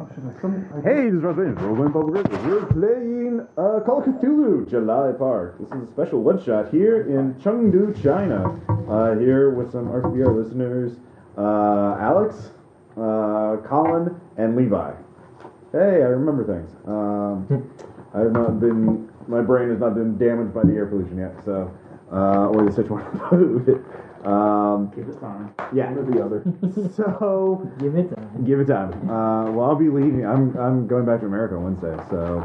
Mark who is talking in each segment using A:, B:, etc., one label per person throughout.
A: Hey, this is Russ Williams, Roll Public Radio. We're playing Call of Cthulhu, July Park. This is a special one-shot here in Chengdu, China. Here with some RPPR listeners, Alex, Colin, and Levi. Hey, I remember things. I have not been, my brain has not been damaged by the air pollution yet, so, or the Sichuan food.
B: Give it time.
A: Yeah.
B: One or the other.
A: So
C: give it time.
A: Give it time. Well, I'll be leaving. I'm going back to America Wednesday. So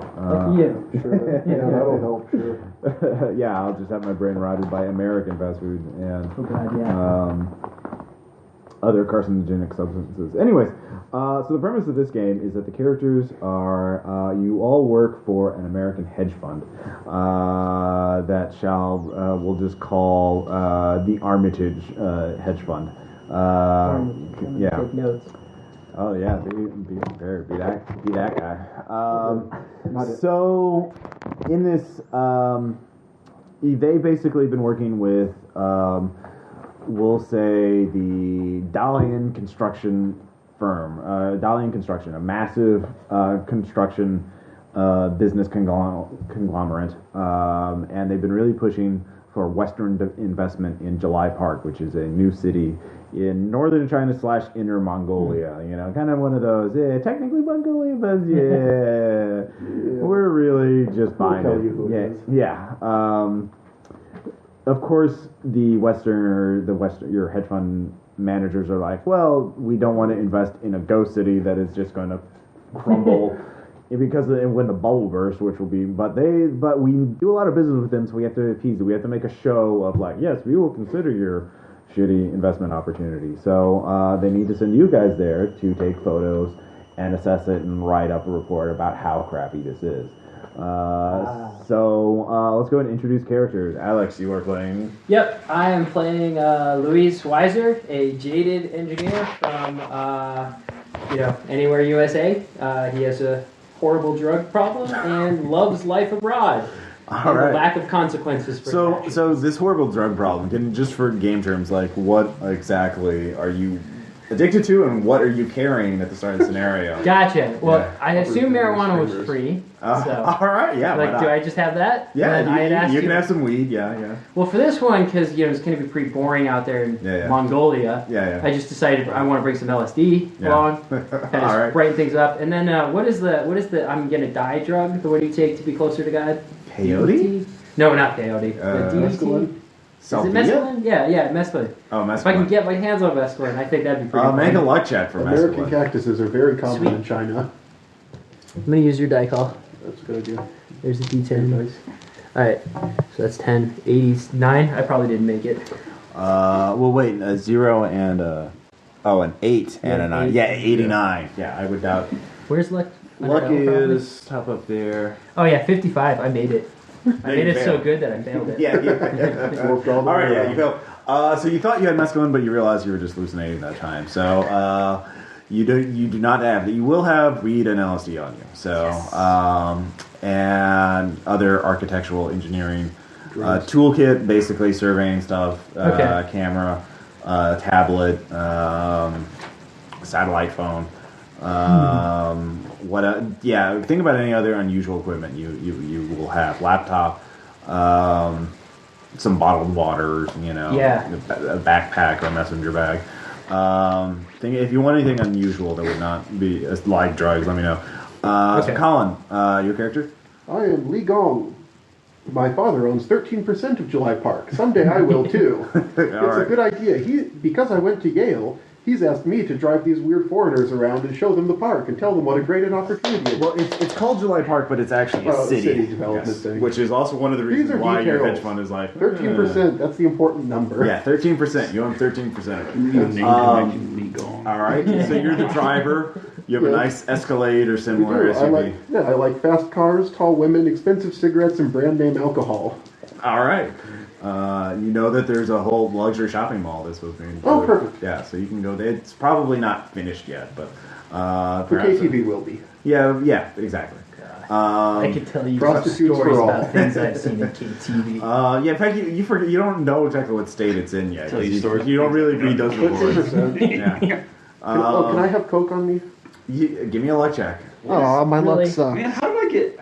C: yeah,
B: sure. Yeah, that'll help. Sure.
A: Yeah, I'll just have my brain rotted by American fast food and other carcinogenic substances. Anyways, so the premise of this game is that the characters are you all work for an American hedge fund that we'll just call the Armitage hedge fund. Yeah.
C: Take notes.
A: Oh yeah, be that guy. So in this, they basically been working with, we'll say, the Dalian construction firm, Dalian Construction, a massive construction business conglomerate, and they've been really pushing for Western investment in July Park, which is a new city in northern China / Inner Mongolia. You know, kind of one of those, technically Mongolia, but we're really just buying it. Yeah. Of course, your hedge fund managers are like, well, we don't want to invest in a ghost city that is just going to crumble because when the bubble bursts, which will be. But we do a lot of business with them, so we have to appease it. We have to make a show of like, yes, we will consider your shitty investment opportunity. So they need to send you guys there to take photos and assess it and write up a report about how crappy this is. So let's go ahead and introduce characters. Alex, you are playing.
C: Yep, I am playing Luis Weiser, a jaded engineer from anywhere USA. He has a horrible drug problem and loves life abroad.
A: All right.
C: The lack of consequences for him.
A: So this horrible drug problem, just for game terms, like what exactly are you addicted to, and what are you carrying at the start of the scenario?
C: Gotcha. Well, I assume marijuana was free. So,
A: all right, yeah.
C: Like, do I just have that?
A: Yeah, you can have some weed. Yeah.
C: Well, for this one, because it's going to be pretty boring out there in Mongolia.
A: Yeah.
C: I just decided I want to bring some LSD along, kind of brighten things up. And then what is the I'm gonna die drug? The one you take to be closer to God?
A: Peyote?
C: No, not peyote. The DDT. Is it mescaline? Yeah, mescaline.
A: Oh, mescaline.
C: If I can get my hands on mescaline, I think that'd be pretty
A: make a luck check for mescaline.
B: American cactuses are very common in China.
C: I'm going to use your die call.
B: That's a good idea.
C: There's a D10. Nice. Alright, so that's 10. 89. I probably didn't make it.
A: Well, wait, a 0 and an 8 and a 9. Yeah, 89. Yeah, I would doubt.
C: Where's luck?
A: Luck is top up there.
C: Oh, yeah, 55. I made it. I made it so good that I failed it.
A: Yeah. All right, yeah, you failed. So you thought you had mescaline, but you realized you were just hallucinating that time. So you do not have. You will have weed and LSD on you. So and other architectural engineering toolkit, basically surveying stuff, camera, tablet, satellite phone. Think about any other unusual equipment you will have. Laptop, some bottled water, a backpack or a messenger bag. If you want anything unusual that would not be like drugs, let me know. So Colin, your character?
B: I am Li Gong. My father owns 13% of July Park. Someday I will too. It's a good idea. Because I went to Yale, he's asked me to drive these weird foreigners around and show them the park and tell them what a great opportunity it is.
A: Well, it's called July Park, but it's actually a city
B: development thing.
A: Which is also one of the reasons why your hedge fund is like
B: 13%. That's the important number.
A: Yeah, 13%. You own 13% of it. All right. So you're the driver. You have a nice Escalade or similar SUV.
B: I like fast cars, tall women, expensive cigarettes, and brand name alcohol.
A: All right. You know that there's a whole luxury shopping mall this was being built.
B: Oh, perfect.
A: Yeah, so you can go there. It's probably not finished yet, but
B: for KTV will be.
A: Yeah, exactly.
C: I could tell you stories about things I've seen in KTV.
A: In fact, you forget. You don't know exactly what state it's in yet. You don't really read those reports. Yeah.
B: Can I have Coke on me?
A: Give me a luck check.
B: Oh, my luck
C: Really?
B: sucks.
D: Man, how did I get?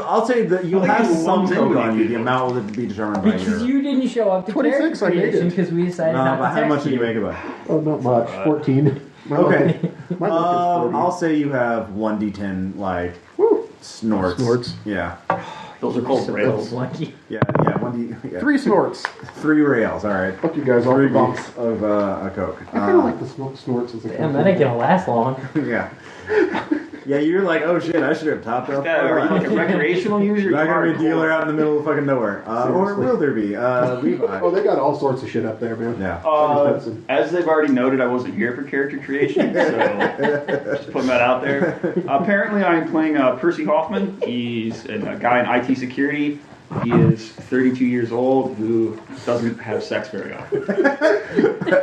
A: I'll say that you'll
D: I think
A: have
D: it's
A: some
D: lumped in
A: coke
D: with
A: on
D: you
A: you. The
D: people.
A: amount will be determined by
C: Because
A: your...
C: you didn't show up to
B: 26,
C: character
B: I made
C: creation
B: it.
C: because we decided
A: No,
C: not
A: but
C: to
A: how much
C: text
A: did you make it by?
B: Oh, not much. 14.
A: Okay.
B: My luck is 40.
A: I'll say you have 1d10, like,
B: Woo.
A: snorts.
B: Snorts.
A: Yeah.
D: Those are called
C: So
D: rails.
C: lucky.
A: Yeah, 1d... Yeah.
B: 3 snorts.
A: 3 rails, alright.
B: Fuck you guys, all
A: 3
B: the
A: bumps
B: bumps.
A: of a coke.
B: I kind of like the snorts as a
C: Damn, that ain't gonna last long.
A: Yeah. Yeah, you're like, oh shit, I should have topped up.
D: Are you like a recreational user?
A: You're not gonna be a
D: Hardcore.
A: dealer out in the middle of fucking nowhere. Or
B: Seriously.
A: will there be? Levi.
B: Oh, they got all sorts of shit up there, man.
A: Yeah.
D: As they've already noted, I wasn't here for character creation, so just putting that out there. Apparently, I'm playing Percy Hoffman. He's a guy in IT security. He is 32 years old who doesn't have sex very often.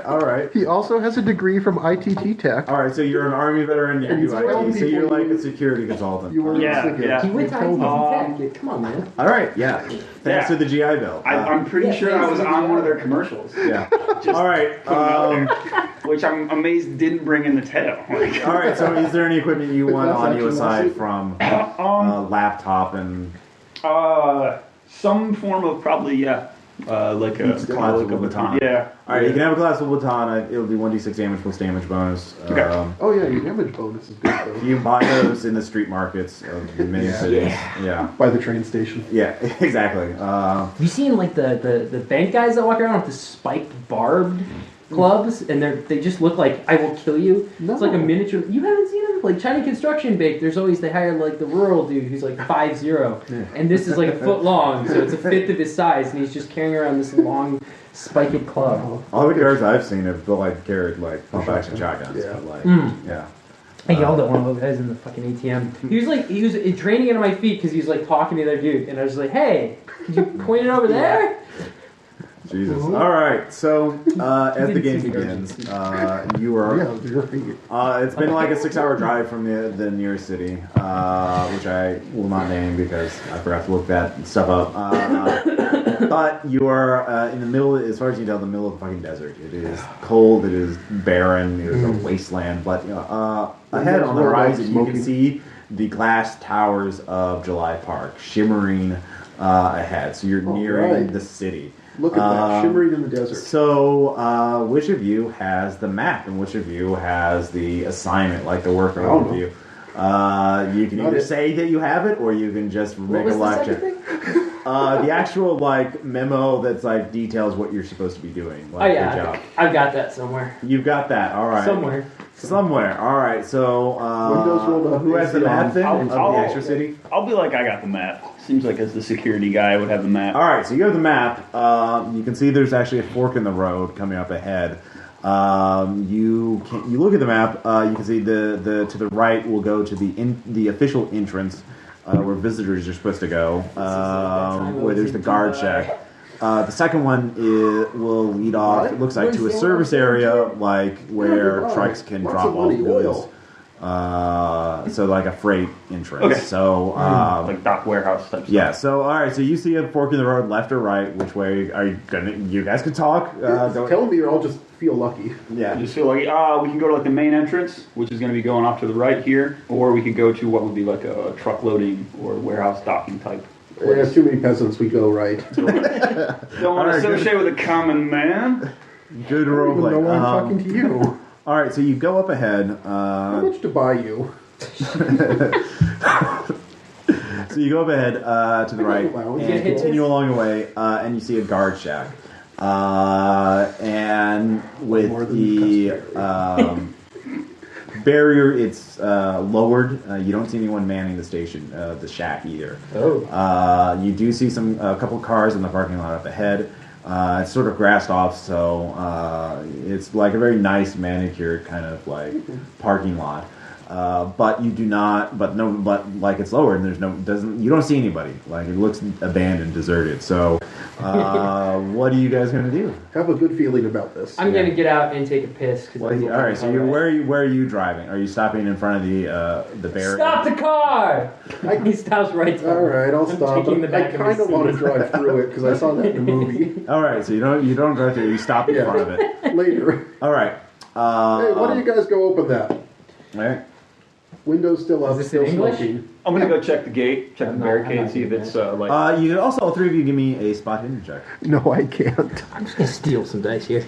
A: Alright.
B: He also has a degree from ITT Tech.
A: Alright, so you're an army veteran, you
B: And
A: do
B: he's telling
A: IT, so you're
B: people
A: like a security consultant.
B: You were
D: Yeah,
B: sick.
D: yeah.
C: He went to
B: told
C: ITT Tech. Come on, man.
A: Alright, yeah. Thanks
D: Yeah.
A: to the GI Bill.
D: I'm pretty
C: Yeah,
D: sure I was
C: thanks.
D: on one of their commercials.
A: Yeah.
D: Just
A: Alright,
D: putting it out there, which I'm amazed didn't bring in the tail. Like,
A: alright, so is there any equipment you want
B: That's
A: on you
B: actually
A: aside
B: nice.
A: from laptop and
D: some form of probably like a
A: collapsible baton?
D: Yeah.
A: Alright, you can have a collapsible baton, it'll do 1d6 damage plus damage bonus.
D: Okay.
B: Oh, yeah, your damage bonus is good, though.
A: You buy those in the street markets of the many cities. Yeah.
B: By the train station.
A: Yeah, exactly.
C: Have you seen like the bank guys that walk around with the spiked barbed clubs, and they just look like I will kill you.
B: No.
C: It's like a miniature. You haven't seen them? Like China Construction Bank. There's always they hire like the rural dude who's like 5'0", and this is like a foot long, so it's a fifth of his size, and he's just carrying around this long spiked club.
A: All the cars I've seen have carried like pump action shotguns.
B: Yeah.
A: But, like, yeah.
C: I yelled at one of those guys in the fucking ATM. He was draining it on my feet because he was like talking to the other dude, and I was like, "Hey, could you point it over there?"
A: Jesus. All right. So as the game begins, you are.
B: Yeah, you're right.
A: It's been like a 6-hour drive from the nearest city, which I will not name because I forgot to look that stuff up. But you are in the middle, as far as you can tell, the middle of the fucking desert. It is cold. It is barren. It is a wasteland. But ahead on the horizon, you can see the glass towers of July Park shimmering ahead. So you're nearing the city.
B: Look at that, shimmering in the desert.
A: So, which of you has the map, and which of you has the assignment, like the work overview? You can either say that you have it, or you can just make a live check. The actual like memo that's like details what you're supposed to be doing. Like,
C: Oh yeah, I've got that somewhere.
A: You've got that. All right. Somewhere. All right. So,
B: Windows rolled up,
A: who has the
B: AC
A: map
B: on.
A: then of the extra city?
D: I'll be like, I got the map. Seems like as the security guy, I would have the map.
A: All right, so you have the map. You can see there's actually a fork in the road coming up ahead. You look at the map. You can see the to the right will go to the official entrance where visitors are supposed to go. Where there's the guard shack. The second one will lead off. It looks like to a service area, like where trucks can drop off goods. So like a freight entrance.
D: Okay.
A: So
D: like dock warehouse type stuff.
A: yeah. So all right. So you see a fork in the road, left or right? Which way are you gonna? You guys can talk.
B: Tell me, or I'll just feel lucky.
D: I
A: Yeah.
D: just feel like we can go to like the main entrance, which is going to be going off to the right here, or we could go to what would be like a truck loading or warehouse docking type.
B: There's too many peasants. We go right.
D: Don't want to
A: Alright,
D: associate with a common man.
A: Good
B: I don't even know
A: roleplay.
B: why I'm talking to you.
A: All right. So you go up ahead.
B: How much to buy you?
A: So you go up ahead to the right
B: Wow.
C: Get
A: and
C: hit
A: continue
C: this?
A: along the way, and you see a guard shack. And with
B: More than
A: the barrier, it's lowered. You don't see anyone manning the station, the shack either.
C: Oh.
A: You do see a couple cars in the parking lot up ahead. It's sort of grassed off, so it's like a very nice manicured kind of like parking lot. But you do not. But like it's lower, and you don't see anybody. Like it looks abandoned, deserted. So, what are you guys gonna do?
B: Have a good feeling about this.
C: I'm gonna get out and take a piss.
A: Well, all right. So where are you driving? Are you stopping in front of the barrier?
C: Stop the car! He stops right there.
B: All right, I'll
C: I'm
B: stop.
C: taking the
B: I
C: back of
B: kind
C: his
B: of want to
C: seat.
B: drive through it because I saw that in the movie.
A: All right. So you don't go through. You stop in
B: Yeah.
A: front of it.
B: Later.
A: All right.
B: Hey, why don't you guys go open that?
A: All right.
B: Windows still up,
C: Is this
B: still
C: in English?
B: smoking.
D: I'm gonna go check the gate, check
C: I'm
D: the
C: not-
D: barricade,
C: I'm not
D: see if
C: doing
D: it's
C: that.
D: like.
A: You can also, all three of you, give me a spot hidden check.
B: No, I can't.
C: I'm just gonna steal some dice here.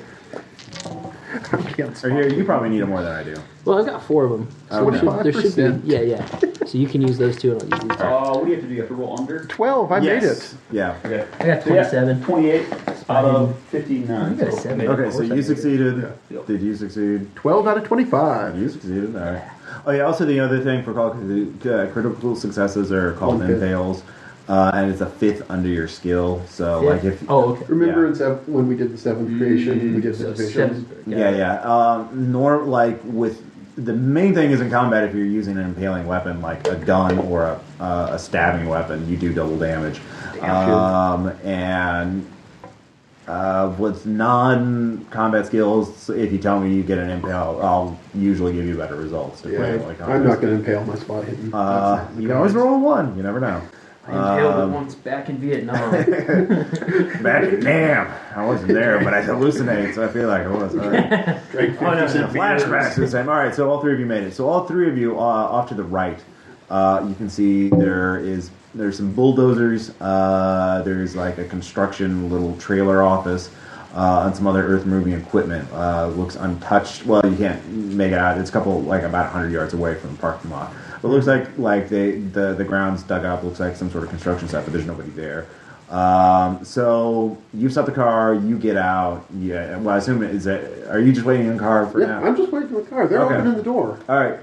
B: I can't.
A: Or here, you probably need it more than I do.
C: Well, I've got 4 of them. So
A: Okay.
C: there should be. Yeah. So you can use those 2 and I'll use these 2.
D: What do you have to do? You have to roll under.
B: 12. I made
A: Yes.
B: it.
A: Yeah.
D: Okay.
C: I got 27.
D: 28 out of 59.
C: You got a 7.
A: Okay, so you succeeded.
D: Yeah.
A: Did you succeed?
B: 12 out of 25.
A: You succeeded. All right. Oh yeah. Also, the other thing for Call of Cthulhu, critical successes are called
B: 1/5.
A: impales, and it's a 5th under your skill. So
C: Yeah.
A: like if
C: Oh, okay.
B: Remember
A: Yeah.
B: when we did the 7th creation, we did
C: So
B: division.
C: 7.
A: Nor like with the main thing is in combat. If you're using an impaling weapon like a gun or a stabbing weapon, you do double damage. And with non-combat skills, if you tell me you get an impale, I'll usually give you better results. To play
B: Yeah,
A: like
B: I'm not going to impale my spot hidden.
A: You can always roll a 1. You never know.
C: I impaled it once back in Vietnam.
A: Damn, I wasn't there, but I hallucinate, so I feel like I was. All right.
B: Drank
C: Oh, no,
B: 50
C: no.
A: Flashbacks to the same. All right, so all three of you made it. So all three of you, off to the right, you can see there's some bulldozers. There's like a construction little trailer office and some other earth-moving equipment. Looks untouched. Well, you can't make it out. It's a couple like about 100 yards away from the parking lot. But it looks like the ground's dug up. Looks like some sort of construction site, but there's nobody there. So you stop the car, you get out. Yeah. Well, I assume are you just waiting in the car for
B: Yeah,
A: now?
B: I'm just waiting in the car. They're
A: Okay.
B: opening the door.
A: All right.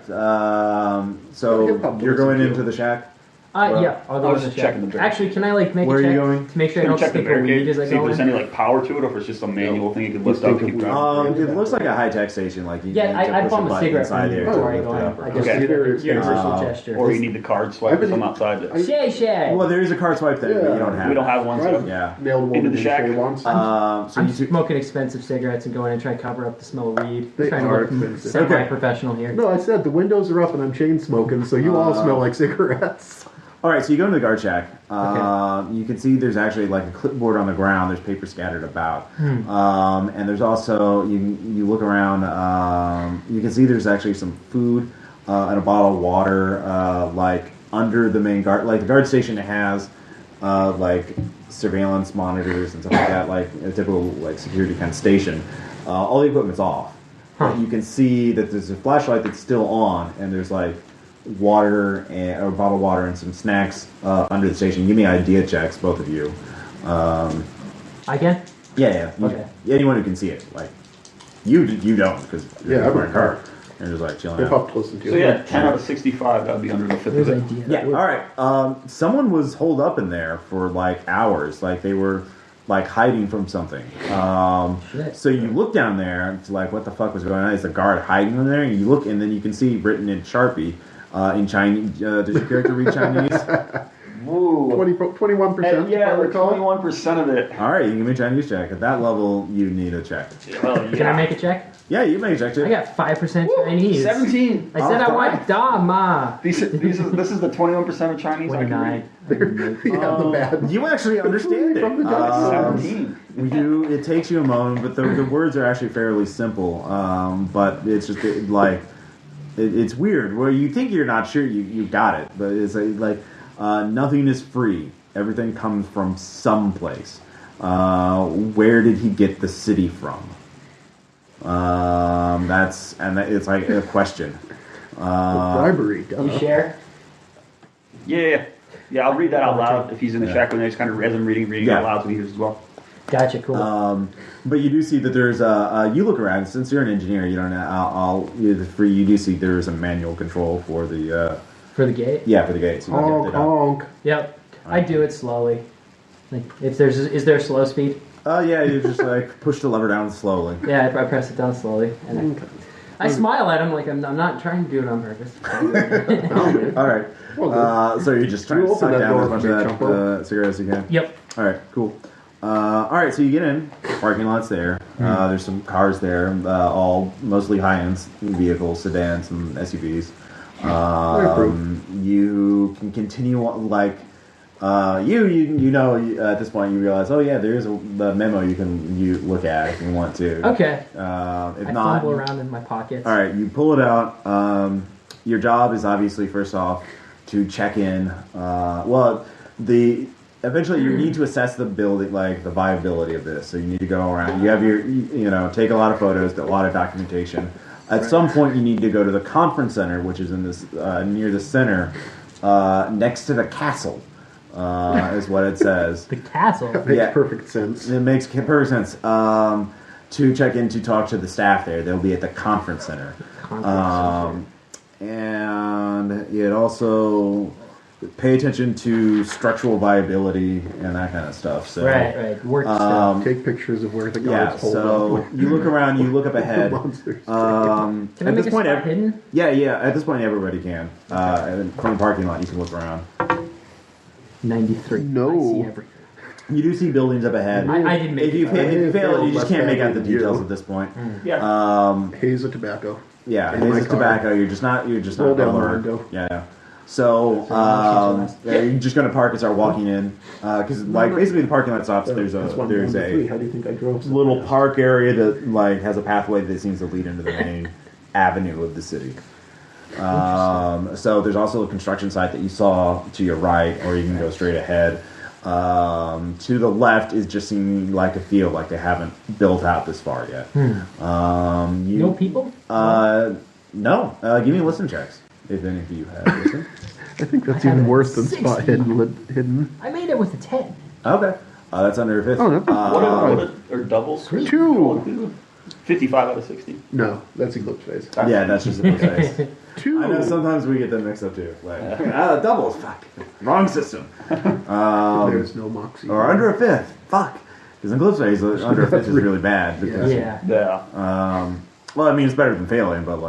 A: So
B: Hip-hop
A: you're going
B: listen to
A: into
B: you.
A: the shack.
C: Yeah, I'll
D: I
C: go
D: was
C: in
D: just
C: the
D: checking the
C: check.
D: barricade.
C: Actually, can I like make
A: Where
C: a
A: are
C: check
A: you going?
C: to make sure I
D: Can
C: don't
D: check the
C: stick a weed
D: barricade,
C: as I
D: see if
C: go
D: there's
C: in?
D: any like power to it, or if it's just a manual thing you could lift
B: You
D: up,
B: stick
D: keep
B: a
D: track.
A: It looks like a high-tech station. Like you
C: Yeah,
A: need to
C: I
A: push
C: bump a
A: button
C: cigarette
A: inside there
C: before
A: to
C: I go
A: lift it
C: in.
A: up.
C: I just
D: Okay.
C: do the universal
A: Uh,
C: gesture.
D: Or you need the card swipe from outside.
C: Shay Shay!
A: Well, there is a card swipe there, but you don't have.
D: We don't
A: it.
D: have one, so
B: Right.
A: Yeah.
B: Nailed one
D: Into the
B: in
D: shack.
B: Shay once.
A: So
C: I'm
A: you two,
C: smoking expensive cigarettes and going and trying to cover up the smell of weed.
B: They
C: Trying to
B: are
C: look
B: expensive.
C: semi-professional here.
B: No, I said the windows are up and I'm chain smoking, so you all smell like cigarettes.
A: all right, so you go into the guard shack.
C: Okay.
A: You can see there's actually like a clipboard on the ground. There's paper scattered about, and there's also you look around. You can see there's actually some food and a bottle of water, like under the main guard. Like the guard station has like surveillance monitors and stuff like that, like a typical like security kind of station. All the equipment's off. But you can see that there's a flashlight that's still on, and there's like water or bottled water and some snacks under the station. Give me idea checks, both of you.
C: I can?
A: Yeah.
C: Okay.
A: Anyone who can see it, like you don't because
B: Yeah,
A: you're
B: I'm
A: in
B: in
A: a car. You're just like chilling
B: Hip
A: out.
B: hop to listen to.
D: So yeah, 10 out of 65, that would be under the fifth
C: There's
D: of it.
C: idea.
A: Yeah. All right. Someone was holed up in there for like hours. Like they were like hiding from something.
C: Shit.
A: So you look down there and it's like, what the fuck was going on? Is the guard hiding in there? And you look, and then you can see written in Sharpie in Chinese. Does your character read Chinese?
D: Woo.
B: 21%.
D: Yeah,
B: if I
D: like
B: recall.
D: 21% of it.
A: All right, you can give me a Chinese check. At that level, you need a check.
D: Well,
C: Can I make a check?
A: Yeah, you make a check too.
C: I got 5% Chinese.
D: 17.
C: I said I
A: Oh,
C: want da ma.
D: This is the 21% of Chinese I can read.
C: 29.
B: Yeah, the bad.
A: You actually understand it.
B: From the guy.
D: 17.
A: It takes you a moment, but the words are actually fairly simple. But it's just it's weird. Where you think you're not sure you got it, but it's like nothing is free. Everything comes from someplace. Where did he get the city from? It's like a question.
B: Bribery. Duh.
C: You share?
D: Yeah, I'll read that out loud if he's in the shack when I just kind of, as I'm reading
A: Yeah.
D: out loud so he hears as well.
C: Gotcha, cool.
A: But you do see that there's you look around, since you're an engineer, you don't know. You do see there's a manual control for the
C: For the gate?
A: for the gates. You don't
B: Honk,
A: get it up.
B: honk.
C: Yep. I do it slowly. Like, is there slow speed?
A: Yeah, you just like push the lever down slowly.
C: Yeah, I press it down slowly. And I smile at him like I'm not trying to do it on purpose.
A: All right. So you're just trying
B: You
A: to
B: open
A: suck
B: that
A: down
B: door
A: as much
B: for me,
A: of that
B: Chumpo.
A: cigarettes as you can.
C: Yep.
A: All right, cool. All right, so you get in. Parking lot's there. There's some cars there, all mostly high-end vehicles, sedans, and SUVs. You can continue on, like you know at this point you realize, oh yeah, there is the memo you look at if you want to.
C: Okay.
A: If
C: I
A: not,
C: fumble around in my pockets.
A: all right, you pull it out. your job is obviously first off to check in. Eventually you need to assess the building, like the viability of this. So you need to go around. You have take a lot of photos, a lot of documentation. At some point, you need to go to the conference center, which is in this near the center, next to the castle, is what it says.
C: The castle.
B: That makes perfect sense.
A: It makes perfect sense. To check in to talk to the staff there, they'll be at the conference center. And it also pay attention to structural viability and that kind of stuff. So,
C: right. Work stuff.
B: Take pictures of where the guards hold
A: so
B: up.
A: you look around, you look up ahead.
C: Can I make a spot hidden?
A: Yeah. At this point, everybody can. And from the parking lot, you can look around.
C: 93.
B: No.
C: I see everything.
A: You do see buildings up ahead.
C: I didn't make
A: If you fail, you just can't make out the
B: you.
A: details at this point.
D: Yeah.
B: Haze of tobacco.
A: Yeah,
B: In
A: haze
B: my
A: of
B: car.
A: tobacco. You're just not
B: Roll down the
A: alert.
B: window.
A: Yeah. So you're just gonna park and start walking in because basically the parking lot stops. There's
B: That's
A: a
B: one down to three. How do you think I drove?
A: little park area that has a pathway that seems to lead into the main avenue of the city. So there's also a construction site that you saw to your right, or you can go straight ahead. To the left is just seeming like a field, like they haven't built out this far yet.
C: No people?
A: No. Give me listen checks if any of you have listen.
B: I think that's
C: I have
B: even
C: a
B: worse than
C: 60.
B: spot hidden.
C: I made it with a 10.
A: Okay. That's under a fifth.
B: Oh, that's
D: What are doubles?
B: 2.
D: 55 out of 60.
B: No, that's Eclipse Phase.
A: Yeah, that's just a face.
B: 2.
A: I know sometimes we get them mixed up too. Like, doubles, fuck. Wrong system.
B: There's no Moxie.
A: Or under a fifth, fuck. Because in Eclipse Phase, under a fifth is really bad. Because,
C: Yeah.
A: well, I mean, it's better than failing, but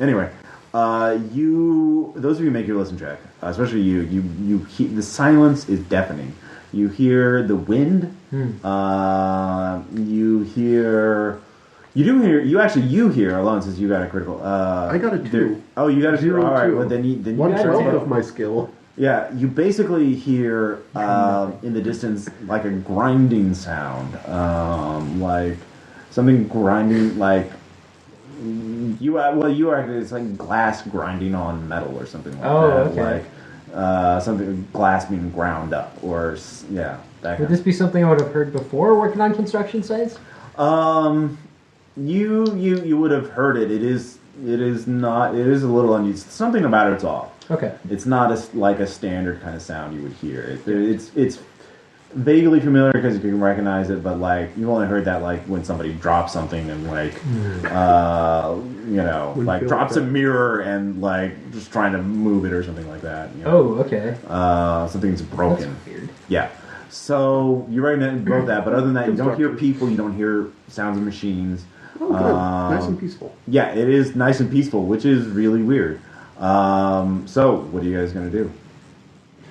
A: Anyway, those of you who make your listen check, especially you the silence is deafening. You hear the wind. You hear alone since you got a critical.
B: I got a 2.
A: You got a 2.
B: 0,
A: All right,
B: 2.
A: well then you
B: 1/12 of my skill.
A: Yeah, you basically hear in the distance like a grinding sound, like something grinding, like it's like glass grinding on metal or something like that.
C: Okay.
A: Like something glass being ground up, or that.
C: Would this be something I would have heard before working on construction sites?
A: You would have heard it. It is not. It is a little unusual. Something about it's off.
C: Okay.
A: It's not like a standard kind of sound you would hear. It's vaguely familiar because you can recognize it, but you've only heard that when somebody drops something and drops a mirror and just trying to move it or something like that.
C: Oh, okay.
A: Something's broken.
C: That's weird.
A: Yeah. So you're right about that, but other than that, you don't hear people, you don't hear sounds of machines.
B: Oh, good. Nice and peaceful.
A: Yeah, it is nice and peaceful, which is really weird. So what are you guys gonna do?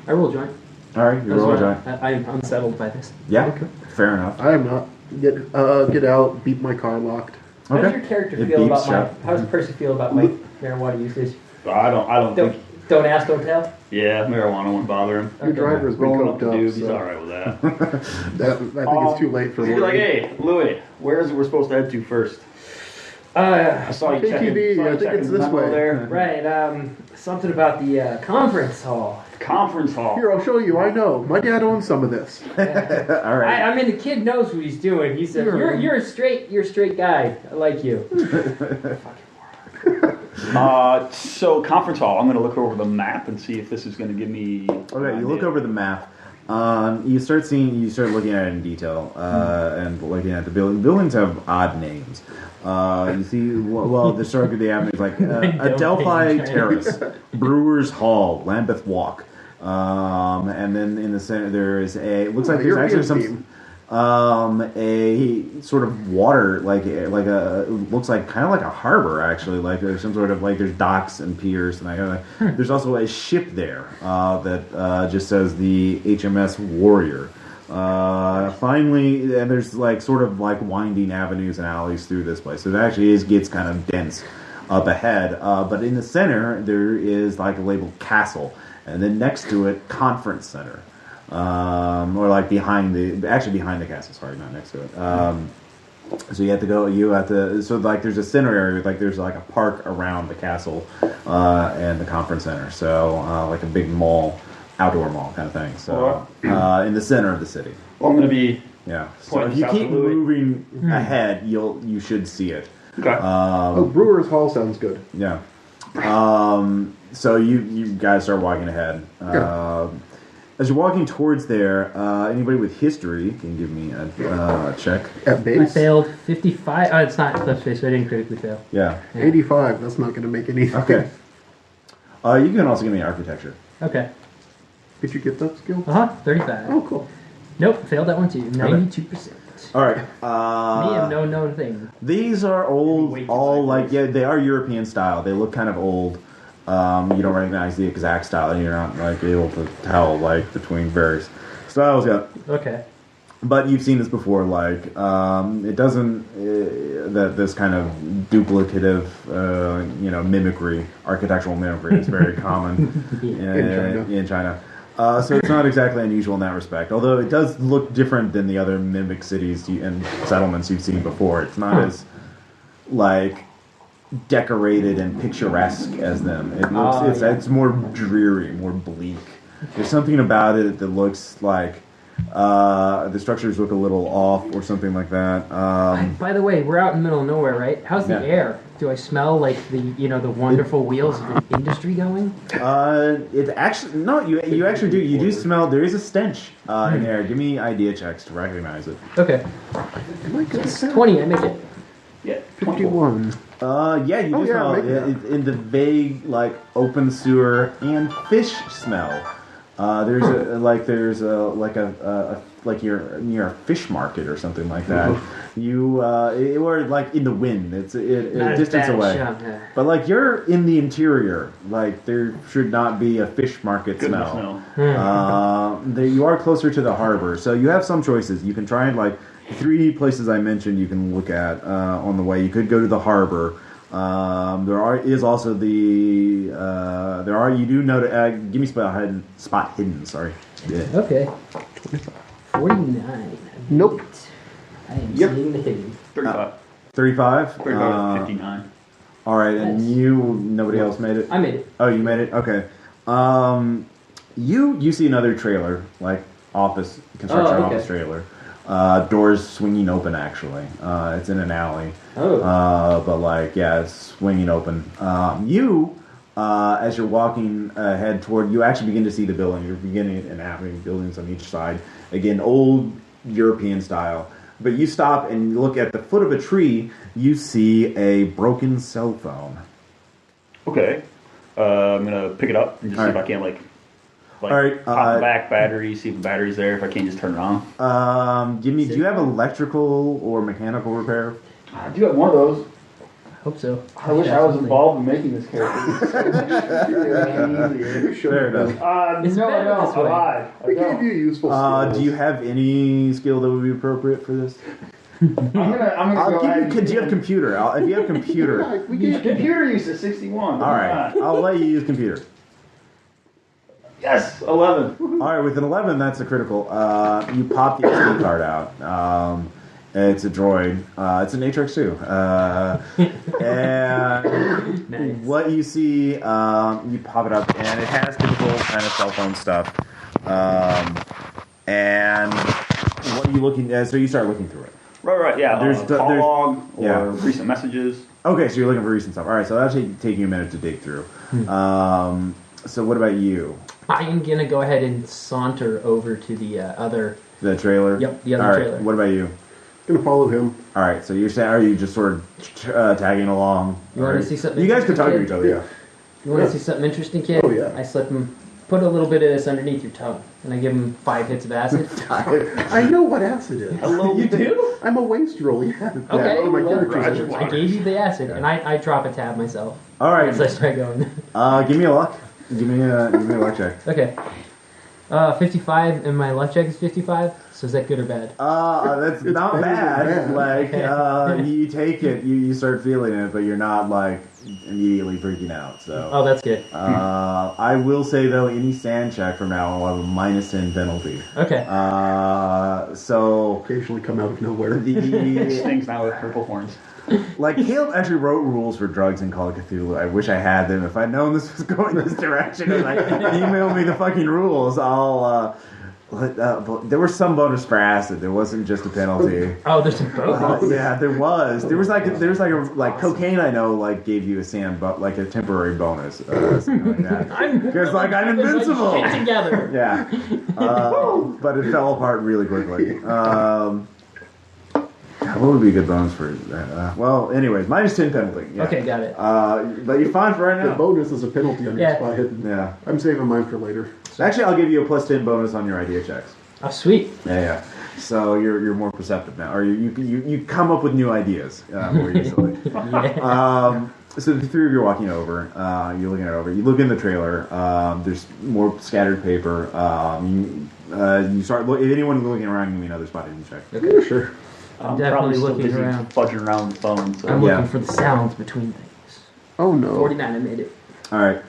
C: I will join.
A: All right, you roll a join.
C: I am unsettled by this.
A: Yeah,
B: Okay.
A: fair enough.
B: I am not. Get out. Beat my car locked.
C: How
A: Okay.
C: does your character
A: It
C: feel
A: beeps
C: about
A: shut.
C: how does Percy feel about my marijuana usage?
D: I don't think.
C: Don't ask, don't tell.
D: Yeah, marijuana won't bother him.
B: Your driver's been
D: Rolling up
B: coked
D: the
B: up.
D: dude, he's
B: So
D: alright with that.
B: I think it's too late for
D: You're like,
B: worry.
D: hey, Louis, where is it we're supposed to head to first? I saw you checking.
B: KTV, I think it's this way.
D: There.
C: Right, something about the conference hall.
D: Conference hall.
B: Here, I'll show you. I know. My dad owns some of this.
A: All right.
C: I mean, the kid knows what he's doing. He said, "You're a straight guy. I like you."
D: So conference hall. I'm going to look over the map and see if this is going to give me.
A: Okay, you look over the map. You start looking at it in detail, and looking at the building. Buildings have odd names. You see, the start of the avenue is like Adelphi Terrace, Brewers Hall, Lambeth Walk, and then in the center there is it looks like there's actually some a sort of water, looks like kind of like a harbor actually, like there's some sort of there's docks and piers and that. There's also a ship there that just says the HMS Warrior. Finally, and there's sort of winding avenues and alleys through this place. So it actually gets kind of dense up ahead. But in the center there is a label castle, and then next to it conference center. Or behind the castle, sorry, not next to it. So you have to. So like, there's a center area. Like there's like a park around the castle and the conference center. So like a big mall, outdoor mall kind of thing. So in the center of the city.
D: Well, I'm going to be.
A: Yeah. So if you keep moving ahead, you should see it.
D: Okay.
B: Brewer's Hall sounds good.
A: Yeah. So you guys start walking ahead. As you're walking towards there, anybody with history can give me a check.
B: At base?
C: I failed 55. Oh, it's not cliff space, so I didn't critically fail.
A: Yeah.
B: 85. That's not going to make anything.
A: Okay. You can also give me architecture.
C: Okay.
B: Did you get that skill?
C: 35.
B: Oh, cool.
C: Nope, failed that one too. 92%.
A: All right.
C: Me and no known thing.
A: These are old, they are European style. They look kind of old. You don't recognize the exact style, and you're not like able to tell like between various styles yet.
C: Okay.
A: But you've seen this before. Like it doesn't that this kind of duplicative, mimicry, architectural mimicry is very common in China. So it's not exactly unusual in that respect. Although it does look different than the other mimic cities and settlements you've seen before. It's not as like decorated and picturesque as them. It looks it's more dreary, more bleak. There's something about it that looks like the structures look a little off or something like that.
C: By the way, we're out in the middle of nowhere, right? How's the air? Do I smell like the wonderful wheels of the industry going?
A: It actually you actually do. You do smell. There is a stench in air. Give me idea checks to recognize it.
C: Okay. 20. I make it.
D: Yeah.
B: 51.
A: Yeah, you do smell in the vague like open sewer and fish smell. There's like you're near a fish market or something like that. Or like in the wind. It's a distance away. But like you're in the interior. Like there should not be a fish market smell. You are closer to the harbor, so you have some choices. You can try and like 3 places I mentioned you can look at on the way. You could go to the harbor. Is also the you do notice. Give me spot hidden. Sorry. Yeah.
C: Okay. 49.
B: Nope.
C: I am seeing the hidden.
D: 35.
A: 35.
D: 59.
A: All right, and nobody else made it.
C: I made it.
A: Oh, you made it. Okay. You see another trailer, like construction office trailer. Doors swinging open, actually. It's in an alley. It's swinging open. As you're walking ahead toward, you actually begin to see the building. You're beginning and having buildings on each side. Again, old European style. But you stop and look at the foot of a tree, you see a broken cell phone.
D: Okay. I'm going to pick it up and just see if I can,
A: all right,
D: pop the back battery, see if the battery's there. If I can't, just turn it on.
A: Do you have electrical or mechanical repair?
D: I do have one of those.
C: I hope so.
D: I wish I was involved in making this character.
A: Fair enough.
C: It's
D: No, I
C: better
D: don't.
C: this way.
D: I lied.
B: We gave you useful skills.
A: Do you have any skill that would be appropriate for this?
D: I'm gonna go ahead.
A: Do you have computer? If you have computer,
B: Yeah, we gave
D: Computer use is 61.
A: all right, I'll let you use computer.
D: Yes, 11.
A: All right, with an 11, that's a critical. You pop the SD card out. It's a droid. It's an Atrix 2. And
C: Nice.
A: what you see, you pop it up, and it has typical kind of cell phone stuff. And what are you looking at? So you start looking through it.
D: Right, yeah.
A: There's
D: Call log or
A: yeah.
D: recent messages.
A: Okay, so you're looking for recent stuff. All right, so that'll actually take you a minute to dig through. So what about you?
C: I am going to go ahead and saunter over to the other...
A: The trailer?
C: Yep, the other
A: All right,
C: trailer.
A: what about you?
B: Gonna follow him.
A: All right, so you're saying, are you just sort of tagging along?
C: You want to see something
A: You guys can talk to
C: interesting,
A: each other,
B: Yeah.
C: You want to see something interesting, kid?
B: Oh, yeah.
C: I slip him, put a little bit of this underneath your tongue, and I give him 5 hits of acid.
B: I know what acid is.
C: You do?
B: I'm a wastrel, yeah.
C: Okay,
B: Oh, my
C: well,
B: character's
C: I gave you the acid, and I drop a tab myself.
A: All right,
C: As I start going.
A: give me a luck. Give me a luck check.
C: Okay. 55, and my luck check is 55. So is that good or bad?
A: That's not
B: better than
A: bad.
B: bad.
A: Like, you take it, you start feeling it, but you're not like immediately freaking out. So,
C: Oh, that's good.
A: I will say though, any sand check from now on will have a -10 penalty.
C: Okay.
A: So
B: Occasionally come out of nowhere.
D: These
A: the
D: things now with purple horns.
A: like Caleb actually wrote rules for drugs in Call of Cthulhu. I wish I had them. If I'd known this was going this direction, and like email me the fucking rules, I'll. But there was some bonus for acid. There wasn't just a penalty.
C: Oh, there's some bonus.
A: Yeah, there was. There was like cocaine. I know, like gave you a sand, but like a temporary bonus, something like that. Because like I'm invincible.
C: Get together.
A: Yeah, but it fell apart really quickly. What would be a good bonus for that? Well, anyways, -10 penalty. Yeah.
C: Okay, got it.
A: But you're fine for right
B: The
A: now.
B: bonus is a penalty on your spot hidden.
A: Yeah.
B: I'm saving mine for later.
A: Actually, I'll give you a +10 bonus on your idea checks.
C: Oh, sweet.
A: Yeah. So you're more perceptive now, or you come up with new ideas more easily.
C: Yeah.
A: So the three of you are walking over. You're looking it over. You look in the trailer. There's more scattered paper. You start. If anyone's looking around, give me another spot hidden check.
B: Okay, sure.
C: I'm
D: I'm
C: definitely
D: probably still
C: looking
D: busy
C: around.
D: fudging around the phone. So.
C: I'm
A: Yeah.
C: looking for the sounds between things.
B: Oh no.
C: 49, I made it.
A: All right.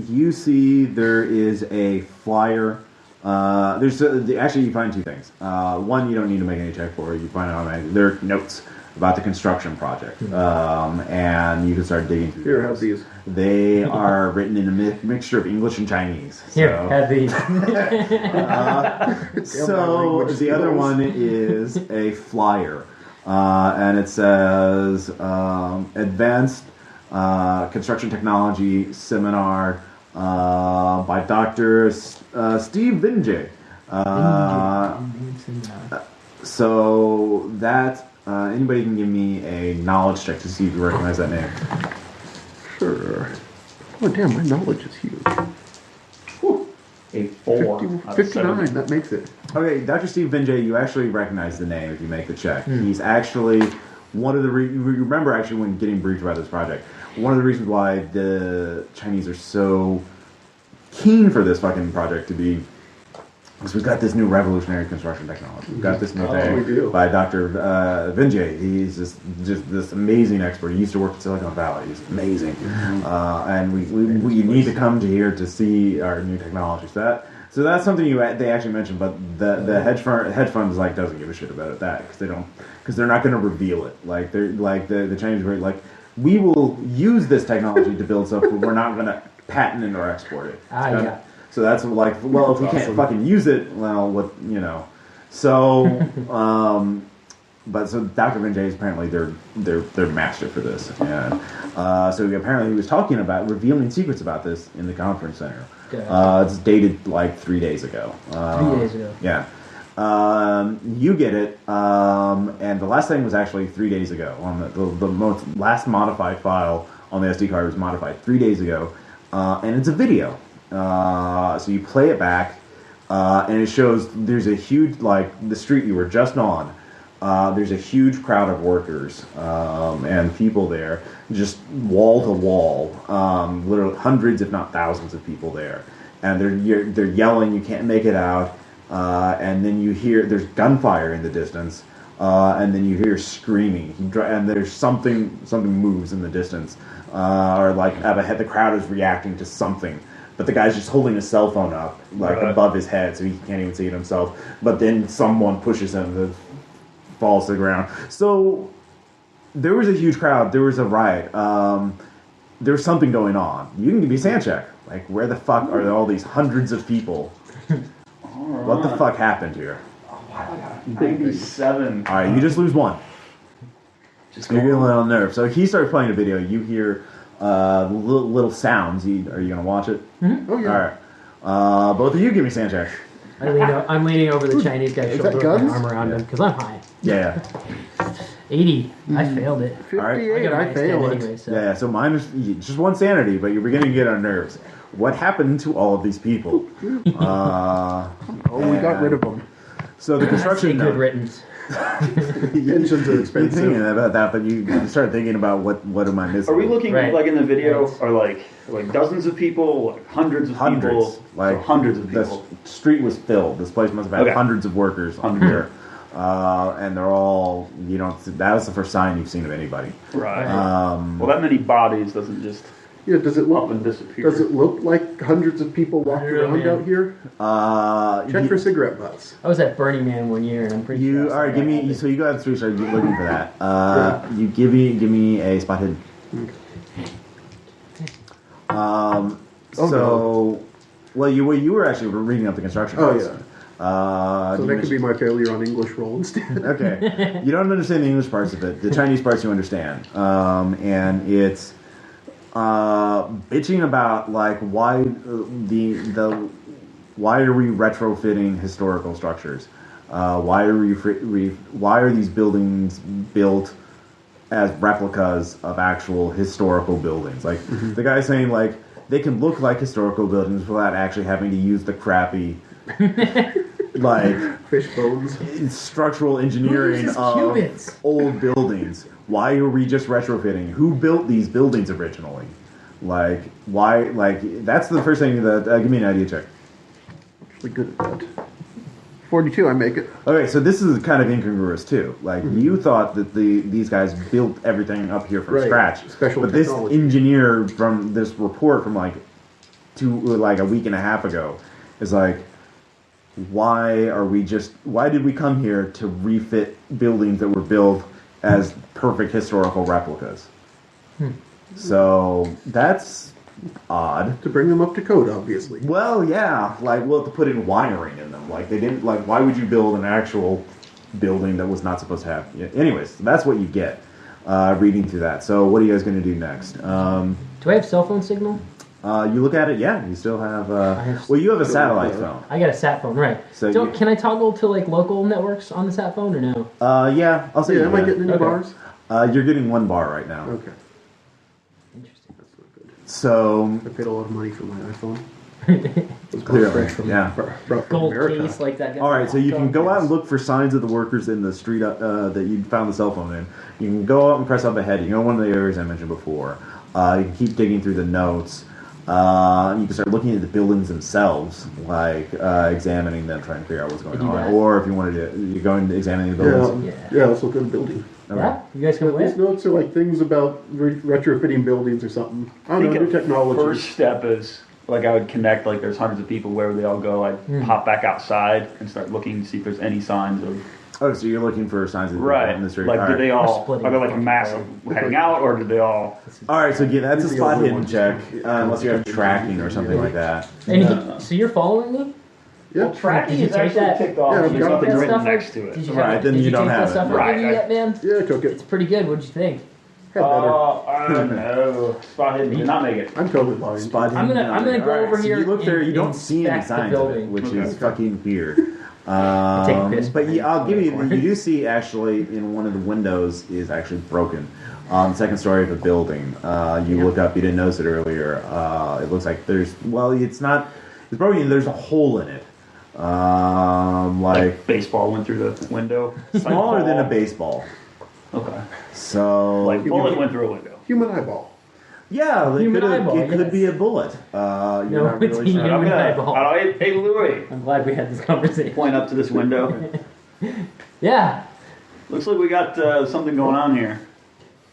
A: You see there is a flyer. Actually you find two things. One you don't need to make any check for. You find it automatically. There are notes about the construction project, and you can start digging through.
B: Here,
A: those.
B: have these.
A: They are written in a mixture of English and Chinese.
C: Here,
A: So.
C: have these.
A: So the other one is a flyer, and it says Advanced Construction Technology Seminar by Dr. Steve Vinjay. So that anybody can give me a knowledge check to see if you recognize that name.
B: Sure. Oh damn, my knowledge is huge.
D: A 4.
B: 59, that makes it.
A: Okay, Dr. Steve Vinjay, you actually recognize the name if you make the check. He's actually one of the... you remember actually when getting briefed about this project, one of the reasons why the Chinese are so keen for this fucking project to be... because we've got this new revolutionary construction technology. We've got this new
B: we
A: thing
B: do.
A: by Dr. Vinjay. He's just this amazing expert. He used to work in Silicon Valley. He's amazing. And we need to come to here to see our new technology. So that's something they actually mentioned, but the hedge fund is like doesn't give a shit about that because they're not going to reveal it. Like they're like the Chinese were like, we will use this technology to build stuff, but we're not going to patent it or export it.
C: Yeah.
A: So that's like, well, if we can't fucking use it, well, what, you know. So, but so Dr. Vinjay is apparently their master for this. And so apparently he was talking about revealing secrets about this in the conference center.
C: Good.
A: It's dated like 3 days ago.
C: 3 days ago.
A: Yeah. You get it, and the last thing was actually 3 days ago. On the most last modified file on the SD card was modified 3 days ago, and it's a video. So you play it back, and it shows there's a huge, like the street you were just on. There's a huge crowd of workers and people there, just wall to wall. Literally hundreds, if not thousands, of people there, and they're yelling. You can't make it out, and then you hear there's gunfire in the distance, and then you hear screaming, and there's something moves in the distance, or like up ahead, the crowd is reacting to something. But the guy's just holding his cell phone up, like above his head, so he can't even see it himself. But then someone pushes him to falls to the ground. So there was a huge crowd. There was a riot. There was something going on. You can give me a sand check. Like, where the fuck are all these hundreds of people? What the fuck happened here?
D: 97.
A: All right, you just lose one.
D: Just
A: You're getting a little nerve. So he starts playing a video. You hear little sounds. Are you going to watch it?
B: Oh yeah.
A: All right. Both of you give me sand check.
C: I'm leaning over the Chinese guy's
B: Is that
C: shoulder with my
B: guns?
C: arm around him because I'm high.
A: Yeah.
C: 80. I failed it.
B: 58,
C: got
B: I
C: my
B: fail
C: extend
B: it.
C: anyway, so.
A: Yeah, so mine is just one sanity, but you're beginning to get on nerves. What happened to all of these people?
B: Oh, we got rid of them.
A: So the
C: That's a
A: construction
C: good
A: note.
C: riddance.
B: Engines are
A: You're
B: expensive.
A: thinking about that, but you start thinking about what am I missing?
D: Are we looking
C: Right.
D: like in the video?
C: Right.
D: Are like dozens of people, like hundreds of people,
A: like
D: so hundreds of people.
A: The street was filled. This place must have had
D: Okay.
A: hundreds of workers on here, and they're all that was the first sign you've seen of anybody.
D: Right.
A: Um,
D: Well, that many bodies doesn't just
B: Yeah, does it
D: up
B: look?
D: and disappear.
B: Does it look like hundreds of people walked
C: I don't know,
B: around
C: man.
B: out here? Check for cigarette butts.
C: I was at Burning Man one year, and I'm pretty sure. I
A: You
C: saw
A: all right?
C: that
A: Give me.
C: happen.
A: So you go out the street. Start looking for that. You give me a spot hidden. So, well, you were actually reading up the construction.
B: Oh,
A: notes.
B: So
A: you
B: that
A: mis-
B: could be my failure on English roll instead.
A: Okay, you don't understand the English parts of it. The Chinese parts you understand, and it's bitching about like why why are we retrofitting historical structures? Why are these buildings built as replicas of actual historical buildings? Like the guy's saying, like they can look like historical buildings without actually having to use the crappy like
B: Fish bones.
A: structural engineering
C: uses
A: of
C: cubits?
A: old buildings. Why are we just retrofitting? Who built these buildings originally? Like why? Like that's the first thing that give me an idea check.
B: Actually good at that. 42, I make it.
A: Okay, so this is kind of incongruous too. Like you thought that these guys built everything up here from
B: Right.
A: scratch,
B: Special
A: but this
B: technology.
A: engineer from this report from like a week and a half ago is like, why did we come here to refit buildings that were built as perfect historical replicas? So that's odd.
B: To bring them up to code, obviously.
A: Well, yeah, like we'll have to put in wiring in them. Like they didn't like. Why would you build an actual building that was not supposed to have? Yeah, anyways, that's what you get reading through that. So what are you guys going to do next?
C: Do I have cell phone signal?
A: You look at it. Yeah, you still have.
C: have-
A: Well, you have a satellite phone.
C: I got a sat phone, right?
A: So
C: So
A: you-
C: can I toggle to like local networks on the sat phone or no?
A: Yeah, I'll say.
B: Yeah,
A: you
B: am I
A: can.
B: getting any
C: Okay.
B: bars?
A: You're getting one bar right now.
B: Okay.
C: Interesting.
B: That's not good.
A: So
B: I paid a lot of money for my iPhone. It was
A: Clearly,
B: fresh from,
A: yeah.
B: brought from
C: Gold
B: America.
C: case like that guy.
A: all right, so you can go out and
C: Gold
A: look for signs of the workers in the street that you found the cell phone in. You can go out and press up ahead. You know, one of the areas I mentioned before. You can keep digging through the notes. You can start looking at the buildings themselves, like examining them, trying to figure out what's going
C: I do
A: on.
C: that.
A: Or if you wanted to, you go and examine the buildings.
B: Yeah, yeah, let's look at the building.
A: Okay.
C: Yeah, you guys can
B: These
C: win.
B: notes are like things about retrofitting buildings or something. I don't know,
D: think
B: new technology.
D: first step is like I would connect like there's hundreds of people where they all go. I'd pop back outside and start looking to see if there's any signs of
A: Oh, so you're looking for signs of people
D: right.
A: in the street.
D: Like
A: all
D: did
A: right.
D: they all
C: splitting
D: are there like a
C: the
D: mass of heading out or did they all?
A: All right, so yeah, that's a
B: These are the
A: spot
B: only
A: hidden
B: ones.
A: check, unless you have tracking or something like that.
C: And so you're following me?
B: Yeah.
D: Well, tracking
C: Did you
D: is
C: take
D: actually
C: that?
D: ticked off.
B: Yeah,
D: There's
B: I've got
D: nothing
B: that
D: written
C: stuff
D: next
C: like-
D: to it.
C: Did you
A: Right,
C: have,
A: then
C: did
A: you
C: you
A: don't
C: take
A: have
C: that stuff
A: it.
C: I
D: Right,
C: gave you yet, man?
B: Yeah, I took
C: It's
B: it.
C: pretty good. What'd you think?
B: Had better.
D: I don't know. Spot hidden did not make it.
B: I'm totally blind.
A: Spot
C: I'm
A: hidden.
C: gonna go
A: All right,
C: over
A: so
C: here
A: You look there,
C: and
A: you don't see any
C: inspect the
A: signs of it,
C: building.
A: which
D: Okay.
A: is fucking weird.
C: take a piss
A: But yeah, I'll give you.
C: behind the
A: You do see actually in one of the windows is actually broken. On the second story of the building, you look up. You didn't notice it earlier. It looks like it's not. It's broken. There's a hole in it. Like
D: Baseball went through the window.
A: smaller than a baseball.
D: Okay.
A: So
D: Like bullet went through a window.
B: Human eyeball.
A: yeah, it
C: Human eyeball,
A: it could
C: yes.
A: be a bullet. You're
C: No,
A: not
C: it's
A: really
C: a
A: sure.
C: human eyeball.
D: Hey Louis,
C: I'm glad we had this conversation.
D: point up to this window.
C: Yeah.
D: Looks like we got something going on here.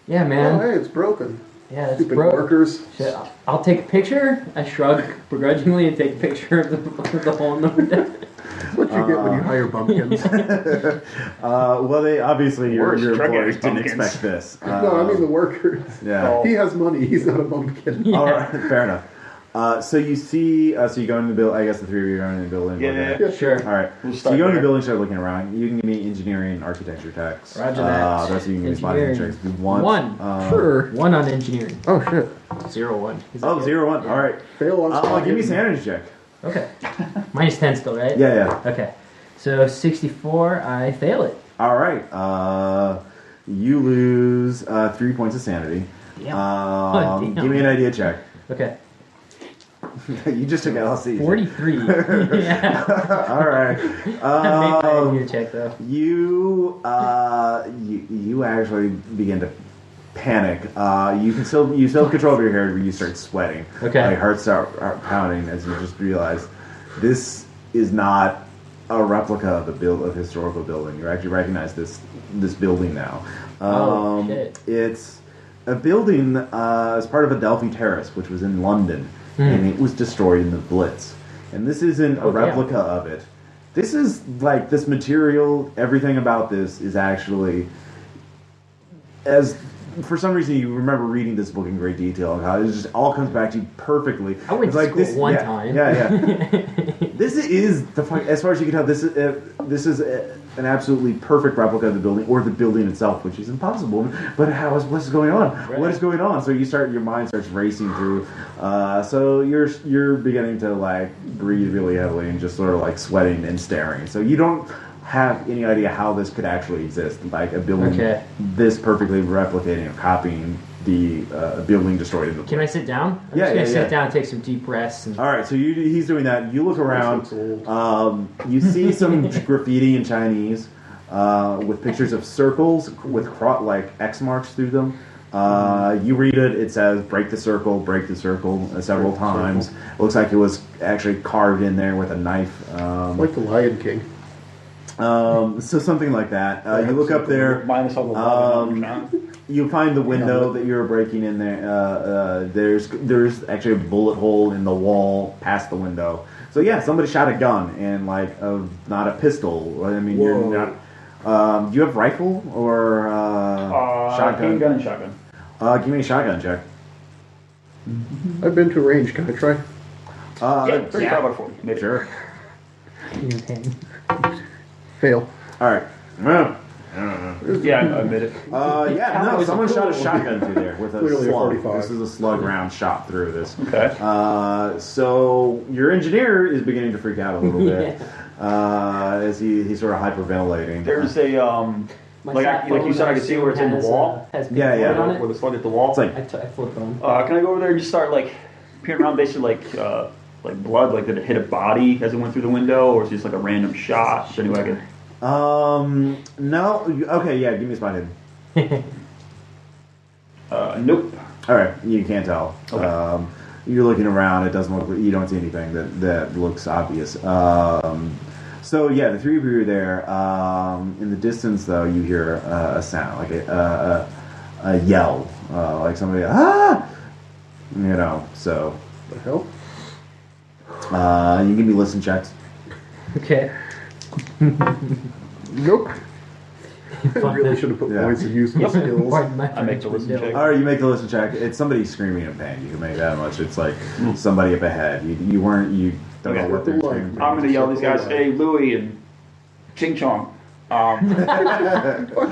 C: Yeah,
B: Oh,
C: man.
B: hey, it's broken.
C: Yeah, that's
B: Stupid
C: broke.
B: workers.
C: Shit, I'll take a picture. I shrug begrudgingly and take a picture of the hole in the window.
B: That's what you get when you hire bumpkins.
A: Well, they obviously your
D: Worse, drug
A: employers
D: addict
A: didn't
D: pumpkins.
A: expect this.
B: No, I mean the workers.
A: Yeah.
B: He has money. He's not a bumpkin.
A: All right, fair enough. So you see, so you go into the building. I guess the three of you are going into the building.
D: Yeah.
B: Yeah,
C: Sure.
A: All right.
D: We'll
A: So
D: start
A: you go into the
D: there.
A: building, start looking around. You can give me engineering and architecture checks.
C: Roger that.
A: That's what you can give me spotting
C: Engineering.
A: checks. If you want.
C: One.
B: Sure.
C: 1 on engineering.
B: Oh shit.
C: 0, 1. Is that
A: Oh,
C: good?
A: 0, 1. All right.
B: Fail on spot
A: Give me
B: hidden.
A: sanity check.
C: Okay. Minus 10 still, right?
A: Yeah.
C: Okay. So 64, I fail it.
A: All right. You lose 3 points of sanity.
C: Yeah. Oh, damn.
A: Give me an idea check.
C: Okay.
A: You just took LLC.
C: 43. Yeah.
A: All right.
C: Make my IQ check though.
A: You actually begin to panic. You still have control of your hair, but you start sweating.
C: Okay.
A: Like hearts start pounding as you just realize this is not a replica of a historical building. You actually recognize this building now.
C: Shit.
A: It's a building as part of Adelphi Terrace, which was in London, and it was destroyed in the Blitz. And this isn't a replica of it. This is like this material. Everything about this is actually as. For some reason, you remember reading this book in great detail and how it just all comes back to you perfectly.
C: I went to school one time.
A: Yeah. This is as far as you can tell. This is an absolutely perfect replica of the building, or the building itself, which is impossible. But what's going on?
C: Right.
A: What is going on? So your mind starts racing through. So you're beginning to like breathe really heavily and just sort of like sweating and staring. So you don't have any idea how this could actually exist, like a building this perfectly replicating or copying the building destroyed in the.
C: Can I sit down? I'm just gonna sit down and take some deep breaths. And...
A: All right, so he's doing that. You look around. You see some graffiti in Chinese with pictures of circles with like X marks through them. You read it. It says break the circle," several times. It looks like it was actually carved in there with a knife.
B: Like the Lion King.
A: So something like that. You look up there.
D: Minus all the
A: You find the window that you're breaking in there. There's actually a bullet hole in the wall past the window. So yeah, somebody shot a gun and like not a pistol. I mean, you're not. Do you have rifle or shotgun?
D: Handgun and shotgun.
A: Give me a shotgun check.
B: I've been to a range. Can I try?
D: Yeah, 35 by 40. Maybe.
A: Sure.
B: Fail.
A: All right. Well,
D: Yeah, I admit it.
A: Someone shot a shotgun through there with a
B: Clearly a
A: slug.
B: 45.
A: This is a slug round shot through this.
D: Okay.
A: So your engineer is beginning to freak out a little bit as he's sort of hyperventilating.
D: There's a like you said, I can see where it's in the wall.
C: Has
A: Yeah.
C: on
D: Where
C: it.
D: the slug at the wall.
A: It's like
C: I flip on.
D: Can I go over there and just start like peering around, basically like blood, like did it hit a body as it went through the window, or is it just like a random shot? So anyway, I can.
A: no. Okay, yeah. Give me a spot hidden.
D: Nope.
A: All right, you can't tell.
D: Okay.
A: You're looking around. It doesn't look. You don't see anything that looks obvious. So yeah, the three of you are there. In the distance, though, you hear a sound like a yell, like somebody So
B: The hell?
A: you give me listen checks.
C: Okay.
B: Nope. I really should have put points in useful skills.
D: I make the listen check.
A: All right, you make the listen check. It's somebody screaming in pain. You can make that much. It's like somebody up ahead. You don't know what they're screaming.
D: I'm gonna yell at these guys. Hey, Louie and Ching Chong.
B: Fuck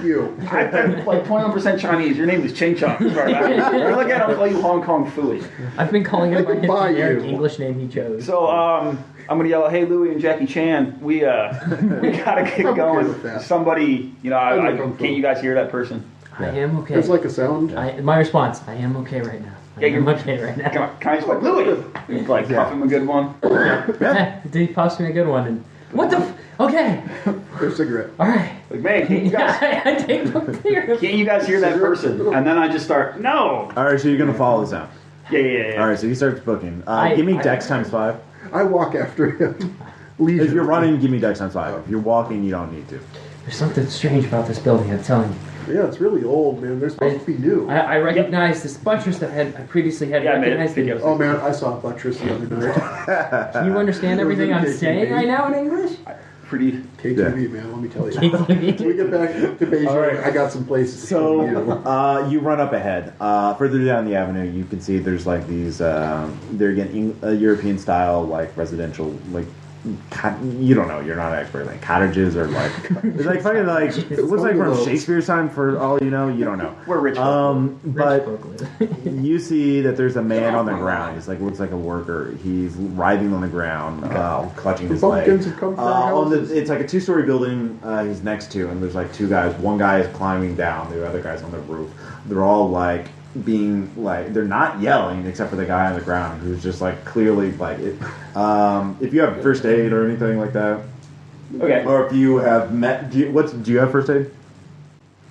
B: you.
D: I'm like 21% Chinese. Your name is Ching Chong. Sorry, I look at I'll call you Hong Kong Fooey.
C: I've been calling him by his
B: Buy
C: generic
B: you.
C: English name he chose.
D: So I'm gonna yell, "Hey, Louie and Jackie Chan, we gotta get
B: I'm
D: going.
B: okay with that.
D: Somebody, can't you guys hear that person?
C: I am okay.
B: There's like a sound.
C: My response, I am okay right now. I'm okay right now.
D: Can I just like Louie? And, like puff him a good one.
C: He pops me a good one. And what the? Okay.
B: There's a cigarette.
C: All right.
D: Like, man, can't you guys?
C: I take my beer.
D: Can't you guys hear that person? And then I just start, no.
A: All right, so you're gonna follow the sound.
D: Yeah.
A: All right, so he starts booking. Give me Dex times 5.
B: I walk after him.
A: If you're running, give me Dex times 5. If you're walking, you don't need to.
C: There's something strange about this building, I'm telling you.
B: Yeah, it's really old, man. They're supposed to be new.
C: I recognize this buttress that I previously had recognized.
B: Oh man, I saw a buttress the other night.
C: Can you understand everything I'm saying right now in English?
D: Pretty.
B: KTV, man, let me tell you.
C: KTV.
B: When we get back to Beijing,
A: right.
B: I got some places to
A: So
B: show you.
A: you run up ahead. Further down the avenue, you can see there's like these. They're again European style, like residential, like. You don't know. You're not an expert. Like cottages or like it's like fucking like it looks like from Shakespeare's time. For all you know, you don't know.
D: We're rich.
A: But you see that there's a man on the ground. He's like looks like a worker. He's writhing on the ground, clutching his leg.
B: Pumpkins have come from our houses.
A: It's like a 2-story building. He's next to, and there's like 2 guys. One guy is climbing down. The other guy's on the roof. They're all like being like they're not yelling except for the guy on the ground who's just like clearly like it. If you have first aid or anything like that,
D: Okay.
A: or if you have met, do you have first aid?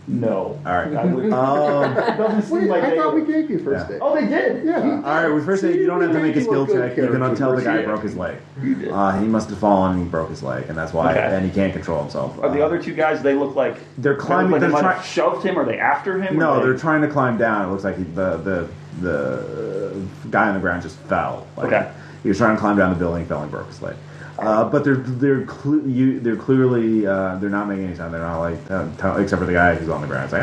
D: No.
A: All right.
D: It doesn't seem
B: Wait,
D: like
B: I
D: they
B: thought we
D: would.
B: gave you first aid.
D: Oh, they did.
B: Yeah.
A: All right, with first aid, you don't have to make a skill check. You can tell the guy broke his leg.
D: You did.
A: He must have fallen and he broke his leg, and that's why,
D: Okay.
A: and he can't control himself.
D: Are the other two guys? They look like
A: They're climbing.
D: They
A: They're
D: might
A: trying.
D: have shoved him. Are they after him?
A: No,
D: or
A: they're trying to climb down. It looks like the guy on the ground just fell. Like,
D: Okay.
A: He was trying to climb down the building, fell and broke his leg. But they're clearly they're not making any sound. They're not like except for the guy who's on the ground. It's like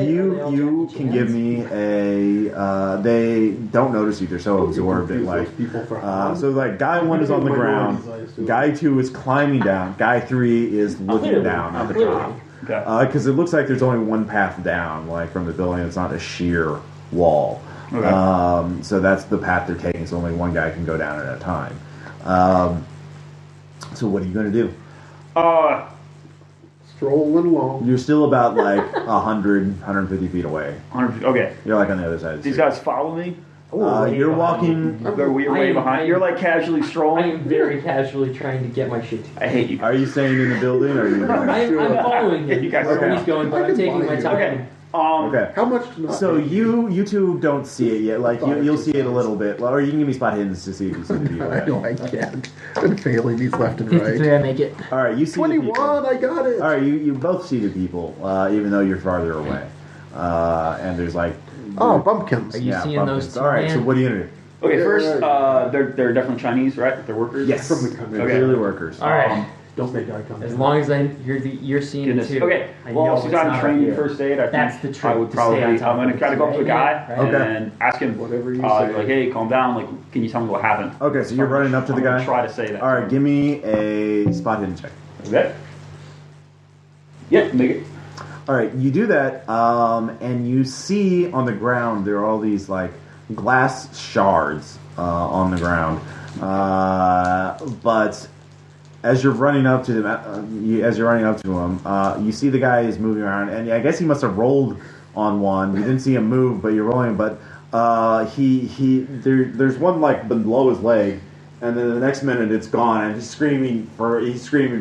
A: you can give me a. They don't notice you. They're so absorbed in like. So like guy 1 is on the ground. Guy 2 is climbing down. Guy 3 is looking down at the top.
D: Okay.
A: Because it looks like there's only one path down, like from the building. It's not a sheer wall.
D: Okay.
A: So that's the path they're taking. So only one guy can go down at a time. So what are you going to do?
B: Strolling along.
A: You're still about like 100, 150 feet away.
D: 100. Okay.
A: You're like on the other side of the
D: These
A: street.
D: guys follow me.
A: You're walking.
D: You're way behind. You're like casually
C: I
D: strolling.
C: am very casually trying to get my shit together.
D: I hate you.
A: Are you staying in the building or are you?
C: I'm following him.
D: You guys
C: where
D: are
C: he's going, but
B: I
C: I'm
B: can
C: taking my
B: buy
C: time.
D: Okay.
A: Okay.
B: How much to not
A: So
B: pay?
A: you two don't see it yet. Like you'll see it a little bit, or you can give me spot hidden to see if you see the people.
B: I know I can't. I'm failing these left and right.
C: 53, I make it.
A: All right, you see the people.
B: 21, I got it.
A: All right, you both see the people, even though you're farther away. And there's like
B: Oh, bumpkins.
C: Are you seeing
A: bumpkins.
C: those two?
A: All right, so
C: man?
A: what are you gonna do?
D: Okay,
B: Yeah,
D: first,
B: right.
D: they're definitely Chinese, right? They're workers.
A: Yes,
B: From the country.
A: they're
D: Okay.
A: clearly workers.
C: All right.
B: Don't make eye contact.
C: As long as you're seeing it
D: Goodness.
C: too.
D: Okay.
C: I
D: Well,
C: know
D: since
C: it's
D: I'm
C: not
D: trained
C: up
D: in
C: here.
D: first aid, I
C: That's
D: think
C: the trick.
D: I would
C: to
D: probably.
C: stay on top
D: I'm gonna
C: of
D: try to
C: it,
D: go up to the guy
C: right?
A: Okay.
D: and ask him.
B: Whatever you say.
D: Like, hey, calm down. Like, can you tell me what happened?
A: Okay, so you're running up to the
D: I'm gonna
A: guy.
D: Try to say that.
A: All right, give me a spot hidden check.
D: Okay. Yep. Make it.
A: All right, you do that, and you see on the ground there are all these like glass shards on the ground, but as you're running up to them, you see the guy is moving around, and I guess he must have rolled on one. You didn't see him move, but you're rolling. But there's one like below his leg, and then the next minute it's gone, and he's screaming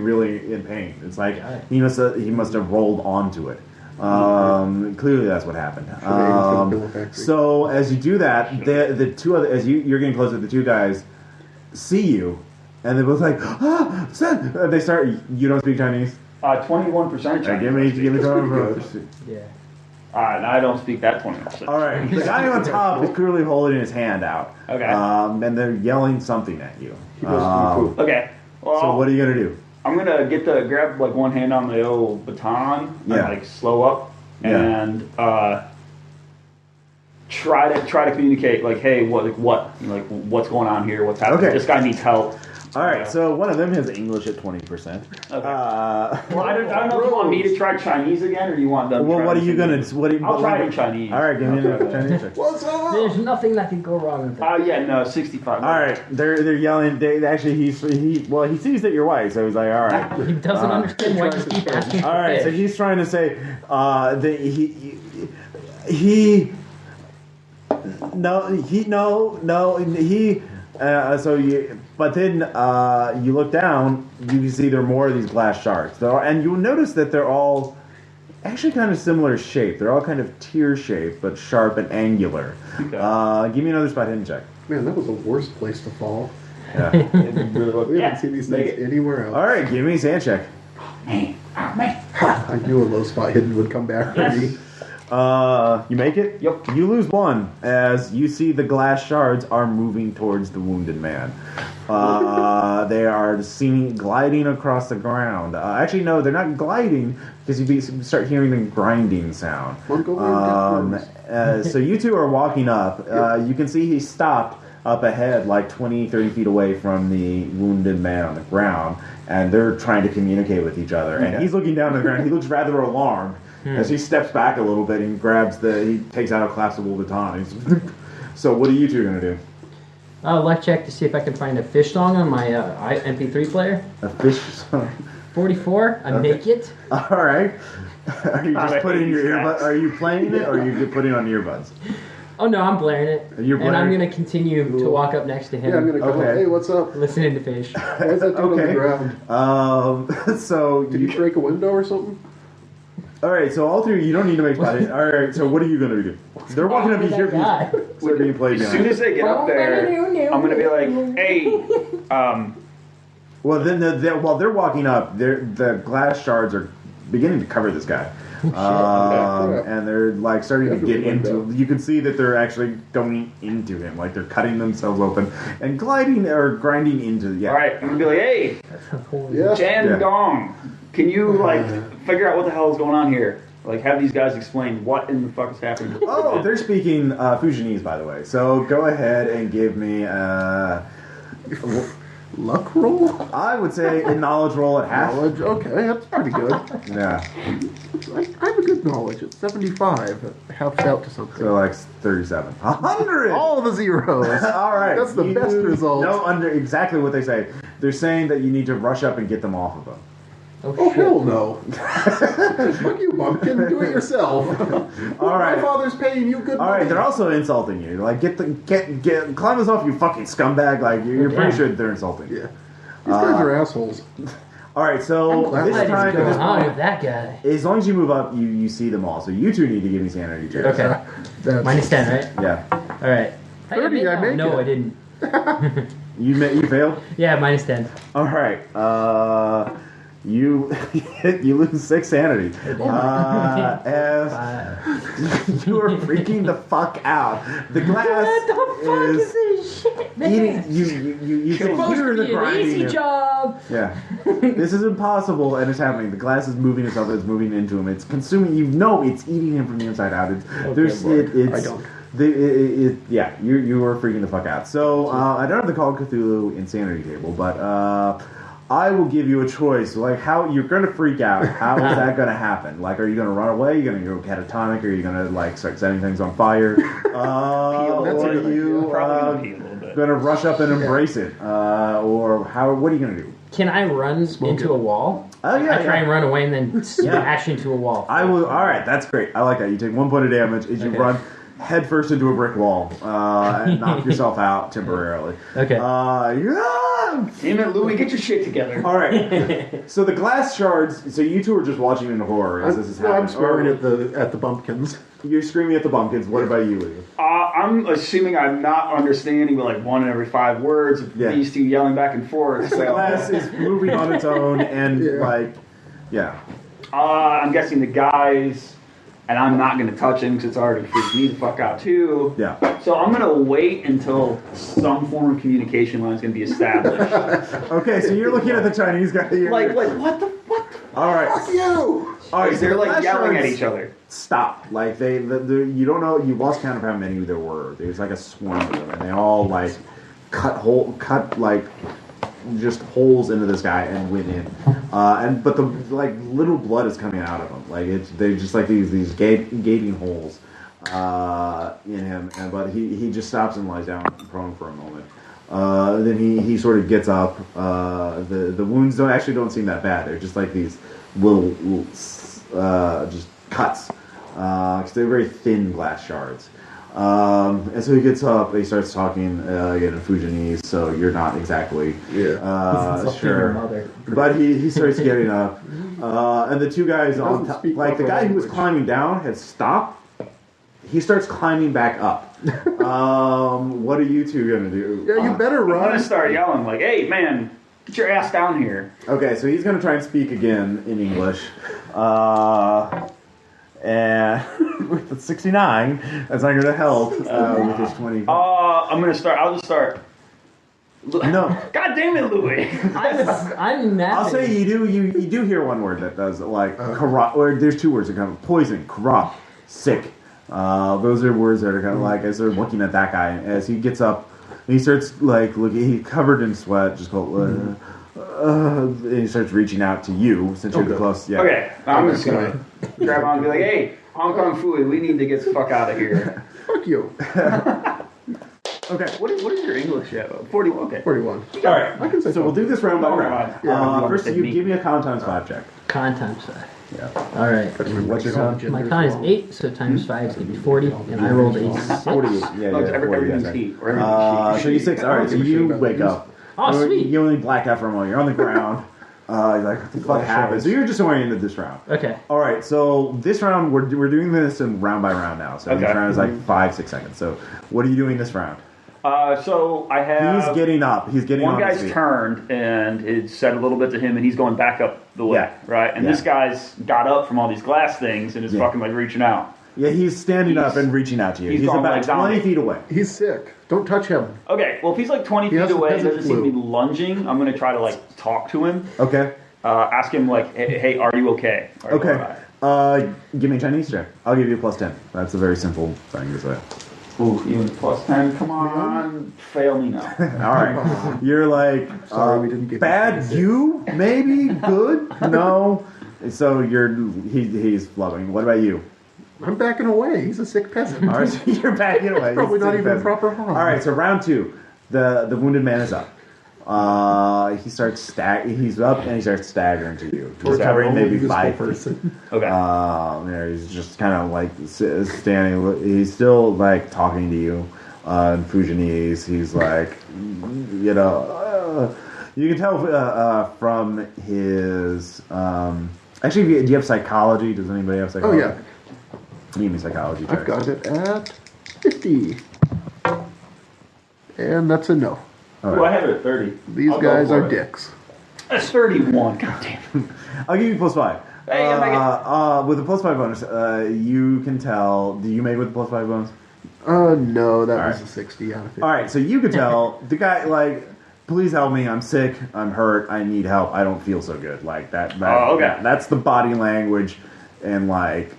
A: really in pain. It's like he must have rolled onto it. Clearly that's what happened. So as you do that, the two other you're getting closer, the two guys see you, and they're both like, son! They start. You don't speak Chinese.
D: 21% Chinese.
A: Give me.
C: Yeah.
D: I don't speak that 20%.
A: All right. The guy on top is clearly holding his hand out.
D: Okay.
A: And they're yelling something at you.
D: Okay. Well,
A: So what are you gonna do?
D: I'm gonna grab like one hand on the old baton and
A: Yeah.
D: like slow up
A: Yeah.
D: and try to communicate like, hey, what's going on here? What's happening?
A: Okay.
D: This guy needs help.
A: All right. So one of them has English at 20%.
D: Okay. Well, I don't know if you want me to try Chinese again, or you want them.
A: Well,
D: to try
A: what are you
D: in
A: gonna?
D: Chinese?
A: What?
D: I'll try it in Chinese.
A: All right. Give me another Chinese check.
B: What's up?
C: There's nothing that can go wrong with that.
D: Yeah, no, 65.
A: All right, they're yelling. Actually, he sees that you're white, so he's like, all right.
C: He doesn't understand why you keep asking.
A: All right, so he's trying to say but then you look down, you can see there are more of these glass shards, and you'll notice that they're all actually kind of similar shape. They're all kind of tear shaped, but sharp and angular.
D: Okay.
A: Give me another spot hidden check.
B: Man, that was the worst place to fall.
A: Yeah.
B: We haven't seen these things anywhere else.
A: All right, give me a sand check.
B: I knew a low spot hidden would come back for me.
A: You make it?
D: Yep.
A: You lose one as you see the glass shards are moving towards the wounded man. They are gliding across the ground. Actually, no, they're not gliding because you start hearing the grinding sound. So you two are walking up. You can see he stopped up ahead, like 20, 30 feet away from the wounded man on the ground, and they're trying to communicate with each other. And he's looking down on the ground. He looks rather alarmed. As he steps back a little bit and he takes out a collapsible baton. So what are you two going to do?
C: Luck check to see if I can find a fish song on my MP3 player.
A: A fish
C: 44. I make it.
A: All right. Are you just putting your earbuds? Are you playing it, or are you putting on earbuds?
C: Oh no, I'm blaring it.
A: You're blaring?
C: And I'm gonna continue to walk up next to him.
B: Yeah, I'm gonna go.
A: Okay.
B: Hey, what's up?
C: Listening to Fish.
B: Why's that dude on the ground?
A: So
B: Did you break a window or something?
A: all right. So all three, you don't need to make spotting. All right. So what are you gonna do? They're walking up. You hear people. They're being played
D: As soon
A: behind.
D: as they get up there, I'm gonna be like, hey,
A: Well, then while they're walking up, the glass shards are beginning to cover this guy. And they're like starting to get into. You can see that they're actually going into him, like they're cutting themselves open and gliding or grinding into. Yeah.
D: all right, I'm gonna be like, hey,
B: Yeah.
D: Jan
A: Yeah.
D: Dong, can you like figure out what the hell is going on here? Like, have these guys explain what in the fuck is happening.
A: Oh, they're speaking Fujianese, by the way. So go ahead and give me.
B: Luck roll?
A: I would say a knowledge roll at half.
B: Knowledge? Okay, that's pretty good.
A: Yeah.
B: I have a good knowledge. It's 75. It helps out to something.
A: So like 37. 100!
B: All the zeros.
A: All right.
B: That's the best result.
A: No, under exactly what they say. They're saying that you need to rush up and get them off of them.
B: Oh, hell no. Fuck you, bumpkin. Do it yourself.
A: All right.
B: My father's paying you good
A: All
B: money.
A: right, they're also insulting you. Like, get climb us off, you fucking scumbag. Like, you're pretty sure they're insulting.
B: Yeah. These guys are assholes.
A: All right, so
C: What
A: this
C: is
A: time,
C: going on with that guy?
A: as long as you move up, you see them all. So you two need to give me sanity checks.
C: Okay. Minus 10, right?
A: Yeah.
C: All right.
B: 30, I make
C: No,
B: it.
C: I didn't.
A: You failed.
C: Yeah, minus 10.
A: All right. You you lose 6 sanity. As you are freaking the fuck out. The glass is
C: this shit, man?
A: eating. You can
C: Supposed
A: hear
C: to
A: the
C: be an
A: grinding.
C: easy job.
A: Yeah, this is impossible, and it's happening. The glass is moving itself. It's moving into him. It's consuming. You know, it's eating him from the inside out. It's
B: I don't.
A: Yeah, you are freaking the fuck out. So I don't have the Call of Cthulhu insanity table, but I will give you a choice. Like, how you're going to freak out. How is that going to happen? Like, are you going to run away? Are you going to go catatonic? Are you going to like start setting things on fire? Or
B: That's a
A: are
B: good
A: you
D: Probably gonna pee a little bit.
A: going to rush up and embrace it? Or how? What are you going to do?
C: Can I run into a wall?
A: Oh yeah,
C: I try and run away and then smash into a wall.
A: I will. All right, that's great. I like that. You take 1 point of damage as you run head first into a brick wall and knock yourself out temporarily.
C: Okay.
D: Damn it, Louie, get your shit together.
A: All right. So the glass shards. So you two are just watching in horror as this is happening.
B: I'm swearing at the bumpkins.
A: You're screaming at the bumpkins. What about you, Lee?
D: I'm assuming I'm not understanding like 1 in every 5 words of these two yelling back and forth.
A: The
D: So
A: glass is moving on its own and
D: I'm guessing the guys, and I'm not going to touch him because it's already freaked me the fuck out too.
A: Yeah.
D: So I'm going to wait until some form of communication line is going to be established.
A: Okay, so you're looking at the Chinese guy here.
D: like what the fuck?
A: All right.
B: Fuck you!
A: All right.
D: Like, they're
A: so the
D: like
A: glass
D: yelling at
A: shards
D: each other.
A: Stop. Like you don't know. You lost count of how many there were. There's like a swarm of them, and they all like cut like just holes into this guy and went in. But the like little blood is coming out of them. Like they're just like these gaping holes in him. But he just stops and lies down prone for a moment. Then he sort of gets up. The wounds don't seem that bad. They're just like these little just cuts. 'Cause they're very thin glass shards. And so he gets up, he starts talking again in Fujianese, so you're not exactly sure. But he starts getting up. And the two guys on top, like the guy who was climbing down has stopped. He starts climbing back up. What are you two going to do?
B: Yeah, you better
D: I'm
B: run.
D: going to start yelling like, hey man, get your ass down here.
A: Okay, so he's going to try and speak again in English. And with the 69, that's not going to help with his 20.
D: I'm going to start. I'll just start.
A: No.
D: God damn it, Louie.
C: I'm mad.
A: I'll say you do hear one word that does like corrupt, or there's 2 words that come poison, corrupt, sick. Those are words that are kind of like as they're looking at that guy as he gets up, and he starts like looking. He's covered in sweat, just called. And he starts reaching out to you since you're the close. Yeah.
D: Okay, I'm just going to grab on and be like, hey, Hong Kong Fooey, we need to get the fuck out of here.
B: Fuck you.
A: Okay, Okay.
D: What is your English at? 41. Okay.
B: 41.
A: All right.
B: I can say
A: So we'll do this round by round.
B: Yeah.
A: First, you give me a con times 5 check.
C: Con times 5.
A: Yeah.
C: All right.
A: What's your con?
C: My con is 8, so times 5 is going to be 40, and I rolled a 6.
A: 40. Yeah,
D: Oh,
A: yeah. 40,
D: everything's
A: yeah.
D: heat. Or everything's
A: So you 6. All right. So you wake up.
C: Oh, sweet.
A: You only black out for a moment. You're on the ground. You're like, what the fuck happened? So you're disoriented this round.
C: Okay.
A: All right. So this round, we're doing this in round by round now. So each round is like 5-6 seconds. So what are you doing this round?
D: So I have.
A: He's getting up. He's getting
D: one
A: on
D: guy's
A: his feet.
D: turned, and it said a little bit to him, and he's going back up the way,
A: Yeah.
D: right? And
A: Yeah.
D: this guy's got up from all these glass things and is
A: Yeah.
D: fucking like reaching out.
A: Yeah, he's standing up and reaching out to you.
D: he's
A: He's
D: going
A: about
D: like down.
A: 20 feet away.
B: He's sick. Don't touch him.
D: Okay, well if he's like 20
B: He has
D: feet
B: the
D: away, and
B: peasant
D: doesn't seem to be
B: flu.
D: lunging, I'm gonna try to like talk to him,
A: Okay.
D: ask him like, hey, are you okay? Are you
A: Okay.
D: alright?
A: Give me a Chinese check. I'll give you a plus 10. That's a very simple thing to say.
D: Ooh, even plus 10. Come on, fail me now.
A: All right. You're like,
B: Sorry, we didn't get
A: bad.
B: this.
A: You maybe good. No. So he's flubbing. What about you?
B: I'm backing away. He's a sick peasant.
A: All right. So you're backing away.
B: Probably
A: He's
B: not
A: sick
B: even
A: peasant.
B: proper harm.
A: All right. So round 2, the wounded man is up. He starts He's up and he starts staggering to you. He's
B: Towards our
A: covering
B: only
A: maybe
B: useful
A: 5 feet.
B: person.
D: Okay.
A: There, he's just kind of like standing. He's still like talking to you in Fujianese. He's like, you know, you can tell from his. Actually, do you have psychology? Does anybody have
B: Oh,
A: psychology?
B: yeah.
A: Give me psychology.
B: I've
A: checks.
B: got it at 50. And that's a no.
A: All
D: Ooh, I
A: right.
D: have it at 30.
B: These
D: I'll go
B: guys
D: for
B: are
D: it.
B: dicks.
D: That's 31. God damn.
A: I'll give you plus 5.
D: Hey, I make it.
A: With the plus 5 bonus, you can tell. Do you make with the plus 5 bonus?
B: No, that
A: All
B: was
A: right.
B: a 60 out of 50.
A: All right, so you could tell the guy like, please help me. I'm sick. I'm hurt. I need help. I don't feel so good. Like that.
D: Oh, okay.
A: That's the body language and like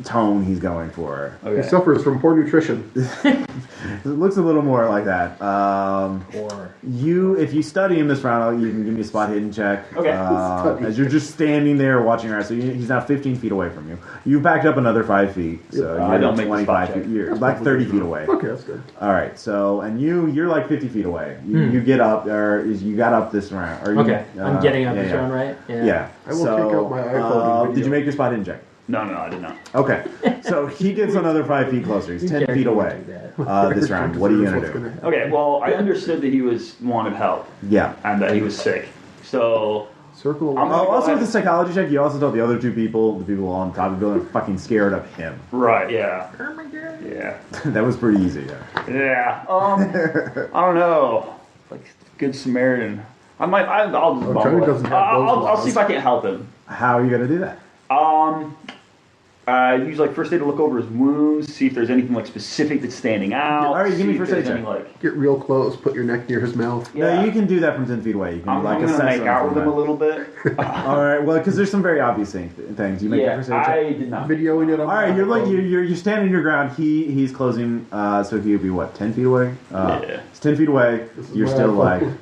A: tone he's going for.
B: He
D: Okay.
B: suffers from poor nutrition.
A: It looks a little more like that.
C: Or
A: If you study him this round, you can give me a spot hidden check.
D: Okay.
B: Study.
A: As you're just standing there watching around, so he's now 15 feet away from you. You've backed up another 5 feet, so
D: I
A: you're
D: don't make the
A: 25
D: spot
A: feet.
D: check.
A: You're like 30 feet away.
B: Okay, that's good.
A: All right, so and you're like 50 feet away. You get up, or you got up this round? Or you,
C: okay, I'm getting up
A: yeah,
C: this
A: yeah.
C: round, right?
A: Yeah.
B: I will take out my iPhone and
A: Did you
B: video.
A: make your spot hidden check?
D: No, I did not.
A: Okay, so he gets another 5 feet closer. He's 10
C: Character
A: feet
C: would
A: away.
C: do that.
A: This round, what are you gonna do?
D: Okay, well, I understood that he wanted help
A: Yeah.
D: and that he was sick. So,
B: Circle
D: I'm
B: of
A: Oh,
D: go
A: also
D: ahead.
A: with the psychology check, you also told the other 2 people, the people on top of the building, are fucking scared of him.
D: right, yeah. Yeah.
A: That was pretty easy. Yeah.
D: Yeah. I don't know. Like, Good Samaritan. I'll just
B: China
D: bumble it.
B: doesn't have
D: I'll
B: those
D: see if I can't help him.
A: How are you gonna do that?
D: Use like first aid to look over his wounds, see if there's anything like specific that's standing out.
A: All right, give me
D: see if
A: first aid
D: there's any,
A: check.
D: like,
B: Get real close, put your neck near his mouth.
D: yeah.
A: No, you can do that from 10 feet away. You can
D: I'm
A: like
D: gonna
A: assess
D: make
A: them
D: out with
A: from
D: him a
A: that.
D: little bit.
A: All right, well, because there's some very obvious things. You make
D: Yeah,
A: that first aid check.
D: I did not.
B: Videoing it on
A: All right,
B: my
A: you're like
B: iPhone.
A: you're standing your ground. He's closing, so he would be what 10 feet away.
D: Yeah.
A: It's 10 feet away.
B: This is
A: You're
B: my
A: still
B: iPhone.
A: like,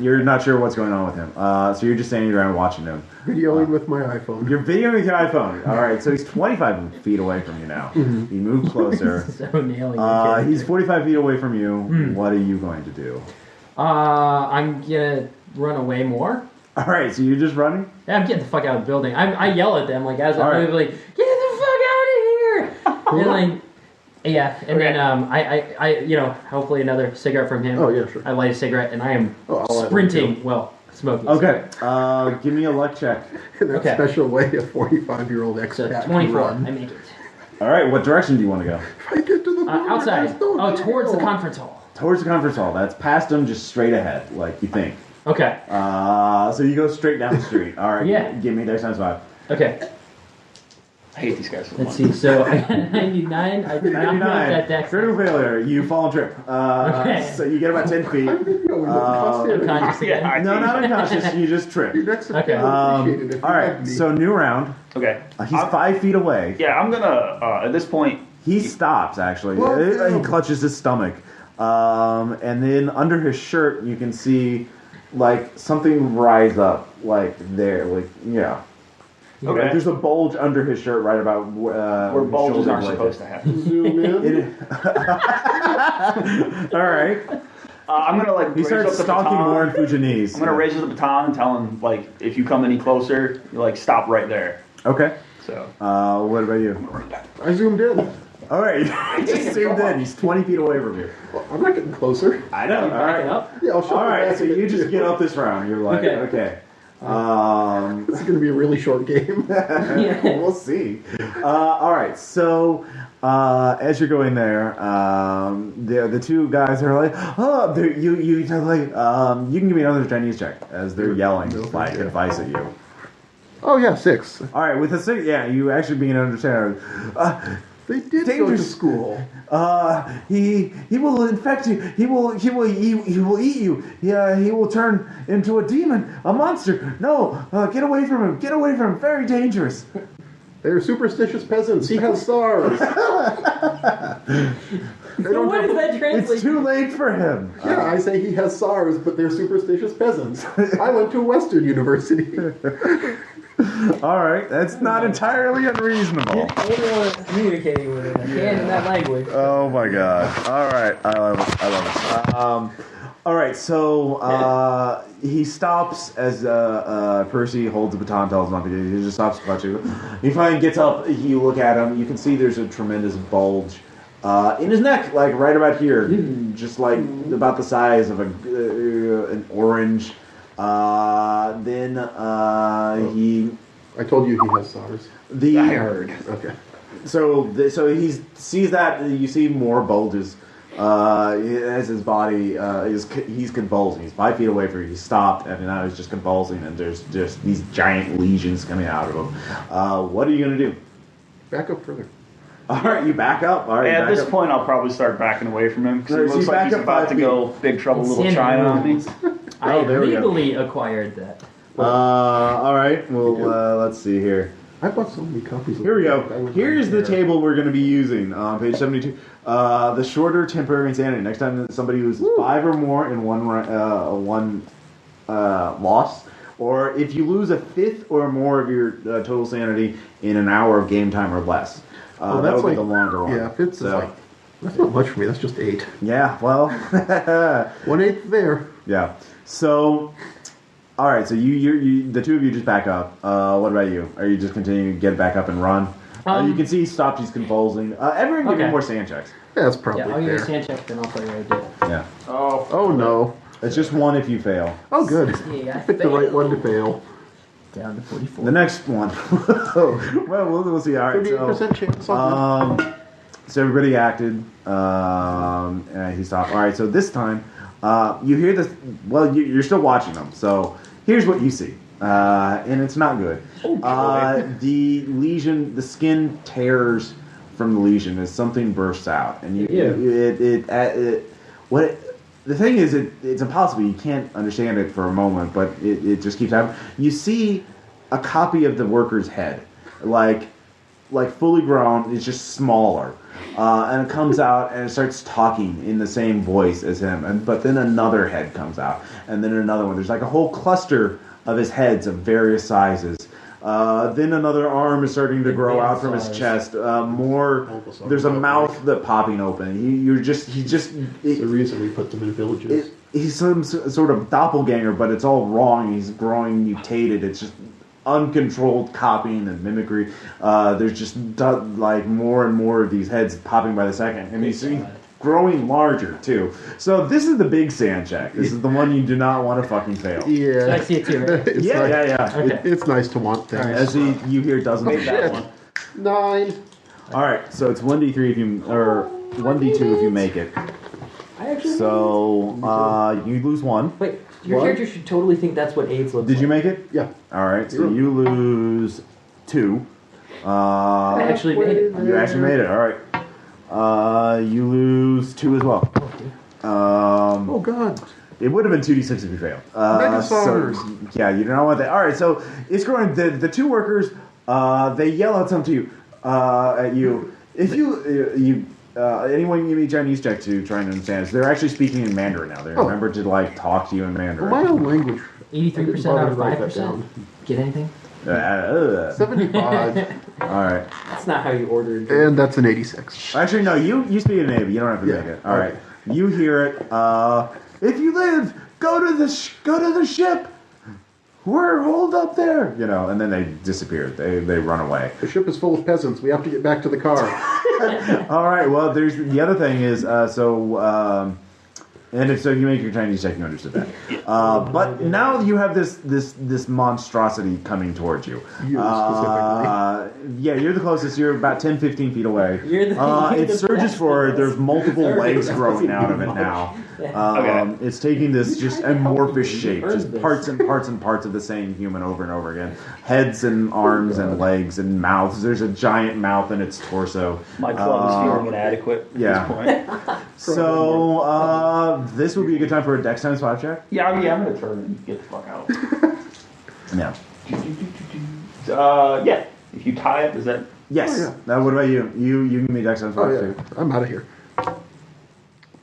A: You're not sure what's going on with him. So you're just standing around watching him.
B: Videoing with my iPhone.
A: You're videoing with your iPhone. All right, so he's 25 feet away from you now. He moved closer.
C: So nailing it.
A: He's 45 feet away from you. What are you going to do?
C: I'm gonna run away more.
A: All right, so you're just running.
C: Yeah, I'm getting the fuck out of the building. I yell at them like as
A: All
C: I'm
A: right.
C: like, get the fuck out of here! And like, yeah, and then I hopefully another cigarette from him.
B: Oh, yeah, sure.
C: I light a cigarette and I am
B: Oh, I'll light one,
C: sprinting. Well, smoking.
A: Okay, give me a luck check.
B: In that
C: Okay.
B: special way a 45-year-old
C: So
B: expat
C: 24.
B: run.
C: I make it.
A: All right, what direction do you want to go?
B: If I get to the border,
C: Outside.
B: there's no
C: Oh, towards the
B: jail.
C: conference hall.
A: Towards the conference hall. That's past him, just straight ahead, like you think.
C: Okay.
A: So you go straight down the street. All right,
C: Yeah.
A: give me their times 5.
C: Okay.
D: I hate these guys so
C: Let's
D: much.
C: see. So I got 99. I did not make that dex.
A: Critical failure. You fall and trip.
C: Okay.
A: So you get about 10 feet.
B: I'm videoing with posterity.
C: Unconscious again.
D: Yeah,
A: No, not unconscious. You just trip.
B: Your next
C: Okay.
B: appreciated if you
A: All right,
B: loved me.
A: so new round.
D: Okay.
A: He's 5 feet away.
D: Yeah, I'm gonna, at this point,
A: He stops, actually.
B: Whoa.
A: He clutches his stomach. And then under his shirt, you can see, like, something rise up, like, there. Like, yeah.
D: Okay.
A: There's a bulge under his shirt right about
D: Where bulges aren't supposed to happen.
B: Zoom in.
A: All right.
D: I'm gonna like.
A: He
D: raise
A: starts
D: up the
A: stalking
D: baton.
A: Warren Fujianese.
D: I'm gonna raise the baton and tell him like, if you come any closer, you like stop right there.
A: Okay.
D: So.
A: What about you?
B: I zoomed in.
A: All right. He just zoomed in. He's 20 feet away from you.
B: Well, I'm not getting closer.
A: I know.
C: You
A: All right.
C: backing up?
B: Yeah, I'll show
A: All
B: you
A: right.
B: back
A: So
B: in a
A: you just
B: bit.
A: get up this round. You're like, okay.
B: This is going to be a really short game.
A: We'll see. All right. So as you're going there, the two guys are like, oh, you can give me another Chinese check as they're yelling like advice at you.
B: Oh yeah, 6.
A: All right, with a 6, yeah, you actually begin to understand.
B: They did go to
A: Dangerous.
B: school.
A: He will infect you. He will eat you. He will turn into a demon, a monster. No, get away from him. Get away from him. Very dangerous.
B: They're superstitious peasants. He has SARS.
C: So what does that translate?
A: It's too late for him.
B: Yeah, I say he has SARS, but they're superstitious peasants. I went to Western University.
A: All right, that's not entirely unreasonable.
C: Communicating with him. I can't in that language.
A: Oh my god! All right, I love it. All right, so he stops as Percy holds the baton, tells him not to get. He just stops clutching. He finally gets up. You look at him. You can see there's a tremendous bulge in his neck, like right about here, just like about the size of an orange. Then he.
B: I told you he has SARS.
D: I heard.
B: Okay.
A: So he sees that you see more bulges as his body he's convulsing. He's 5 feet away from you. He stopped and now he's just convulsing and there's just these giant lesions coming out of him. What are you gonna do?
B: Back up further.
A: All right, you back up. All right.
D: At this
A: up.
D: point, I'll probably start backing away from him because
A: So
D: it
A: you
D: looks like
A: back
D: he's
A: up
D: about
A: 5
D: to
A: feet.
D: go big trouble, little
C: It's
D: China on me.
C: I
A: there we go.
C: legally acquired that.
A: All right. Well, let's see here.
B: I bought so many copies.
A: Here we go. Here's the table we're going to be using on page 72. The shorter temporary insanity. Next time somebody loses 5 or more in one loss, or if you lose a fifth or more of your total sanity in an hour of game time or less. That would be the longer one.
B: Yeah, fifth is like, that's not much for me. That's just 8.
A: Yeah, well.
B: 1/8 there.
A: Yeah. So, all right. So you the two of you just back up. What about you? Are you just continuing to get back up and run? You can see he stopped. He's convulsing. Everyone give me
C: Okay.
A: more sand checks.
B: Yeah, that's probably
C: Yeah, I'll use a
B: fair.
C: sand check, then I'll tell you what I did.
A: Yeah.
B: Oh no.
A: It's just one if you fail.
B: Oh good.
C: Yeah, I
B: Pick the right
C: failed.
B: one to fail.
C: Down to 44.
A: The next one. well, we'll see. All right.
B: 38% chance on that.
A: So everybody acted. And he stopped. All right. So this time, you hear this. Well, you're still watching them. So here's what you see, and it's not good. The lesion, the skin tears from the lesion as something bursts out, and the thing is, it's impossible. You can't understand it for a moment, but it just keeps happening. You see a copy of the worker's head, like fully grown. It's just smaller, and it comes out and it starts talking in the same voice as him. But then another head comes out, and then another one. There's like a whole cluster of his heads of various sizes. Then another arm is starting to grow out from his chest. There's a mouth that popping open.
B: It's the reason we put them in villages.
A: He's some sort of doppelganger, but it's all wrong. He's growing mutated. It's just uncontrolled copying and mimicry. There's just like more and more of these heads popping by the second, and he's growing larger too. So this is the big sand check. This is the one you do not want to fucking fail.
C: So I
B: Yeah.
C: see it too, right?
B: It's
A: Yeah,
B: like-
A: yeah.
C: Okay.
B: It's nice to want things.
A: As you hear dozens of that
B: shit.
A: one.
B: 9.
A: All right, so it's 1d3 if you or 1d2 if you make it.
C: I actually
A: So you lose 1.
C: Wait, your
B: What?
C: character should totally think that's what AIDS looks like.
A: Did you make it?
B: Yeah.
A: All right, so you lose 2.
C: I actually made it.
A: You actually made it. All right. You lose 2 as well.
B: Oh god.
A: It would have been 2d6 if you failed.
B: Megasaurs.
A: Yeah, you do not want that. All right, so it's growing. The two workers, they yell out something to you, at you. If anyone give me a Chinese check to try and understand this, they're actually speaking in Mandarin now. They remember to like talk to you in Mandarin.
B: My own language.
C: 83%
B: I
C: out
B: didn't
C: of
B: bother to write that
C: 5%.
B: down.
C: Get anything?
B: 75.
A: All right.
C: That's not how you ordered.
B: And that's an 86.
A: Actually, no. You speak in Navy. You don't have to make it. All right. You hear it. If you live, go to the ship. We're holed up there. You know, and then they disappear. They run away.
B: The ship is full of peasants. We have to get back to the car.
A: All right. Well, there's the other thing is and if so, you make your Chinese check. You understood that. But now you have this monstrosity coming towards you.
B: You specifically.
A: Yeah, you're the closest. You're about 10, 15 feet away.
C: You're
A: It
C: the
A: surges
C: best
A: forward.
C: of us.
A: There's multiple
C: Sorry.
A: legs growing out of it now.
D: Okay.
A: It's taking this just amorphous shape,
C: Earned
A: just
C: this.
A: parts and parts and parts of the same human over and over again. Heads and arms and legs and mouths. There's a giant mouth in its torso.
D: My club is feeling inadequate
A: yeah.
D: at this point.
A: So this would be a good time for a Dex times 5 check.
D: Yeah, I'm gonna turn and get the fuck out.
A: Yeah.
D: Yeah. If you tie it, does that?
A: Yes.
B: Oh, yeah.
A: Now, what about you? You give me Dex times 5
B: Oh, yeah.
A: too.
B: I'm out of here.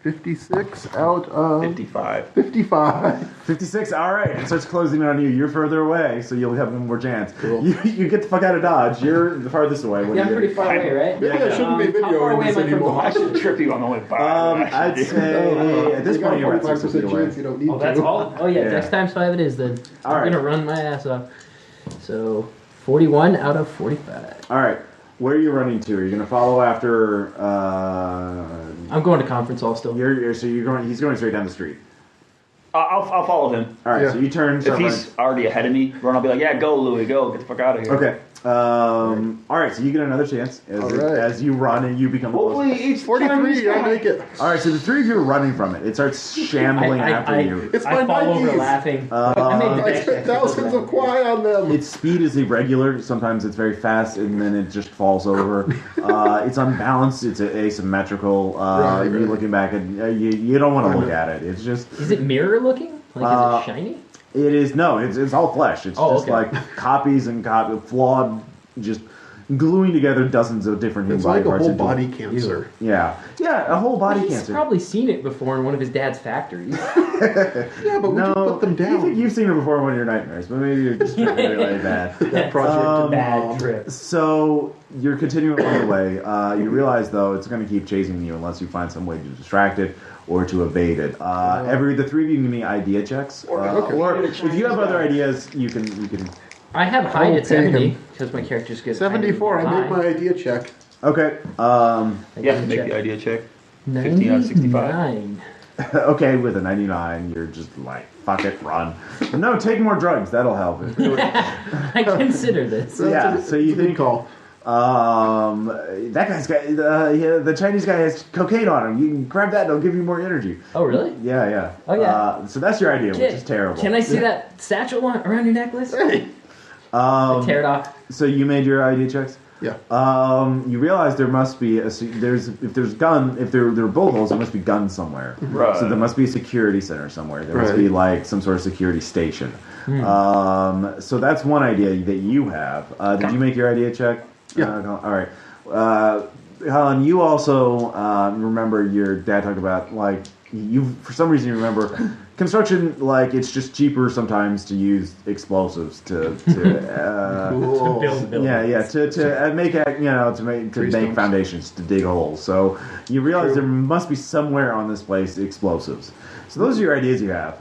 B: 56 out of
D: 55.
B: 55.
A: 56. All right. It starts closing in on you. You're further away, so you'll have one more chance.
B: Cool.
A: You get the fuck out of Dodge. You're the farthest away. What
C: Yeah,
A: do
C: I'm
A: you
C: pretty
A: do?
C: far away, right?
B: Maybe I shouldn't be
C: how far
B: videoing
C: away
B: this
C: am I from the
B: anymore.
D: I should trip you on the way by.
A: I'd say at this
B: You got
A: point
B: a
A: you're at 60 feet
B: 45%
A: away.
B: chance you don't need
C: Oh, that's
B: to.
C: all? Oh, yeah,
A: Yeah.
C: Dex times 5 it is then.
A: All
C: I'm
A: right.
C: going to run my ass off. So, 41 out of 45.
A: All right. Where are you running to? Are you going to follow after?
C: I'm going to conference hall still.
A: You're going. He's going straight down the street.
D: I'll follow him.
A: All right.
B: Yeah.
A: So you turn.
D: If
A: start
D: he's already ahead of me, Ron, I'll be like, yeah, go, Louie, go. Get the fuck out of here.
A: running. Okay. All right. So you get another chance as,
B: All right.
A: as you run and you become.
D: Hopefully it's
B: 43, I make it.
A: All right. So the three of you are running from it. It starts shambling after you.
B: It's
C: I
B: my
C: fall over
B: 90s.
C: laughing. I made the
B: I
C: Dex
B: spent
C: check.
B: thousands of kwai on them.
A: Its speed is irregular. Sometimes it's very fast, and then it just falls over. It's unbalanced. It's asymmetrical.
B: Right.
A: You're looking back, and you don't want to look at it. It's just.
C: Is it mirror looking? Like, is it shiny?
A: It is no. It's all flesh. It's
C: Oh,
A: just
C: okay.
A: like copies and flawed, just gluing together dozens of different human
B: It's like a
A: parts
B: whole
A: into-
B: body cancer.
A: Yeah, a whole body
C: He's
A: cancer.
C: probably seen it before in one of his dad's factories.
B: Yeah, but we
A: No,
B: just put them
A: you think
B: down.
A: you've seen it before in one of your nightmares, but maybe you're just really, really bad.
B: That project.
C: Bad trip.
A: So you're continuing along the way. You realize though it's going to keep chasing you unless you find some way to distract it or to evade it. The three of you can give me idea checks,
B: Okay.
A: or if you have other ideas, you can.
C: I have hide at
B: Okay,
C: 70
B: him.
C: because my character's good.
B: 74, I made my idea check.
A: Okay.
D: Yeah, make the idea check. 15 out of 65.
C: 99.
A: Okay, with a 99, you're just like, fuck it, run. No, take more drugs. That'll help.
C: I consider this.
A: Yeah, so you
B: It's a good
A: think
B: call.
A: that guy's got the Chinese guy has cocaine on him. You can grab that; it'll give you more energy.
C: Oh, really?
A: Yeah.
C: Oh, yeah.
A: So that's your idea, which is terrible.
C: Can I see that satchel around your necklace?
B: Hey.
C: Tear it off.
A: So you made your idea checks.
B: Yeah.
A: You realize there must be if there are bullet holes, there must be guns somewhere.
D: Right.
A: So there must be a security center somewhere. There must
B: Right.
A: be like some sort of security station. So that's one idea that you have. Did you make your idea check?
B: Yeah.
A: All right. Helen, you also remember your dad talked about like you for some reason you remember construction, like it's just cheaper sometimes to use explosives to
B: Cool.
C: Build
A: to make
B: Tree
A: make
B: stumps.
A: foundations to dig holes. So you realize there must be somewhere on this place explosives. So those are your ideas you have.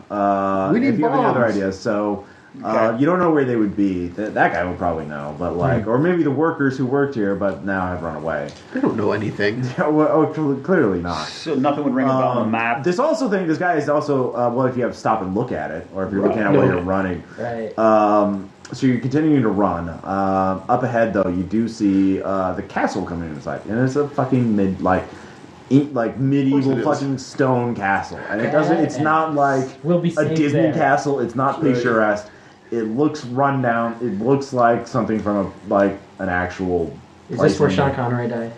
B: We need
A: if you have any other
B: bombs.
A: ideas, so.
D: Okay.
A: You don't know where they would be. That guy would probably know, but like, or maybe the workers who worked here, but now have run away.
B: They don't know anything.
A: Clearly not.
D: So nothing would ring a bell on the map.
A: This guy is also if you have to stop and look at it, or if you're looking at where you're running.
C: Right.
A: So you're continuing to run. Up ahead, though, you do see the castle coming into sight, and it's a fucking medieval
B: it is.
A: fucking stone castle, and it doesn't. It's not like
C: We'll be
A: a
C: safe
A: Disney
C: there.
A: castle. It's not
B: Right.
A: picturesque. It looks run down. It looks like something from an actual.
C: Is
A: place
C: this where
A: in
C: Sean
A: there.
C: Connery died?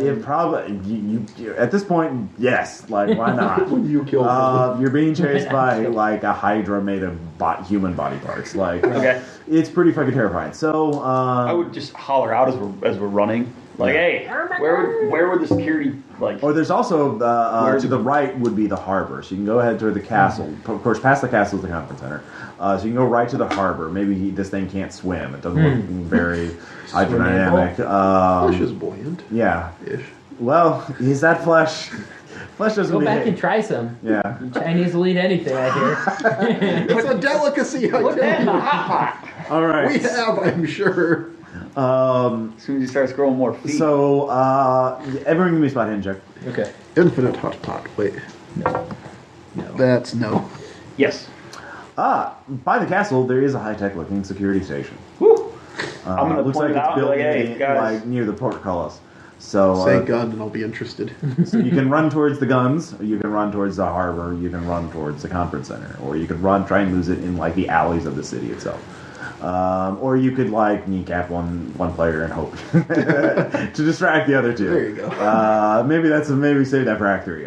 A: It probably you at this point, yes. Like, why not?
B: When you killed them.
A: You're being chased by like a hydra made of human body parts. Like,
D: Okay.
A: it's pretty fucking terrifying. So,
D: I would just holler out as we're running, like, "Hey, where would the security Like,
A: Or there's also
D: Where's
A: to the
D: it?
A: right would be the harbor, so you can go ahead toward the castle. Of course, past the castle is the conference center, so you can go right to the harbor. Maybe this thing can't swim; it doesn't look very hydrodynamic.
B: Flesh is buoyant.
A: Yeah.
B: Ish.
A: Well, is that flesh? Flesh doesn't.
C: Go back
A: behave.
C: and try some.
A: Yeah.
C: Chinese will eat anything, I hear.
B: It's a delicacy, I
C: Put that in the
B: tell you.
C: hot pot.
A: All right.
B: We have, I'm sure.
D: as soon as you start scrolling more feet.
A: So everyone give me a spot hidden check.
C: Okay.
B: Infinite hot pot. Wait.
C: No.
B: That's no.
D: Yes.
A: By the castle, there is a high-tech looking security station.
D: Woo. I'm gonna
A: looks
D: point
A: like
D: it out
A: it's
D: and be
A: built
D: like, hey, guys.
A: like near the portcullis. So,
B: Say gun and I'll be interested.
A: so you can run towards the guns, or you can run towards the harbor, you can run towards the conference center, or you can try and lose it in like the alleys of the city itself. Or you could like kneecap one player and hope to distract the other two.
B: There you go.
A: Maybe save that for Act 3.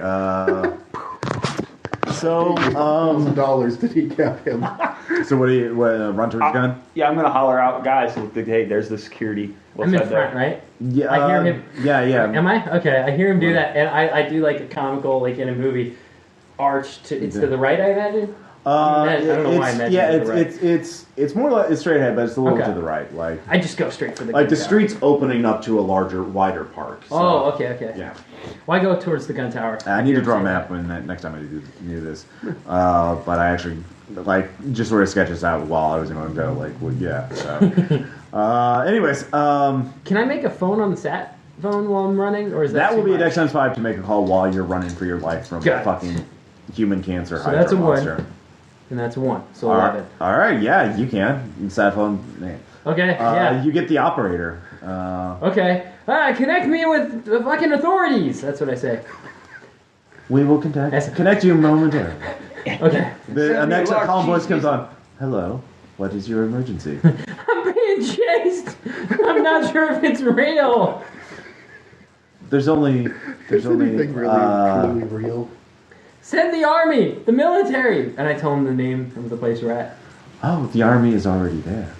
B: $1,000 to decap him.
A: So what do you run towards the gun?
D: Yeah, I'm gonna holler out, guys. Look, hey, there's the security. What's
C: I'm in
D: that
C: front,
D: there?
C: right?
A: Yeah,
C: I hear him.
A: Yeah.
C: Am I? Okay, I hear him do that, and I do like a comical, like in a movie, arch to, it's to the right, I imagine? I don't know why I imagine
A: yeah,
C: it's to the right.
A: it's more like it's straight ahead, but it's a little
C: Okay.
A: to the right. Like
C: I just go straight for the
A: the
C: gun tower.
A: street's opening up to a wider park. So,
C: Oh, okay.
A: Yeah.
C: Well, I go towards the gun tower.
A: I need to draw a
C: Say
A: map
C: that.
A: when next time I do this. But I actually just sort of sketch this out while I was going to go. Like, well, yeah. So. Anyways,
C: Can I make a phone on the sat phone while I'm running, or is that
A: that will
C: too
A: be a
C: much?
A: Dex times 5 to make a call while you're running for your life from
C: Got it.
A: fucking human cancer.
C: So
A: Hydra
C: that's a one.
A: monster.
C: And that's 1, so
A: All
C: 11.
A: right, all right, yeah, you can. Sat phone. Man.
C: Okay, yeah.
A: You get the operator.
C: Okay. Connect me with the fucking authorities. That's what I say.
A: We will
C: Yes.
A: connect you momentarily.
C: Okay.
A: The next
D: Large
A: calm voice
D: cheese
A: comes on. Hello, what is your emergency?
C: I'm being chased. I'm not sure if it's real.
A: There's only
B: Anything really, truly real?
C: Send the army, the military. And I tell him the name of the place we're at.
A: Oh, the army is already there.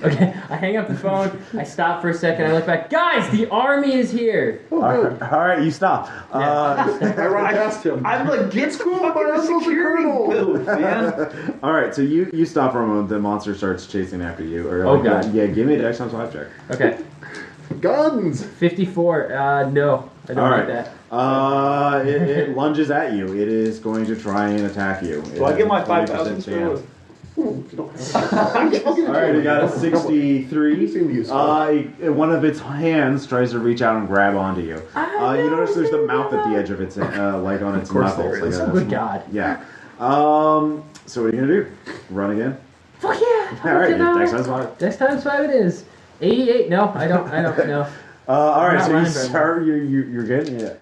C: Okay, I hang up the phone. I stop for a second. I look back. Guys, the army is here.
B: Oh,
A: All
B: good.
A: right, all right, you stop.
B: I run past him.
D: I'm like, get
B: cool,
D: fucking
B: my
D: the
B: uncle's a
D: security
B: colonel.
D: booth, man.
A: All right, so you stop for a moment. The monster starts chasing after you. Or
C: Oh,
A: like,
C: God.
A: yeah, give me a Dex times 5 check.
C: Okay.
B: Guns!
C: 54. No, I don't
A: All
C: like
A: right.
C: that.
A: It lunges at you. It is going to try and attack you.
D: Do I get my 5,000
A: chance?
B: Ooh, you don't have I'll get
A: All right, you got a 63.
B: Seem useful.
A: One of its hands tries to reach out and grab onto you. You notice there's the mouth at the edge of its, like on its
B: course
A: knuckles.
B: there
A: like
B: is.
A: a-
C: Good God.
A: Yeah. So what are you gonna do? Run again?
C: Fuck yeah.
A: All right, Dex times 5.
C: Dex times 5 it is. 88. No, I don't know.
A: All right,
C: not
A: so you
C: running very
A: start. You're getting it.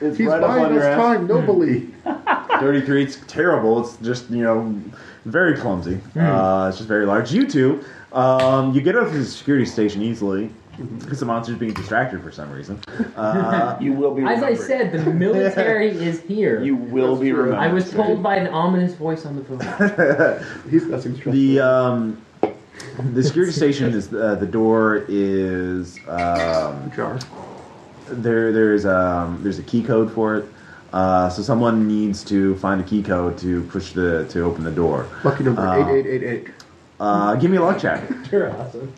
A: It's
B: He's
A: right up
B: buying
A: on your
B: us
A: ass.
B: time nobly.
A: 33. It's terrible. It's just very clumsy. It's just very large. You two, you get out of the security station easily because the monster's being distracted for some reason.
D: You will be
C: As
D: remembered.
C: I said, the military is here.
D: You will be
B: true.
D: remembered.
C: I was told by an ominous voice on the phone.
B: That seems trustworthy.
A: The security station is the door is
B: Jar.
A: there's a key code for it. So someone needs to find a key code to to open the door.
B: Lucky number 8888.
A: Give me a luck check.
C: You're awesome.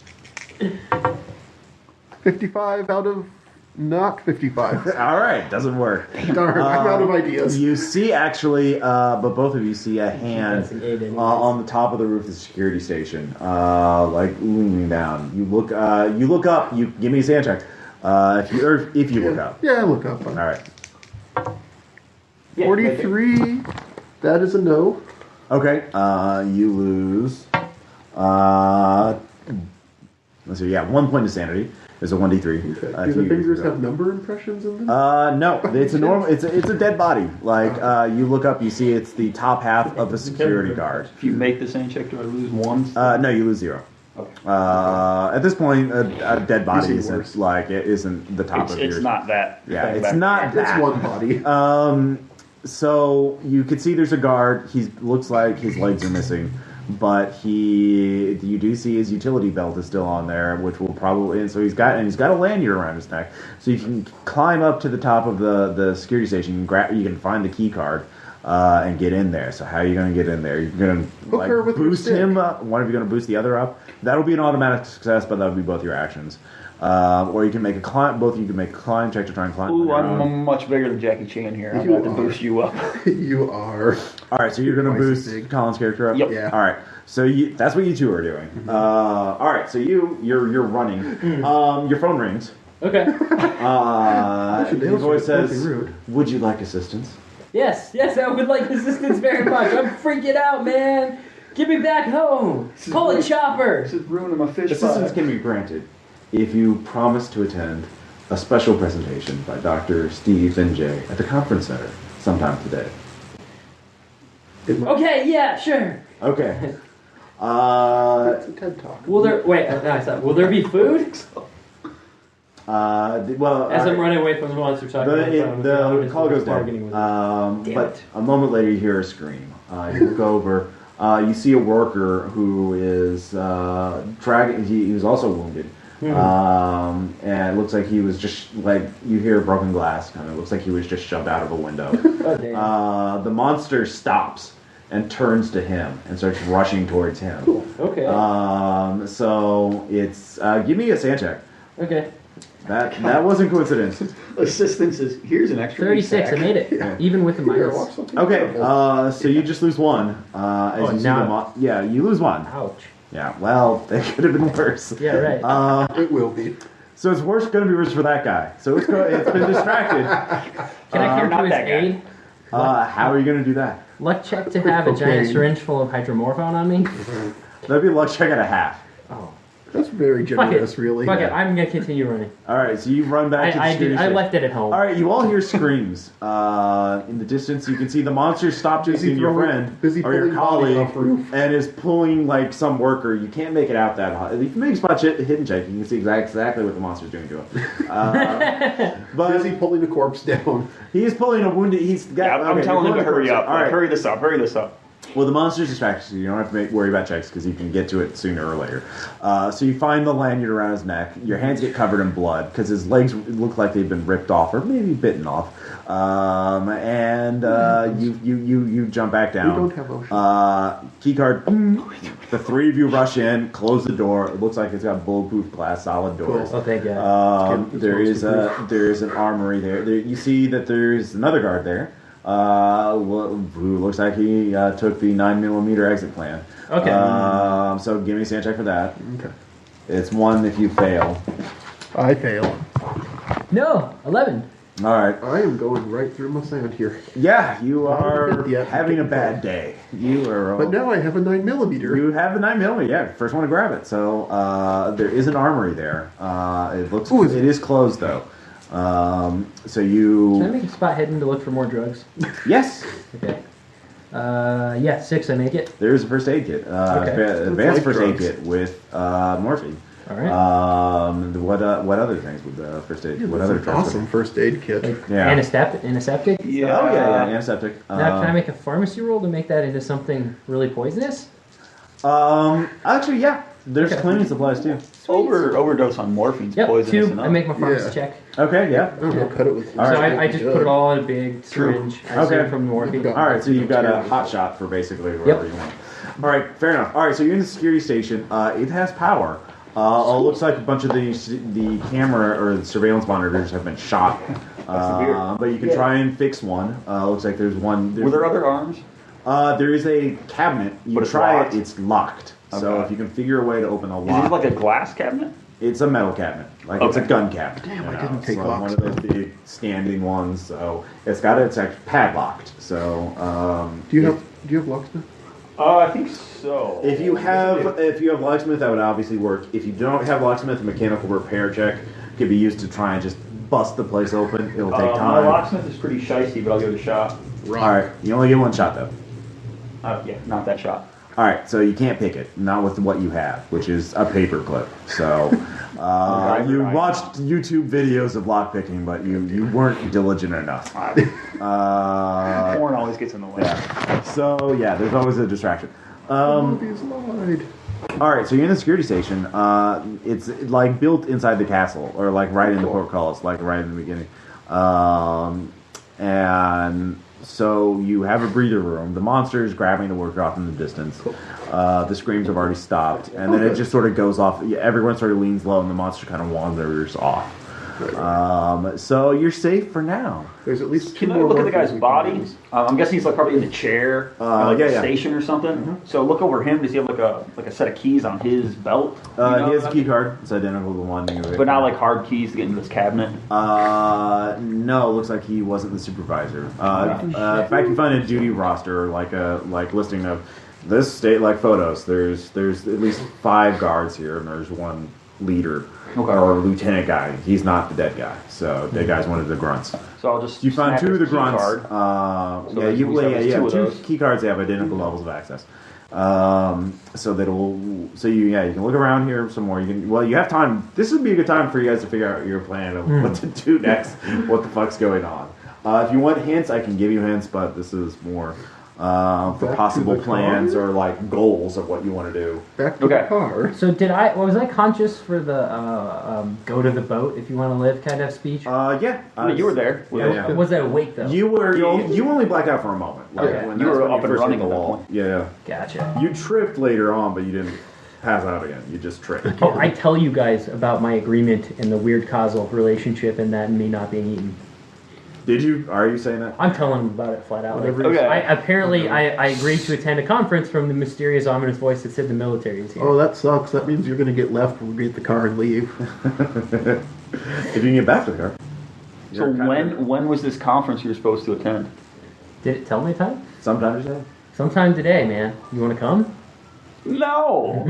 B: 55 out of not 55.
A: All right, doesn't work.
B: Darn, I'm out of ideas.
A: You see, actually, but both of you see a hand
C: That's an 8 anyways.
A: on the top of the roof of the security station, like leaning down. You look up. You give me a sand check. If you look up.
B: Yeah, look up.
A: All right.
D: Yeah,
B: 43. That is a no.
A: Okay. You lose. Let's see. Yeah, 1 point of sanity. There's a 1d3.
B: Okay. Do the fingers have number impressions in them?
A: No, it's a normal. It's a dead body. Like you look up, you see it's the top half of a security guard.
D: If you make the same check, do I lose 1?
A: No, you lose 0.
D: Okay.
A: At this point, a dead body
B: Easy
A: isn't
B: worse.
A: like it isn't the top of
D: It's
A: your.
D: not that.
A: Yeah,
D: thing
A: it's
D: back
A: not
D: there.
A: that.
B: It's one body.
A: So you can see there's a guard. He looks like his legs are missing. but you do see his utility belt is still on there, which will probably, and so he's got a lanyard around his neck, so you can climb up to the top of the security station. You can find the key card and get in there. So how are you going to get in there? You're going to boost him up. One of you going to boost the other up. That'll be an automatic success, but that'll be both your actions. Or you can make a climb. Both of you can make a climb check to try and climb.
D: Ooh, I'm much bigger than Jackie Chan here. I'm going to boost you up.
B: You are.
A: All right, so you're going to boost Colin's character up.
D: Yep.
B: Yeah.
A: All right. So that's what you two are doing. All right. So you're running. Your phone rings.
C: Okay.
A: Your voice says, "Would you like assistance?"
C: Yes, I would like assistance very much. I'm freaking out, man. Get me back home. Call a chopper.
D: This is ruining my fish
A: Assistance
D: pie.
A: can be granted if you promise to attend a special presentation by Dr. Steve N.J. at the conference center sometime today.
C: Okay, yeah, sure.
A: Okay.
B: It's a TED Talk.
C: Will there be food?
A: Well,
C: As I'm running away from the monster talking on the phone,
A: the call goes
C: bargaining
A: down.
C: with it.
A: But a moment later, you hear a scream. You look over. You see a worker who is dragging. He was also wounded. And it looks like he was just you hear broken glass. Kind of looks like he was just shoved out of a window.
C: Oh, damn.
A: The monster stops and turns to him and starts rushing towards him.
C: Cool. Okay.
A: So it's give me a sand check.
C: Okay.
A: That wasn't coincidence.
D: Assistance is here's an extra
C: 36. I made it, even with the minus.
A: Okay. So you just lose one. As you see you lose one.
C: Ouch.
A: Yeah. Well, they could have been worse.
C: Yeah. Right.
B: It will be.
A: So it's going to be worse for that guy. So it's been distracted.
C: Can I come
D: not
C: to his
D: that guy.
C: aid?
A: How are you going to do that?
C: Luck check to have a giant syringe full of hydromorphone on me.
A: That'd be a luck check at a half.
C: Oh.
B: That's very generous, really.
C: Fuck it. I'm gonna continue running.
A: All right, so you run back to the security
C: I
A: station.
C: left it at home.
A: All right, you all hear screams in the distance. You can see the monster stop chasing your friend or your colleague and is pulling some worker. You can't make it out that high. If you make a spot hidden check, you can see exactly what the monster's doing to him. But
B: Busy pulling the corpse down.
A: He's pulling a wounded.
D: I'm telling him to hurry up.
A: All right.
D: Hurry this up.
A: Well, the monster's distracted, so you don't have to worry about checks because you can get to it sooner or later. So you find the lanyard around his neck. Your hands get covered in blood because his legs look like they've been ripped off or maybe bitten off. You jump back down.
B: We don't have ocean.
A: Key card. The three of you rush in, close the door. It looks like it's got bulletproof glass, solid doors.
C: Oh, thank God.
A: There is an armory there. You see that there's another guard there. Who looks like he took the 9mm exit plan.
C: Okay.
A: So give me a sand check for that.
B: Okay.
A: It's 1 if you fail.
B: I fail.
C: No, 11.
A: All right.
B: I am going right through my sand here.
A: Yeah, you are
B: Yeah.
A: having a bad day. You are.
B: But now I have a 9mm.
A: You have the 9mm. Yeah, first one to grab it. So there is an armory there. It is closed though. So you.
C: Can I make a spot hidden to look for more drugs?
A: Yes.
C: Okay. 6. I make it.
A: There's a first aid kit. Advanced first aid kit with morphine.
C: All right.
A: What other things with the first aid? What other drugs?
B: awesome first aid kit.
C: Antiseptic?
D: Yeah.
A: Oh yeah, antiseptic.
C: Now, can I make a pharmacy roll to make that into something really poisonous?
A: Actually, yeah. There's cleaning supplies too.
D: Overdose on morphine's poisonous
C: 2.
D: enough.
C: I make my pharmacy check.
A: Okay, yeah.
B: I don't know, cut it with.
A: All
C: So
A: right.
C: I just put it all in a big syringe. I
A: Okay.
C: okay. From morphine.
A: All right, so you've got a hot shot for basically whoever you want. All right, fair enough. All right, so you're in the security station. It has power. It looks like a bunch of the camera or the surveillance monitors have been shot. But you can try and fix one. Looks like there's one.
D: Were there other arms?
A: There is a cabinet. You
D: But it's
A: try
D: locked?
A: it. It's locked. So
D: Okay.
A: if you can figure a way to open the
D: Is
A: lock,
D: it like a glass cabinet?
A: it's a metal cabinet. It's a
D: Okay.
A: gun cabinet.
B: Damn, I didn't take
A: so
B: locks.
A: one of those big standing ones. So it's actually padlocked. So
B: Do you have locksmith?
D: I think so.
A: if you have locksmith, that would obviously work. If you don't have locksmith, a mechanical repair check could be used to try and just bust the place open. It'll take
D: My
A: time.
D: locksmith is pretty shicey, but I'll give it a shot.
A: All right, you only get one shot though.
D: Yeah, not that shot.
A: All right, so you can't pick it, not with what you have, which is a paper clip. So you watched YouTube videos of lockpicking, but you weren't diligent enough.
D: Porn always gets in the way.
A: So yeah, there's always a distraction.
B: Movies lied.
A: All right, so you're in the security station. It's like built inside the castle, or like right in the portcullis, like right in the beginning. And so you have a breather room. The monster is grabbing the worker off in the distance. The screams have already stopped, and then it just sort of goes off. Everyone sort of leans low, and the monster kind of wanders off. So you're safe for now.
B: There's at least two
D: Can I
B: more
D: look at the
B: workers
D: guy's
B: we
D: body?
B: can use.
D: I'm guessing he's like probably in the chair, like
A: yeah,
D: a
A: yeah.
D: station or something. So look over him. Does he have like a set of keys on his belt? You know,
A: He has a key card. It's identical to the one you
D: but not like hard keys to get into this cabinet.
A: No, it looks like he wasn't the supervisor. In fact, you find a duty roster, like listing of this state like photos. There's at least 5 guards here, and there's 1 leader or lieutenant guy. He's not the dead guy. So dead guy's one of the grunts.
D: So I'll just
A: You found
D: snap
A: 2 of the
D: his key
A: grunts.
D: card. So there's
A: 2
D: two of those.
A: key cards. They have identical levels of access. You can look around here some more. You have time. This would be a good time for you guys to figure out your plan of what to do next. What the fuck's going on? If you want hints, I can give you hints, but this is more for possible plans or like goals of what you want to do.
B: Back to the car.
C: So was I conscious for the go to the boat if you want to live kind of speech?
D: You were there.
A: Yeah.
C: Was I awake though?
A: You only blacked out for a moment. Like,
C: Okay.
A: when
D: You
A: that's
D: were
A: when
D: up and
A: first hit
D: running
A: the
D: at that
A: wall.
D: point.
A: Yeah.
C: Gotcha.
A: You tripped later on, but you didn't pass out again. You just tripped.
C: Oh, I tell you guys about my agreement and the weird causal relationship and that and me not being eaten.
A: Did you? Are you saying that?
C: I'm telling them about it flat out. Like,
D: Okay.
C: I agreed to attend a conference from the mysterious, ominous voice that said the military is here.
B: Oh, that sucks. That means you're going to get left when we get the car and leave.
A: If you can get back to the car.
D: So when was this conference you were supposed to attend?
C: Did it tell me time?
A: Sometime today.
C: Sometime today, man. You want to come?
D: No.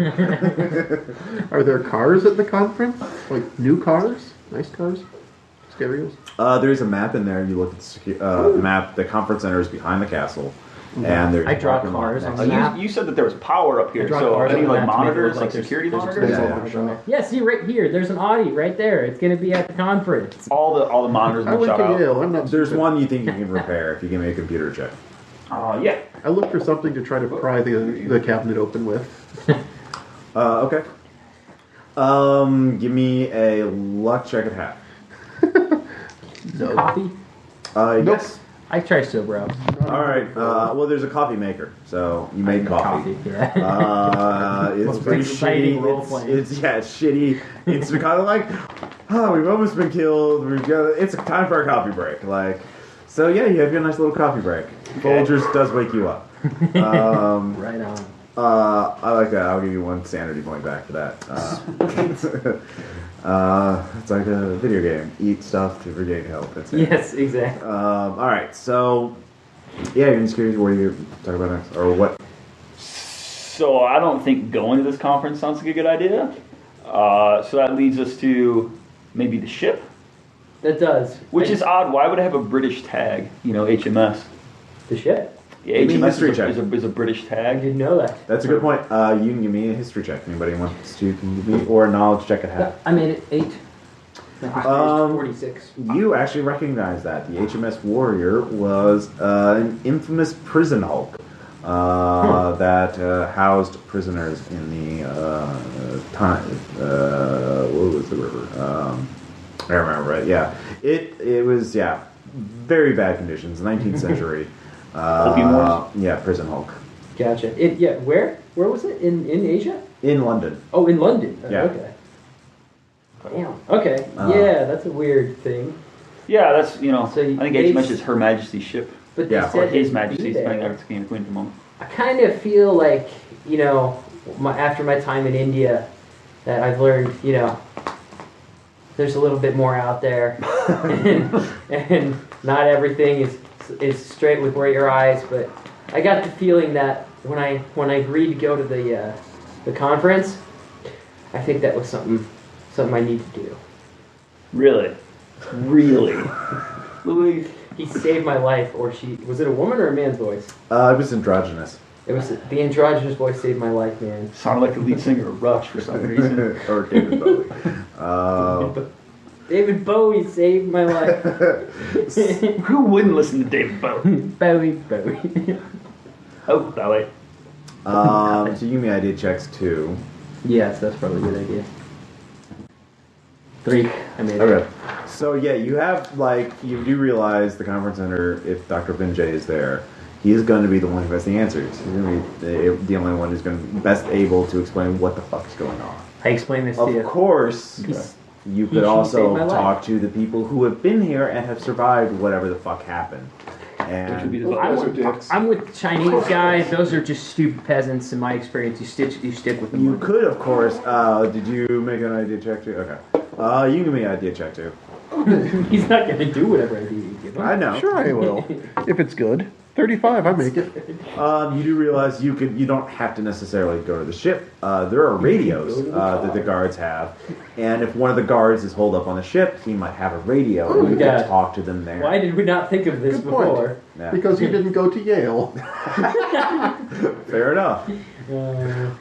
B: Are there cars at the conference? Like new cars? Nice cars? Stereos?
A: There's a map in there. You look at the map. The conference center is behind the castle, and there's
C: I draw
A: parking lot
C: cars
A: next
C: on
A: to
C: the
A: it.
C: map.
D: You said that there was power up here.
C: I draw
D: So
C: cars
D: any
C: on the
D: like
C: map to make it
D: monitors,
C: look
D: like
C: there's-
D: security
C: there's
D: monitors?
A: Yeah.
C: Yeah, see right here. There's an Audi right there. It's going to be at the conference.
D: All the monitors
B: I
D: been
B: went
D: shut
B: to
D: out.
B: Yale. I'm not
A: There's
B: stupid.
A: one you think you can repair if you give me a computer check.
D: Yeah.
B: I looked for something to try to pry the cabinet open with.
A: Okay. Give me a luck check at half.
B: No.
C: Coffee?
A: Yes.
C: I try sober out.
A: All right. Well, there's a coffee maker, so you make coffee.
C: Yeah.
A: It's
C: Most
A: pretty
C: exciting
A: shitty.
C: role-playing.
A: It's shitty. It's kind of like, we've almost been killed. It's time for a coffee break. Like, so yeah, you have your nice little coffee break. Folgers does wake you up.
C: Right on.
A: I like that. I'll give you 1 sanity point back for that. It's like a video game. Eat stuff to regain health. That's it.
C: Yes, exactly.
A: All right. So, yeah, you're just curious what you talk about next, or what?
D: So I don't think going to this conference sounds like a good idea. So that leads us to maybe the ship,
C: That does.
D: which is odd. Why would it have a British tag? You know, HMS.
C: The ship?
D: Yeah,
A: Give me a
D: HMS
A: history
D: is
A: check.
D: is a British
C: I
D: tag.
C: didn't know that.
A: That's a good point. You can give me a history check. Anybody wants to can give me, or a knowledge check at half.
C: I made it 8. I finished 46.
A: You actually recognize that the HMS Warrior was an infamous prison hulk that housed prisoners in the time. What was the river? I remember, right? Yeah, it was very bad conditions. 19th century.
D: Opium Wars?
A: Yeah, prison hulk
C: Gotcha. Where? Where was it? In Asia?
A: in London.
C: Oh, in London.
A: Yeah.
C: Okay. Damn. Okay. Yeah, that's a weird thing.
D: Yeah, that's
C: So
D: I think
C: they-
D: HMS is Her Majesty's ship,
C: But they
A: Yeah,
C: said
D: or His
C: it'd be
D: Majesty's,
C: there.
D: depending on the King and Queen at the moment.
C: I kind of feel like, after my time in India, that I've learned, there's a little bit more out there, and not everything is straight with where your eyes. But I got the feeling that when I agreed to go to the conference, I think that was something I need to do.
D: Really? Louis?
C: He saved my life, or she was it a woman or a man's voice?
A: It was androgynous.
C: It was the androgynous voice saved my life, man.
D: Sounded like the lead singer of Rush for some reason.
A: Or David Bowie.
C: David Bowie saved my life.
D: Who wouldn't listen to David Bowie?
C: Bowie.
D: Oh, Bowie.
A: So you give me idea checks too.
C: Yes, that's probably a good idea. 3. I made it.
A: Okay. So yeah, you have you do realize the conference center. If Dr. Vinjay is there, he is going to be the one who has the answers. He's going to be the only one who's going to be best able to explain what the fuck is going on.
C: I explain this to you.
A: Of course, you could
C: He
A: also
C: saved my
A: talk
C: life.
A: to the people who have been here and have survived whatever the fuck happened.
D: Which would be
A: And
D: the
C: I'm with Chinese guys. Those are just stupid peasants. In my experience, you stick with them.
A: you could, of course. Did you make an idea check too? Okay. You can give me an idea check too.
C: He's not going to do whatever idea you give him.
A: I know.
B: Sure, I will. If it's good. 35, I make it.
A: You do realize you don't have to necessarily go to the ship. There are radios that the guards have, and if one of the guards is holed up on the ship, he might have a radio, and you
C: yeah.
A: can talk to them there.
C: Why did we not think of this
B: Good point.
C: before?
A: Yeah.
B: Because you didn't go to Yale.
A: Fair enough.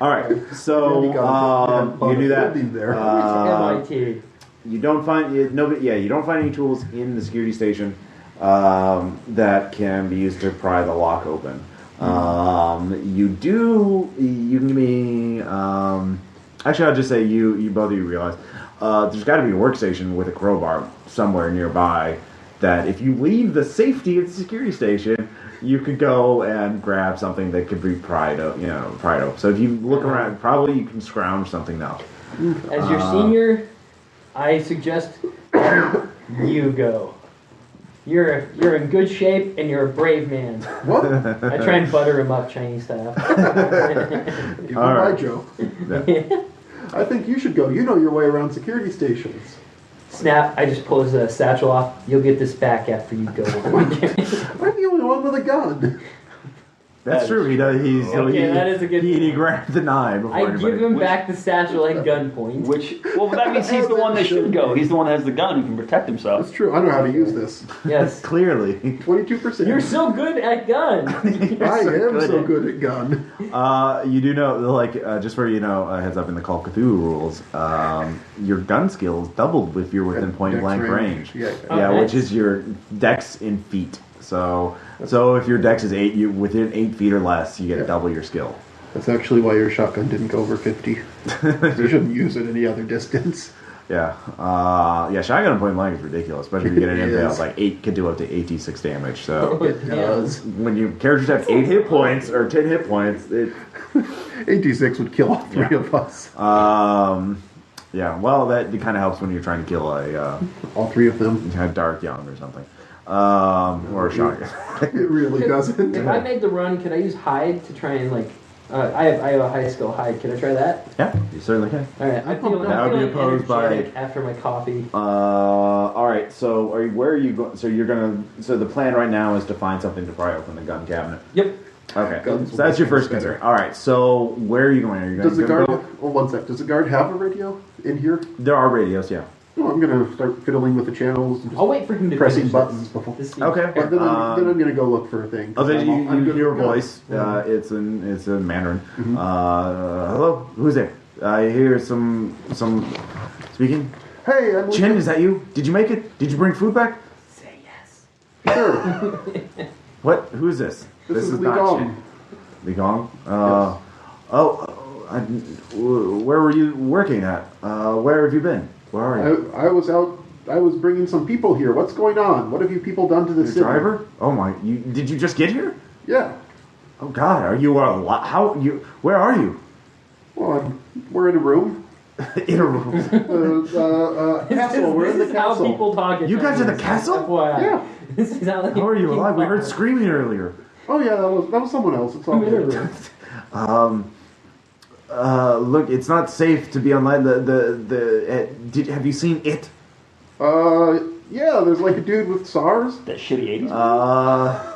A: All right, so you do that.
B: There.
C: MIT.
A: You don't find you don't find any tools in the security station that can be used to pry the lock open. You can give me actually I'll just say you both of you realize there's got to be a workstation with a crowbar somewhere nearby that if you leave the safety of the security station you could go and grab something that could be pried open. So if you look around, probably you can scrounge something out.
C: As your senior, I suggest you go. You're in good shape and you're a brave man.
B: What?
C: I try and butter him up Chinese style.
B: Give
A: All right.
B: my joke.
A: Yeah.
B: I think you should go. You know your way around security stations.
C: Snap, I just pull his satchel off. You'll get this back after you go.
B: I'm the only one with a gun.
A: That's true. He does.
C: That is a good
A: He
C: point.
A: grabbed the knife before
C: I
A: anybody.
C: give him back the satchel at gunpoint.
D: Well, that means he's the one that should go. He's the one that has the gun who can protect
B: That's
D: himself.
B: true. I know how to use this.
C: Yes.
A: Clearly.
B: 22%.
C: You're so good at gun.
B: I am so good at gun.
A: You do know, just for heads up in the Call of Cthulhu rules, your gun skills doubled if you're within point
B: Dex
A: blank range.
B: Yeah.
C: Oh,
A: Which
C: nice.
A: is your dex in feet. So if your dex is 8, you within 8 feet or less, you get double your skill.
B: That's actually why your shotgun didn't go over 50. You shouldn't use it any other distance.
A: Yeah. Shotgun point blank is ridiculous, especially if you get an
B: It
A: impale.
B: is.
A: Like 8 can do up to 86 damage. So
B: It does.
A: when your characters have 8 hit points or 10 hit points, it
B: 86 would kill all three of us.
A: yeah. Well, that kind of helps when you're trying to kill a
B: All three of them.
A: dark young or something, or a shotgun.
B: It really doesn't.
C: If I made the run, could I use hide to try and I have a high skill hide. Can I try that?
A: Yeah, you certainly can.
C: All right.
A: That would be opposed by-
C: after my coffee.
A: All right. So, where are you going? So the plan right now is to find something to pry open the gun cabinet.
C: Yep.
A: Okay.
B: Guns
A: So that's your
B: will
A: first
B: be
A: concern. All right. So where are you going? Are you going
B: Does the
A: to
B: guard?
A: go?
B: Oh, one sec. Does the guard have a radio in here?
A: There are radios. Yeah.
B: No, I'm gonna start fiddling with the channels and just
C: I'll wait for him to
B: pressing
C: finish
B: buttons
C: this.
B: before.
C: This seems
A: Okay.
B: But then I'm gonna go look for a thing.
A: Oh, then you
B: good
A: hear a
B: to go.
A: voice. It's in Mandarin. Hello, who's there? I hear some speaking.
B: Hey, I'm
A: Chin, is that you? Did you make it? Did you bring food back?
C: Say yes.
B: Sure.
A: What? Who is this?
B: This is Li
A: not
B: Gong.
A: Chin. Li Gong?
B: Yes.
A: Where were you working at? Where have you been? Where are you?
B: I was out. I was bringing some people here. What's going on? What have you people done to the
A: The
B: city?
A: driver? Oh my! Did you just get here?
B: Yeah.
A: Oh God! Are you how you? Where are you?
B: Well, we're in a room.
A: In a room.
B: Castle. We're in the
C: This is how
B: castle.
C: people talk.
A: You guys in the castle?
C: FYI.
B: Yeah.
C: This is how
A: How are you alive? We heard screaming earlier.
B: Oh yeah, that was someone else. It's all
C: I'm in a
B: good.
C: room.
A: Look, it's not safe to be online. Have you seen it?
B: Yeah. There's like a dude with SARS.
D: That shitty 80s.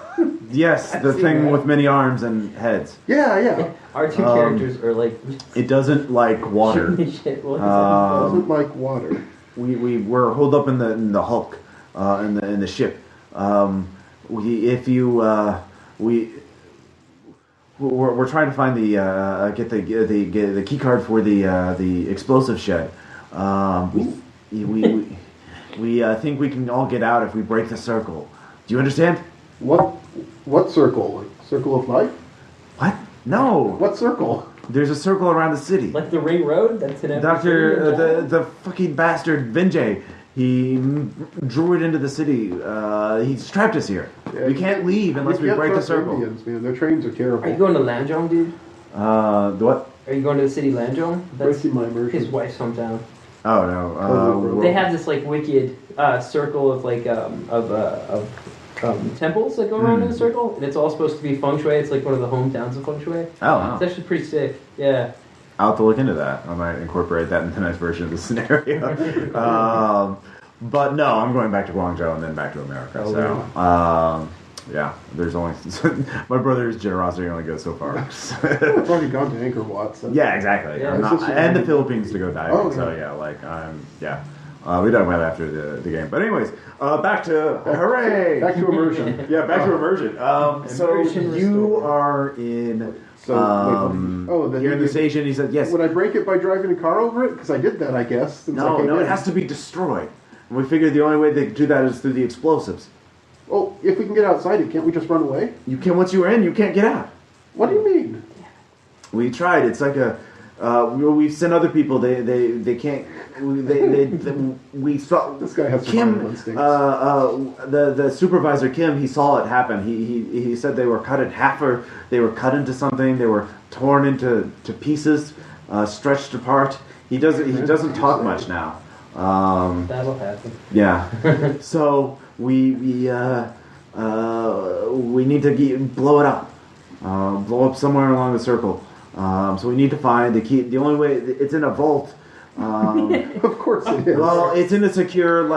A: Yes, the
C: seen
A: thing
C: that.
A: with many arms and heads.
B: Yeah.
C: Our two characters are like
A: It doesn't like water.
C: shit. What is
B: Doesn't like water.
A: We were holed up in the Hulk, in the ship. We're trying to find get the key card for the explosive shed. We think we can all get out if we break the circle. Do you understand?
B: What circle? Like circle of life?
A: What? No.
B: What circle?
A: There's a circle around the city.
C: Like the Ring Road? That's in every city in China?
A: The fucking bastard Vinjay. He drew it into the city. He's trapped us here.
B: Yeah,
A: we can't leave unless we break the circle.
B: Indians, man. Their trains are terrible.
C: Are you going to Lanzhong, dude?
A: What?
C: Are you going to the city Lanzhong? That's
B: Breaking my immersion.
C: his wife's hometown.
A: Oh no.
C: They have this like wicked circle of like temples that go around in a circle, and it's all supposed to be feng shui. It's like one of the hometowns of feng shui.
A: Oh, wow.
C: It's actually pretty sick. Yeah.
A: I'll have to look into that. I might incorporate that into the next version of the scenario. But no, I'm going back to Guangzhou and then back to America. Yeah, there's only my brother's generosity only goes so far.
B: I've already gone to Angkor Wat. So.
A: Yeah, exactly.
C: Yeah,
A: and the Philippines to go diving.
B: Oh,
A: So yeah, like we talk about that after the game. But anyways, back to hooray!
B: Back to immersion.
A: Yeah, back to immersion. So
C: Immersion
A: you
C: restored.
A: are in.
B: Then
A: You're in the station. He said yes.
B: Would I break it by driving a car over it? Because I did that, I guess. since I came
A: No,
B: in.
A: it has to be destroyed. And we figured the only way they could do that is through the explosives.
B: Well, if we can get outside it, can't we just run away?
A: You can once you're in, you can't get out.
B: What do you mean?
A: We tried. It's like we've sent other people. They can't. We saw
B: This guy has
A: Kim.
B: survival instincts.
A: The supervisor Kim. He saw it happen. He said they were cut in half, or they were cut into something. They were torn into pieces, stretched apart. He doesn't talk much now.
C: That'll happen.
A: Yeah. So we need to blow it up. Blow up somewhere along the circle. So we need to find the key. The only way it's in a vault.
B: Of course it is.
A: Well, it's in a secure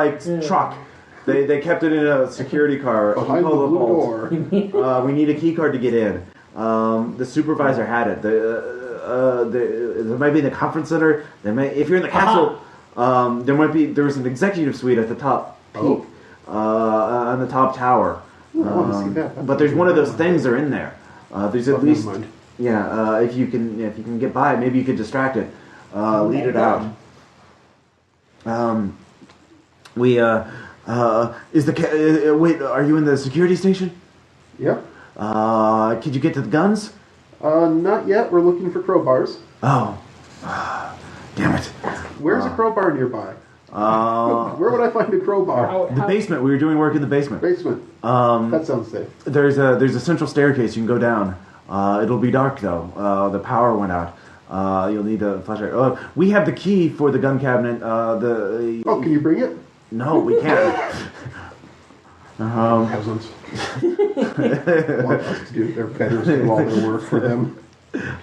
A: truck. They kept it in a security car.
B: Behind the blue door.
A: We need a key card to get in. The supervisor had it. There might be in the conference center. If you're in the castle, there's an executive suite at the top peak, on the top tower.
B: I want to see that.
A: But there's one of those things that are in there. There's at least
B: Never mind.
A: if you can get by, maybe you could distract it, lead it out. Wait, are you in the security station?
B: Yep.
A: Could you get to the guns?
B: Not yet. We're looking for crowbars.
A: Oh, damn it!
B: Where's a crowbar nearby? Where would I find a crowbar?
A: The basement. We were doing work in the basement.
B: Basement. That sounds safe.
A: There's a central staircase you can go down. It'll be dark though. The power went out. You'll need a flashlight. We have the key for the gun cabinet.
B: Can you bring it?
A: No, we can't.
B: Peasants. Want us to do their betters do all their work for them.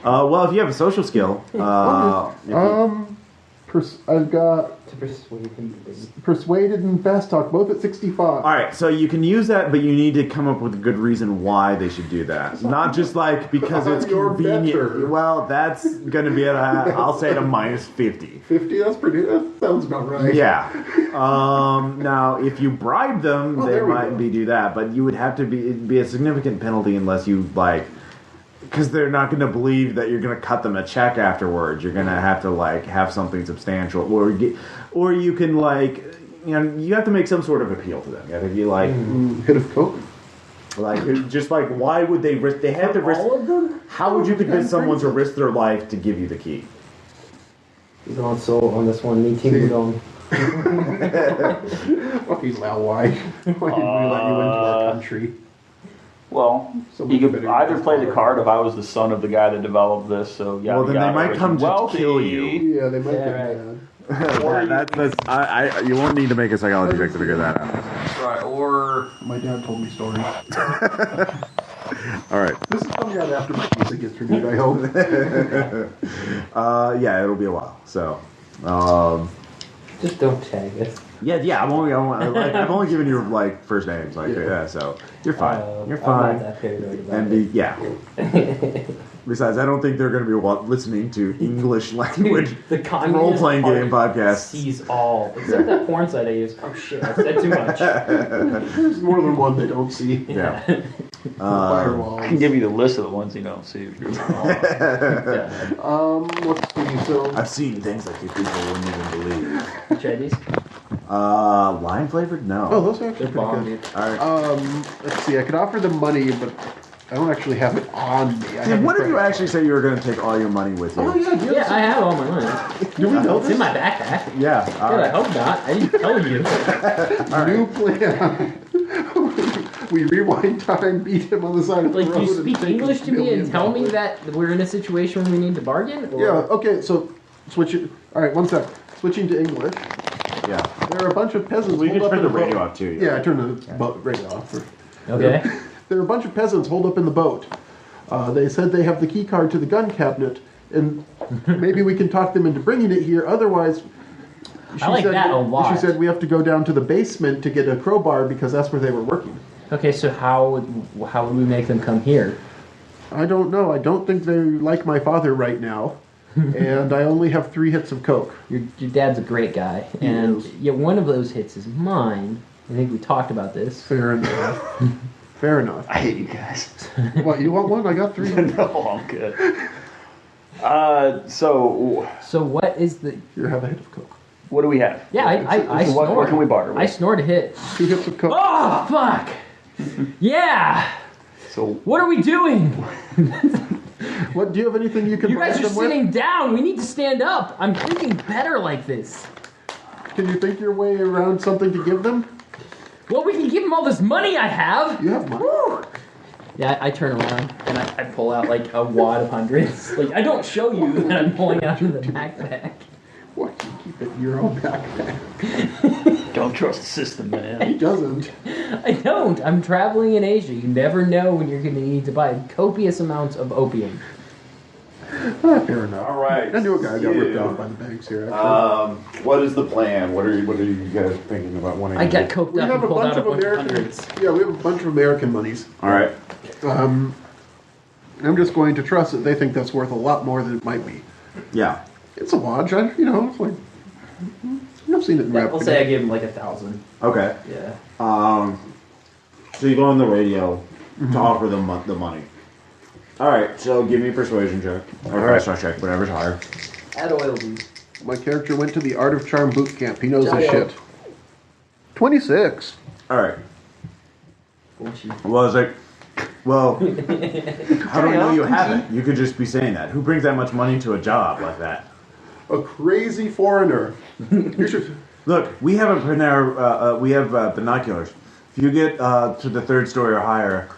A: Well, if you have a social skill,
B: I've got
C: To persuade him to bring.
B: persuaded and fast talk both at 65.
A: all right. So you can use that, but you need to come up with a good reason why they should do that. Not just because it's
B: You're
A: convenient.
B: better.
A: Well, that's gonna be I'll say at a -50.
B: 50. That sounds about right.
A: Yeah. Now, if you bribe them, they
B: there we
A: might
B: go.
A: do that, but you would have to be a significant penalty unless you because they're not going to believe that you're going to cut them a check afterwards. You're going to have to have something substantial, or you can you have to make some sort of appeal to them. If you
B: Hit of coke.
A: why would they risk? They have to risk.
C: All of them?
A: How would you convince someone to risk their life to give you the key?
C: He's on soul on this one. Me team Udon.
B: Okay, Lao, why? Why did we let you into our country?
D: Well,
B: So
D: you
B: we
D: could
B: better
D: either
B: get
D: play the
B: this
D: card if I was the son of the guy that developed this. So yeah,
A: Well, then they might come to kill you.
B: Yeah, they might
C: Yeah,
B: get
C: right.
B: mad.
A: You won't need to make a psychology check to figure that out.
D: Right, or
B: My dad told me stories.
A: All right.
B: This is coming out after my music gets renewed, I hope.
A: Yeah, it'll be a while. So,
C: Just don't tag us.
A: yeah. I've only given you first names. So you're fine. You're
C: I'm
A: fine.
C: not that paranoid about
A: And
C: it.
A: besides, I don't think they're going to be listening to English language
C: The communist
A: role-playing
C: party
A: game podcasts.
C: sees all. Except that porn site I use. Oh shit, I said too much.
B: There's more than one they don't see.
A: Yeah.
B: Firewalls.
D: I can give you the list of the ones you don't see. If you're
B: Let's see. So
A: I've seen things that you people wouldn't even believe.
C: Try these.
A: Lime flavored? No.
B: those are actually
C: They're bomb,
B: pretty
C: dude.
B: good.
A: All right.
B: Let's see. I could offer them money, but I don't actually have it on me.
A: What if you actually say you were going to take all your money with you?
B: Oh yeah,
C: Yeah, I have all my money.
B: Do we know
C: It's
B: this?
C: in my backpack.
A: Yeah. All
C: Good, I
A: right.
C: hope not. I didn't tell you.
B: New plan. We rewind time, beat him on the side of the
C: Like,
B: road.
C: you
B: and
C: speak
B: take
C: English
B: his
C: to me and
B: $1
C: tell me
B: million.
C: that we're in a situation where we need to bargain? Or?
B: Yeah. Okay. So switching. All right. One sec. Switching to English.
A: Yeah.
B: There are a bunch of peasants.
A: We can
B: holed up
A: turn
B: in
A: the
B: a
A: radio
B: boat.
A: off too.
B: Yeah, I turned the boat radio off.
C: Okay.
B: There are a bunch of peasants holed up in the boat. They said they have the key card to the gun cabinet, and maybe we can talk them into bringing it here. Otherwise,
C: I like that a lot.
B: She said we have to go down to the basement to get a crowbar because that's where they were working.
C: Okay, so how would we make them come here?
B: I don't know. I don't think they like my father right now, and I only have 3 hits of coke.
C: Your dad's a great guy,
B: He
C: and
B: is.
C: yeah, one of those hits is mine. I think we talked about this.
B: Fair enough. Fair enough.
D: I hate you guys.
B: What, you want one? I got 3.
D: No, I'm good. So
C: So what is the?
B: You have a hit of coke.
D: what do we have?
C: Yeah, I
D: So
C: snort.
D: what can we barter with?
C: I snort a hit.
B: 2 hits of coke.
C: Oh fuck! Yeah.
D: So
C: What are we doing?
B: What? Do you have anything you can
C: You guys
B: bribe
C: are
B: them with?
C: sitting down. We need to stand up. I'm thinking better like this.
B: Can you think your way around something to give them?
C: Well, we can give them all this money I have.
B: You have money.
C: Woo! Yeah, I turn around and I pull out like a wad of hundreds. Like, I don't show you that I'm pulling out of the backpack.
B: Why do you keep it in your own backpack?
D: don't trust the system, man.
B: He doesn't.
C: I don't. I'm traveling in Asia. You never know when you're going to need to buy copious amounts of opium.
B: Fair enough.
A: All right.
B: I knew a guy got
A: you.
B: ripped off by the banks here, actually.
A: What is the plan? What are you guys thinking about wanting
C: I
A: to
C: got
A: do?
C: coked
B: We
C: up
B: have
C: and
B: a
C: pulled
B: bunch
C: out a
B: of
C: bunch of
B: American.
C: hundreds.
B: Yeah, we have a bunch of American monies.
A: All right.
B: I'm just going to trust that they think that's worth a lot more than it might be.
A: Yeah.
B: It's a lodge, it's like I've seen it in rap.
C: We'll say I give him like 1,000.
A: Okay.
C: Yeah.
A: So you go on the radio to offer them the money. All right. So give me a persuasion check or
B: All right.
A: persuasion check, whatever's higher.
C: Add oil, dude.
B: My character went to the Art of Charm boot camp. He knows his
C: Jail.
B: shit. 26.
A: All right.
C: Bullshit.
A: Well, I was like, well, how do we know you haven't? You could just be saying that. Who brings that much money to a job like that?
B: A crazy foreigner. You should.
A: Look, we have we have binoculars. If you get to the 3rd story or higher,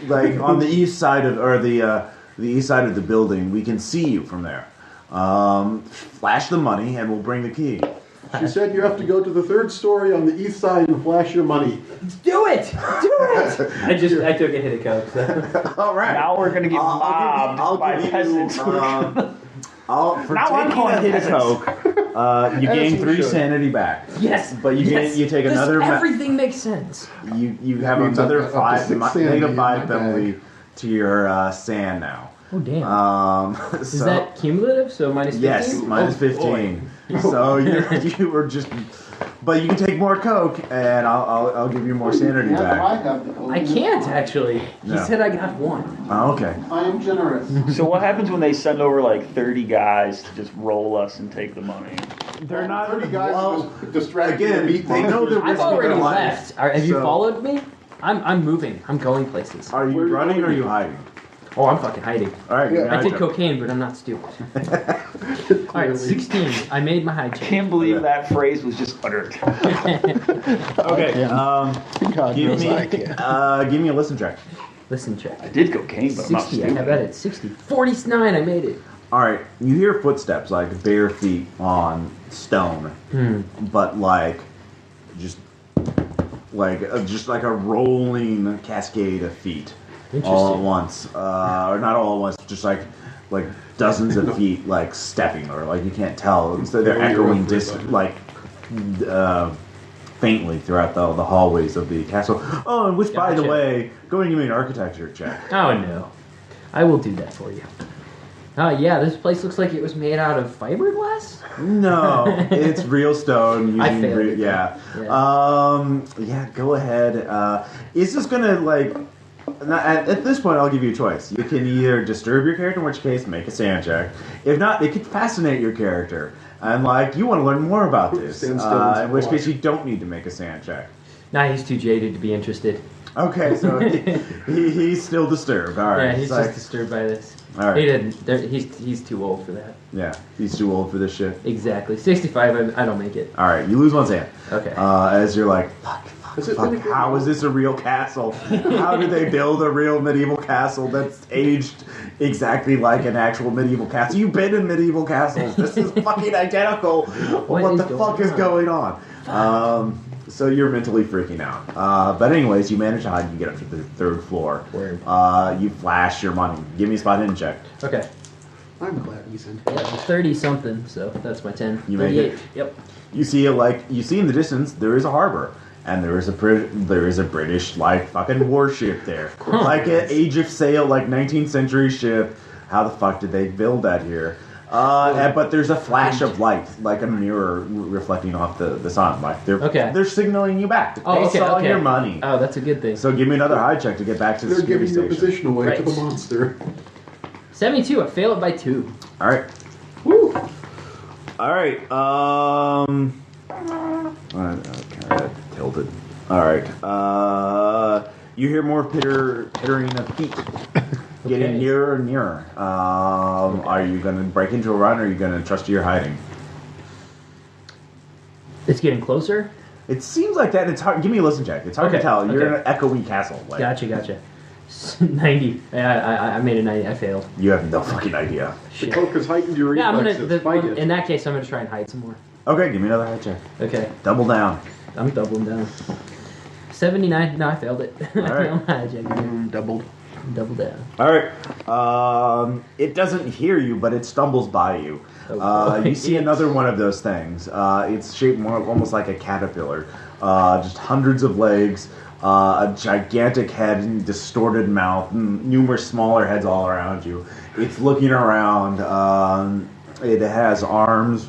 A: like on the east side of the east side of the building, we can see you from there. Flash the money, and we'll bring the key.
B: She said you have to go to the 3rd story on the east side and flash your money.
C: Do it! Do it! I took a hit of coke. So.
A: All right.
D: Now we're gonna get mobbed by peasants.
A: For
D: Now I'm
A: taking
D: calling
A: a hit of
D: peasants.
A: coke, you gain
B: you
A: 3
B: should.
A: sanity back.
C: Yes,
A: But you
C: yes.
A: you take
C: This-
A: another.
C: Everything makes sense.
A: You have
B: Means
A: another
B: up to
A: 5
B: 6 sanity
A: negative
B: in
A: 5
B: my
A: penalty
B: bag.
A: to your sand now.
C: Oh damn! Is
A: So,
C: that cumulative? So minus 15?
A: yes, minus
C: Oh,
A: 15. So you were just, but you can take more coke, and I'll give you more sanity back.
B: have the
C: I can't actually. He
A: No.
C: said I got 1.
A: Oh, okay.
B: I am generous.
D: So what happens when they send over like 30 guys to just roll us and take the money?
A: They're not
B: 30 guys
A: well,
B: distracted.
A: again, they know they're
C: I've
A: risking
C: already
A: their life.
C: left. Have you
A: So-
C: followed me? I'm moving. I'm going places.
A: Are you
B: Where are you
A: running or are
B: going?
A: you hiding?
C: Oh, I'm fucking hiding.
A: All right.
B: Yeah,
C: I did cocaine, but I'm not stupid. Alright, 16. I made my hide check.
D: Can't believe that phrase was just uttered.
A: Okay.
B: God
A: Give
B: knows
A: me
B: I can.
A: give me a listen check.
C: Listen, check.
D: I did cocaine, but I'm not
C: 60. I have
D: stupid.
C: that at 60. 49. I made it.
A: All right. You hear footsteps like bare feet on stone, but like just like a rolling cascade of feet all at
C: Interesting.
A: once, or not all at once, just like dozens of feet like stepping, or like you can't tell. So they're echoing faintly throughout the hallways of the castle. Oh, and which, by the
C: Gotcha.
A: way, go and give me an architecture check.
C: Oh no. I will do that for you. Yeah, this place looks like it was made out of fiberglass?
A: No, it's real stone.
C: I
A: Using
C: failed it.
A: yeah.
C: Yeah.
A: Yeah, go ahead. It's just gonna like. At this point, I'll give you a choice. You can either disturb your character, in which case make a sand check. If not, it could fascinate your character, and like you want to learn more about this.
B: Stand still and
A: In which
B: watch.
A: case, you don't need to make a sand check.
C: Nah, he's too jaded to be interested.
A: Okay, so he's still disturbed. All right.
C: Yeah, he's just disturbed by this.
A: All right.
C: He didn't. He's too old for that.
A: Yeah, he's too old for this shit.
C: Exactly. 65. I don't make it.
A: All right, you lose one sand.
C: Okay.
A: As you're like, fuck. How is this a real castle? How did they build a real medieval castle that's aged exactly like an actual medieval castle? You've been in medieval castles. This is fucking identical. What the fuck is going on? So you're mentally freaking out. But anyways, you manage to hide and you get up to the 3rd floor.
C: Word.
A: You flash your money. Give me a spot hidden check.
C: Okay.
B: I'm glad he's in.
C: Yeah, 30 something. So that's my 10.
A: You make it?
C: Yep.
A: You see in the distance there is a harbor. And there is a British like fucking warship there, like an Age of Sail, like 19th century ship. How the fuck did they build that here? But there's a flash of light, like a mirror reflecting off the sun. Like they're signaling you back. They saw your money.
C: Oh, that's a good thing.
A: So give me another hide check to get back to the
B: They're
A: security
B: giving your
A: station.
B: position away to
C: Right.
B: the monster.
C: 72. I fail it by 2.
A: All right.
B: Woo!
A: All right. Tilted. All right. You hear more pittering of feet getting nearer and nearer. Are you going to break into a run, or are you going to trust to your hiding?
C: It's getting closer.
A: It seems like that. It's hard. Give me a listen check. It's hard to tell. You're in an echoey castle. Like,
C: Gotcha. 90. I made a 90. I failed.
A: You have no fucking idea.
B: The cloak has heightened your
C: Yeah,
B: reflexes. Fight it.
C: in that case, I'm gonna try and hide some more.
A: Okay, give me another hide check.
C: Okay.
A: Double down.
C: I'm doubling down. 79. No, I failed it.
A: All right.
C: I'm hijacking
B: Doubled.
C: it. Double down.
A: All right. It doesn't hear you, but it stumbles by you. You see another one of those things. It's shaped almost like a caterpillar. Just hundreds of legs, a gigantic head, and distorted mouth, and numerous smaller heads all around you. It's looking around. It has arms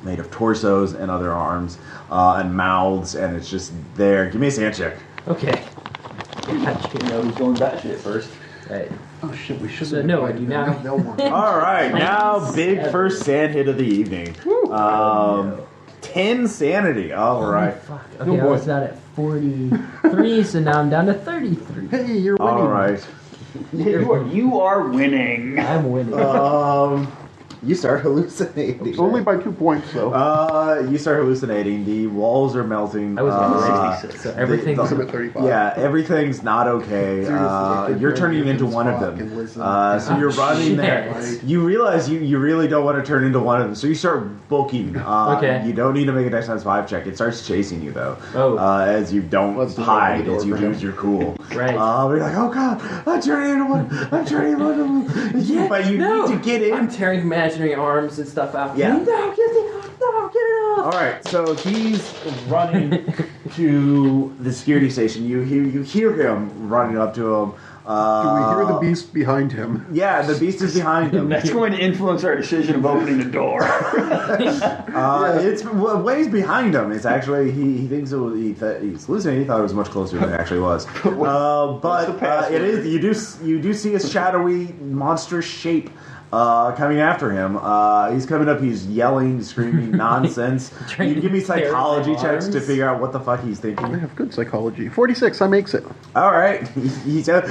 A: made of torsos and other arms, and mouths, and it's just there. Give me a sand check.
C: Okay.
D: You know who's going batshit first.
C: Right.
B: Oh shit, we should
C: So, no, I do not.
A: All right, now big first sand hit of the evening. 10 sanity. All right.
C: Fuck. Okay, I was out at 43, so now I'm down to 33.
B: Hey, you're winning.
A: All right.
D: You are winning.
C: I'm winning.
A: You start hallucinating.
B: Only by 2 points, though.
A: You start hallucinating. The walls are melting.
C: I was at 66, so everything's...
B: I'm at 35.
A: Yeah, everything's not okay. You're turning into one of them. So you're running there.
C: shit.
A: You realize you really don't want to turn into one of them, so you start bulking.
C: Okay.
A: You don't need to make a Dex times 5 check. It starts chasing you, though.
C: Oh.
A: As you don't
B: Let's just
A: hide,
B: open the door
A: as you
B: for him.
A: lose your cool.
C: Right.
A: You're like, oh god, I'm turning into one. I'm turning into one of them.
C: Yeah,
A: But you
C: no.
A: need to get in.
C: I'm tearing imaginary arms and stuff out.
A: Yeah.
C: No, get it off.
A: All right, so he's running to the security station. You hear him running up to him.
B: Do we hear the beast behind him?
A: Yeah, the beast is behind him.
D: That's going to influence our decision of opening the door.
A: It's ways behind him. It's actually he thinks it was, he's hallucinating. He thought it was much closer than it actually was. But it is. You do see a shadowy, monstrous shape coming after him. He's coming up. He's yelling, screaming nonsense. You give me psychology checks to figure out what the fuck he's
B: I
A: thinking.
B: have good psychology. 46, I makes it.
A: All right, he's I'm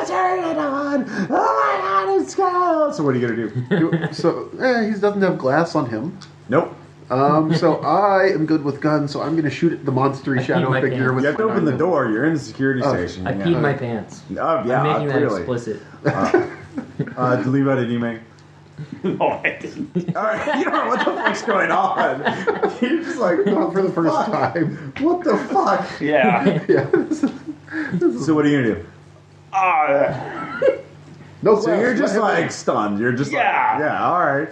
A: turning it on. Oh my god, it's cold. So what are you gonna do?
B: He doesn't have glass on him.
A: Nope.
B: So I am good with guns, so I'm going to shoot at the monstery shadow
C: my
B: figure
C: pants.
B: with
A: You have to
B: my
A: open the
B: 9mm.
A: door. You're in the security station.
C: I peed my pants.
A: Oh yeah,
C: I'm making that
A: clearly.
C: explicit.
A: Delete what did you make?
D: No, I didn't.
A: All right, you don't know what the fuck's going on. You're just like,
B: Not for the first
A: fuck?
B: time.
A: What the fuck?
D: Yeah.
B: Yeah.
A: So what are you gonna do?
B: No
A: So
B: glass.
A: you're just
B: Let him
A: like
B: in.
A: stunned. You're just
D: Yeah.
A: like, yeah, all right.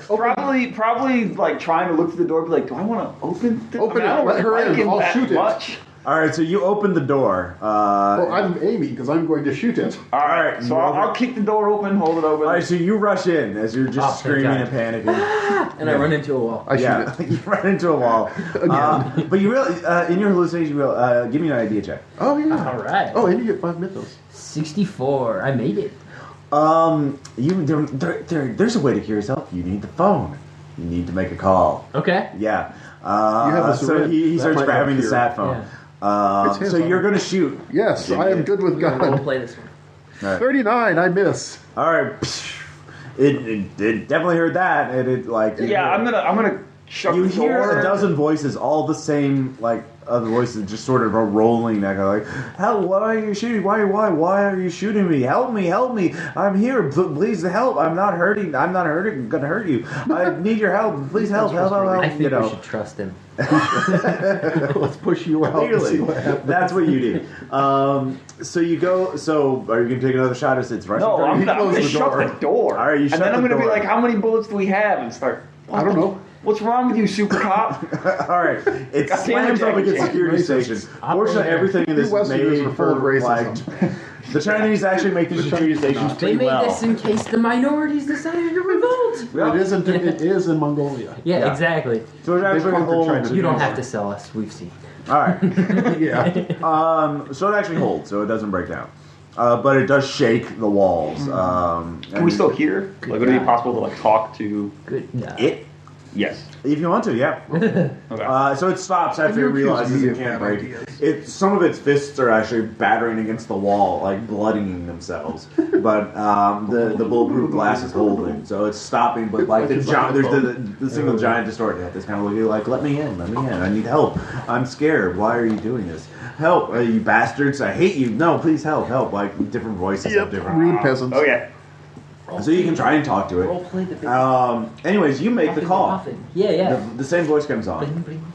D: Probably like trying to look through the door, be like, do I want to open the
B: Open it,
D: I don't
B: let her
D: like
B: in,
D: him
B: I'll
D: that
B: shoot it.
D: much.
A: All right, so you open the door.
B: Well, I'm aiming because I'm going to shoot it.
D: All right,
A: right,
D: so
A: you
D: I'll
A: open-
D: kick the door open, hold it open.
A: All right, so you rush in as you're just
C: Oh, thank
A: screaming
C: God.
A: and panicking.
C: And I run into a wall.
B: I shoot
A: Yeah,
B: it.
A: you run into a wall. But you really, in your hallucination, you will give me an idea check.
B: Oh, yeah.
C: All right.
B: Oh, and you get 5 mythos.
C: 64. I made it.
A: There's a way to cure yourself. You need the phone. You need to make a call.
C: Okay.
A: Yeah.
B: You have a
A: So
B: syringe.
A: he
B: That
A: starts
B: might
A: grabbing the
B: help
A: sat phone.
C: Yeah.
B: his
A: So
B: arm.
A: you're going to shoot.
B: Yes, I am good with
C: We'll
B: gun.
C: play this one.
A: All right.
B: 39, I miss.
A: All right. It definitely heard that, and it like
D: I'm gonna shut
A: you
D: the
A: hear
D: door.
A: a dozen voices, all the same, like other voices, just sort of are rolling. That go like, "Hell, why are you shooting? Why are you shooting me? Help me! I'm here. Please help! I'm not hurting. I'm gonna hurt you. I need your help. Please help! Help!
C: I think
A: You
C: we
A: know,
C: should trust him.
B: Let's push you out and
A: clearly,
B: see what happens.
A: that's what you do. So you go. So are you gonna take another shot? As it's rushing?
D: No,
A: through?
D: I'm gonna
B: closed the
D: shut
B: door.
D: the door.
A: All right, you
D: and
A: shut
D: then I'm
A: the
D: gonna be
A: door.
D: like, how many bullets do we have? And start.
B: I don't know.
D: What's wrong with you, super cop?
A: All right, it
D: God damn it,
A: slams up against
D: Jack.
A: security
B: Racist.
A: station. Fortunately, everything in this is
B: Westerners
A: made
B: are full of
A: for like
B: racism.
A: the Chinese actually make the security stations
C: They
A: pretty
C: made
A: well.
C: this in case the minorities decided to revolt.
A: Well,
B: It is in Mongolia.
C: Yeah,
A: Yeah.
C: exactly.
A: So it actually
B: conquered
A: holds.
B: China.
C: You don't have to sell us. We've seen.
A: All right.
B: Yeah.
A: So it actually holds, so it doesn't break down. But it does shake the walls.
D: Can we still hear? Like, would it be possible to like talk to
C: Good.
A: It?
D: Yes.
A: If you want to, yeah.
D: Okay.
A: So it stops after it
B: You're
A: realizes
B: accusing
A: it
B: me
A: can't
B: of
A: break.
B: bad
A: Some of its fists are actually battering against the wall, like bloodying themselves. But the bulletproof glass is holding, so it's stopping. But like the giant, the single giant destroyer that's kind of looking like, let me in, I need help. I'm scared. Why are you doing this? Help, you bastards! I hate you. No, please help. Like different voices have different.
B: Rude peasants.
D: Okay.
A: So you can try and talk to
C: Role
A: it.
C: play the big
A: Anyways, you make the call.
C: Muffin. Yeah.
A: The same voice comes on.
C: Bling, bling.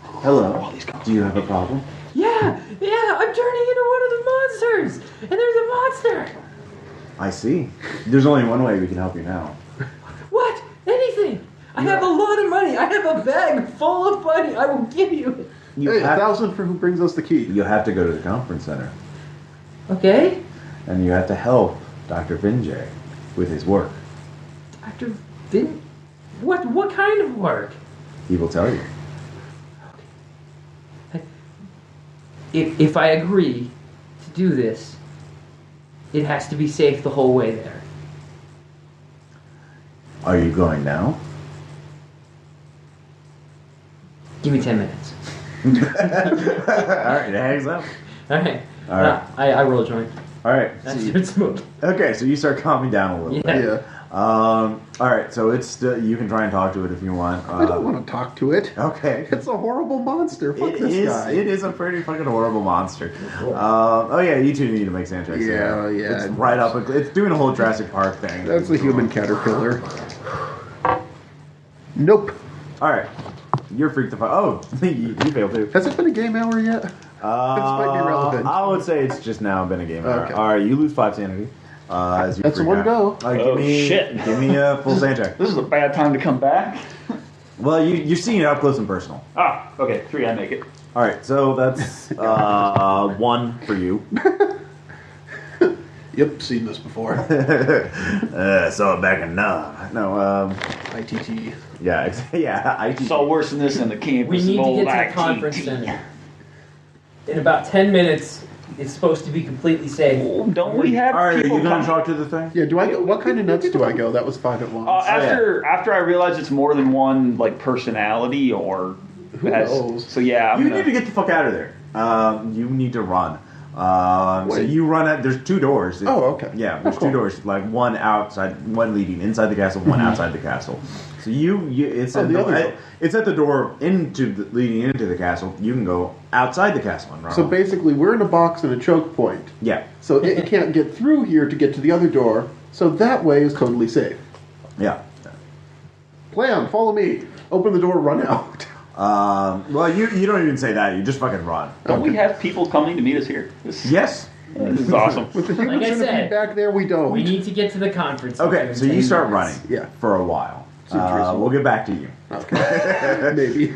A: Hello. Do you have a problem?
C: Yeah. I'm turning into one of the monsters, and there's a monster.
A: I see. There's only one way we can help you now.
C: What? Anything? I have a lot of money. I have a bag full of money. I will give you it.
A: You
B: Hey,
A: have,
B: 1,000 for who brings us the key.
A: you have to go to the conference center,
C: Okay.
A: and you have to help Dr. Vinjay with his work.
C: Dr. Vin. What kind of work?
A: He will tell you.
C: If I agree to do this, it has to be safe the whole way there.
A: Are you going now?
C: Give me 10 minutes.
A: All right, it hangs up.
C: All right.
A: All right.
C: I roll a joint.
A: All right.
C: I
A: So
C: start smoking.
A: okay, so you start calming down a little bit.
C: Yeah.
B: Yeah.
A: All right, so it's still, you can try and talk to it if you want.
B: I don't want to talk to it.
A: Okay.
B: It's a horrible monster. Fuck
A: It
B: this
A: is.
B: guy.
A: It is a pretty fucking horrible monster. Oh yeah, you two need to make sand checks.
B: Yeah, yeah.
A: It's right up. It's doing a whole Jurassic Park thing.
B: That's a human caterpillar. Nope.
A: All right, you're freaked the fuck. Oh, you failed too.
B: Has it been a game hour yet? This might be relevant.
A: I would say it's just now been a game hour.
B: Okay.
A: All right, you lose 5 sanity. As you
B: That's
A: freak
B: one
A: out.
B: go.
A: Give
D: Oh,
A: me,
D: shit.
A: Give me a full sand check.
D: This is a bad time to come back.
A: Well, you've seen it up close and personal.
D: Ah, okay, 3, I make it.
A: All right, so that's 1 for you.
B: Yep, seen this before.
A: Saw it back in No,
B: ITT.
A: yeah, yeah. IT.
D: Saw worse than this in the campus.
C: We need
D: of
C: to
D: old
C: get to
D: ITT.
C: the conference center. In about 10 minutes, it's supposed to be completely safe.
D: Oh, don't we have
A: All right, are
D: people
A: you going to
D: coming?
A: talk to the thing?
B: Yeah, do I go? What kind of nuts do I go? That was 5 at once.
D: After I realize it's more than one like personality or
B: Who knows?
D: So yeah, I'm
A: You
D: gonna,
A: need to get the fuck out of there. You need to run. So
B: Wait.
A: you run out. There's 2 doors.
B: Oh, okay.
A: Yeah, there's
B: Oh, cool.
A: 2 doors. Like one outside, one leading inside the castle, one outside the castle. So it's
B: Oh,
A: at
B: the other door.
A: it's at the door leading into the castle. You can go outside the castle and run.
B: So
A: off.
B: basically, we're in a box and a choke point.
A: Yeah,
B: So it can't get through here to get to the other door. So that way is totally safe.
A: yeah.
B: Plan, follow me. Open the door, run out.
A: Well, you don't even say that. You just fucking run.
D: don't we have people coming to meet us here? This is awesome.
B: With the human
C: Like I
B: centipede
C: said,
B: back there, we don't.
C: We need to get to the conference.
A: Okay,
C: center in
A: so you
C: 10
A: start
C: minutes.
A: running.
B: Yeah.
A: For a while.
B: Seems reasonable.
A: We'll get back to you.
B: Okay. Maybe.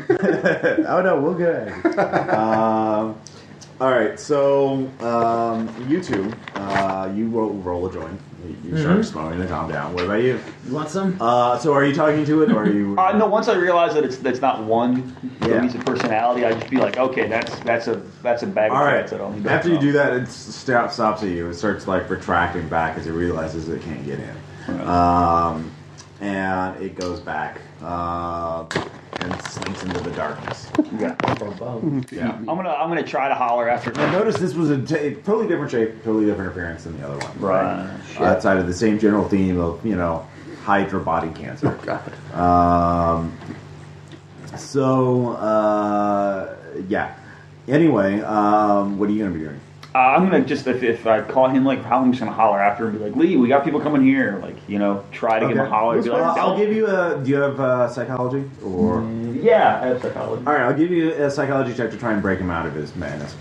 A: Oh no, we'll get it. All right, so you two, you roll a joint. You start smoking to calm down. What about you?
C: You want some?
A: So are you talking to it, or are you?
D: No, once I realize that that's not one
A: Yeah.
D: piece of personality, I just be like, okay, that's a bag of
A: All right.
D: cats that I'll need to
A: After you
D: open
A: do
D: up.
A: that, it stops at you. It starts like retracting back as it realizes it can't get in, and it goes back. and slinks into the darkness.
D: Yeah.
A: Yeah.
D: I'm gonna try to holler after.
A: Now notice this was a totally different shape, totally different appearance than the other one.
D: Right.
A: Outside of the same general theme of, Hydra body cancer.
B: Oh, God.
A: Yeah. Anyway, what are you going to be doing?
D: I'm gonna just if I call him I'm just gonna holler after him and be like, Lee, we got people coming here. Try to give him a holler. Be like,
A: I'll give you a. Do you have psychology or?
D: Yeah, I have psychology.
A: All right, I'll give you a psychology check to try and break him out of his madness.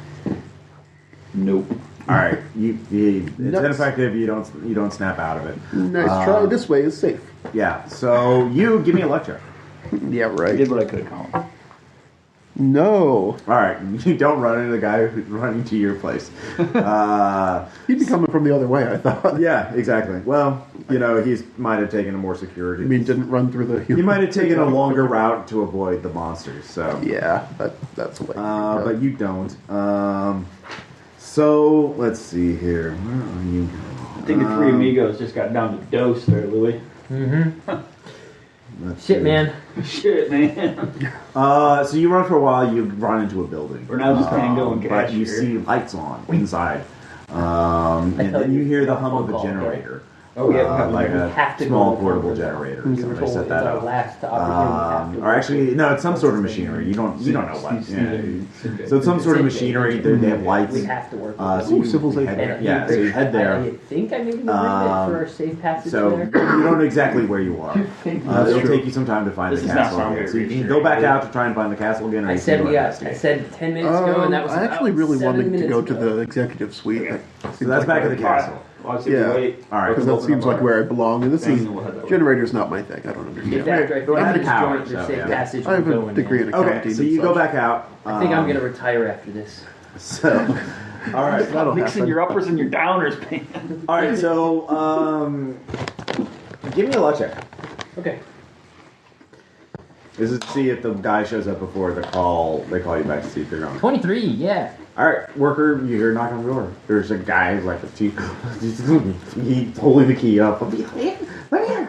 D: Nope.
A: All right, it's ineffective. You don't snap out of it.
B: Nice try. This way is safe.
A: Yeah. So you give me a luck check.
B: Yeah,
D: I
B: right.
D: did what I could, Colin.
B: No.
A: All right, you don't run into the guy who's running to your place.
B: He'd be coming from the other way, I thought.
A: Yeah, exactly. Well, he might have taken a more security.
B: I mean, didn't run through the...
A: He might have taken a longer route to avoid the monsters. So
B: Yeah, that's what
A: but you don't. So let's see here. Where are you?
D: I think the three amigos just got down to dose there, Louis.
C: Shit, man.
D: Shit, man.
A: So you run for a while. You run into a building.
D: We're now just Tango and
A: but you
D: Cash
A: see lights on inside, and then you hear the hum of a generator.
C: Oh, yeah.
A: Like
C: we have
A: a
C: to
A: small
C: go
A: portable generator.
C: We were
A: Somebody
C: told
A: set
C: it's
A: that
C: our
A: up.
C: last opportunity.
A: Or actually, no, it's some sort of machinery. You don't know what. Yeah. So it's some sort of machinery. They have lights.
C: We have to work with
A: So you
B: civilization.
A: head, yeah, so you head there.
C: I think I made an agreement for our safe passage
A: So
C: there.
A: you don't know exactly where you are. It'll take you some time to find
D: This
A: the
D: does not
A: castle
D: sound
A: again.
D: very
A: So you can
D: reassuring.
A: go back out to try and find the castle again. Or
C: I
A: you
C: said
A: can
C: we
A: go
C: got. I
A: investigate.
C: said 10 minutes ago, and that was
B: I actually really
C: 7
B: wanted to
C: minutes
B: go to
C: ago.
B: the executive suite.
A: So that's back at the castle.
D: Well, I said
B: Yeah.
D: wait.
A: All right.
B: Because that seems like where I belong. And this is...
D: We'll head that way.
B: Generator's not my thing. I don't
C: If
B: understand.
C: after I
A: Don't have
C: finish
A: the power,
C: joint, your
A: so,
C: safe
A: yeah.
C: passage,
B: I have
C: we're
B: a
C: going
B: degree in
C: in.
B: accounting.
A: Okay, so
B: and
A: you go
B: such.
A: back out.
C: I think I'm going to retire after this.
A: So, all right.
B: That'll
D: Mixing
B: happen.
D: your uppers and your downers, man.
A: All right. So, give me a luck check.
C: Okay.
A: This is to see if the guy shows up before they call you back to see if they're going.
C: 23, yeah.
A: All right, worker, you hear a knock on the door. There's a guy like a chief. He's holding the key up. Let me in.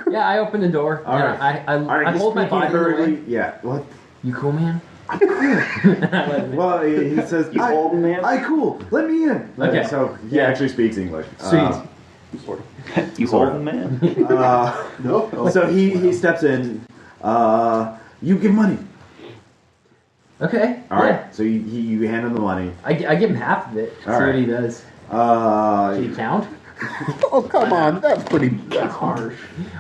C: Yeah, I open the door.
A: All
C: and
A: right.
C: I
A: he's
C: hold my
A: speaking
C: body away.
A: hurriedly. Yeah. What?
C: You cool, man?
A: Well, he says,
D: You holding, man?
A: I cool. Let me in.
C: Okay.
A: So he
C: Yeah.
A: actually speaks English.
C: Sweet.
B: Sort of.
D: You holding, man?
B: No?
A: So he steps in. You give money.
C: Okay.
A: All right. So you hand him the money.
C: I give him half of it. See
A: All right.
C: what he does. Can you count?
B: Oh, come on. That's pretty...
C: That's harsh.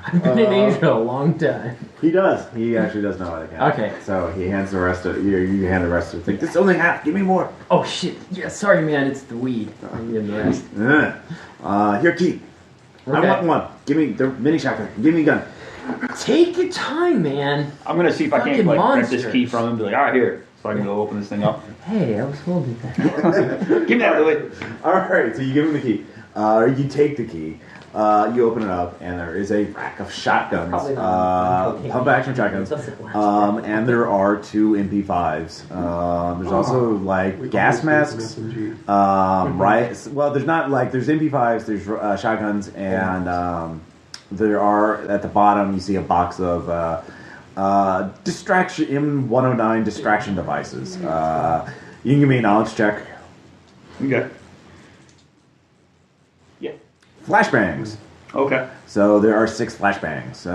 C: I've been in Asia a long time.
A: He does. He actually does know how to count.
C: Okay.
A: So he hands the rest of you hand the rest of it. This is only half. Give me more.
C: Oh shit. Yeah, sorry, man. It's the weed. I need the rest.
A: Here, key.
C: Okay.
A: I want one. Give me the mini shotgun. Give me a gun.
C: Take your time, man.
D: I'm gonna see if I can't
C: Fucking
D: grab this
C: monsters.
D: key from him and be like, all right, here. So I can go open this thing up.
C: Hey, I was holding that.
D: Give me that, Louis.
A: All right. So you give him the key. You take the key. You open it up, and there is a rack of shotguns,
C: Probably not.
A: pump action shotguns, and there are 2 MP5s. There's also like gas masks. Right. Well, there's not like there's MP5s. There's shotguns, and there are at the bottom. You see a box of distraction M109 distraction devices. You can give me a knowledge check.
D: Okay. Yeah.
A: Flashbangs.
D: Okay.
A: So there are 6 flashbangs.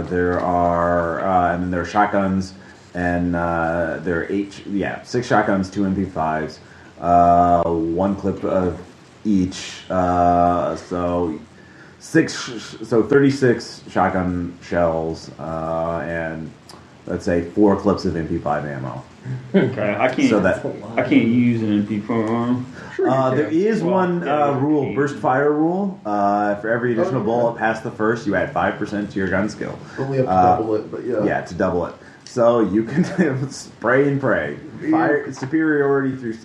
A: There are, and then there are shotguns, and there are 6 shotguns, 2 MP5s, 1 clip of each. So 36 shotgun shells, and let's say 4 clips of MP5 ammo.
D: Okay. I can't.
A: So that
D: I can't use an MP4.
A: there is one
D: yeah,
A: rule,
D: okay.
A: burst fire rule. For every additional bullet past the first, you add 5% to your gun skill.
B: Only have to double it, but yeah.
A: Yeah, to double it. So you can spray and pray. Fire superiority through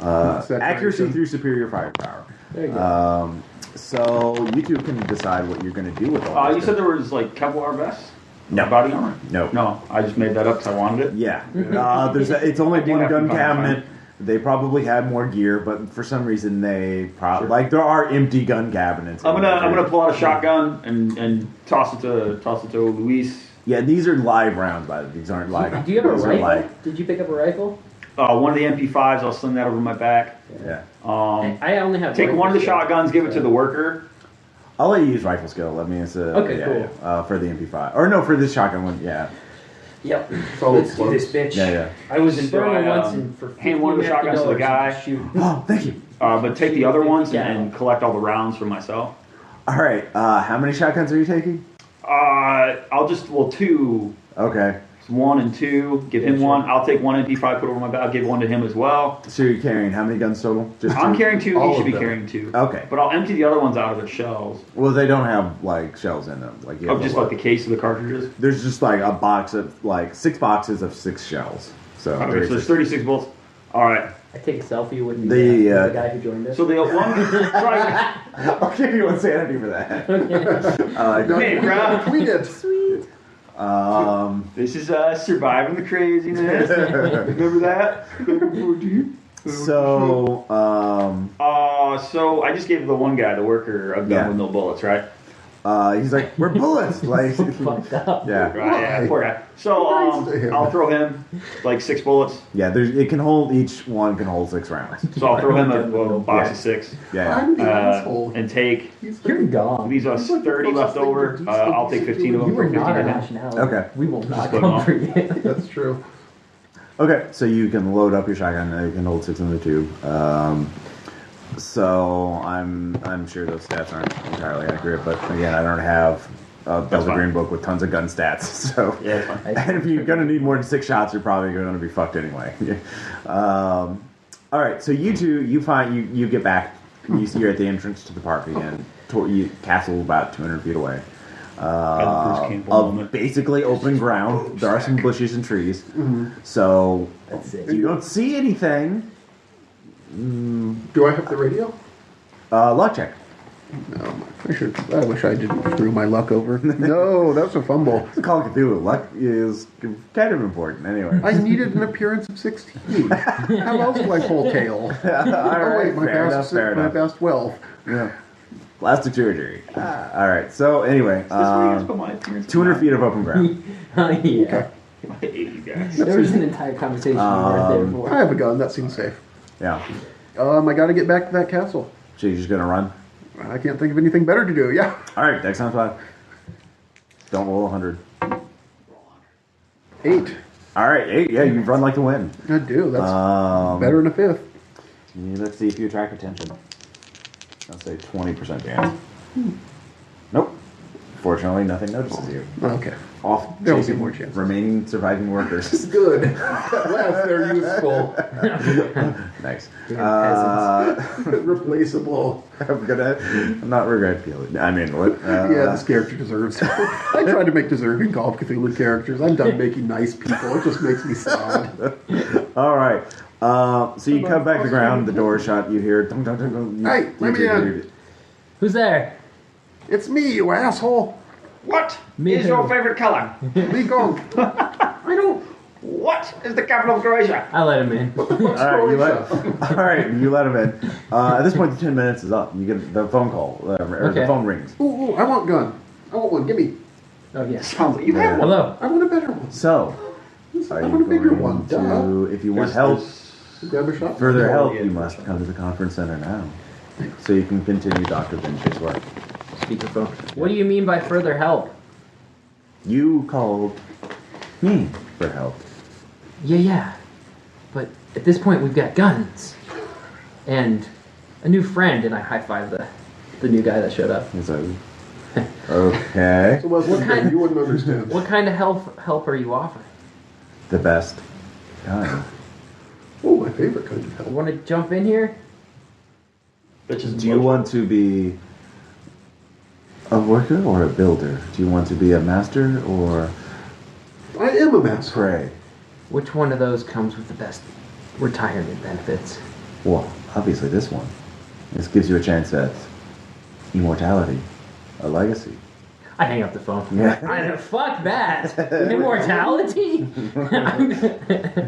A: accuracy through superior firepower.
C: There you go.
A: So you two can decide what you're going to do with all this.
D: You said there was like Kevlar vests?
A: No.
D: Body armor?
A: No.
D: No, I just made that up because I wanted it.
A: Yeah. It's only
D: I do
A: one
D: have to
A: gun
D: find
A: cabinet. They probably had more gear, but for some reason they like there are empty gun cabinets.
D: I'm gonna pull out a shotgun and toss it to Luis
A: Yeah, these are live rounds, by the way. These aren't like.
C: Do you have a
A: these are
C: rifle?
A: like-
C: Did you pick up a rifle?
D: One of the MP5s, I'll sling that over my back.
A: yeah.
C: I only have.
D: Take one of the
C: rifle
D: shotguns, give it to the worker.
A: I'll let you use rifle skill. Let me.
C: Okay,
A: yeah,
C: cool.
A: Yeah. For the MP5, or no, for this shotgun one. Yeah.
C: Yep.
B: So
C: Let's do this, bitch.
A: Yeah, yeah.
C: I was in
D: So
C: Burma
D: I,
C: once, and for
D: hand one of the shotguns to the
C: $50
D: guy.
C: Shoot.
A: Oh, thank you.
D: But take the other ones
C: Yeah.
D: and collect all the rounds for myself.
A: All right. How many shotguns are you taking?
D: I'll just, two.
A: Okay.
D: 1 and 2. Give him one. I'll take one MP5, put it over my back. I'll give one to him as well.
A: So you're carrying how many guns total? Just
D: I'm
A: two?
D: carrying 2.
B: All
D: He should
B: of
D: be
B: them.
D: carrying 2.
A: Okay.
D: But I'll empty the other ones out of their shells.
A: Well, they don't have like shells in them. Like you have
D: Just like the case of the cartridges.
A: There's just like a box of like 6 boxes of 6 shells. So
D: Okay,
A: there's
D: so there's 36 bullets. All right.
C: I take a selfie with
A: The,
C: the guy who joined us.
D: So the one. Sorry.
A: I'll give you one sanity for that.
C: Okay.
D: Hey, bro.
B: Tweet it.
C: Sweet.
D: This is surviving the craziness. Remember that?
A: So
D: So I just gave the one guy, the worker, a gun
A: Yeah.
D: with no bullets, right?
A: he's like, we're bullets. Like,
C: Fucked up.
A: yeah,
D: Right. Yeah.
B: Why?
D: Poor guy. So
B: Nice to him.
D: I'll throw him like 6 bullets.
A: yeah. It can hold each one can hold 6 rounds.
D: So I'll throw him a box of 6.
A: Yeah.
B: I'm the asshole.
D: And take.
C: You're gone.
D: These are 30 left over. I'll take 15 of them
C: You
D: for
C: are
D: 15
C: not a
D: of them.
C: nationality.
A: Okay.
C: We will not
D: put 'em
C: come
D: on.
C: for you.
B: That's true.
A: Okay, so you can load up your shotgun. You can hold 6 in the tube. So I'm sure those stats aren't entirely accurate, but again, I don't have a Delta
D: fine.
A: Green book with tons of gun stats. So
D: Yeah, it's fine.
A: and if you're gonna need more than 6 shots, you're probably gonna be fucked anyway. All right, so you two, you get back. You're at the entrance to the park again. Castle about 200 feet away.
D: Bruce Campbell
A: Of
D: moment.
A: basically open ground. There are some bushes and trees. So
C: That's it.
A: you don't see anything.
B: Do I have the radio?
A: Luck check.
B: No, I wish I didn't screw my luck over. No, that's a fumble.
A: It's Call of Cthulhu. Luck is kind of important anyway.
B: I needed an appearance of 16. How else do I pull tail? Oh wait, my
A: fair enough.
B: past 12.
A: Yeah. Plastic surgery. All right. So anyway,
D: Is this where you guys put my appearance?
A: 200 feet of open ground.
C: Yeah.
D: I hate you guys.
C: There was an entire conversation right there
B: I
C: for.
B: have a gun. That seems safe.
A: Yeah.
B: I got to get back to that castle.
A: So you're just gonna run.
B: I can't think of anything better to do. Yeah.
A: All right. Dex on 5. Don't roll 100.
B: 8.
A: All right. 8. Yeah, you run like the wind.
B: I do. That's better than a 5th.
A: Let's see if you attract attention. I'll say 20% chance. Nope. Fortunately, nothing notices you.
B: Okay.
A: Off
B: There will be
A: chasing
B: more chances.
A: remaining surviving workers.
B: Good. At last, they're useful.
A: Nice.
B: Replaceable.
A: I'm not regretful. I mean, what?
B: Yeah, this character deserves. I tried to make deserving Call of Cthulhu characters. I'm done making nice people. It just makes me sad.
A: All right. So you come back to the ground. The door is shut. You hear. Dun, dun, dun, dun.
B: Hey, let me in.
C: Who's there?
B: It's me, you asshole.
D: What
C: Me
D: is
C: too.
D: your favorite color?
B: Be gone. I don't.
D: What is the capital of Croatia?
C: I let him in.
A: All right, you let him in. At this point, the 10 minutes is up. You get the phone call, or
C: Okay.
A: the phone rings.
B: Ooh, I want gun. I want one. Give me.
C: Oh yes.
D: Sounds like you have one.
C: Hello.
B: I want a better one.
A: So,
B: I
A: are you
B: want a bigger
A: going
B: one.
A: to? If you want help,
B: Grab a shot.
A: further help,
D: Yeah.
A: you must come to the conference center now, so you can continue Dr. Vinch's work.
C: Speakerphone. What do you mean by further help?
A: You called me for help.
C: Yeah. But at this point, we've got guns and a new friend, and I high five the new guy that showed up.
A: He's like, okay,
B: So Wesley,
C: What kind-
B: you wouldn't understand.
C: What kind of help are you offering?
A: the best kind.
B: Oh, my favorite kind of
C: You
B: help.
C: want to jump in here?
D: Bitches
A: Do you want to be a worker or a builder? Do you want to be a master or
B: I am a master.
A: prey?
C: Which one of those comes with the best retirement benefits?
A: Well, obviously this one. This gives you a chance at immortality, a legacy.
C: I hang up the phone.
A: Yeah.
C: Fuck that. Immortality?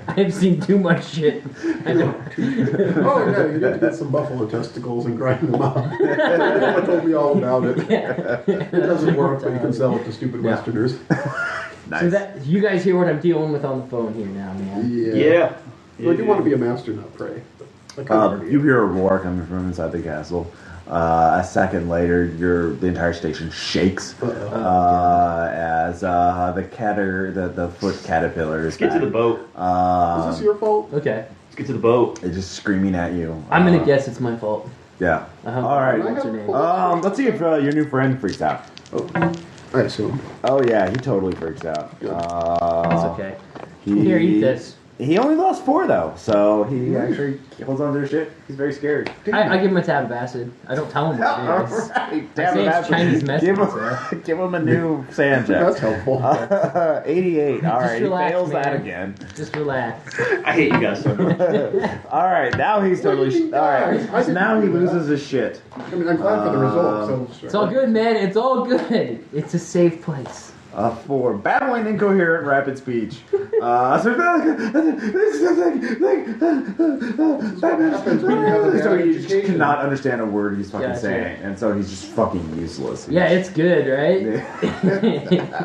C: I've seen too much shit. I don't.
B: Oh yeah, you need to get some buffalo testicles and grind them up. Someone told me all about it. It doesn't work, but you can sell it to stupid Westerners.
A: Nice.
C: So that you guys hear what I'm dealing with on the phone here now, man.
D: Yeah.
B: Well, I do want to be a master, not prey.
A: You hear a roar coming from inside the castle. A second later, the entire station shakes as the foot caterpillar is
D: Let's get to
A: back.
D: the boat.
B: Is this your fault?
C: Okay.
D: Let's get to the boat.
A: It's just screaming at you.
C: I'm gonna guess it's my fault.
A: Yeah.
C: Uh-huh.
A: All right.
C: What's her name?
A: Let's see if your new friend freaks out.
B: I assume.
A: Oh yeah, he totally freaks out.
C: That's okay. Here, eat this.
A: He only lost 4 though, so he actually holds on to his shit. He's very scared.
C: I give him a tab of acid. I don't tell him what it is.
A: Right.
C: I say it's Chinese medicine.
A: Give him a new sand check.
B: That's helpful.
A: 88. All right, he
C: relax,
A: fails that
C: man.
A: again.
C: Just relax.
D: I hate you guys so much.
A: All right, now he's totally. All right,
B: I didn't
A: now he
B: do that.
A: loses his shit.
B: I mean, I'm glad for the result. So
C: It's all good, man. It's all good. It's a safe place.
A: 4. Babbling incoherent rapid speech. So he just cannot understand a word he's fucking
C: Gotcha.
A: saying, and so he's just fucking useless.
C: Yeah, it's good, right?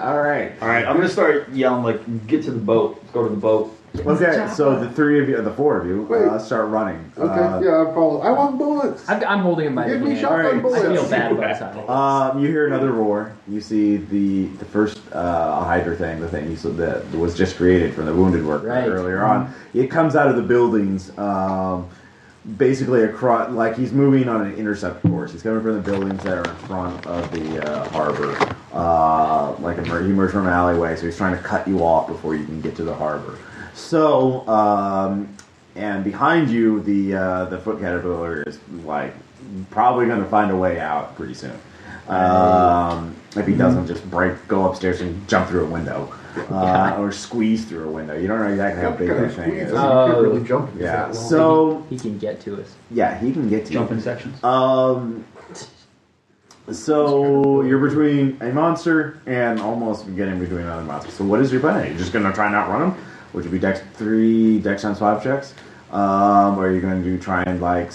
A: All right.
D: All right, I'm gonna start yelling like, "Get to the boat! Let's go to the boat!"
A: Okay, so the 4 of you
B: Wait.
A: start running.
B: Okay, yeah, I follow. I want bullets.
C: I'm holding him by
B: Give
C: the
B: me
C: hand.
B: shotgun
A: Alright.
B: bullets.
C: I feel bad about it.
A: You hear another roar. You see the first Hydra thing, the thing you said that was just created from the wounded worker
C: Right.
A: earlier on. It comes out of the buildings, basically across, like he's moving on an intercept course. He's coming from the buildings that are in front of the harbor. He emerged from an alleyway, so he's trying to cut you off before you can get to the harbor. So, and behind you, the foot caterpillar is like probably going to find a way out pretty soon. If he doesn't just go upstairs and jump through a window, or squeeze through a window. You don't know exactly how big that thing is.
B: You can't really jump.
A: Yeah. So
C: He can get to us.
A: yeah, he can get to
D: Jump
A: you.
D: in sections.
A: So you're between a monster and almost getting between another monster. So what is your plan? Are you just going to try and outrun him, which would be Dex times 5 checks? Or are you going to try and like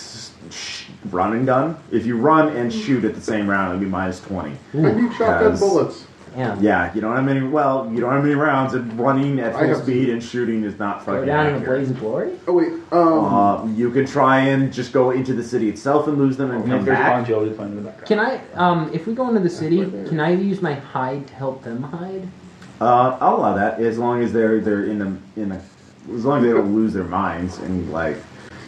A: run and gun? If you run and shoot at the same round, it'll be minus 20.
B: I need shotgun bullets.
C: Yeah.
A: Yeah, you don't have many. Well, you don't have many rounds, and running at
B: I
A: full
B: have-
A: speed and shooting is not
C: Go
A: fucking
C: down in a
A: accurate.
C: blaze of glory?
B: Oh wait.
A: You can try and just go into the city itself and lose them and come
D: There's Bon
A: back.
D: Jovi playing in the background.
C: Can I, if we go into the city, can I use my hide to help them hide?
A: I'll allow that as long as they're in a as long as they don't lose their minds and like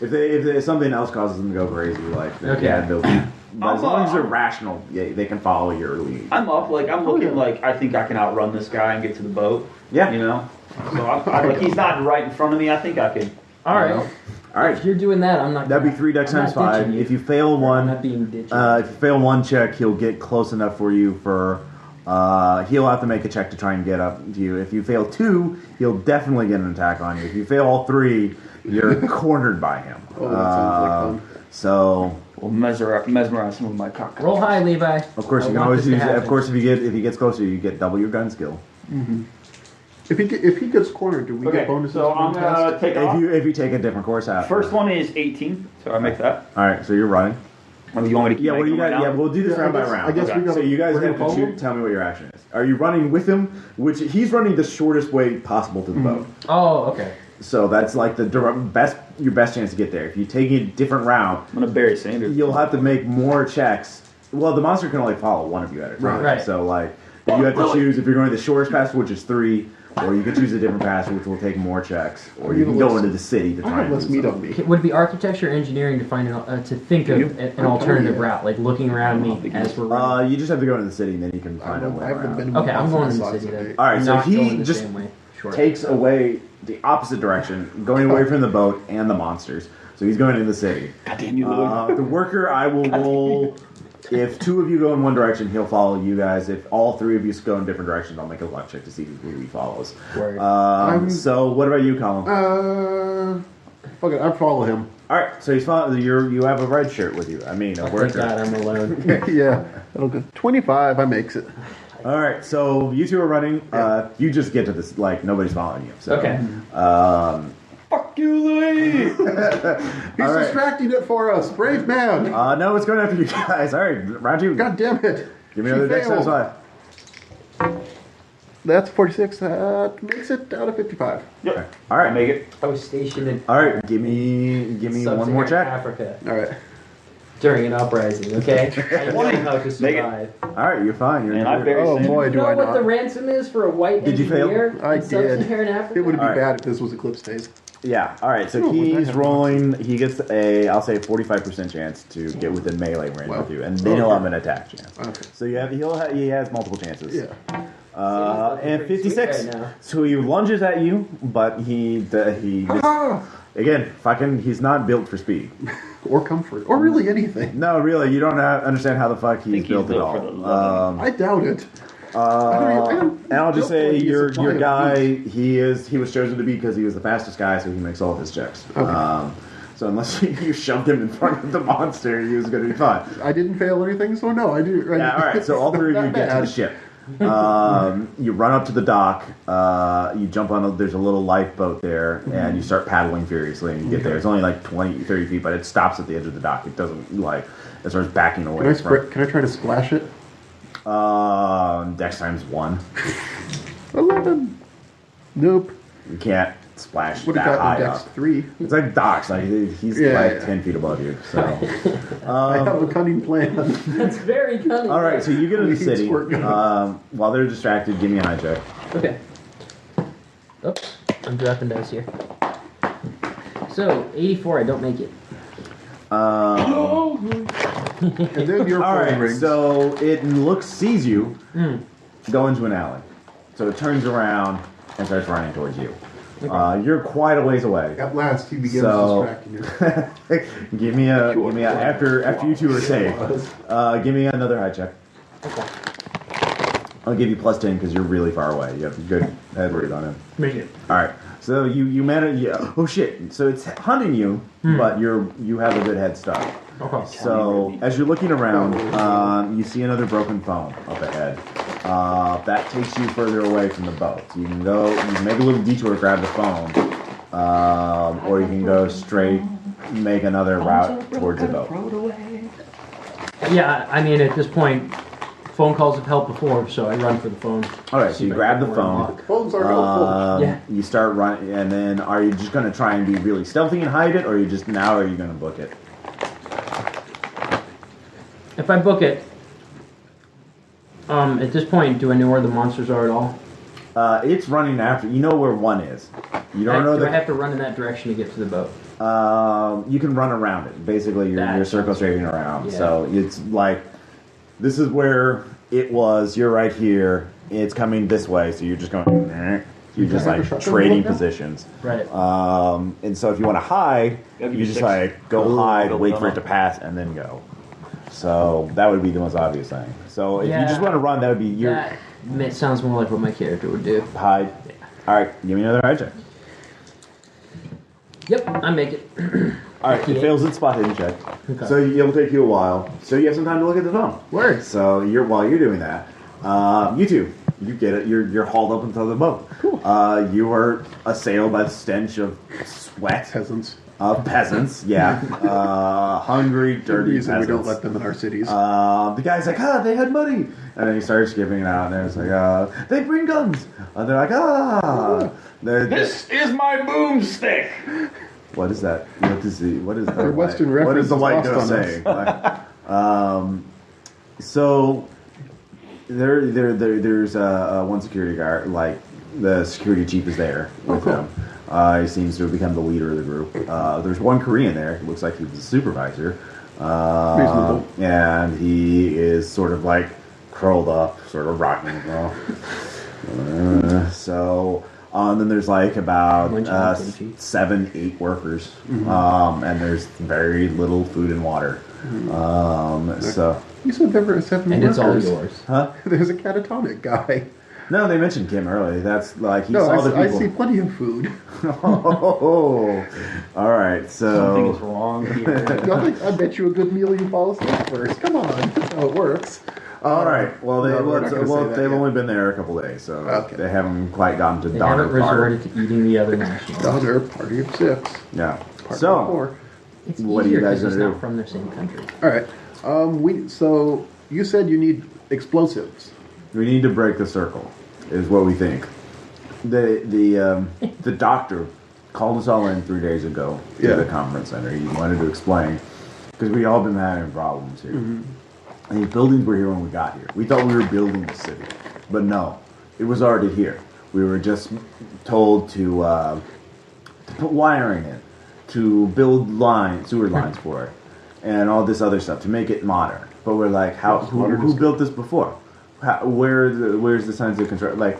A: if something else causes them to go crazy like
C: Okay.
A: yeah they'll but as long as they're rational, yeah, they can follow your lead.
D: I'm up, like I'm looking like I think I can outrun this guy and get to the boat.
A: Yeah.
D: You know? So I'm like he's not right in front of me, I think I can.
C: Alright.
A: All right,
C: If you're doing that, I'm not
A: that'd be
C: gonna-
A: 3 dex
C: I'm
A: times
C: not
A: 5.
C: ditching you.
A: If you fail
C: I'm
A: one,
C: not being ditchy.
A: if you fail one check, he'll get close enough for you for. He'll have to make a check to try and get up to you. If you fail 2, he'll definitely get an attack on you. If you fail all 3, you're cornered by him.
B: Oh, that sounds like fun.
A: So,
D: We'll mesmerize him with my cock.
C: Roll high, Levi.
A: of course,
C: I
A: you can
C: want
A: always
C: this to
A: use. Of
C: happen.
A: course, if he gets closer, you get double your gun skill.
B: If he gets cornered, do we
D: Okay,
B: get bonuses?
D: so
B: for
D: I'm
B: the
D: gonna
B: test?
D: take off.
A: If you take a different course out.
D: First one is 18, so I make that.
A: All right, so you're running.
D: Or do you want me to keep
A: Yeah, what do you
D: making
A: got?
D: them
A: Yeah,
D: right now?
A: we'll do this
B: Yeah,
A: round
B: I
A: by
B: guess-
A: round.
B: I guess we gotta-
A: So you guys
B: we're
A: have
B: gonna
A: to
B: follow?
A: tell me what your action is. Are you running with him? Which he's running the shortest way possible to the boat.
C: Oh, okay.
A: So that's like the your best chance to get there. If you take a different route,
D: I'm gonna bury Sanders.
A: you'll have to make more checks. Well, the monster can only follow one of you at a time.
C: Right.
A: So like, you have to choose if you're going the shortest path, which is 3, or you can choose a different path, which will take more checks, or you can go into the city to
B: I
A: try
B: have
A: and
B: less
A: do
B: meat
A: something.
B: on me.
C: Would it be architecture or engineering to find to think of an alternative route, like looking around me as we're running?
A: You just have to go into the city, and then you can find a way
B: I haven't
A: around.
B: been
C: Okay, I'm going in the
B: outside
C: city then.
B: today.
A: All right, so
C: Not
A: he
C: going the
A: just
C: same way. Sure.
A: takes away the opposite direction, going away from the boat and the monsters. So he's going into the city.
D: God damn you, Louis.
A: The worker, I will roll. If 2 of you go in one direction, he'll follow you guys. If all 3 of you go in different directions, I'll make a luck check to see who he follows.
C: Word.
A: So what about you, Colin?
B: Fuck it, I follow him.
A: All right, so you have a red shirt with you. I mean, a
C: Oh,
A: worker.
C: thank God I'm alone.
B: Yeah, that'll go. 25, I makes it.
A: All right, so you two are running. You just get to this, like, nobody's following you. So,
C: Okay.
D: Fuck you, Louis!
B: He's
A: right.
B: distracting it for us. Brave man.
A: No, it's going after you guys. All right, Raju,
B: God damn it.
A: give me another dex
B: failed.
A: times 5.
B: That's 46. That makes it out of 55.
D: Yep.
A: All right,
D: Make it.
C: I was stationed in
A: All right, give me one more
C: Sub-Saharan
A: check.
C: Africa
B: All right.
C: during an uprising. Okay, I know how to
D: Make it.
C: survive.
A: All right, you're fine. You're
D: And I
A: good.
D: buried
B: Oh,
D: Sam.
B: boy,
C: You
B: do
C: know
B: I
C: what the
B: not.
C: ransom is for a white
A: Did you fail?
C: engineer
B: I
C: in
B: did.
C: Sub-Saharan Africa?
B: It would be
A: All right.
B: bad if this was Eclipse Days.
A: Yeah. All right. So
B: Oh, what the
A: he's
B: heck?
A: rolling. He gets I'll say 45% chance to get within melee range
B: Wow.
A: with you, and then he'll
B: Okay.
A: have an attack chance.
B: Okay.
A: So he has multiple chances.
B: Yeah.
A: And
C: Pretty sweet
A: 56.
C: right now.
A: So he lunges at you, but he
B: Ah!
A: again he's not built for speed.
B: Or comfort. Or really anything.
A: No, really, you don't understand how the fuck he's
D: think he's
A: built at
D: built for the
A: all.
D: loving.
B: I doubt it.
A: And I'll just say
B: He's
A: your
B: supplying
A: guy
B: meat.
A: he was chosen to be because he was the fastest guy, so he makes all of his checks.
B: Okay.
A: So unless you shoved him in front of the monster, he was going to be fine.
B: I didn't fail anything, so no, I do.
A: Yeah, all right. So all three of you get to the ship. You run up to the dock. You jump on. There's a little lifeboat there, and you start paddling furiously. And you get there. It's only like 20, 30 feet, but it stops at the edge of the dock. It doesn't it starts backing away.
B: Can I try to splash it?
A: Dex times 1.
B: 11. Nope.
A: You can't splash
B: Would
A: that
B: have
A: high
B: gotten Dex
A: up.
B: 3.
A: It's like docks. Like he's
B: Yeah,
A: like
B: yeah.
A: 10 feet above you. So.
B: I have a cunning plan.
C: That's very cunning.
A: All right. So you get in the
B: Please,
A: city.
B: squirt gun.
A: While they're distracted, give me a high check.
C: Okay. Oops, I'm dropping dice here. So 84, I don't make it.
B: And then your
A: All
B: phone
A: right,
B: rings.
A: so it sees you go into an alley. So it turns around and starts running towards you. You're quite a ways away.
B: At last, he begins
A: So-
B: distracting you.
A: give me a after you two are safe. Give me another high check.
C: Okay.
A: I'll give you plus 10 because you're really far away. You have a good head rate on him.
C: Make it.
A: All right. So you manage. Oh shit! So it's hunting you, but you have a good head start.
C: Okay.
A: So as you're looking around, you see another broken phone up ahead. That takes you further away from the boat. So you can make a little detour, grab the phone, or you can go straight, make another route towards the boat.
C: Yeah, I mean, at this point, phone calls have helped before, so I run for the phone.
A: All right, so you grab the phone.
B: Phones are helpful.
C: Yeah.
A: You start running, and then are you just going to try and be really stealthy and hide it, or are you going to book it?
C: If I book it, at this point, do I know where the monsters are at all?
A: It's running after. You know where one is. You don't know
C: Do I
A: the.
C: have to run in that direction to get to the boat?
A: You can run around it. Basically, you're circle strafing around.
C: Yeah.
A: So it's like, this is where it was. You're right here. It's coming this way. So you're just going. You're just like trading positions.
C: Right.
A: And so if you want to hide,
D: That'd be
A: you just
D: 6.
A: like go hide,
D: Build
A: wait
D: it
A: for it
D: up.
A: to pass, and then go. So that would be the most obvious thing. So if you just want to run, that would be your
C: That sounds more like what my character would do.
A: hide. All right, give me another hide check.
C: Yep, I make it.
A: All right, it fails its spot hidden check.
C: Okay.
A: So it'll take you a while. So you have some time to look at the phone.
C: Word.
A: So while you're doing that, you two, you get it. You're hauled up into the boat.
C: Cool.
A: You are assailed by the stench of sweat
B: Peasants.
A: of peasants. Yeah, hungry,
B: The
A: dirty
B: reason
A: peasants.
B: we don't let them in our cities.
A: The guy's like, they had money. And then he starts giving it out, and it's like, they bring guns. And they're like,
D: This is my boomstick.
A: What is that? What is the
B: Their Western
A: what is the white
B: reference
A: girl
B: is lost
A: saying? So there's one security guard, like the security chief is there with them. He seems to have become the leader of the group. There's one Korean there. Looks like he was a supervisor.
B: Reasonable.
A: And he is sort of like curled up, sort of rocking. And then there's like about 7, 8 workers, and there's very little food and water. So
B: You said there were 7
C: And
B: workers.
C: it's all yours.
A: huh?
B: There's a catatonic guy.
A: No, they mentioned Kim earlier. That's like he
B: No,
A: saw the
B: I
A: people.
B: see plenty of food.
A: Oh, all right.
D: Something is
A: So
D: wrong here.
B: I bet you a good meal you fall asleep first. Come on, that's how it works.
A: all right. Well,
B: No, we're not gonna say that
A: they've
B: yet.
A: only been there a couple of days, so
B: Okay.
A: they haven't quite gotten to
C: They
A: Donner
C: haven't
A: part.
C: resorted to eating the other nationals.
B: Donner, party of 6.
A: Yeah.
B: Party of
A: So
B: 4.
C: It's
A: What are you
C: easier
A: guys
C: 'cause he's
A: gonna
C: not
A: do?
C: from the same country.
B: All right. So you said you need explosives.
A: we need to break the circle, is what we think. The doctor called us all in 3 days ago to
B: Yeah.
A: the conference center. He wanted to explain because we all been having problems here. And these buildings were here when we got here. We thought we were building the city, but no, it was already here. We were just told to put wiring in, to build sewer lines for it, and all this other stuff to make it modern. But we're like, who built this before? Where's the signs of construction? Like,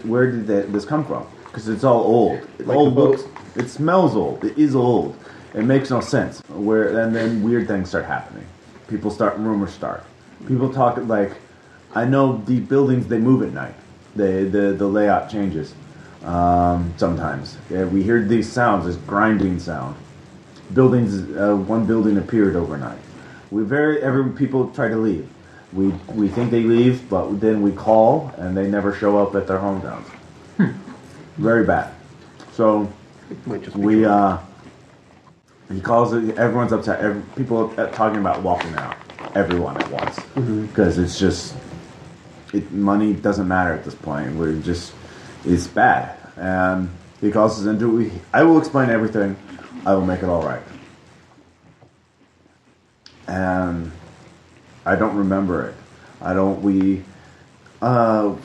A: where did this come from? Because it's all old.
B: Like
A: Old
B: the boat?
A: looks. It smells old. It is old. It makes no sense. And then weird things start happening. Rumors start. People talk like, I know the buildings, they move at night. The layout changes sometimes. Yeah, we hear these sounds, this grinding sound. One building appeared overnight. People try to leave. We think they leave, but then we call and they never show up at their hometowns. Very bad. So
B: It might just be
A: we
B: true.
A: he calls it. Everyone's upset. People are talking about walking out. Everyone at once because it's just money doesn't matter at this point. It's bad. And he calls us into it. I will explain everything. I will make it all right. And I don't remember it.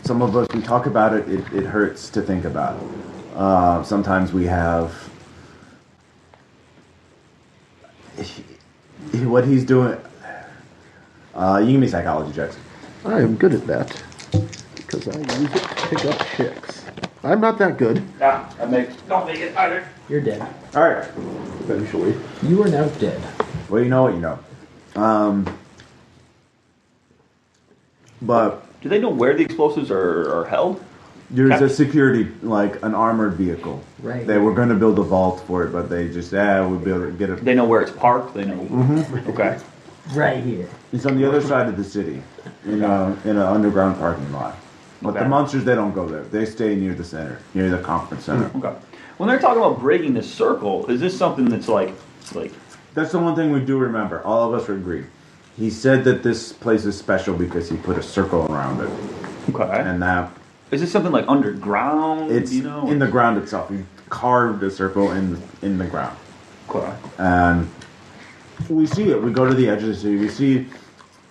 A: Some of us, we talk about it, it hurts to think about it. Sometimes we have, what he's doing, you give me psychology checks.
B: I am good at that because I use it to pick up chicks. I'm not that good.
D: Yeah, don't make it either.
C: You're dead.
A: All right.
B: Eventually.
C: You are now dead.
A: Well, you know what you know. But
D: Do they know where the explosives are held?
A: there's a security, like an armored vehicle.
C: Right.
A: They were going to build a vault for it, but they just, we'll be able to get it.
D: They know where it's parked. They know. Okay.
C: Right here.
A: It's on the other side of the city, in an underground parking lot. But the
D: Okay.
A: monsters, they don't go there. They stay near the center, near the conference center.
D: Okay. When they're talking about breaking this circle, is this something that's like?
A: That's the one thing we do remember. All of us agree. He said that this place is special because he put a circle around it,
D: Okay.
A: and that
D: Is this something like underground?
A: it's in the ground itself. He carved a circle in the ground,
D: Okay.
A: and we see it. We go to the edge of the city. We see.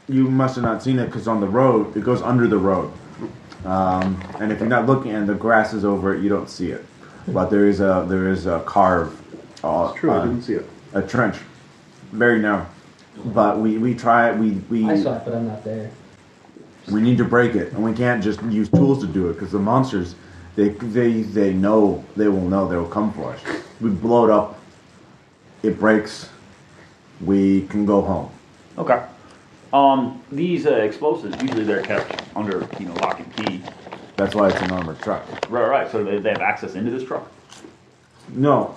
A: You must have not seen it because on the road, it goes under the road, and if you're not looking and the grass is over it, you don't see it. But there is a carve.
B: It's true, I didn't see it.
A: A trench, very narrow. But we try it. We
C: I saw it, but I'm not there.
A: we need to break it, and we can't just use tools to do it because the monsters, they know they will come for us. We blow it up, it breaks, we can go home.
D: Okay. These explosives usually they're kept under lock and key.
A: That's why it's an armored truck.
D: Right. So they have access into this truck.
A: No,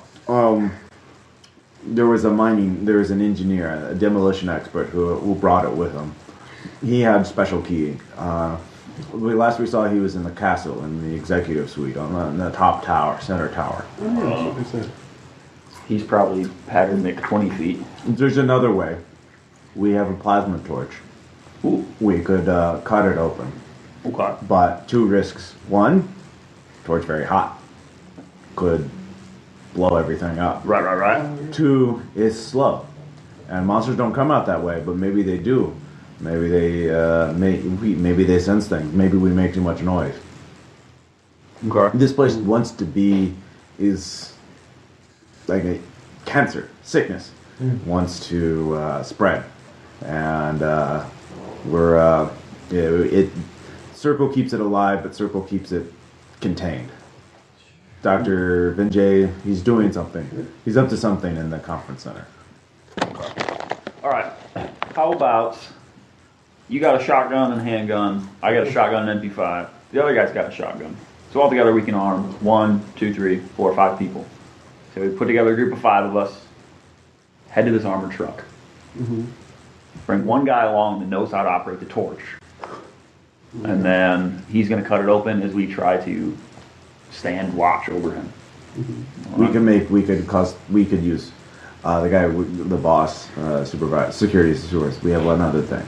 A: there was an engineer, a demolition expert who brought it with him. He had special key. Last we saw, he was in the castle, in the executive suite, on the top tower, center tower.
B: Oh, yeah, that's what I said.
D: He's probably patterned it 20 feet.
A: There's another way. We have a plasma torch.
D: Ooh.
A: We could cut it open.
D: Okay.
A: But two risks. One, torch very hot. Could blow everything up.
D: Right.
A: Two, is slow. And monsters don't come out that way, but maybe they do. Maybe they sense things. Maybe we make too much noise.
D: Okay.
A: This place wants to is like a cancer, sickness, wants to spread. And Circle keeps it alive, but Circle keeps it contained. Dr. Vinjay, he's doing something. He's up to something in the conference center.
D: All right. How about you got a shotgun and handgun? I got a shotgun and MP5. The other guy's got a shotgun. So altogether we can arm 1, 2, 3, 4, 5 people. So we put together a group of 5 of us, head to this armored truck. Bring one guy along that knows how to operate the torch. And then he's going to cut it open as we try to stand watch over him.
A: We could use the guy, the boss, supervisor, security supervisor. We have one other thing.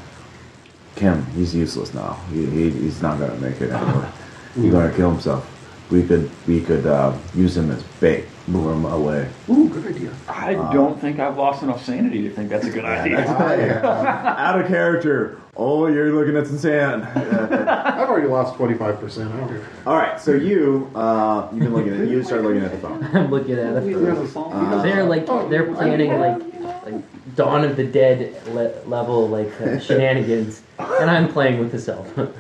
A: Kim, he's useless now. He's not gonna make it anymore. He's gonna kill himself. We could use him as bait, move him away.
B: Ooh, good idea.
D: I don't think I've lost enough sanity to think that's a good idea.
A: Out of character. Oh, you're looking at some sand.
B: I've already lost 25%. I don't care.
A: All right, so you've been looking at. You start looking at the phone.
C: I'm looking at it. They're planning like Dawn of the Dead level shenanigans, and I'm playing with the cell phone.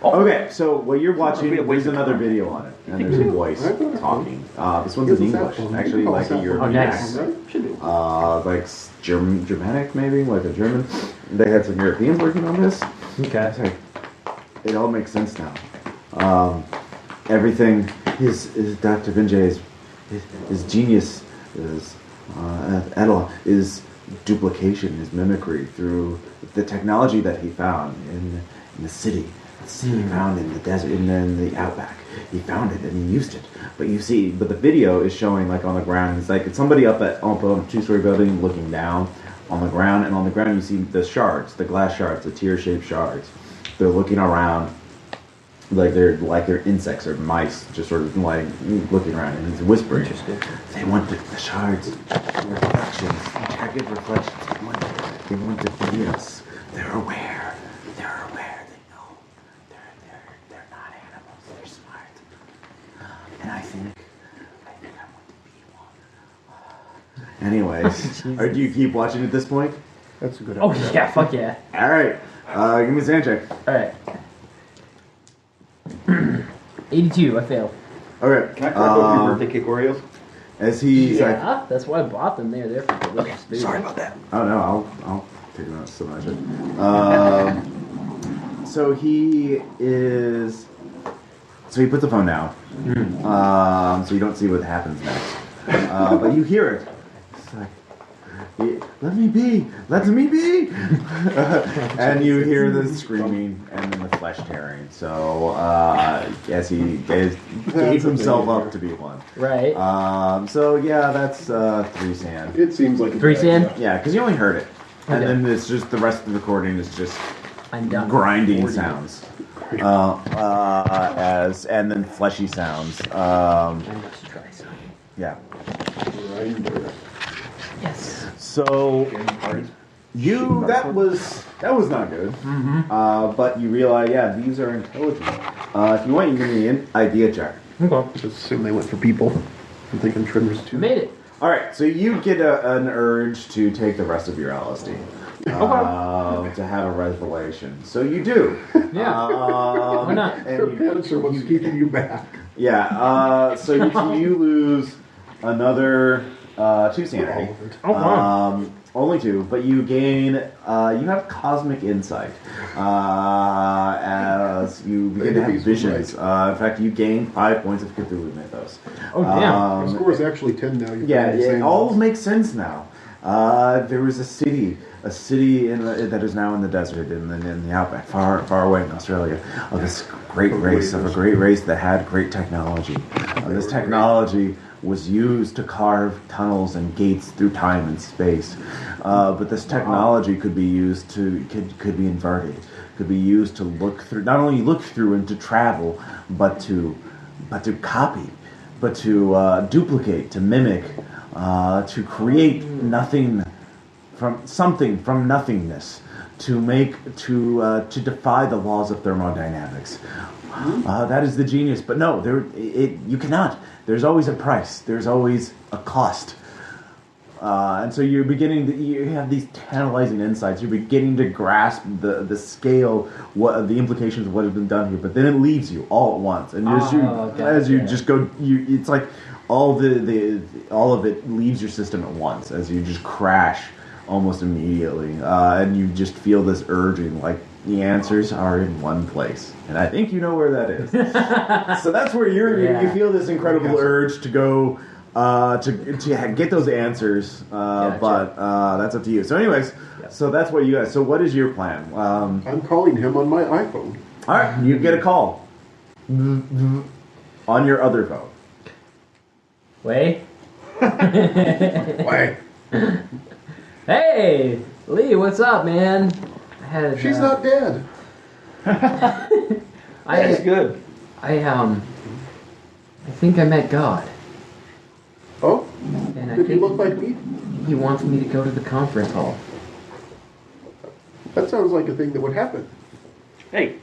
A: Okay, so what you're watching, there's another video on it, and there's a voice talking. This one's in English, actually, like a European accent. Like Germanic, maybe, like a German. They had some Europeans working on this.
C: Okay.
A: It all makes sense now. Everything is Dr. Vinjay's his genius is duplication, is mimicry through the technology that he found in the city. He found in the desert, in the outback. He found it and he used it. But the video is showing like on the ground. It's like it's somebody up on a 2-story building looking down on the ground, and on the ground you see the shards, the glass shards, the tear-shaped shards. They're looking around like they're insects or mice, just sort of like looking around, and he's whispering. They want the shards, reflections, jagged reflections. They want to feed us. They're aware. And I think I want to be one. Anyways, do you keep watching at this point?
B: That's a good
C: idea.
B: idea.
C: Oh, yeah, fuck yeah.
A: All right. Give me a sand check.
C: All right. 82, I failed.
A: Okay.
D: Can I crack open your birthday cake Oreos?
A: As he's
C: that's why I bought them. They're there for delicious food.
D: Sorry about that.
A: Oh, no, I'll take them out so much. So he is... So he puts the phone down. So you don't see what happens next. But you hear it. It's like, let me be! Let me be! And you hear the screaming and then the flesh tearing. So, as he gave himself up to be one.
C: Right.
A: So, yeah, that's 3 sand.
B: It seems like
C: 3 sand?
A: Yeah, because you only heard it. And
C: Okay.
A: then it's just the rest of the recording is just
C: I'm done.
A: grinding sounds. And then fleshy sounds.
C: I must try some.
A: Yeah.
C: Yes.
A: So that was not good. But you realize, these are intelligent. If you want, you can give me an idea check.
C: Okay.
B: Just assume they went for people. I'm thinking trimmers too.
C: Made it.
A: All right, so you get an urge to take the rest of your LSD. To have a revelation. So you do.
C: Yeah. Why not?
B: Your cancer was keeping you back.
A: Yeah, so you lose another 2 sanity.
C: Oh, wow.
A: Only 2, but you gain, you have cosmic insight. As you begin to have visions. In fact, you gain 5 points of Cthulhu mythos.
C: Oh, damn.
B: Your score is actually 10 now.
A: It all makes sense now. There was a city that is now in the desert, in the outback, far away in Australia, of this great race that had great technology. This technology was used to carve tunnels and gates through time and space. But this technology could be used could be inverted, could be used to not only look through and to travel, but to copy, but to duplicate, to mimic, to create something from nothingness, to defy the laws of thermodynamics. That is the genius. But no, you cannot. There's always a price. There's always a cost. And so you have these tantalizing insights. You're beginning to grasp the scale, the implications of what has been done here. But then it leaves you all at once, and just go, it's like all of it leaves your system at once as you just crash almost immediately, and you just feel this urging, like the answers are in one place, and I think you know where that is. So that's where you feel this incredible urge to go to get those answers, but that's up to you. So, anyways, so that's what you guys. So, what is your plan?
B: I'm calling him on my iPhone.
A: All right, you get a call on your other phone.
C: Wait.
B: Why?
C: Hey, Lee, what's up, man?
B: She's not dead.
D: That's good.
C: I think I met God.
B: Oh?
C: And I
B: Did he
C: think
B: look like me?
C: he wants me to go to the conference hall.
B: That sounds like a thing that would happen.
D: Hey,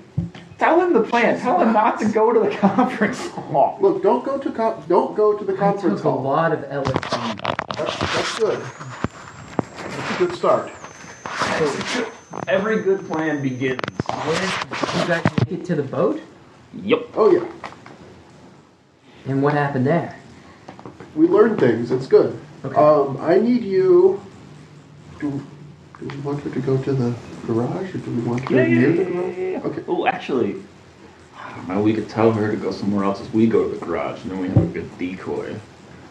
D: tell him the plan. Tell him not to go to the conference hall.
B: Look, don't go to the
C: I
B: conference
C: took a
B: hall.
C: lot of LSD.
B: That's good. That's a good start.
D: Every good plan begins.
C: Did you guys make it to the boat?
D: Yep.
B: Oh yeah,
C: And what happened there?
B: we learned things. It's good.
C: Okay.
B: I need you. Do we want her to go to the garage, or do we want her near the garage? Okay.
D: Oh, actually, I don't know. We could tell her to go somewhere else as we go to the garage, and then we have a good decoy.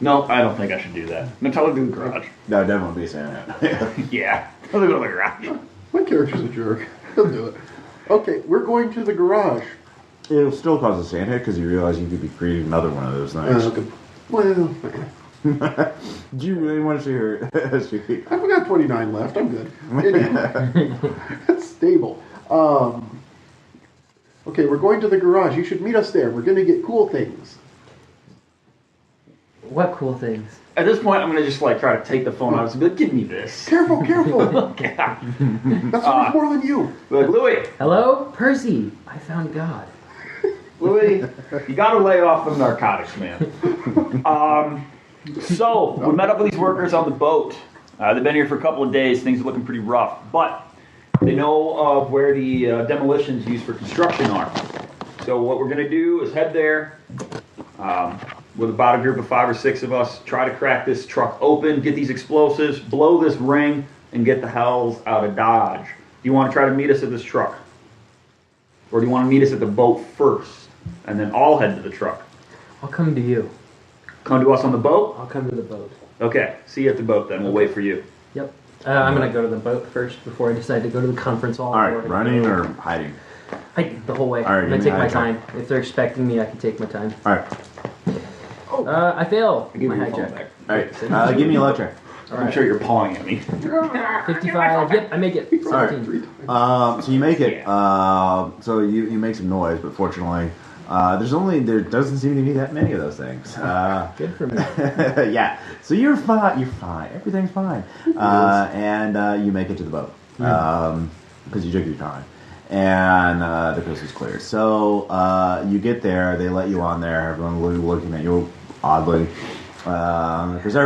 D: No, I don't think I should do that. No, tell her to do the garage.
A: No, definitely be saying that.
D: Yeah, tell her to go to the garage.
B: My character's a jerk. He'll do it. Okay, we're going to the garage.
A: It'll still cause a sand hit because you realize you could be creating another one of those nights.
B: Okay. Well,
A: Do you really want to see her?
B: I've got 29 left. I'm good. Anyway, that's stable. Okay, we're going to the garage. You should meet us there. We're going to get cool things.
C: What cool things?
D: At this point, I'm gonna just like try to take the phone out and be like, "Give me this."
B: Careful, careful.
D: Okay.
B: That's worth more than you.
D: Like, Louis,
C: Hello? Percy, I found God.
D: Louis, you gotta lay off them narcotics, man. So we met up with these workers on the boat. They've been here for a couple of days. Things are looking pretty rough, but they know of where the demolitions used for construction are. So what we're gonna do is head there. With about a group of 5 or 6 of us, try to crack this truck open, get these explosives, blow this ring, and get the hells out of Dodge. Do you want to try to meet us at this truck? Or do you want to meet us at the boat first, and then all head to the truck?
C: I'll come to you.
D: Come to us on the boat?
C: I'll come to the boat.
D: Okay, see you at the boat then. We'll wait for you.
C: Yep. I'm going to go to the boat first before I decide to go to the conference hall.
A: All right, running or hiding?
C: Hike the whole way.
A: All right,
C: I'm going
A: give
C: to
A: me
C: take my
A: high
C: time. If they're expecting me, I can take my time.
A: All right.
C: I fail.
D: Give me
C: my
D: your phone
C: hijack.
D: back.
A: All right. Give me a electric.
D: I'm sure you're pawing at me.
C: 55. Yep, I make it. 17.
A: So you make it. So you make some noise, but fortunately, there doesn't seem to be that many of those things.
C: Good for me.
A: Yeah. So you're fine. You're fine. Everything's fine. And you make it to the boat because you took your time, and the coast is clear. So you get there. They let you on there. Everyone looking at you oddly. Because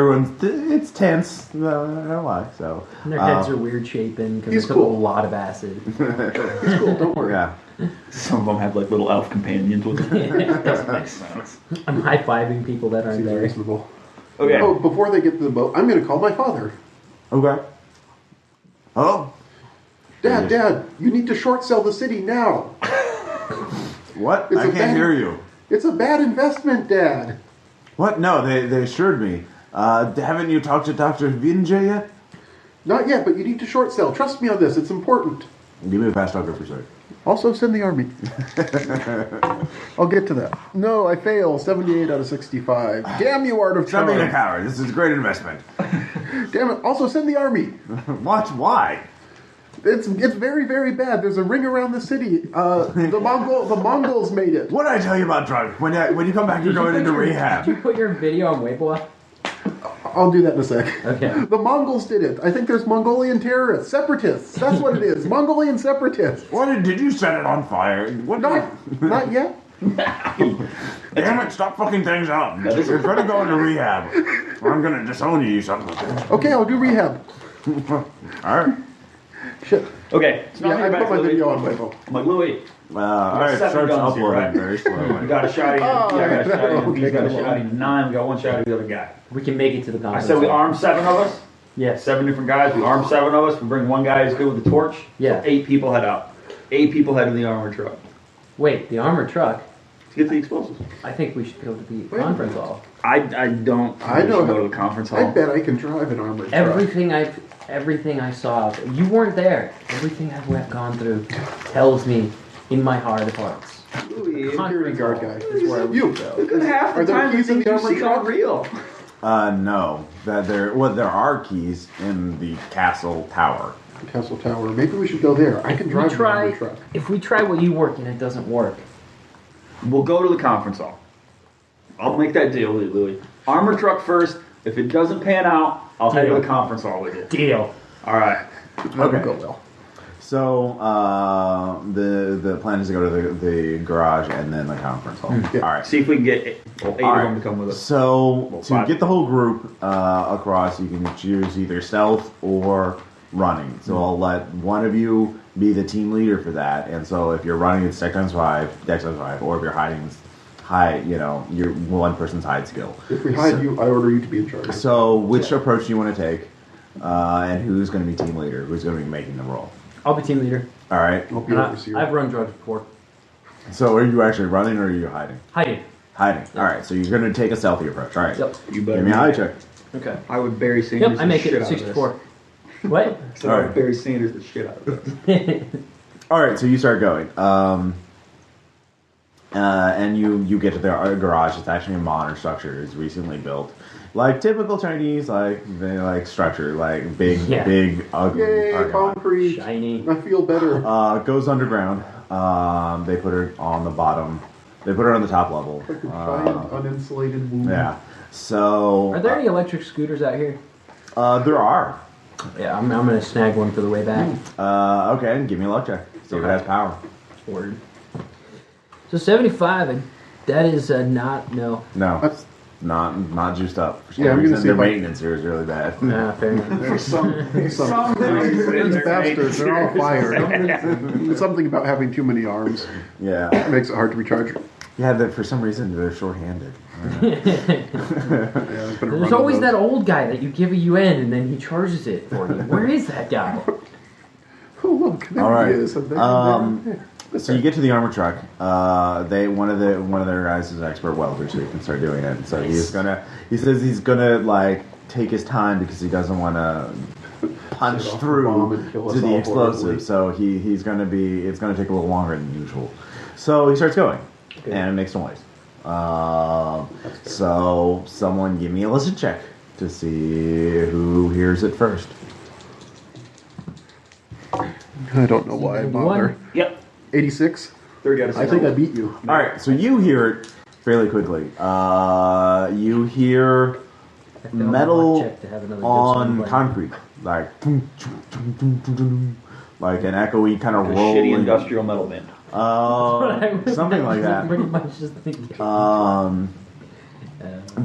A: it's tense, I don't know why. So
C: And their heads are weird shapen because
B: He's
C: they took
B: cool.
C: a lot of acid.
B: It's cool, don't worry.
A: yeah.
D: Some of them have like little elf companions with them. It doesn't make sense.
C: I'm high-fiving people that aren't
B: Seems
C: there.
B: reasonable.
D: Okay.
B: Oh, before they get to the boat, I'm going to call my father.
A: Okay. Oh.
B: Dad, you need to short sell the city now.
A: What?
B: It's
A: I
B: a
A: can't
B: bad-
A: hear you.
B: It's a bad investment, Dad.
A: What? No, they assured me. Haven't you talked to Dr. Vinjay yet?
B: Not yet, but you need to short sell. Trust me on this. It's important.
A: Give me a fast talker percent.
B: Also, send the army. I'll get to that. No, I fail. 78 out of 65. Damn you, Art of
A: Stop being a
B: Charm.
A: coward. This is a great investment.
B: Damn it. Also, send the army.
A: What? Why?
B: It's very, very bad. There's a ring around the city. The Mongols made it.
A: What did I tell you about drugs? When you come back, you're going into rehab.
C: Did you put your video on Weibo?
B: I'll do that in a sec.
C: Okay.
B: The Mongols did it. I think there's Mongolian terrorists. Separatists. That's what it is. Mongolian separatists.
A: What did you set it on fire? What?
B: Not yet.
A: Damn it! Stop fucking things up. You're gonna go into rehab. Or I'm gonna disown you, something.
B: Okay, I'll do rehab.
A: All right.
B: Shit.
D: Okay. So now
B: Yeah, I
D: you're back,
B: put my
D: Louis.
B: video on Weibo.
D: I'm like, Louis,
A: All right.
D: seven
A: Starts
D: guns here,
A: uploading
D: right?
A: very slowly.
D: we got a shot at you. I got a shot at you.
B: Okay,
D: He's got a
B: good
D: shot at you. 9. We got 1 shot at the other guy.
C: We can make it to the
D: I
C: conference
D: said we
C: hall.
D: armed 7 of us.
C: Yes.
D: 7 different guys. We armed 7 of us. We bring 1 guy who's good with the torch.
C: Yeah.
D: So 8 people head out. 8 people head to the armored truck
C: Wait, the armored truck?
D: to get the explosives.
C: I think we should go to the conference hall.
D: I don't think
B: I
D: we
B: know
D: should go
B: how-
D: to the conference
B: I
D: hall.
B: bet I can drive an armored truck.
C: Everything I saw, you weren't there. Everything I've gone through tells me in my heart of hearts.
D: Louis,
B: Security guard guy.
C: Is where we
B: You.
C: go.
D: look at half the
B: Are there
D: time the
B: keys in
D: things
B: the
D: you
B: armored
D: see aren't
B: truck?
D: real.
A: No. There are keys in the castle tower.
B: Castle Tower. Maybe we should go there. I can drive the armored truck.
C: If we try what you work and it doesn't work,
D: We'll go to the conference hall. I'll make that deal with you, Louis. Armor truck first. If it doesn't pan out, I'll head to the conference hall with you.
C: deal.
D: All right.
B: Okay. Go well.
A: So the plan is to go to the garage and then the conference hall.
B: Yeah.
A: All right.
D: See if we can get 8
A: All
D: of
A: right.
D: them to come with us.
A: So
D: Well,
A: to
D: 5.
A: get the whole group across, you can choose either stealth or running. So I'll let one of you be the team leader for that. And so if you're running, it's Dex times 5, or if you're hiding, it's hide. Your one person's hide skill.
B: If we hide you, I order you to be in charge.
A: So which approach do you want to take? And who's going to be team leader? Who's going to be making the roll?
C: I'll be team leader.
A: All right.
B: I'll be
C: And
B: overseer.
C: I've run drugs before.
A: So are you actually running or are you hiding?
C: Hiding.
A: Hiding. All right. So you're going to take a stealthy approach. All right.
C: Yep.
D: You better
A: Give me a high check.
C: Okay.
D: I would Barry Sanders.
C: Yep, I make
D: the
C: it
D: shit out of
C: 64. What?
D: this. So I would Barry Sanders the shit out of this.
A: All right, so you start going, and you get to the garage. It's actually a modern structure. It's recently built, like typical Chinese, like structure, like big,
C: Yeah.
A: big, ugly.
B: Yay,
A: parking lot.
B: concrete.
C: Shiny.
B: I feel better.
A: It goes underground. They put it on the bottom. They put it on the top level.
B: Like a giant uninsulated womb.
A: Yeah. So
C: Are there any electric scooters out here?
A: there are.
C: Yeah, I'm gonna snag one for the way back.
A: Okay, and give me a luck check. See if it has power.
C: Word. So 75, and that is not no.
A: No,
B: That's-
A: not juiced up. For some
B: Yeah, I'm gonna
A: reason,
B: see
A: their
B: if I-
A: maintenance here is really bad.
C: Nah, fair enough.
D: There's some
B: These bastards, they're all fired. Something about having too many arms
A: Yeah.
B: makes it hard to recharge.
A: Yeah, for some reason they're short-handed.
B: Yeah, it's been a
C: There's
B: run
C: always
B: of
C: that
B: those.
C: old guy that you give a UN and then he charges it for you. Where is that guy?
B: Oh look, there
A: All right.
B: he is. And there.
A: So you get to the armor truck. One of their guys is an expert welder, so he can start doing it. So he says he's gonna take his time because he doesn't want to punch
B: Set off the bomb
A: through
B: and kill us
A: to the
B: all
A: explosive.
B: horribly.
A: So it's gonna take a little longer than usual. So he starts going,
C: Okay.
A: and it makes noise. So someone give me a listen check to see who hears it first.
B: I don't know why I bother.
D: Yep.
B: 86.
D: 30 out of 60.
B: I think I beat you.
A: All right, so you hear it fairly quickly. You hear
C: I failed my
A: metal
C: luck check to have another good
A: on
C: swing
A: concrete, like like an echoey kind of
D: A
A: rolling.
D: shitty industrial metal band.
A: Something like that.
C: Pretty much just thinking.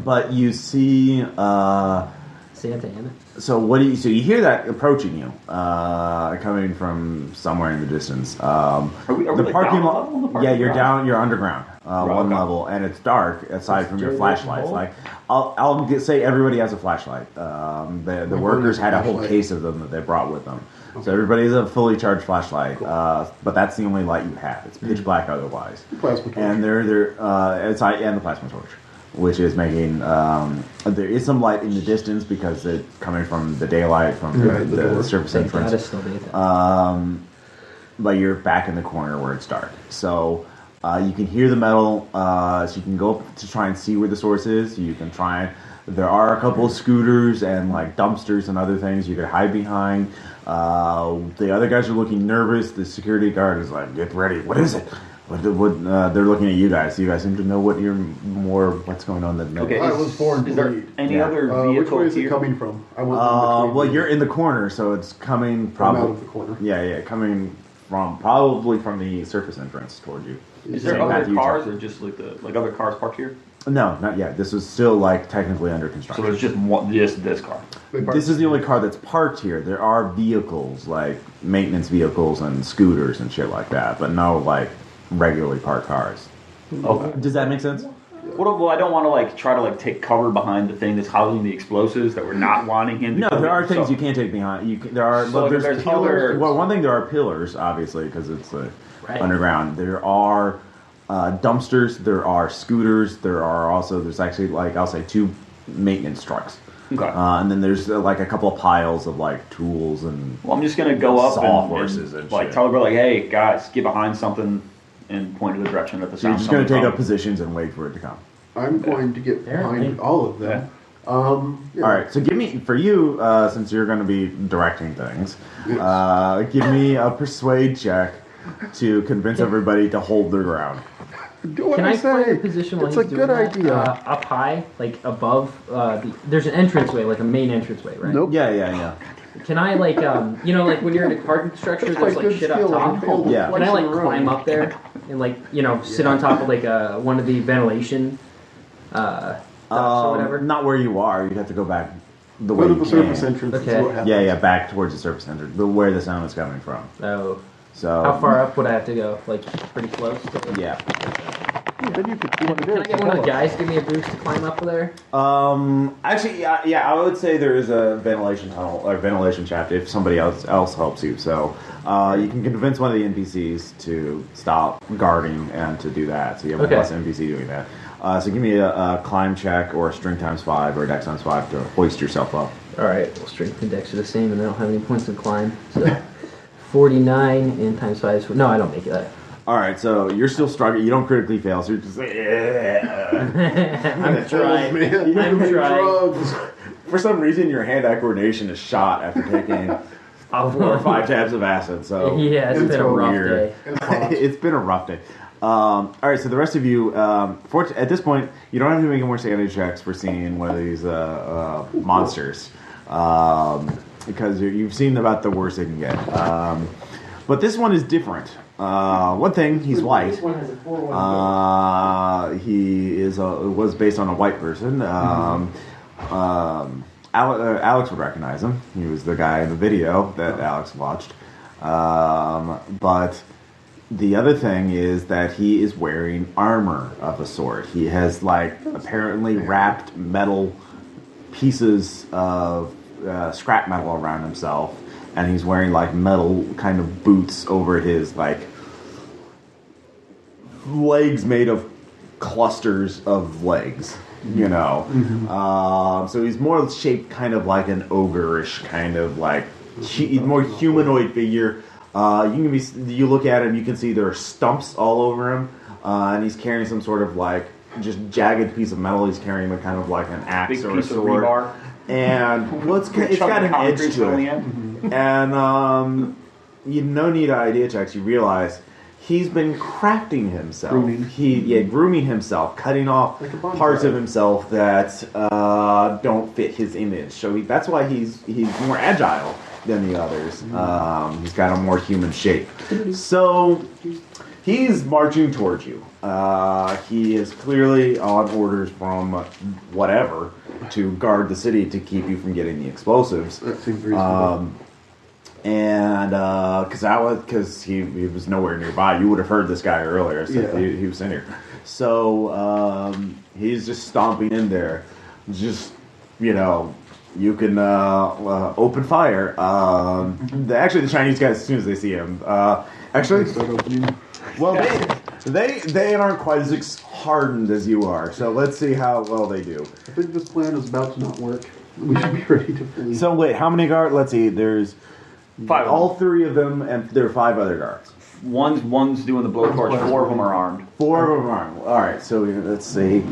A: But you see,
C: Santa Ana.
A: so you hear that approaching you, coming from somewhere in the distance.
D: Are we
A: The
D: like
A: parking
D: down
A: lot.
D: level in the
A: Yeah,
D: parking
A: you're
D: garage?
A: down. You're underground, one
D: okay.
A: level, and it's dark aside from your
C: Dirty
A: flashlights.
C: hole?
A: Like I'll say everybody has a flashlight. The
B: My
A: workers
B: brother's
A: had a whole
B: flashlight.
A: case of them that they brought with them. So everybody has a fully charged flashlight, but that's the only light you have. It's pitch black otherwise.
B: Plasma torch.
A: And and the plasma torch, which is making there is some light in the distance because it's coming from the daylight from
B: Right, the
A: the
B: door.
A: surface
C: Thank God
A: entrance.
C: it's still daytime.
A: But you're back in the corner where it's dark. So you can hear the metal. So you can go up to try and see where the source is. You can try and... There are a couple of scooters and like dumpsters and other things you could hide behind. The other guys are looking nervous. The security guard is like, "Get ready. What is it?" They're looking at you guys. You guys seem to know what's going on.
D: Okay.
B: I was born
D: Is
B: to
D: there
B: lead.
D: any
A: Yeah.
D: other
B: Which
D: vehicle
B: way is it
D: here?
B: coming from? I want in between.
A: Well, you're in the corner, so it's coming
B: I'm out
A: probably.
B: of the corner.
A: Yeah, coming probably from the surface entrance toward you.
D: Is there
A: Same
D: other
A: path you
D: cars
A: took.
D: or just like other cars parked here?
A: No, not yet. This is still technically under
D: So
A: construction.
D: there's just this car.
B: They park-
A: This is the only car that's parked here. There are vehicles, like maintenance vehicles and scooters and shit like that, but no, regularly parked cars.
D: Okay.
A: Does that make sense?
D: Well, I don't want to like try to like take cover behind the thing that's housing the explosives that we're not wanting him to.
A: No,
D: come
A: there
D: in,
A: are things
D: so-
A: you can't take behind. There are.
D: So
A: There's
D: there's
A: pillars.
D: other-
A: Well, one thing, there are pillars, obviously, because it's
C: Right.
A: underground. There are dumpsters. There are scooters. There's actually, like, I'll say 2 maintenance trucks.
D: Okay.
A: And then there's like a couple of piles of like tools and.
D: Well, I'm just gonna go up
A: Sawhorses
D: and
A: and
D: like
A: shit.
D: tell her like, hey guys, get behind something and point to the direction that the
A: So you're
D: sound's
A: just going to
D: coming
A: take up
D: from.
A: positions and wait for it to come.
B: I'm going to get behind
C: Apparently.
B: all of them. Yeah.
A: All right. So give me, for you, since you're going to be directing things, give me a persuade check to convince everybody to hold their ground.
B: Do what
C: Can I find a
B: say.
C: position while
B: It's
C: he's
B: a
C: doing
B: good
C: that?
B: idea.
C: Up high, like above. There's an entranceway, like a main entranceway, right?
B: Nope.
A: Yeah.
C: Can I like, like when you're in a apartment structure,
B: It's
C: there's
B: like
C: like
B: good
C: shit up
B: skill.
C: top.
B: You failed
A: Yeah.
C: Can I
B: twice
C: like
B: in a row.
C: climb up there and like sit on top of like one of the ventilation ducts or whatever?
A: Not where you are. You'd have to go back the
B: Go
A: way
B: to
A: you
B: the surface
A: can.
B: entrance.
C: Okay.
B: And see what happens.
A: Yeah, back towards the surface center, where the sound is coming from.
C: Oh,
A: So
C: how far up would I have to go? Like pretty close. To it?
A: Yeah.
B: Then you could see what it
C: Can
B: is.
C: I get one of the guys to give me a boost to climb up there?
A: Actually, yeah, I would say there is a ventilation tunnel or ventilation shaft if somebody else helps you. So you can convince one of the NPCs to stop guarding and to do that. So you have
C: Okay.
A: one less NPC doing that. So give me a climb check or a string ×5 or a dex ×5 to hoist yourself up.
C: All right, well, strength and dex are the same, and I don't have any points to climb. So 49 and times 5 is... No, I don't make it.
A: All right, so you're still struggling. You don't critically fail, so you're just like,
C: I'm trying.
B: Man,
C: I'm
B: you're
C: trying.
B: drugs.
A: For some reason, your hand-eye coordination is shot after taking 4 or 5 tabs of acid. So
C: Yeah, it's been a rough
A: weird.
C: day.
A: It's been a rough day. All right, so the rest of you, at this point, you don't have to make any more sanity checks for seeing one of these monsters, because you've seen about the worst they can get. But this one is different. One thing, he's white.
C: This one has a 4-1.
A: He was based on a white person. Alex would recognize him. He was the guy in the video that Alex watched. But the other thing is that he is wearing armor of a sort. He has apparently wrapped metal pieces of scrap metal around himself, and he's wearing metal kind of boots over his legs made of clusters of legs. So he's more shaped kind of like an ogre-ish kind of more humanoid figure. You look at him, you can see there are stumps all over him, and he's carrying some sort of just jagged piece of metal. He's carrying a kind of like an axe
D: Big
A: or a
D: piece of
A: sword,
D: rebar.
A: and it's got an edge to it. And no need idea checks. You realize he's been crafting himself. Grooming himself, cutting off
B: Like a bonsai.
A: parts of himself that don't fit his image. So that's why he's more agile than the others. He's got a more human shape. So he's marching towards you. He is clearly on orders from whatever to guard the city to keep you from getting the explosives.
B: That seems reasonable.
A: And because he was nowhere nearby, you would have heard this guy earlier. So
B: Yeah.
A: he was in here. So he's just stomping in there. Just you can open fire. Actually, the Chinese guys, as soon as they see him, actually,
B: Start opening.
A: well, they aren't quite as hardened as you are. So let's see how well they do.
B: I think this plan is about to not work. We should be ready to flee.
A: So wait, how many guards? Let's see. There's
D: 5 of
A: all
D: them.
A: 3 of them, and there are 5 other guards.
D: One's doing the blowtorch. 4 of them are armed.
A: 4 of them are armed. All right, so let's see.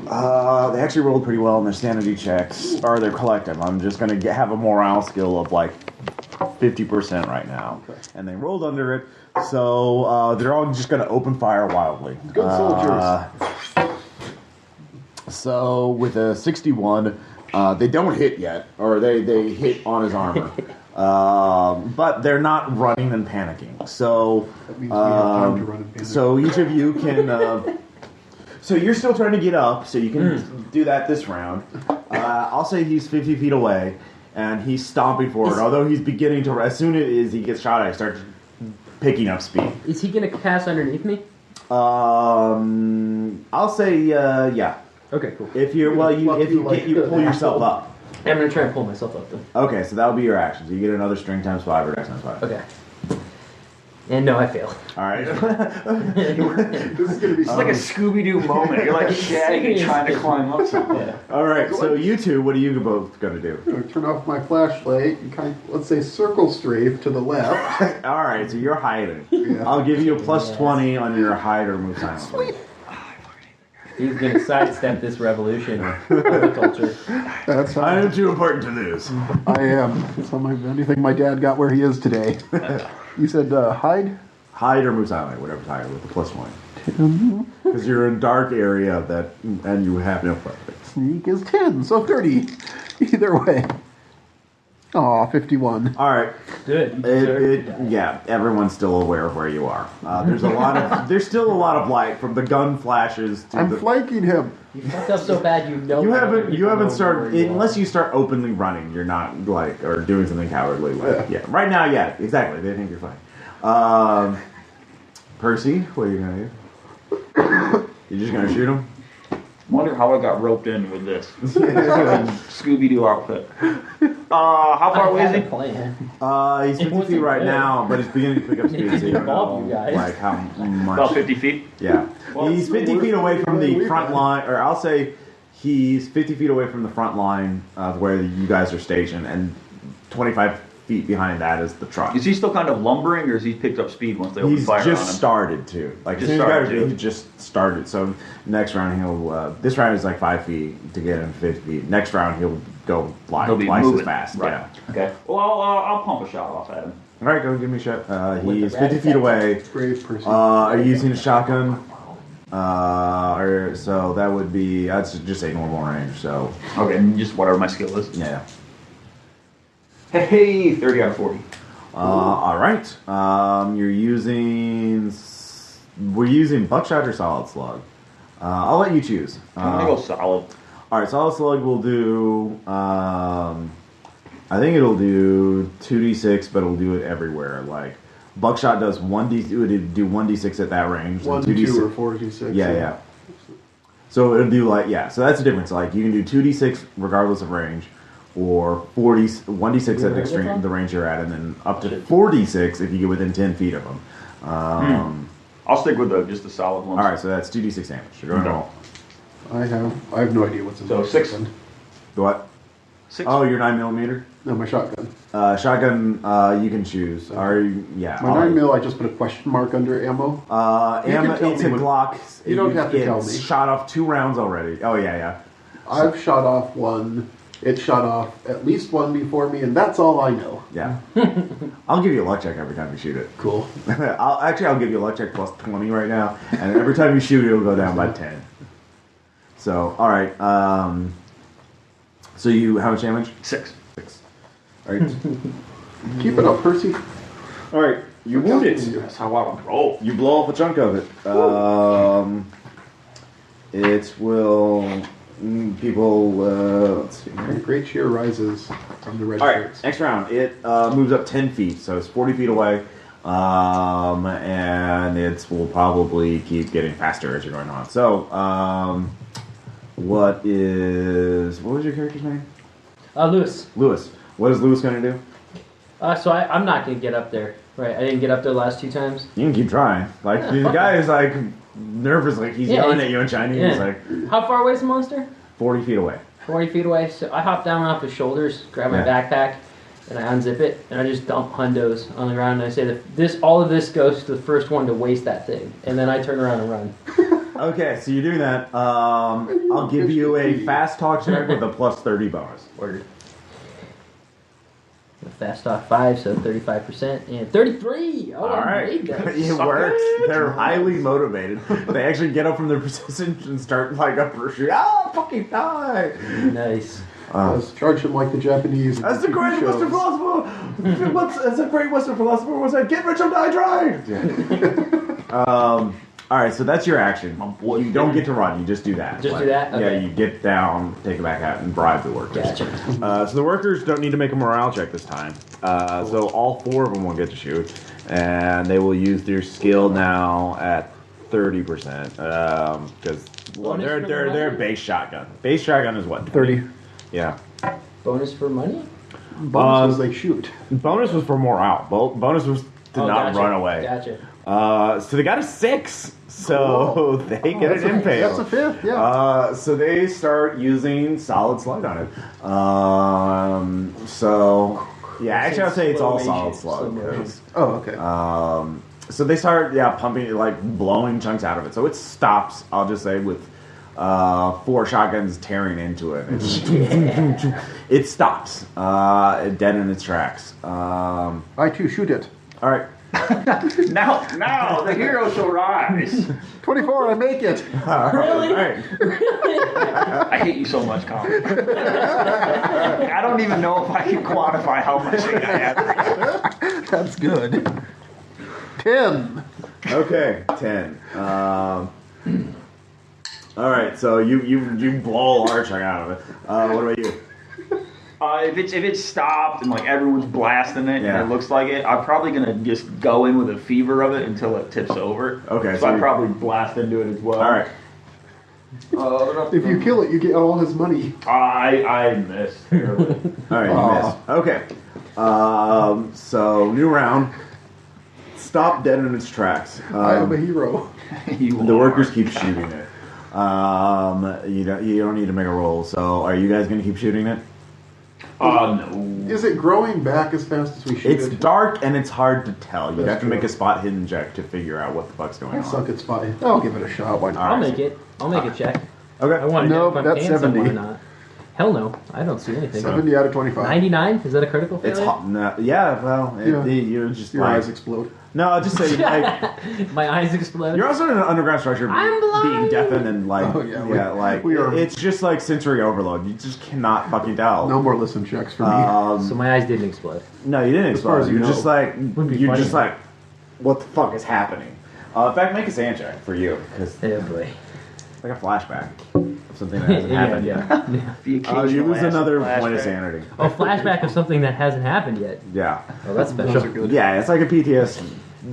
A: They actually rolled pretty well in their sanity checks, or their collective. I'm just going to have a morale skill of 50% right now.
B: Okay.
A: And they rolled under it, so they're all just going to open fire wildly.
B: Good soldiers.
A: So with a 61, they don't hit yet, or they hit on his armor. But they're not running and panicking. So
B: That means we have time to run and panic.
A: so each of you can. So you're still trying to get up, so you can do that this round. I'll say he's 50 feet away, and he's stomping forward. Although he's beginning to, as soon as he gets shot at, he starts picking up speed.
C: Is he going to pass underneath me?
A: I'll say yeah.
C: Okay, cool.
A: If you pull yourself up.
C: I'm gonna try and pull myself up then.
A: Okay, so that'll be your action. So you get another strength times 5 or dex times 5.
C: Okay. And no, I fail.
A: All right.
B: This is going to be
D: It's like a Scooby-Doo moment. You're like Shaggy trying to climb up something.
C: Yeah.
A: All right. So you two, what are you both going to do?
B: I'm going to turn off my flashlight and let's say circle strafe to the left.
A: All right. So you're hiding.
B: Yeah.
A: I'll give you a plus 20 on your hide or move silently.
C: He's gonna sidestep this revolution of the culture.
B: That's how
A: I am too important to lose.
B: I am. That's how anything my dad got where he is today. You said hide?
A: Hide or move silently, whatever's higher with the plus 20. Because you're in a dark area and you have no flashlight.
B: Sneak is 10, so 30. Either way. Aw, 51.
A: All right.
C: Good.
A: Yeah, everyone's still aware of where you are. There's still a lot of light from the gun flashes to
B: I'm flanking him.
C: You fucked up so bad you know.
A: You haven't started unless you start openly running. You're not or doing something cowardly. Yeah. Right now, yeah, exactly. They think you're fine. Percy, what are you gonna do? You're just gonna shoot him?
D: Wonder how I got roped in with this Scooby-Doo outfit. How far away is he?
A: He's 50 feet right now, but he's beginning to pick up speed. So you don't know,
C: you guys.
A: like how much.
D: About 50 feet.
A: Yeah,
B: Well,
A: he's 50 feet away from the front line, or I'll say he's 50 feet away from the front line of where you guys are stationed, and 25 feet behind that is the truck.
D: Is he still kind of lumbering, or has he picked up speed once they open
A: He's
D: fire on him?
A: just started to. Like,
D: Just
A: as soon as
D: started to.
A: he just started. So next round he'll. This round is like 5 feet to get him 50 feet. Next round he'll go fly
D: He'll be
A: twice
D: moving.
A: as fast.
D: Right.
A: Yeah.
D: Okay. Well, I'll pump a shot off at him.
A: All right, go give me a shot. He's
C: the
A: 50 feet away.
B: Brave person.
A: Are you using a shotgun? So that would be. That's just a normal range. So
D: Okay, and just whatever my skill is.
A: yeah.
D: Hey, 30 out of 40.
A: All right. We're using buckshot or solid slug. I'll let you choose.
D: I'm gonna go solid.
A: All right, solid slug will do. I think it'll do 2d6, but it'll do it everywhere. Like buckshot does 1d. It would do 1d6 at that range.
B: 1, 2, or 4d6.
A: Yeah. So it'll do So that's the difference. Like you can do 2d6 regardless of range, or 1d6 at the range you're at, and then up to 4d6 if you get within 10 feet of them.
D: I'll stick with just the solid ones.
A: All right, so that's 2d6 damage. You're going to roll.
B: I have no idea what's in
D: So
B: my
D: 6.
B: shotgun.
A: What?
D: 6.
A: Oh, your 9mm.
B: No, my shotgun.
A: Shotgun. You can choose.
B: My
A: 9mm.
B: I just put a question mark under ammo.
A: Ammo.
B: tell
A: It's
B: me
A: a
B: when-
A: Glock.
B: You don't have to tell
A: It's
B: me.
A: shot off 2 rounds already. Oh yeah.
B: I've shot off one. It shot off at least one before me, and that's all I know.
A: Yeah. I'll give you a luck check every time you shoot it.
B: Cool.
A: I'll give you a luck check plus 20 right now, and every time you shoot, it'll go down by 10. So, all right. So you how much damage?
D: 6.
A: 6. All right.
B: Keep it up, Percy.
A: All right. You wound it.
D: That's how I roll.
A: You blow off a chunk of it. It will. People. Let's see here.
B: Great cheer rises from the red
A: All right,
B: shirts.
A: next round. It moves up 10 feet, so it's 40 feet away, and it will probably keep getting faster as you're going on. So, what was your character's name?
C: Lewis.
A: Lewis. What is Lewis going to do?
C: So I'm not gonna get up there. Right, I didn't get up there the last 2 times.
A: You can keep trying. Like the guy is like nervous, like he's yelling at you in Chinese.
C: Yeah.
A: He's like
C: How far away is the monster?
A: 40 feet away.
C: 40 feet away. So I hop down off his shoulders, grab my backpack, and I unzip it, and I just dump hundos on the ground, and I say that all of this goes to the first one to waste that thing, and then I turn around and run.
A: Okay, so you do that. I'll give you a fast talk check with a plus 30 bonus.
C: Word. A fast talk 5, so 35%, and 33. Oh,
A: All right,
C: I made that.
A: it works. They're highly motivated. They actually get up from their position and start like a pursuit. Fucking die!
C: Nice.
B: Let's charge him like the Japanese. in
A: That's the
B: TV
A: great
B: shows.
A: Western philosopher. As a great Western philosopher was like, get rich or die trying. All right, so that's your action. You don't get to run. You just do that.
C: Just do that? Okay.
A: Yeah, you get down, take it back out, and bribe the workers.
C: Gotcha.
A: So the workers don't need to make a morale check this time. So all 4 of them will get to shoot, and they will use their skill now at 30%. Because
C: Bonus for the
A: they're
C: money?
A: base shotgun. Base shotgun is what?
B: 30.
A: Yeah.
C: Bonus for money?
B: Bonuses they shoot.
A: Bonus was for morale. Bonus was to not
C: gotcha.
A: run away.
C: Gotcha.
A: So they got a 6. So they get an impale.
B: That's a 5th, yeah.
A: So they start using solid slug on it. So yeah, actually I'll say it's all solid slug.
B: Oh, okay.
A: So they start pumping it, like blowing chunks out of it. So it stops. I'll just say with 4 shotguns tearing into it. It stops. Dead in its tracks.
B: I too shoot it.
A: All right.
D: Now the hero shall rise.
B: 24, I make it.
C: Really?
A: All right.
D: I hate you so much, Colin. I don't even know if I can quantify how much hate I have.
B: That's good. 10.
A: Okay, 10. All right, so you blow a large chunk out of it. What about you?
D: If it's stopped and like everyone's blasting it
A: Yeah.
D: and it looks like it, I'm probably gonna just go in with a fever of it until it tips over.
A: Okay,
D: so I'd probably blast into it as well.
A: All right.
B: If you kill it, you get all his money.
D: I missed terribly.
A: All right, you missed. Okay. So new round. Stop dead in its tracks.
B: I am a hero.
A: The workers keep shooting it. You don't need to make a roll. So are you guys gonna keep shooting it?
D: No.
B: Is it growing back as fast as we shoot
A: It's
B: it?
A: dark and it's hard to tell. You'd
B: That's
A: have to make
B: true.
A: a spot hidden check to figure out what the fuck's going
B: I
A: on.
B: suck at spy. I'll give it a shot. Why not?
C: I'll make it. I'll make a check. I
A: Okay.
C: want to
B: Nope,
C: know if
B: that's
C: I'm paying
B: 70.
C: someone or not. Hell no. I don't see anything.
B: 70 out of 25.
C: 99? Is that a critical failure?
A: It's hot. No, yeah. Well,
B: Yeah.
A: you're just
B: Your
A: like,
B: eyes explode.
A: no. I'll just say like.
C: My eyes explode.
A: You're also in an underground structure,
C: I'm blind.
A: being deafened and like,
B: Oh, yeah,
A: like
B: we are-
A: it's just like sensory overload. You just cannot fucking tell.
B: No more listen checks for me.
C: So my eyes didn't explode.
A: No, you didn't
B: As far
A: explode.
B: as you
A: You're
B: know.
A: just like,
C: Would be
A: you're
C: funny,
A: just
C: though.
A: like, what the fuck is happening? In fact, make a sand check for you because
C: Oh boy.
A: it's like a flashback of something that hasn't happened yet.
D: The
A: You
D: occasional
A: lose
D: acid
A: another point of
D: flashback.
A: sanity.
C: Oh, flashback of something that hasn't happened yet.
A: Yeah,
C: Oh, that's
B: Those
C: special.
B: are good.
A: yeah. It's like a PTSD.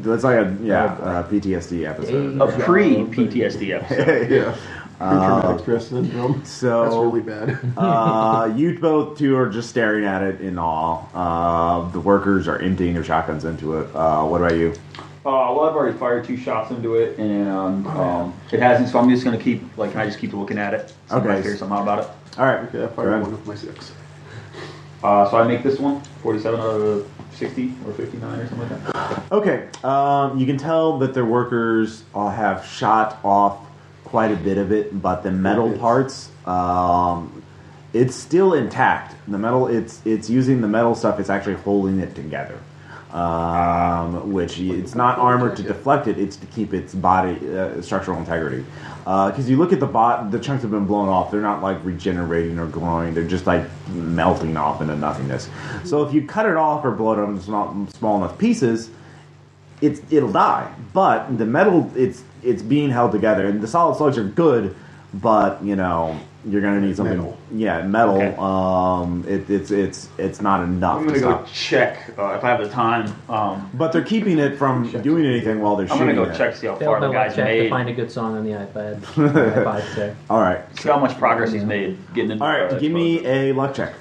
A: It's like a PTSD episode.
D: A pre-PTSD episode.
B: Yeah. Pre-traumatic stress syndrome.
A: So
B: That's really bad.
A: you both two are just staring at it in awe. The workers are emptying their shotguns into it. What about you?
D: Well, I've already fired 2 shots into it, and it hasn't. So I'm just gonna keep can I just keep looking at it? See if I
A: Okay.
D: figure something out about it.
A: All right.
B: Okay, I
A: Go
B: fired
A: ahead.
B: one of my 6.
D: So I make this one 47 out of 60 or 59 or something like that.
A: Okay. You can tell that their workers have shot off quite a bit of it, but the metal parts, it's still intact. The metal, it's using the metal stuff. It's actually holding it together. Which it's not armored to deflect it. It's to keep its body structural integrity. Because you look at the chunks have been blown off. They're not like regenerating or growing. They're just like melting off into nothingness. So if you cut it off or blow it up into small enough pieces, it'll die. But the metal, it's being held together, and the solid slugs are good. But you're gonna need something.
B: Metal.
A: Yeah, metal.
D: Okay.
A: It's not enough.
D: I'm
A: to
D: gonna go
A: stop.
D: check if I have the time.
A: But they're keeping it from doing anything while they're
D: I'm
A: shooting
D: gonna go
A: it.
D: check see how
C: Failed
D: far
C: my
D: the
C: luck
D: guy's
C: check to
D: made.
C: find a good song on the iPad. iPod there.
A: All right.
D: See how much progress he's made getting into.
A: All right. Give me a luck check.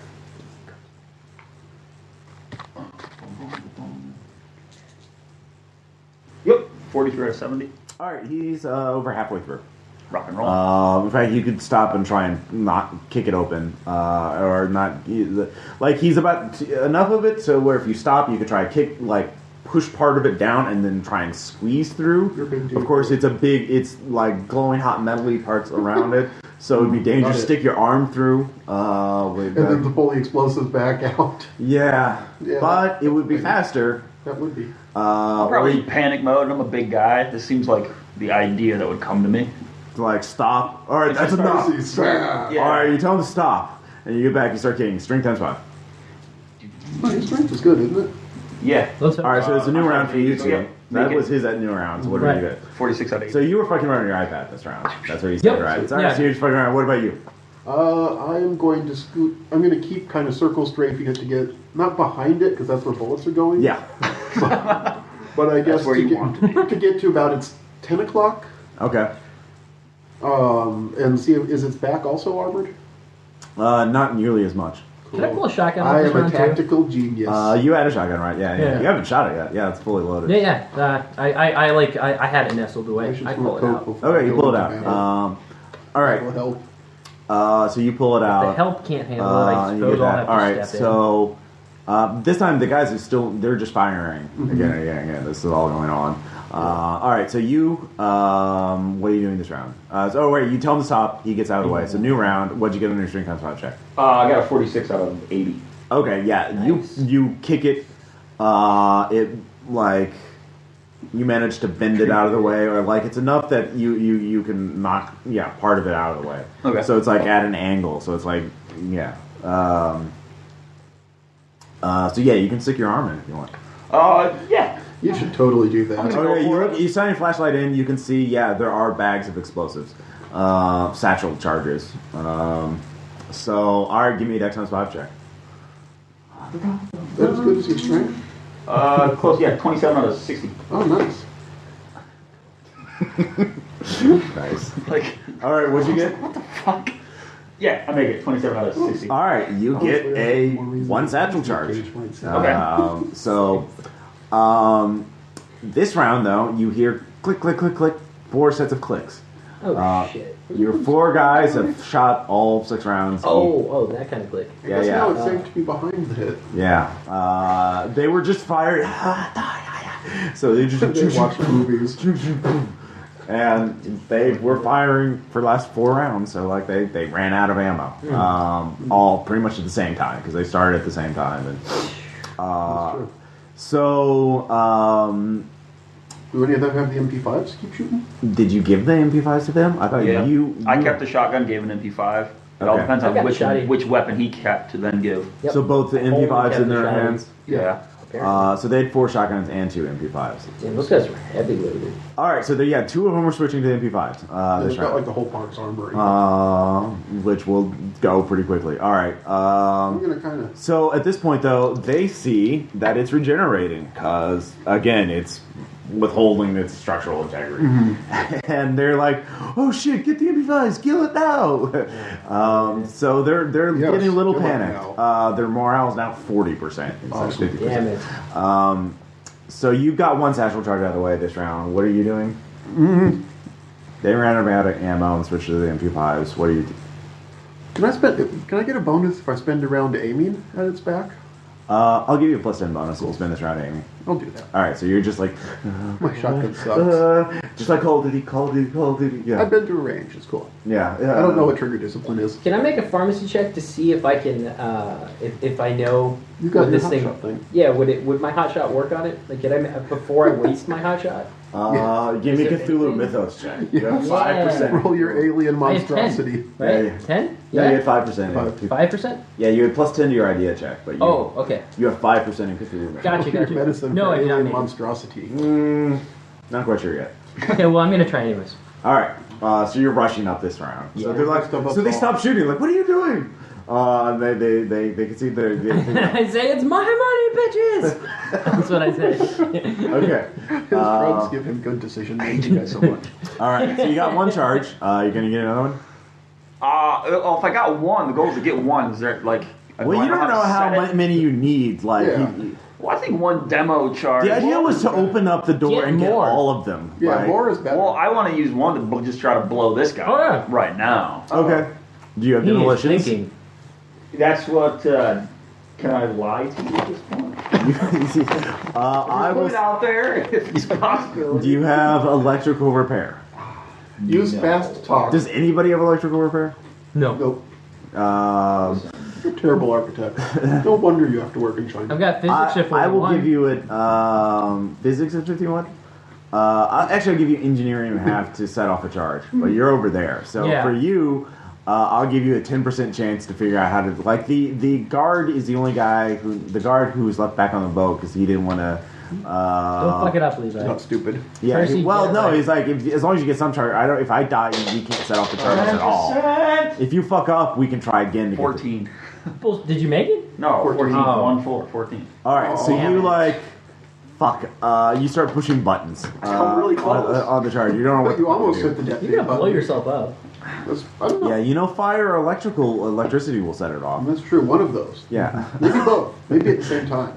D: Yep. 43 out of 70.
A: All right. He's over halfway through.
D: Rock and roll.
A: In fact, you could stop and try and not kick it open, or not. Like he's about enough of it so where if you stop, you could try to push part of it down and then try and squeeze through.
B: You're a big dude.
A: Of course, it's like glowing hot metally parts around it, so it'd be dangerous to
B: Got it.
A: stick your arm through.
B: And then to pull the explosives back out.
A: Yeah,
B: Yeah.
A: but it would be faster.
B: That would be.
D: I'm probably in panic mode, and I'm a big guy. This seems like the idea that would come to me.
A: Like stop. All right, that's enough.
D: Yeah.
A: All right, you tell him to stop, and you get back. You start kicking. Strength times 5.
B: Oh, your strength is good, isn't it?
D: Yeah.
C: Let's
A: All right, so it's a new
D: I'm
A: round for you two.
D: Yeah,
A: That
D: make
A: was
D: it.
A: his at new round. So what did
C: Right.
A: you get?
D: 46 out of 80.
A: So you were fucking around on your iPad this round. That's what you said,
C: Yep.
A: right? All right,
C: Yeah.
A: so you're just fucking around. What about you?
B: I'm going to scoot. I'm going to keep kind of circle strafing it to get not behind it because that's where bullets are going.
A: Yeah.
B: But I guess
D: where
B: to
D: you
B: get,
D: want to be.
B: to get to about it's 10 o'clock
A: Okay.
B: And see, is its back also armored?
A: Not nearly as much.
C: Can I pull a shotgun?
B: I
C: on this
B: am a
C: round, too?
B: tactical genius.
A: You had a shotgun, right? Yeah.
C: Yeah.
A: You haven't shot it yet. Yeah, it's fully loaded.
C: Yeah. I had it nestled away.
B: should
C: I
B: smoke
C: pull it
B: coke
C: out.
B: before
A: Okay,
B: I
A: you
B: go
A: pull it
B: into
A: out.
B: battle.
A: All right.
B: That'll help.
A: So you pull it
C: The
A: out.
C: help can't handle it. I
A: You
C: suppose
A: get
C: I'll
A: that.
C: have to
A: All right.
C: step
A: So this time the guys are still—they're just firing again and again and again. This is all going on. All right. So you, what are you doing this round? Wait, you tell him to stop. He gets out of the way. So new round. What'd you get on your strength constitution check?
D: I got a 46 out of 80.
A: Okay. Yeah.
C: Nice.
A: You kick it. It like. You manage to bend it out of the way, or like it's enough that you can knock part of it out of the way.
D: Okay.
A: So it's like at an angle. So it's like so you can stick your arm in if you want.
D: Yeah.
B: You should totally do that.
A: Okay, you shine your flashlight in. You can see there are bags of explosives, satchel charges. So all right, give me a Dex times 5 check.
B: That as good as your strength?
D: Close. Yeah, 27 out of 60.
B: Oh, nice.
A: Nice.
D: Like,
A: All right, what'd you get?
D: fuck. Yeah, I make it 27 out of 60.
A: All right, you get a 1 satchel charge. This round, though, you hear click, click, click, click, 4 sets of clicks.
C: Oh, shit.
A: Your 4 guys have shot all 6 rounds.
C: Oh, that kind of click.
B: I guess now it's safe to be behind the hit.
A: Yeah. They were just fired. So they just
B: They watch movies.
A: and they were firing for the last 4 rounds. So like they ran out of ammo. All pretty much at the same time because they started at the same time. And
B: do any of them have the MP5s to keep shooting?
A: did you give the MP5s to them? I thought you
D: I kept the shotgun, gave an MP5. It all
A: Okay.
D: depends
C: I got the
D: on
C: shotty.
D: which weapon he kept to then give.
C: Yep.
A: So both the
C: Only
A: MP5s
C: kept
A: in
C: the
A: their
C: shotty.
A: hands.
D: Yeah.
C: Apparently.
A: So they had 4 shotguns and 2 MP5s.
C: Damn, those guys were heavy loaded.
A: All right, so 2 of them were switching to MP5s.
B: They've
A: This
B: got
A: round.
B: like the whole park's armory.
A: Which will go pretty quickly. All right.
B: I'm gonna kind of.
A: So at this point, though, they see that it's regenerating because, again, it's withholding its structural integrity, and they're like, "Oh shit! Get the MP5s! Kill it now!" So they're getting a little
B: kill it
A: panicked.
B: now.
A: Their morale is now 40% instead of 50%.
C: Damn it.
A: So you've got 1 satchel charge out of the way this round. What are you doing? They ran out of ammo and switched to the MP5s. What are you?
B: Can I get a bonus if I spend a round aiming at its back?
A: I'll give you a +10 bonus if you spend this round aiming.
B: I'll do that.
A: All right, so you're just like
B: My shotgun sucks.
A: just like Call of Duty. Yeah,
B: I've been to a range. It's cool.
A: yeah.
B: I don't know what trigger discipline is.
C: Can I make a pharmacy check to see if I can, if I know
B: You got
C: what
B: your
C: this
B: hotshot thing.
C: Yeah, would my hotshot work on it? Like, before I waste my hotshot?
A: Give me
C: Is it
A: Cthulhu
C: anything?
A: Mythos check.
B: Yeah.
A: You have 5%.
B: Roll your alien
C: I have 10.
B: monstrosity.
C: Right?
A: Yeah.
C: 10?
A: Yeah, you had 5%.
C: 5%?
A: Yeah, you had +10 to your idea check, but you,
C: Oh, okay.
A: you have 5% in Cthulhu Mythos.
C: Gotcha,
B: Your
C: gotcha.
B: medicine
C: No,
B: for
C: I did not
B: alien
C: need it.
B: monstrosity.
A: Not quite sure yet.
C: Okay, well, I'm going to try anyways.
A: All right, so you're rushing up this round. So
C: Yeah.
A: they're like, so they stop shooting. Like, what are you doing? And they can see they're
C: I say, it's my money, bitches! That's what I say.
A: okay.
B: His drugs give him good decision
D: I hate
B: making.
D: you guys so much.
A: All right, so you got 1 charge. You're gonna get another one.
D: If I got 1, the goal is to get 1. Is there like?
A: Well, you don't know how many you need. Like,
B: Yeah.
D: Well, I think 1 demo charge.
A: the idea was to open up the door
C: Get
A: and get
C: more.
A: all of them.
B: Yeah,
A: like-
B: more is better.
D: Well, I want to use 1 to just try to blow this guy.
C: Oh, yeah.
D: Right now.
A: Okay. Do you have
C: He is
A: demolitions?
C: thinking.
D: That's what. Can I lie to you at this point?
A: I
D: Put
A: was.
D: it out there if it's possible.
A: Do you have electrical repair?
B: Use fast talk.
A: Does anybody have electrical repair?
C: No.
B: Nope.
A: Um,
B: You're a terrible architect. No wonder you have to work in China.
C: I've got physics at 41.
A: I will give you it. Physics at 51. I'll give you engineering and a half to set off a charge, but you're over there. So
C: Yeah.
A: for you, I'll give you a 10% chance to figure out how to. Like the guard is the only guy who was left back on the boat because he didn't want to.
C: Don't fuck it up, Levi.
B: Not stupid.
A: Yeah.
C: Percy
A: No.
C: Jedi.
A: He's like, as long as you get some charge. If I die, you can't set off the charge at all.
D: 100%.
A: If you fuck up, we can try again. To
D: 14.
C: Did you make it?
D: No, 14.
B: 14.
D: 1, 4, 14.
A: All right. So
C: Damn
A: you
C: it.
A: like Fuck. You start pushing buttons.
D: come really close.
A: On the charge. You don't know what
B: But you almost
A: to
B: hit the
A: do.
C: You're
B: detonate
C: gonna blow
B: button.
C: yourself up.
B: I don't know.
A: Yeah, you know, fire or electricity will set it off.
B: That's true. One of those.
A: Yeah.
B: Maybe both. Maybe at the same time.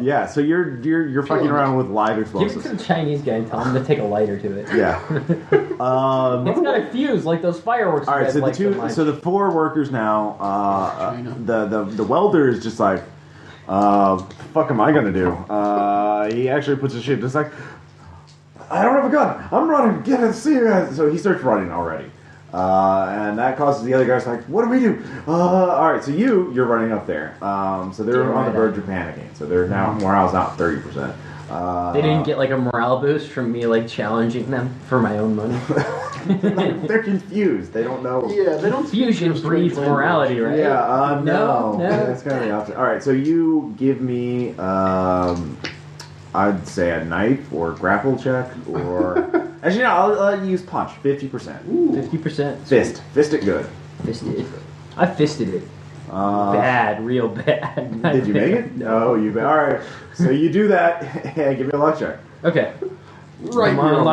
A: Yeah. So you're fucking around with live
C: Give it to
A: explosives.
C: the Chinese guy and tell him to take a lighter to it.
A: Yeah.
C: It's got a fuse like those fireworks.
A: All right. So
C: so
A: the 4 workers now.
B: China.
A: The welder is just like, fuck am I gonna do? He actually puts his shit just like, I don't have a gun. I'm running. Get it. See you guys. So he starts running already. And that causes the other guys like, what do we do? All right, so you're running up there. So they're
C: Yeah,
A: on the
C: right
A: verge of panicking. So they're now morale's out 30%.
C: they didn't get like a morale boost from me like challenging them for my own money.
A: They're confused. They don't know.
B: Yeah, they don't speak
C: Fusion
B: your
C: breeds
B: strange
C: morality, right?
A: Yeah, no.
C: No.
A: That's kind of the opposite. All right, so you give me, I'd say a knife or grapple check or actually no, I'll use punch 50%.
C: 50%.
A: Fist it good.
C: Fisted. I fisted it. Bad, real bad.
A: Did you make it? No, you. All right. So you do that. Yeah, give me a luck check.
C: Okay.
B: Right.
C: Come on,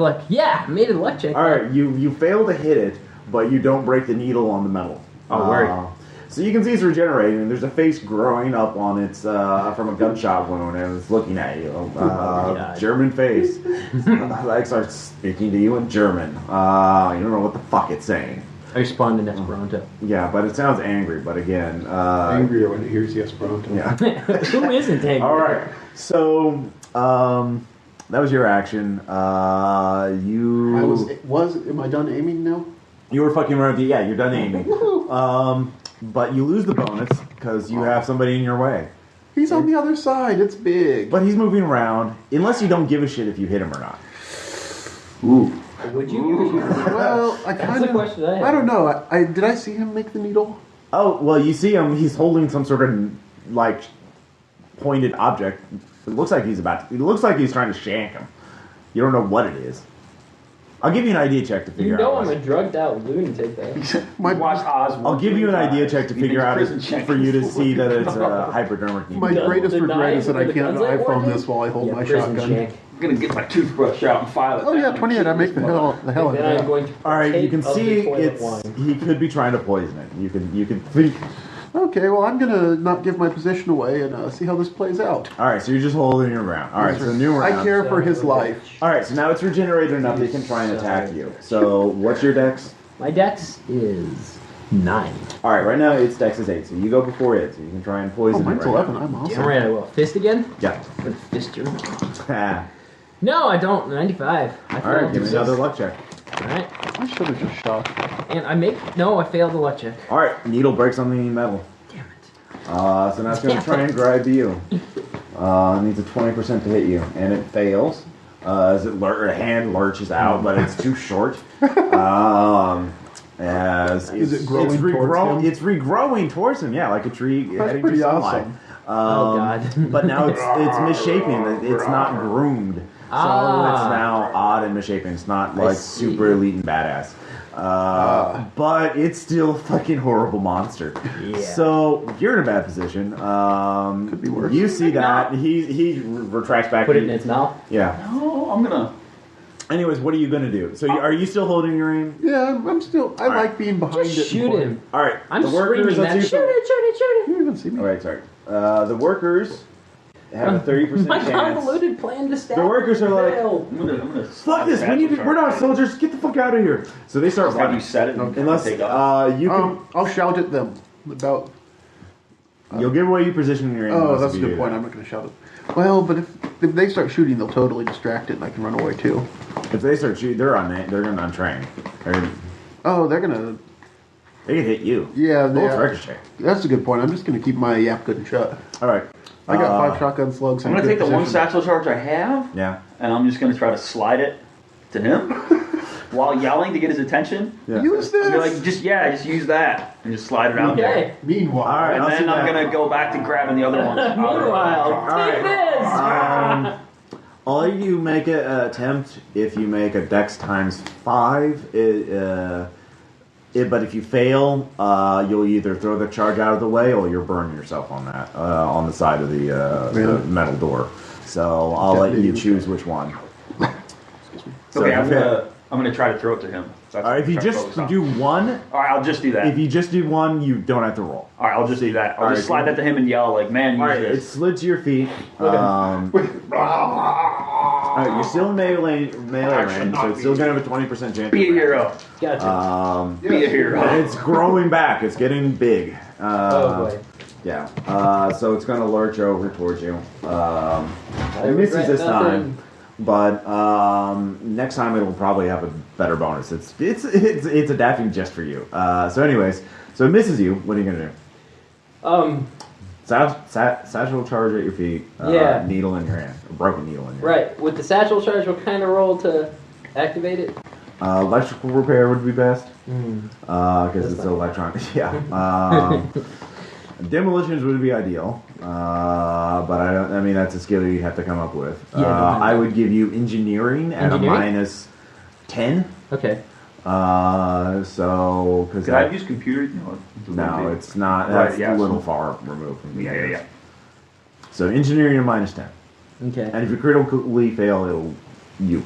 C: luck. Yeah, made a luck check.
A: All right. You fail to hit it, but you don't break the needle on the metal.
C: Oh, word.
A: So you can see it's regenerating, and there's a face growing up on its from a gunshot wound, and it's looking at you.
C: God.
A: German face. Like starts speaking to you in German. You don't know what the fuck it's saying.
C: I respond in Esperanto.
A: Yeah, but it sounds angry. But again,
B: Angrier when it hears the Esperanto.
A: yeah.
C: Who isn't angry?
A: All right. So that was your action.
B: Am I done aiming now?
A: You were fucking around. Yeah, you're done aiming. But you lose the bonus because you have somebody in your way.
B: He's on the other side. It's big.
A: But he's moving around, unless you don't give a shit if you hit him or not.
B: Ooh.
C: Would you?
B: Well, I
C: That's
B: kind
C: the
B: of.
C: question I have.
B: I don't know. Did I see him make the needle?
A: Oh, well, you see him. He's holding some sort of like pointed object. It looks like he's trying to shank him. You don't know what it is. I'll give you an idea check to figure
C: You know
A: out.
C: I'm a drugged out lunatic, though.
B: My
D: Watch Oz.
A: I'll give you an idea check to
D: He
A: figure
D: thinks
A: out
D: prison check
A: for you to
D: is
A: see that
D: full.
A: it's a hypodermic needle.
B: My
C: Gun
B: greatest
C: with the
B: regret is
C: knife
B: that I
C: or the
B: can't
C: guns ain't
B: iPhone
C: working?
B: this while I hold
C: Yeah,
B: my
C: prison
B: shotgun.
C: shank.
D: I'm gonna get my toothbrush out and file it.
B: Oh yeah,
D: down.
B: 28. I make the hell
C: And
B: out
C: then
B: of
C: I'm
B: that.
C: going to
A: All right, you can
C: partake of
A: see
C: the toilet
A: it's
C: wine.
A: he could be trying to poison it. You can think.
B: Okay, well I'm gonna not give my position away and see how this plays out.
A: All right, so you're just holding your ground. All right, so new round.
B: I care for his life.
A: All right, so now it's regenerated enough they can try and attack you. So what's your dex?
C: My dex is 9.
A: All right, right now its dex is 8, so you go before it, so you can try and
B: Oh,
A: poison
B: mine's
A: it.
B: 11.
A: Right
B: I'm
C: Damn
B: awesome.
C: right, I will. Fist again?
A: Yeah.
C: I'm gonna fist you.
A: Ah.
C: No, I don't. 95. I
A: All right, give me another luck check.
C: Alright.
B: I should have just shot.
C: And I I failed the luck check.
A: All right, needle breaks on the metal.
C: Damn it.
A: So now it's going to try and grab you. It needs a 20% to hit you, and it fails. As a hand lurches out, but it's too short. As
B: Is it growing
A: it's
B: towards him?
A: It's regrowing towards him, yeah, like a tree heading
B: pretty
A: to sunlight.
B: awesome.
C: Oh, God.
A: But now it's misshapen. It's not groomed, so it's now odd and misshapen. It's not like
C: see.
A: super elite and badass. But it's still a fucking horrible monster.
C: Yeah.
A: So you're in a bad position.
B: Could be worse.
A: You see that he retracts back.
C: Put it in its mouth.
A: Yeah.
D: No, I'm gonna.
A: Anyways, what are you gonna do? So are you still holding your aim?
B: Yeah, I'm still. I
A: right.
B: like being behind
C: Just
B: it.
C: shoot him.
A: All right.
C: I'm
A: the workers.
C: screaming that.
A: Let's
C: Shoot
A: see.
C: it.
B: You didn't even see me.
A: All right, sorry. The workers have a 30%
C: My
A: chance.
C: convoluted plan to stab
A: The workers are like,
C: failed.
D: I'm gonna
A: fuck this. We're not soldiers. Get the fuck out of here. So they start
D: Have you
A: running.
D: said it? And
A: Unless
D: take off.
A: you can,
B: I'll shout at them about.
A: you'll give away your position in your aim.
B: Oh,
A: unless
B: that's a
A: you do
B: good point.
A: that.
B: I'm not going to shout it. Well, but if they start shooting, they'll totally distract it, and I can run away too.
A: If they start shooting, they're untrained.
B: Oh, they're gonna.
A: They can hit you.
B: Yeah,
A: Bullets ricochet.
B: That's a good point. I'm just gonna keep my yap good and shut.
A: All right.
B: I got 5 shotgun slugs.
D: I'm
B: and
D: gonna
B: a
D: take
B: good
D: the one
B: position.
D: satchel charge I have,
A: Yeah.
D: and I'm just gonna try to slide it to him while yelling to get his attention.
A: Yeah.
B: Use
D: I'll be
B: this.
D: like, just use that, and just slide it out there.
C: Okay.
B: Meanwhile,
A: All right.
D: And
A: I'll see
D: then I'm
A: that.
D: gonna go back to grabbing the other ones.
C: Meanwhile, take this.
A: All you make an attempt if you make a dex times 5. But if you fail, you'll either throw the charge out of the way or you'll burn yourself on that on the side of the
B: Really?
A: metal door. So I'll let you choose which one. So
D: Okay, I'm gonna try to throw it to him.
A: All right, if you just do one,
D: all right, I'll just do that.
A: if you just do one, you don't have to roll.
D: All right, I'll just do that. I'll just slide that to him and yell like, "Man, use
A: All right,
D: this."
A: it slid to your feet. All right, you're still in melee range, so it's still gonna have a 20% chance.
D: Be a hero.
C: Gotcha.
D: Be a hero.
A: And it's growing back. It's getting big.
C: Oh boy.
A: Yeah. So it's gonna lurch over towards you. It misses
C: regret
A: this
C: nothing.
A: time, but next time it'll probably have a better bonus. It's adapting just for you. So anyways, so it misses you. What are you gonna do? Satchel charge at your feet.
C: Yeah.
A: Needle in your hand. A broken needle in your hand.
C: Right. With the satchel charge, what kind of roll to activate it?
A: Electrical repair would be best. Because it's electronic. Yeah. Demolitions would be ideal. But I mean, that's a skill you have to come up with. I would give you engineering at a -10.
C: Okay.
A: So because
D: Can I use computers?
A: no, it's not.
D: Right,
A: That's
D: yeah,
A: a little far removed from computers.
D: Yeah.
A: So engineering a -10,
C: Okay.
A: and if you critically fail, you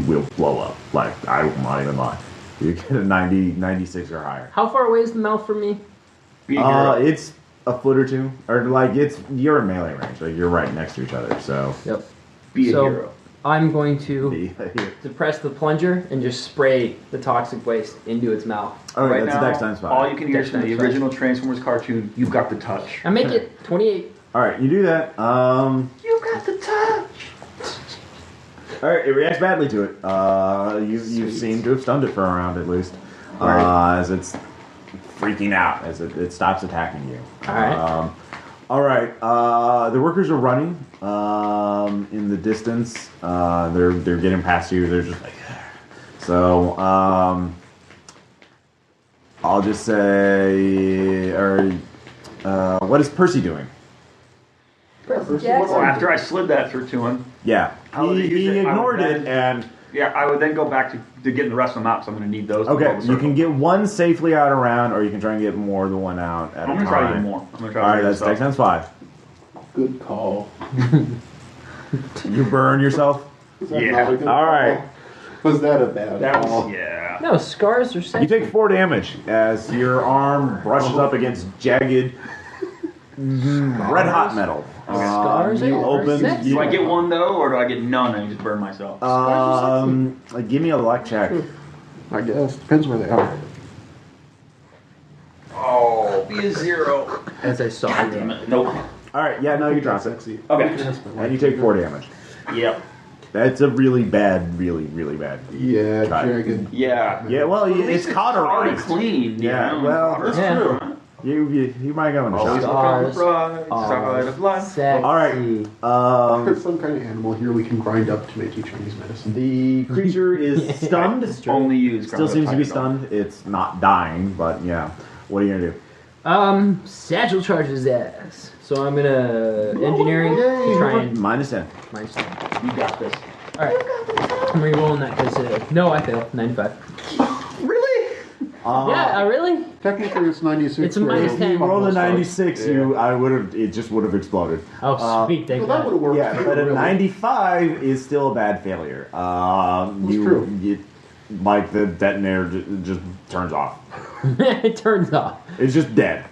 A: will blow up. Like I will not even lie. You get a 90, 96 or higher.
C: How far away is the mouth from me?
D: Be a hero.
A: It's a foot or two, or like you're in melee range. Like you're right next to each other. So
C: Yep.
D: Be a
C: So
D: hero.
C: I'm going to
A: be here.
C: depress the plunger and just spray the toxic waste into its mouth.
A: All right,
D: Right
A: that's
D: now,
A: a dex times 5.
D: all you can hear is
C: Dex
D: from the
C: times
D: original Transformers cartoon. You've got the touch.
C: I make it 28.
A: All right, you do that.
D: You got the touch.
A: All right, it reacts badly to it. You seem to have stunned it for a round at least, as it's freaking out as it stops attacking you.
C: All right.
A: The workers are running in the distance. They're getting past you. They're just like so. I'll just say, what is Percy doing?
D: Well, after I slid that through to him,
A: Yeah,
D: I would use
A: he
D: it- I
A: ignored
D: would
A: it
D: then-
A: and.
D: yeah, I would then go back to getting the rest of them out. So I'm going to need those. to
A: Okay,
D: blow the
A: you
D: circle.
A: can get one safely out around, or you can try and get more than one out at
D: I'm
A: a
D: going
A: time.
D: to try to get more. I'm going to try.
A: All right,
D: to
A: that's dex times 5.
B: Good call.
A: You burn yourself.
B: Is that
D: Yeah.
B: not a good
A: All right.
B: call? Was that a bad
D: That
B: call?
D: was yeah.
C: No, scars are
A: You
C: set.
A: take 4 damage as your arm brushes up against jagged, red hot metal.
C: Scars
A: You
C: are
A: open.
C: sexy.
D: Do I get one though, or do I get none and just burn myself?
A: Give me a luck check.
B: I guess. Depends where they are.
D: Oh, be a 0.
C: As I saw
D: God damn it. Nope.
A: All right, yeah, no, you drop it,
B: Sexy.
D: Okay.
A: and you take 4 damage.
D: Yep.
A: That's a really bad, really bad.
B: Yeah,
A: Try it.
B: dragon.
D: Yeah.
A: Yeah, well,
D: At least
A: it's
D: already
A: cauterized.
D: clean.
A: Yeah,
D: you know,
A: well,
D: cauterized.
B: That's
C: Yeah.
B: true.
A: You might go into
D: Always
A: shock.
D: look on the
C: Scars
D: bright side of life.
C: sexy.
A: All right.
B: There's some kind of animal here we can grind up to make you Chinese medicine.
A: The creature is stunned.
D: Only use.
A: Still seems to be stunned. It's not dying, but yeah. What are you gonna do?
C: Satchel charges ass. So I'm gonna engineering to try and
A: -10.
C: minus
D: You got this.
C: All right. I'm re-rolling that because no, I failed. 95.
D: Really?
C: Yeah, really?
B: Technically, it's 96.
C: It's a minus
B: where
C: 10.
A: You rolled a
B: almost
A: 96. It just would have exploded.
C: Oh, sweet. Thank
B: Well, that would have worked.
A: Yeah,
B: too,
A: but a
B: really.
A: 95 is still a bad failure.
B: true.
A: Like the detonator just turns off.
C: It turns off.
A: It's just dead.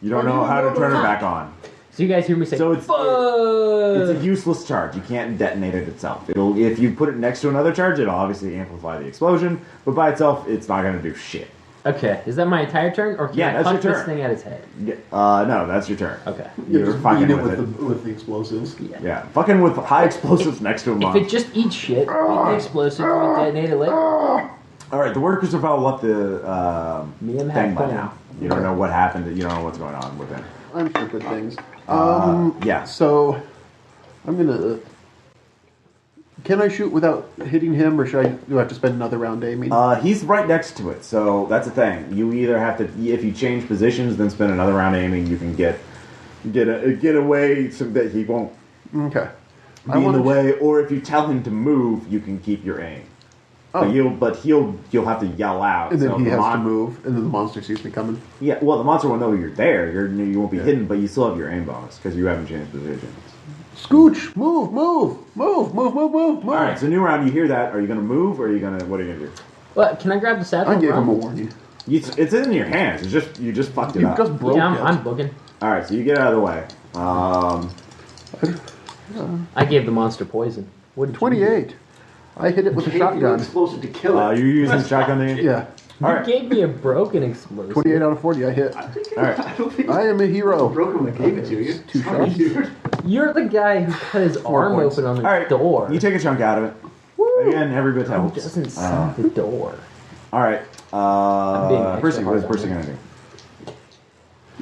A: You don't know how to turn it back on.
C: So you guys hear me say,
A: So it's
C: "Fuck."
A: a useless charge. You can't detonate it itself. If you put it next to another charge, it'll obviously amplify the explosion. But by itself, it's not going to do shit.
C: Okay, is that my entire turn, or can
A: Yeah,
C: I
A: that's
C: punch
A: your
C: this
A: turn.
C: thing at its head?
A: No, that's your turn.
C: Okay.
B: You
A: You're
B: just
A: fucking
B: beat it
A: with it.
B: with the explosives.
A: Yeah, fucking with high explosives next to a
C: If
A: monster.
C: it just eats shit, eat the explosive, and detonate it later.
A: All right, the workers have all left the
C: Me and
A: thing by
C: Hack
A: now. You don't know what happened. You don't know what's going on with it.
B: I'm sure good things.
A: Yeah.
B: So, I'm gonna. Can I shoot without hitting him, or do I have to spend another round aiming?
A: He's right next to it, so that's the thing. You either have to, if you change positions, then spend another round aiming. You can get away so that he won't
B: Okay.
A: be in the way, or if you tell him to move, you can keep your aim.
B: Oh.
A: But you'll have to yell out.
B: And then
A: so
B: he
A: the
B: has to move, and then the monster sees me coming.
A: Yeah, well, the monster will know you're there. You won't be hidden, but you still have your aim bonus because you haven't changed positions.
B: Scooch, move. All
A: right, so new round. You hear that? Are you gonna move, or are you gonna? What are you gonna do?
C: What? Can I grab the satchel?
B: I gave him a warning.
A: It's in your hands. It's just you just fucked it
B: You
A: up.
B: just broke
C: Yeah,
B: it.
C: I'm booking.
A: All right, so you get out of the way.
C: I gave the monster poison. What did
B: 28. I hit it with a shotgun.
D: Explosive to kill it.
A: You're using shotgun there?
B: Yeah.
C: You
A: All right.
C: gave me a broken explosive.
B: 28 out of 40. I hit.
A: All right.
D: I don't think
B: I am a hero.
D: broken when I gave it to you.
B: 2 shots.
C: You're the guy who cut his arm
B: points.
C: open on the
A: All right.
C: door.
A: You take a chunk out of it. Again, every bit
C: Who
A: helps.
C: doesn't see the door?
A: All right.
C: being
A: Percy,
C: extra
A: what is
C: hard
A: Percy
C: on
A: gonna do?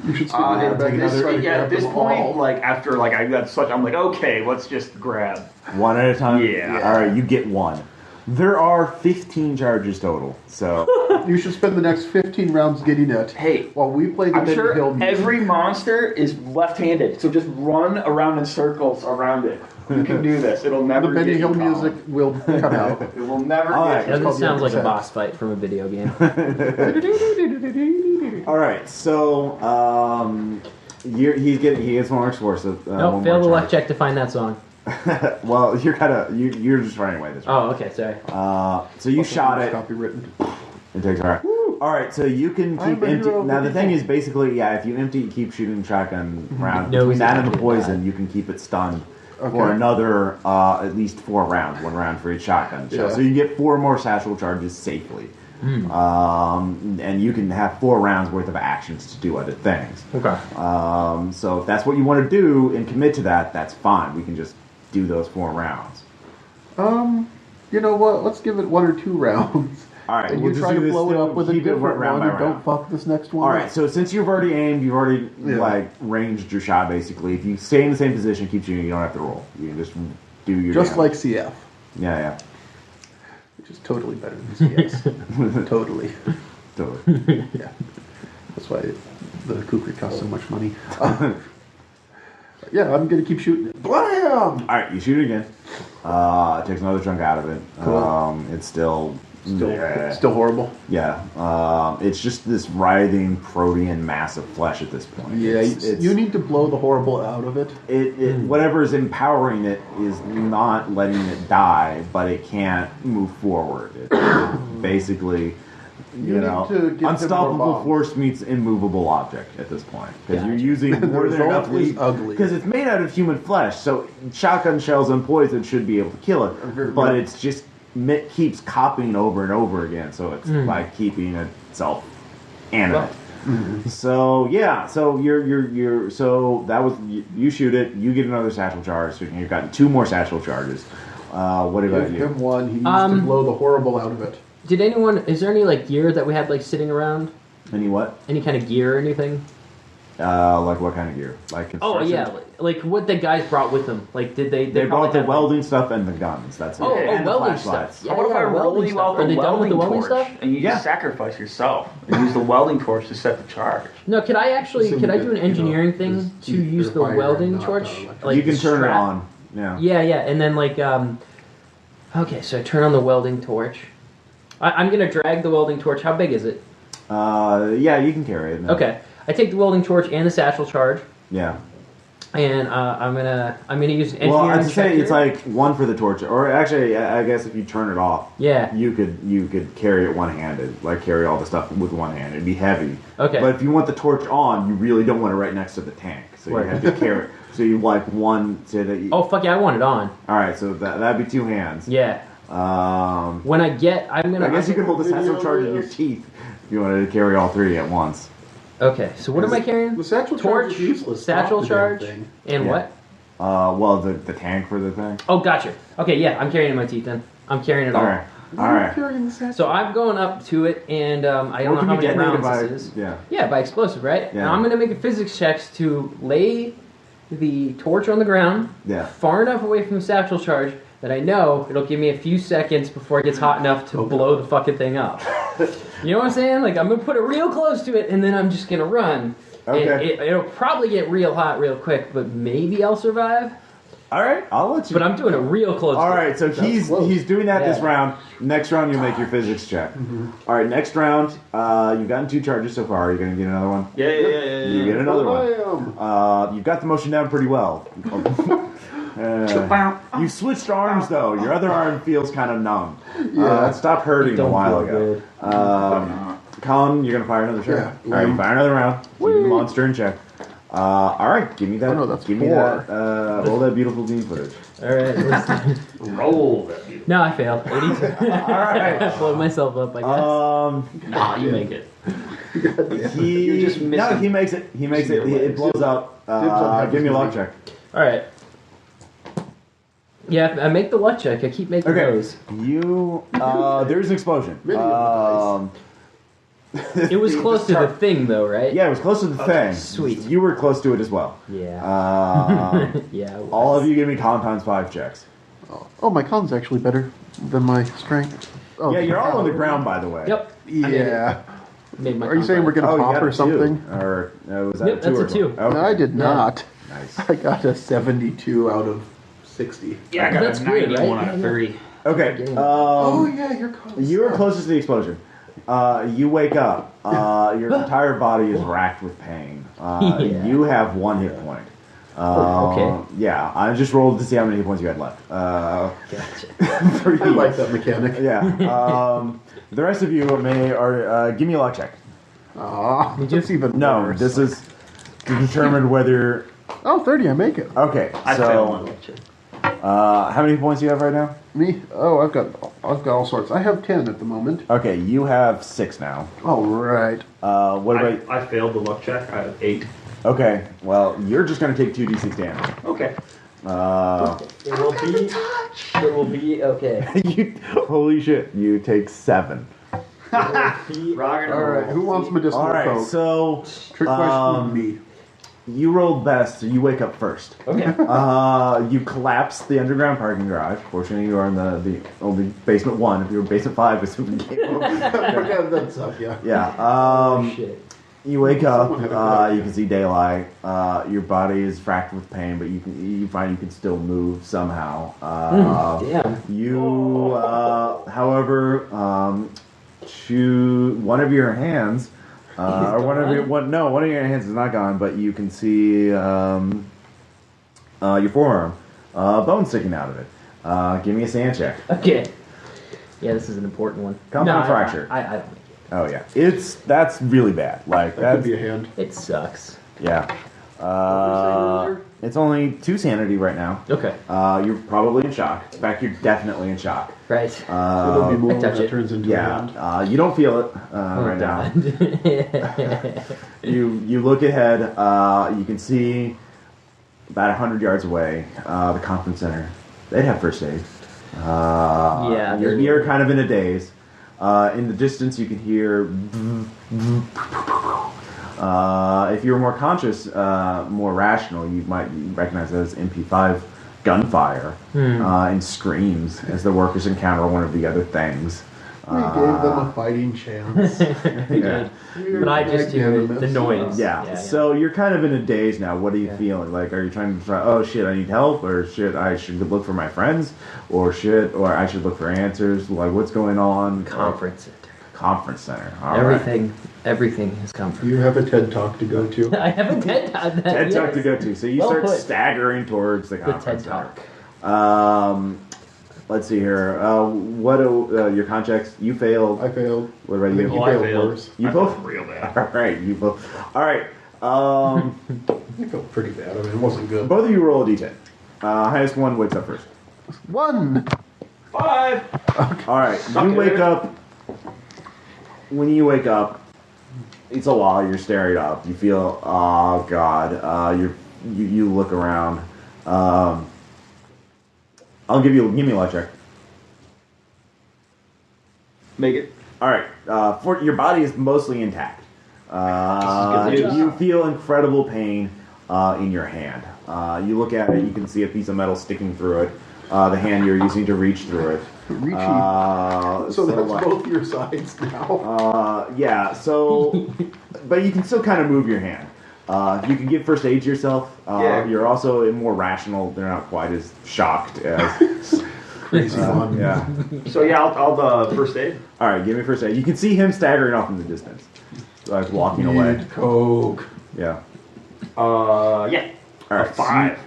B: You should skip ahead back
A: take
B: and try to
D: Yeah, at
B: grab
D: this
B: them
D: point,
B: all.
D: like after like I got such, I'm like, okay, let's just grab.
A: One at a time?
D: Yeah.
A: All right, you get one. There are 15 charges total, so...
B: You should spend the next 15 rounds getting it.
D: Hey,
B: While we play the
D: I'm
B: Benny
D: sure
B: Hill music.
D: every monster is left-handed, so just run around in circles around it. You can do this. It'll
B: The
D: never
B: Benny
D: get
B: Hill
D: you caught.
B: music will come out.
D: It will never
A: All
D: get
A: right.
D: you.
C: That
B: called
C: sounds
B: the
C: like a
B: other
C: boss fight from a video game.
A: All right, so he gets more explosive.
C: Nope,
A: one
C: fail
A: more
C: the luck
A: charge.
C: check to find that song.
A: Well, you're just running away this round.
C: Oh, okay, sorry.
A: So you shot it.
B: Copywritten.
A: It takes all right. All right, so you can
B: I'm
A: keep
B: a
A: empty.
B: hero
A: Now the
B: of
A: thing
B: the
A: is, basically, yeah, if you empty, keep shooting shotgun round.
C: No,
A: Between
C: he's
A: that and the
C: not
A: poison,
C: gonna
A: you can keep it stunned for
B: Okay.
A: another at least 4 rounds. 1 round for each shotgun shell.
B: Yeah.
A: So you get 4 more satchel charges safely. And you can have 4 rounds worth of actions to do other things.
C: Okay.
A: So if that's what you want to do and commit to that, that's fine. We can just do those 4 rounds.
B: You know what? Let's give it 1 or 2 rounds.
A: All right,
B: And
A: we'll
B: you
A: just
B: try
A: do
B: to
A: this
B: blow it
A: thing,
B: up with a
A: keep it
B: different
A: round
B: one
A: by
B: and don't
A: round.
B: fuck this next one
A: All
B: up.
A: right, so since you've already aimed, you've already
B: Yeah.
A: like ranged your shot. Basically, if you stay in the same position, keep shooting. You don't have to roll. You can just do your
B: Just
A: damage.
B: like CF,
A: yeah,
B: which is totally better than CS. Totally.
A: totally.
B: Yeah. That's why the kukri costs so much money. Yeah, I'm going to keep shooting it. Blam!
A: All right, you shoot it again. It takes another chunk out of it.
B: Cool.
A: It's still
B: Still horrible.
A: yeah. It's just this writhing protean mass of flesh at this point.
B: Yeah,
A: It's-
B: you need to blow the horrible out of it.
A: whatever is empowering it is not letting it die, but it can't move forward. It's basically,
B: You need to give him
A: unstoppable
B: more bombs.
A: force meets immovable object at this point because
C: Gotcha.
A: you're using more
B: The
A: than enough
B: result is
A: lead
B: ugly.
A: because it's made out of human flesh. So shotgun shells and poison should be able to kill it, but it's just keeps copying over and over again. So it's like keeping itself animate. So yeah, so you're so that was you shoot it, you get another satchel charge. So you've gotten 2 more satchel charges. What about
B: Give
A: you?
B: him 1. He needs to blow the horrible out of it.
C: Did anyone? Is there any like gear that we had like sitting around?
A: Any what?
C: Any kind of gear or anything?
A: Like what kind of gear? Like
C: Oh
A: construction?
C: yeah, like what the guys brought with them. Like did they?
A: They
C: probably
A: brought the
C: had, like-
A: welding stuff and the guns. That's it.
C: Oh,
A: and the
C: welding
A: flashlights.
C: stuff. Yeah,
D: What if I roll
C: welding
D: you out
C: stuff. Are
D: the
C: they done with the
D: welding
C: welding
D: torch
C: stuff?
D: and you
A: Yeah.
D: just sacrifice yourself and use the welding torch to set the charge?
C: No, could I actually?
B: Assuming
C: Could I
B: that,
C: do an
B: you know,
C: engineering
B: this
C: thing to
B: heat
C: use
B: or
C: the
B: fire
C: welding
B: and not
C: torch?
B: electric.
C: Like
A: you can turn
C: strap?
A: it on. Yeah.
C: Yeah, and then like okay, so I turn on the welding torch. I'm gonna drag the welding torch. How big is it?
A: Yeah, you can carry it. No.
C: Okay, I take the welding torch and the satchel charge,
A: Yeah.
C: and I'm gonna use engineering.
A: Well, I'd
C: check
A: say it's
C: here.
A: like 1 for the torch, or actually, I guess if you turn it off,
C: Yeah.
A: you could carry it one-handed, like carry all the stuff with one hand. It'd be heavy.
C: Okay.
A: But if you want the torch on, you really don't want it right next to the tank, so
C: Right.
A: you have to carry it. So you like one, say that. You,
C: Oh fuck yeah, I want it on.
A: All right, so that'd be 2 hands.
C: Yeah. When I get, I'm gonna.
A: I guess you could hold the satchel
B: video
A: charge in your
B: this.
A: teeth if you wanted to carry all 3 at once.
C: Okay, so what am I carrying?
B: The satchel
C: Torch,
B: charge is useless.
C: satchel
B: Drop the damn
C: charge,
B: thing.
C: and
A: Yeah.
C: what?
A: Well, the tank for the thing.
C: Oh, gotcha. Okay, yeah, I'm carrying it in my teeth then. I'm carrying it all.
A: All right. All
B: Why are you
A: right.
B: carrying the satchel?
C: So I'm going up to it, and I
A: Or
C: don't
A: it
C: know
A: can
C: how
A: be
C: many
A: detonated
C: rounds
A: by
C: this is.
A: yeah.
C: Yeah, by explosive, right?
A: Yeah.
C: Now I'm going to make a physics check to lay the torch on the ground
A: Yeah.
C: far enough away from the satchel charge that I know it'll give me a few seconds before it gets hot enough to blow the fucking thing up. You know what I'm saying? Like, I'm going to put it real close to it, and then I'm just going to run.
A: Okay.
C: And it'll probably get real hot real quick, but maybe I'll survive.
A: All right, I'll let you.
C: But I'm doing it real close.
A: All
C: to it.
A: right, so he's doing that this
C: Yeah.
A: round. Next round, you'll make your physics check. All right, next round, you've gotten 2 charges so far. Are you going to get another one?
D: Yeah.
A: You get another one.
B: Bam!
A: You've got the motion down pretty well. You switched arms though. Your other arm feels kind of numb.
B: Yeah.
A: It stopped hurting a
C: Don't
A: while
C: feel
A: ago. Colin, you're gonna fire another shot.
B: Yeah.
A: All right, you fire another round. Keep the monster in check. All right, give me that.
B: Oh, no, that's
A: give me
B: 4.
A: that. Roll that beautiful team footage.
C: All right.
D: Roll that.
C: No, I failed. 82.
A: All right.
C: I blew myself up, I guess.
D: Nah, you make it.
A: He
D: just missing.
A: no, he makes it. He makes it. It blows up. Give me a luck check.
C: All right. Yeah, I make the luck check. I keep making
A: Okay.
C: those.
A: You there's an explosion.
B: Many of
C: It was close to the thing, though, right?
A: Yeah, it was close to the thing.
C: sweet.
A: You were close to it as well.
C: Yeah. Yeah. I was.
A: All of you give me con times 5 checks.
B: Oh, my con's actually better than my strength. Oh,
A: Yeah, you're all on the ground, by the way.
C: Yep.
B: Yeah.
C: Made my
B: Are you saying we're
C: contact.
B: gonna
A: you
B: pop
A: got
B: or
A: a 2.
B: something?
A: Or was that
C: Yep,
A: a 2
C: that's
A: or
C: a 2.
A: Okay.
B: No, I did
C: No.
B: not.
A: Nice.
B: I got a 72 out of 60.
D: Yeah, I got
C: That's
D: a
C: weird,
D: 91
C: right?
D: out of 30.
A: Okay.
B: Oh yeah, your con.
A: You were closest to the explosion. You wake up. Your entire body is racked with pain.
C: Yeah.
A: You have 1 hit point.
C: Okay.
A: Yeah, I just rolled to see how many hit points you had left.
C: Gotcha.
A: For
B: I
A: you.
B: like that mechanic.
A: Yeah. The rest of you give me a luck check.
B: Ah, it's even
A: No,
B: worse.
A: this is to determine whether.
B: Oh, 30, I make it.
A: Okay,
D: I failed one
A: so
D: luck check.
A: how many points do you have right now?
B: Me? Oh, I've got all sorts. I have 10 at the moment.
A: Okay, you have 6 now.
B: All right.
A: What about?
D: I failed the luck check. I have 8.
A: Okay, well, you're just gonna take 2d6 damage.
D: Okay.
C: It will be okay.
A: You, holy shit! You take 7.
D: Rock and
B: All right.
D: roll.
B: Who wants medicinal
A: All right,
B: coke?
A: so
B: Trick question, me.
A: you rolled best, so you wake up first.
C: Okay.
A: You collapse the underground parking garage. Fortunately, you are in the only basement 1. If you were basement 5, it's super game.
B: Yeah, that's up. Yeah.
A: Yeah.
C: Shit.
A: You wake up.
B: Someone had a good idea.
A: You can see daylight. Your body is racked with pain, but you find you can still move somehow.
C: Damn.
A: You, however, choose one of your hands, or one of your hands is not gone, but you can see your forearm, bone sticking out of it. Give me a sand check.
C: Okay. Yeah, this is an important one.
A: Compound fracture.
C: I don't make
A: Oh yeah, that's really bad. Like
B: That
A: that's
B: could be a hand.
C: it. It sucks.
A: yeah. It's only 2 sanity right now.
C: Okay.
A: You're probably in shock. In fact, you're definitely in shock.
C: Right.
B: It'll be more when
C: touch
B: that
C: it.
B: turns into a hand.
A: Yeah, you don't feel it right now. You look ahead. You can see about 100 yards away the conference center. They'd have first aid.
C: Yeah,
A: you're kind of in a daze. In the distance, you can hear. If you're more conscious, more rational, you might recognize it as MP5 gunfire and screams as the workers encounter one of the other things.
B: We gave them a fighting chance.
A: Yeah.
C: But I just hear the noise.
A: Yeah. So you're kind of in a daze now. What are you feeling? Like, are you trying to try? Oh shit, I need help, or shit, I should look for my friends, or shit, or I should look for answers. Like, what's going on?
C: Conference center.
A: Conference center. All
C: Everything is conference.
B: You have a TED Talk to go to.
C: I have a TED Talk.
A: TED Talk to go to. So you
C: Well
A: start
C: put.
A: staggering towards the
C: The
A: conference
C: TED
A: center.
C: Talk.
A: Let's see here. What your contracts? You failed.
B: I failed.
A: What about
B: I think
A: you?
B: you
D: I
B: failed
D: failed.
B: worse.
A: You
D: I
A: both?
D: felt real bad.
A: All right. You both. All right.
B: You felt pretty bad. I mean, it wasn't good.
A: Both of you roll a d10. Highest one wakes up first.
B: 1.
D: 5.
A: All right.
D: Suck
A: You
D: it.
A: wake up. When you wake up, it's a while. You're staring up. You feel, oh god. You look around. Give me a luck check.
D: Make it.
A: All right. For your body is mostly intact.
D: This is good news.
A: You feel incredible pain in your hand. You look at it. You can see a piece of metal sticking through it. The hand you're using to reach through it.
B: Reaching.
A: So
B: so that's
A: like-
B: both your sides now.
A: Yeah. So, but you can still kind of move your hand. You can give first aid to yourself.
D: Yeah.
A: You're also more rational. They're not quite as shocked as.
B: Crazy fun.
A: Yeah.
D: So yeah, I'll first aid.
A: All right. Give me first aid. You can see him staggering off in the distance, like walking away.
B: Need coke.
A: Yeah.
D: Yeah.
A: All right.
D: 5.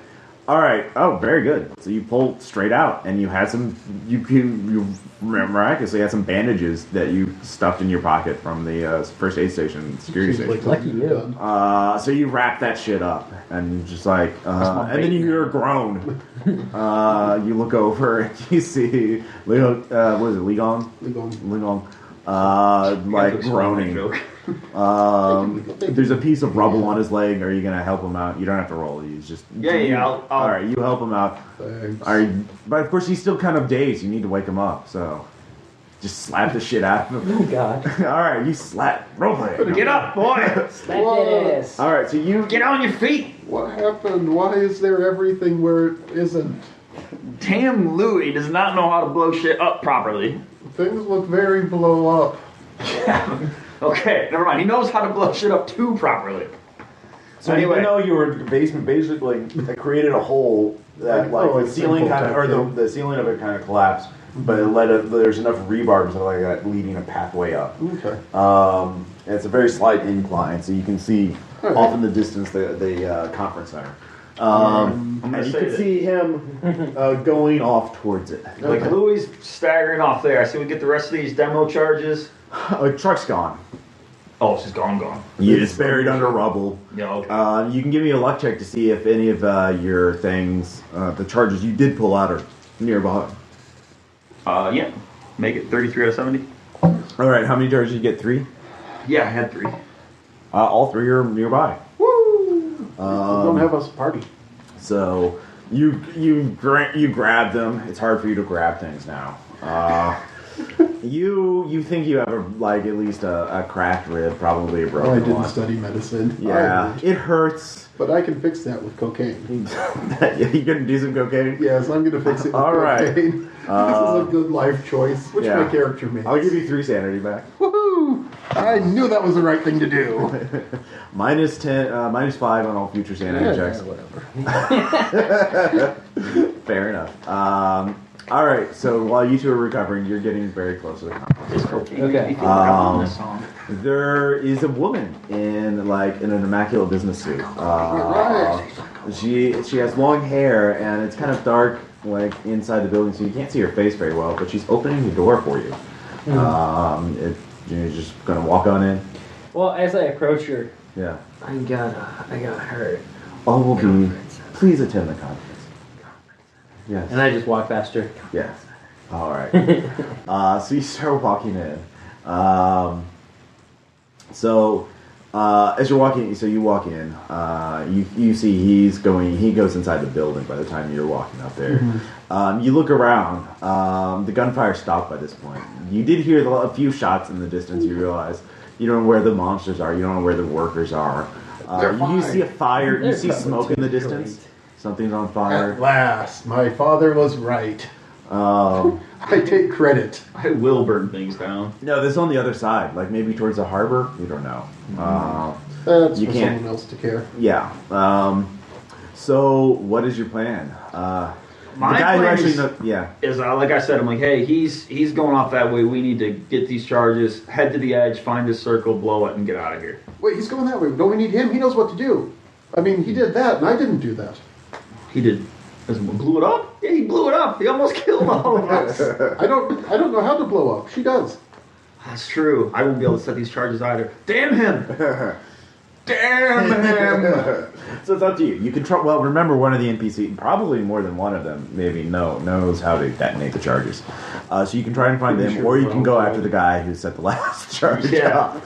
A: All right. Oh, very good. So you pull straight out, and you had some. You miraculously had some bandages that you stuffed in your pocket from the first aid station, security station.
C: Lucky you.
A: So you wrap that shit up, and just like, and then you hear a groan. You look over, and you see Ligon. What is it, Ligon? Ligon. Like groaning. There's a piece of rubble on his leg. Are you gonna help him out? You don't have to roll. He's just
D: I'll
A: all right, you help him out.
B: Thanks.
A: All right, but of course he's still kind of dazed. You need to wake him up. So just slap the shit out of him.
C: Oh God.
A: All right, you slap. Roleplay.
D: Get up, boy.
C: Slap that ass.
A: All right, so you
D: Get on your feet.
B: What happened? Why is there everything where it isn't?
D: Damn, Louis does not know how to blow shit up properly.
B: Things look very blow up.
D: Okay, never mind. He knows how to blow shit up too properly.
A: So
D: Anyway.
A: even though you were basically created a hole that like the ceiling kind of, or the ceiling of it kind of collapsed, but there's enough rebar and stuff like that leading a pathway up.
B: Okay.
A: And it's a very slight incline, so you can see off in the distance the conference center. And you can see him going off towards it.
D: Like Louis staggering off there. I see we get the rest of these demo charges.
A: Truck's gone.
D: Oh, she's gone.
A: Yeah, it's buried under rubble.
D: Yeah, okay.
A: You can give me a luck check to see if any of your things, the charges you did pull out, are nearby.
D: Yeah. Make it 33 out of 70.
A: All right, how many charges did you get? 3?
D: Yeah, I had 3.
A: All 3 are nearby.
B: Woo! Don't have us party.
A: So you grab them. It's hard for you to grab things now. You think you have at least a cracked rib, probably a broken
B: I didn't
A: one.
B: study medicine.
A: Yeah, it hurts.
B: But I can fix that with cocaine.
A: You gonna do some cocaine?
B: Yes, I'm going to fix it with
A: All right.
B: cocaine. This is a good life choice, which
A: yeah.
B: my character makes.
A: I'll give you 3 sanity back.
B: Woohoo! I knew that was the right thing to do.
A: minus 5 on all future sanity checks.
B: Whatever.
A: Fair enough. All right, so while you two are recovering, you're getting very close to the conference.
C: Okay.
A: There is a woman in an immaculate business suit. She has long hair and it's kind of dark, like inside the building, so you can't see her face very well. But she's opening the door for you. You're just gonna walk on in.
C: Well, as I approach her,
A: Yeah.
C: I got hurt.
A: All will be. Please attend the conference. Yes.
C: And I just walk past her.
A: Yes. All right. So you start walking in. As you're walking, so you walk in. You see he goes inside the building by the time you're walking up there. Mm-hmm. You look around. The gunfire stopped by this point. You did hear a few shots in the distance. You realize you don't know where the monsters are. You don't know where the workers are. You see a fire. You see smoke in the distance. Something's on fire.
B: At last, my father was right. I take credit.
D: I will burn things down.
A: No, this is on the other side, like maybe towards the harbor. You don't know.
B: That's
A: You
B: for
A: can't-
B: someone else to care.
A: Yeah. So what is your plan?
D: My
A: the guy who
D: plan
A: actually
D: is like I said, I'm like, hey, he's going off that way. We need to get these charges, head to the edge, find his circle, blow it, and get out of here.
B: Wait, he's going that way. Don't we need him? He knows what to do. I mean, he did that, and I didn't do that.
D: He did. Blew it up? Yeah, he blew it up. He almost killed all of us.
B: I don't know how to blow up. She does.
D: That's true. I won't be able to set these charges either. Damn him! Damn him!
A: So it's up to you. You can try. Well, remember, one of the NPC, probably more than one of them, maybe knows how to detonate the charges. So you can try and find them, or you can go after the guy who set the last charge.
D: Yeah.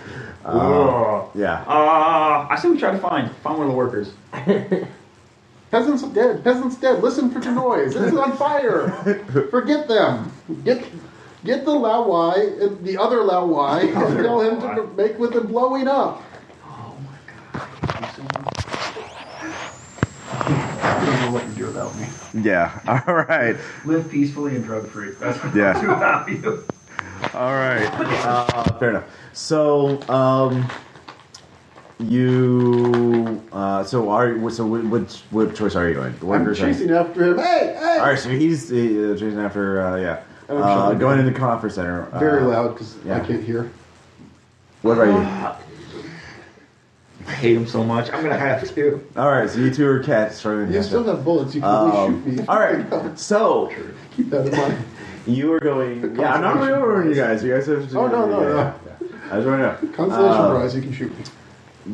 A: Yeah.
D: I say we try to find one of the workers.
B: Peasants dead. Peasants dead. Listen for the noise. It's on fire. Forget them. Get the Lawai and the other Lawai and tell him to make with them blowing up.
D: Oh my god.
B: I don't know what you do without me.
A: Yeah. All right.
D: Live peacefully and drug free. That's what
A: Yeah.
D: I'll do without you.
A: All right. Fair enough. So, what choice are you going? The
B: I'm
A: workers are-
B: chasing after him. Hey!
A: All right, so he's chasing after.
B: And I'm shouting
A: going
B: at
A: in the conference center.
B: Very loud because
A: yeah.
B: I can't hear.
A: What about you?
E: I hate him so much. I'm gonna have to.
A: All right, so you two are cats.
B: You still have bullets. You can always shoot me.
A: All right, so
B: Keep that in mind.
A: you are going. Yeah, I'm not really over you guys. You guys have to.
B: Oh, no.
A: Yeah. I just want to know.
B: Consolation prize, you can shoot me.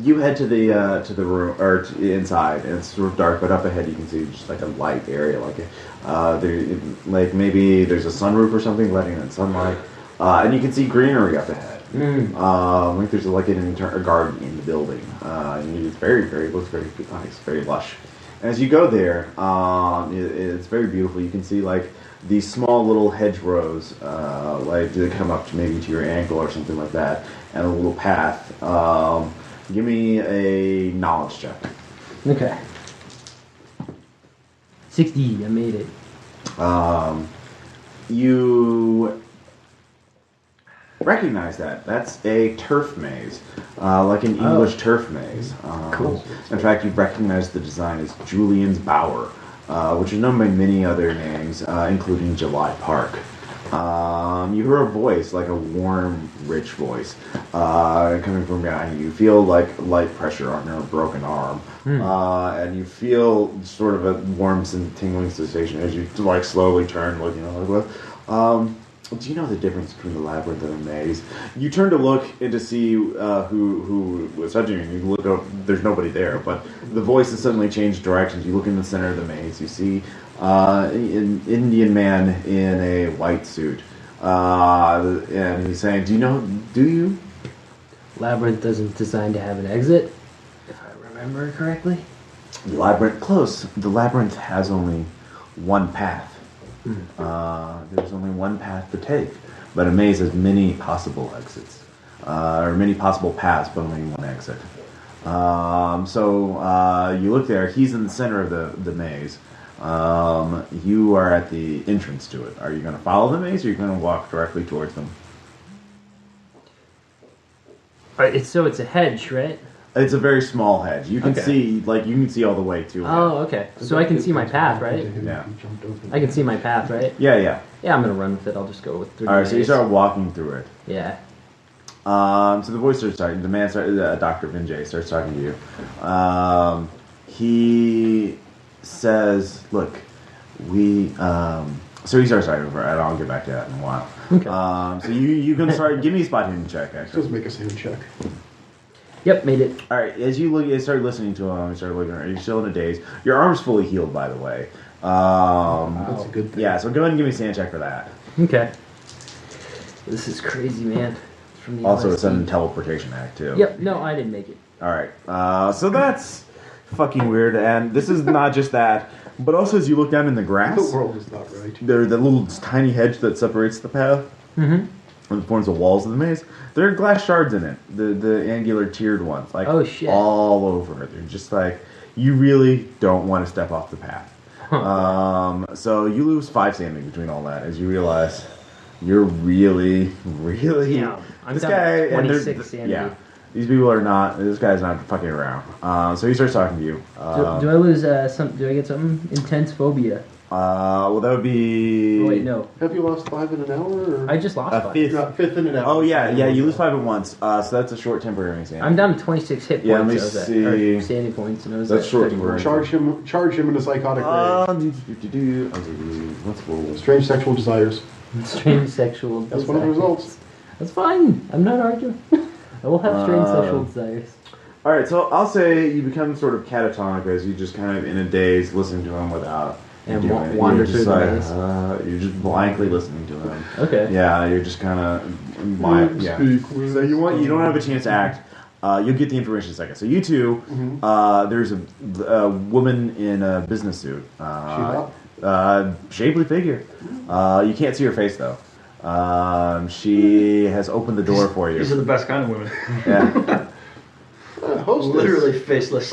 A: You head to the room or inside, and it's sort of dark. But up ahead, you can see just like a light area, like maybe there's a sunroof or something letting in sunlight, and you can see greenery up ahead. Like there's like a garden in the building. And it's looks very nice, very lush. As you go there, it's very beautiful. You can see like these small little hedgerows, like they come up to maybe to your ankle or something like that, and a little path. Give me a knowledge check.
C: Okay. 60. I made it.
A: You recognize that. That's a turf maze, like an English turf maze.
C: Cool.
A: In fact, you recognize the design as Julian's Bower, which is known by many other names, including July Park. You hear a voice, like a warm, rich voice, coming from behind you. You feel like light pressure on your broken arm, and you feel sort of a warm, tingling sensation as you like slowly turn, looking like, do you know the difference between the labyrinth and the maze? You turn to look and to see who was touching you. You look up, there's nobody there, but the voice has suddenly changed directions. You look in the center of the maze. You see an Indian man in a white suit, and he's saying, "Do you?"
C: Labyrinth isn't designed to have an exit, if I remember correctly.
A: Close. The labyrinth has only one path. There's only one path to take, but a maze has many possible exits, or many possible paths, but only one exit. So you look there. He's in the center of the maze. You are at the entrance to it. Are you going to follow the maze, or are you going to walk directly towards them?
C: It's a hedge, right?
A: It's a very small hedge. You can
C: Okay.
A: see all the way to it.
C: Oh, okay. So I can see my path, right?
A: Yeah.
C: I can see my path, right?
A: Yeah.
C: Yeah, I'm gonna run with it. I'll just go with through.
A: All right, so you
C: maze.
A: start walking through it.
C: Yeah.
A: So the voice starts talking. The man Dr. Vinjay starts talking to you. He says, "Look, we." So he starts talking over, and I'll get back to that in a while.
C: Okay.
A: So you can start. Give me a spot hidden check. Actually,
B: Just make a sand check.
C: Yep, made it.
A: all right. As you start listening to him, you start looking. You're still in a daze. Your arm's fully healed, by the way.
B: That's a good thing.
A: Yeah. So go ahead and give me a sand check for that.
C: Okay. This is crazy, man. From the
A: Also, a
C: LSD.
A: sudden teleportation act too.
C: Yep. No, I didn't make it.
A: All right. So that's fucking weird, and this is not just that, but also as you look down in the grass,
B: The world is not right.
A: there's the little tiny hedge that separates the path and forms the walls of the maze. There are glass shards in it, the angular tiered ones, like
C: Oh, shit.
A: all over. They're just like you really don't want to step off the path. So you lose 5 standing between all that as you realize you're really.
C: Yeah, I'm
A: this
C: down
A: guy
C: to
A: and
C: 26 sanity.
A: yeah. These people are not. This guy's not fucking around. So he starts talking to you.
C: Do I lose do I get something? Intense phobia.
A: Well, that would be.
C: Oh, wait, no.
B: Have you lost 5 in an hour? Or?
C: I just lost
A: A
C: 5.
A: fifth.
B: No, 5th in an hour.
A: Oh yeah. You lose 5 at once. So that's a short temporary exam.
C: I'm down to 26 hit points.
A: Yeah, let me
C: I was at,
A: see.
C: or sanity points, and I was
A: That's
C: at
A: short
C: 31.
B: Charge him in a psychotic rage.
A: Let's roll.
B: Strange sexual desires.
C: Strange sexual
B: That's one of the
C: desires.
B: results.
C: That's fine. I'm not arguing. I will have strange sexual desires.
A: All right. So I'll say you become sort of catatonic as you just kind of in a daze listening to him without.
C: And
A: doing it.
C: wander
A: You're just
C: through the
A: like,
C: maze.
A: you're just blankly listening to him.
C: Okay.
A: Yeah, you're just kind of yeah. So you don't have a chance to act. You'll get the information in a second. So you two, there's a woman in a business suit. Shapely figure. You can't see her face though. She has opened the door for you.
E: These are the best kind of women.
A: Yeah.
B: Hostess.
E: Literally faceless.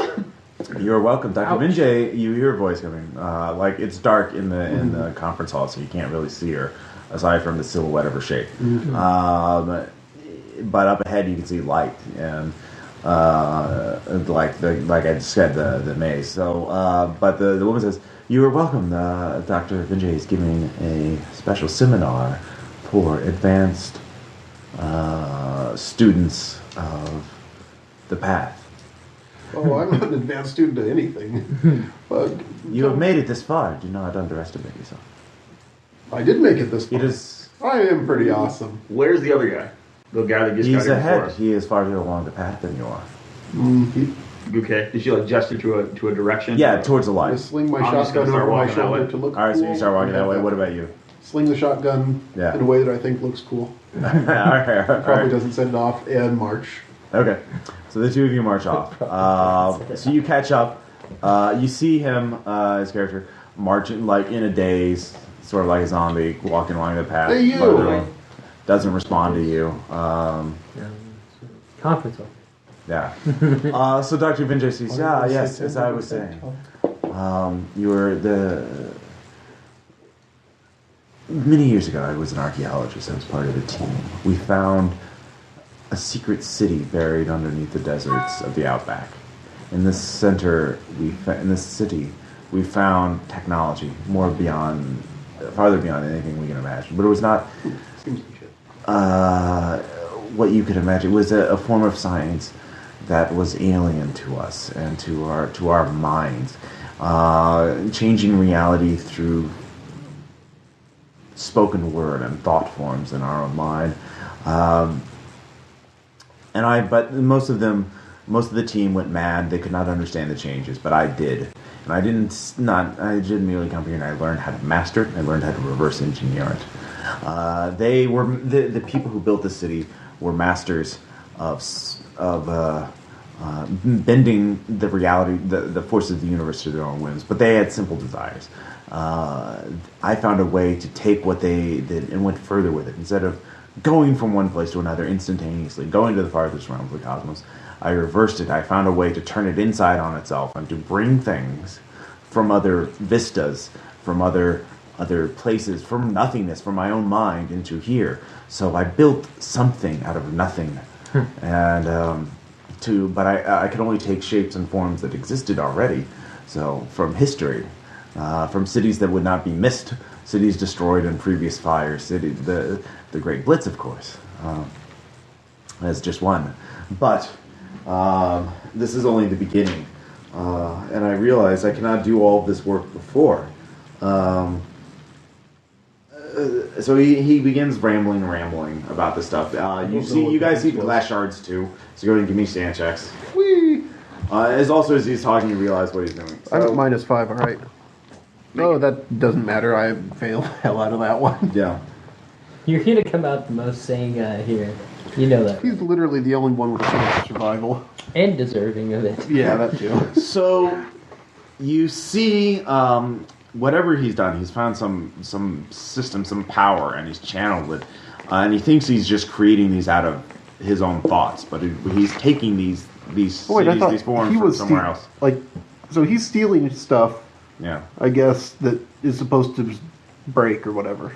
A: You're welcome, Dr.
C: Ouch.
A: Vinjay. You hear a voice coming. Like it's dark in the conference hall, so you can't really see her aside from the silhouette of her shape. But up ahead, you can see light and like I said, the maze. So, but the woman says, "You are welcome. Dr. Vinjay is giving a special seminar for advanced students of the path."
B: Oh, I'm not an advanced student to anything. But
A: You have made it this far. Do not underestimate yourself.
B: I did make it this far.
A: It is.
B: I am pretty awesome.
E: Where's the other guy? The guy that just got
A: He's
E: here before
A: ahead.
E: us.
A: He is farther along the path than you are.
E: Okay. Did she like gesture to a direction?
A: Yeah, towards the
B: I
A: light.
B: sling my
E: I'm just
B: shotgun
E: gonna start
B: over my
E: walking that
B: shoulder
E: way.
B: to look
A: All right, so
B: cool.
A: you start walking that way.
B: Yeah.
A: What about you?
B: Sling the shotgun
A: Yeah.
B: in a way that I think looks cool.
A: all right.
B: Probably doesn't set it off, and march.
A: Okay, so the two of you march off. So you catch up. You see him, his character, marching like in a daze, sort of like a zombie, walking along the path.
B: Hey, you!
A: farther along. Doesn't respond to you.
C: Conference room.
A: Yeah. So Dr. Vinjay says, yes, as I was saying. You were Many years ago, I was an archaeologist. I was part of a team. We found a secret city buried underneath the deserts of the outback. In this city, we found technology farther beyond anything we can imagine. But it was not
B: Seems legit.
A: what you could imagine. It was a form of science that was alien to us and to our minds, changing reality through spoken word and thought forms in our own mind. But most of the team went mad. They could not understand the changes, but I did. And I didn't merely come here and I learned how to master it. I learned how to reverse engineer it. They were the people who built the city were masters of bending the reality, the forces of the universe to their own whims. But they had simple desires. I found a way to take what they did and went further with it. Instead of going from one place to another instantaneously, going to the farthest realms of the cosmos, I reversed it. I found a way to turn it inside on itself and to bring things from other vistas, from other places, from nothingness, from my own mind into here. So I built something out of nothing, and but I could only take shapes and forms that existed already. So from history, from cities that would not be missed, cities destroyed in previous fires, the Great Blitz, of course, as just one. But this is only the beginning, and I realize I cannot do all of this work before. So he begins rambling about this stuff. You guys see glass shards too. So go ahead and give me stand checks.
B: Whee!
A: As he's talking, you realize what he's doing.
B: I'm at -5, alright. Oh, that doesn't matter. I failed the hell out of that one.
A: Yeah.
C: You're gonna come out the most sane guy here. You know that.
B: He's literally the only one with a chance of survival.
C: And deserving of it.
B: Yeah, that too.
A: So you see, whatever he's done, he's found some system, some power, and he's channeled it. And he thinks he's just creating these out of his own thoughts, but he's taking these cities, these forms from somewhere else.
B: So he's stealing stuff.
A: Yeah.
B: I guess that is supposed to break or whatever.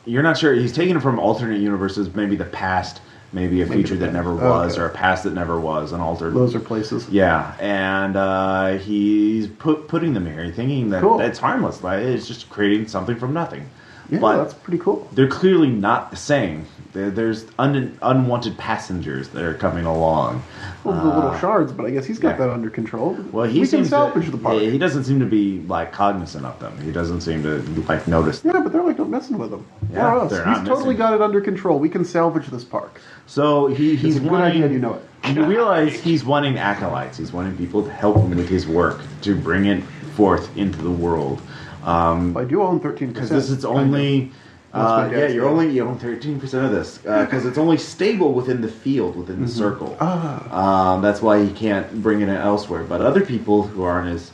A: You're not sure. He's taken it from alternate universes, maybe the past, maybe a future that never was, or a past that never was, an altered.
B: Those are places.
A: Yeah, and he's putting them here, thinking that it's harmless. Like, it's just creating something from nothing.
B: Yeah,
A: but
B: that's pretty cool.
A: They're clearly not the same. There's unwanted passengers that are coming along.
B: Well, the little shards, but I guess he's got that under control.
A: Well,
B: we can salvage the part.
A: He doesn't seem to be cognizant of them. He doesn't seem to notice.
B: Yeah, but they're not messing with him.
A: Yeah,
B: He's totally got it under control. We can salvage this park.
A: So he's
B: it's a good idea, and you know it.
A: You realize he's wanting acolytes. He's wanting people to help him with his work, to bring it forth into the world.
B: I do own 13%.
A: Because this is only... you own 13% of this. Because it's only stable within the field, within the circle. That's why he can't bring it in elsewhere. But other people who aren't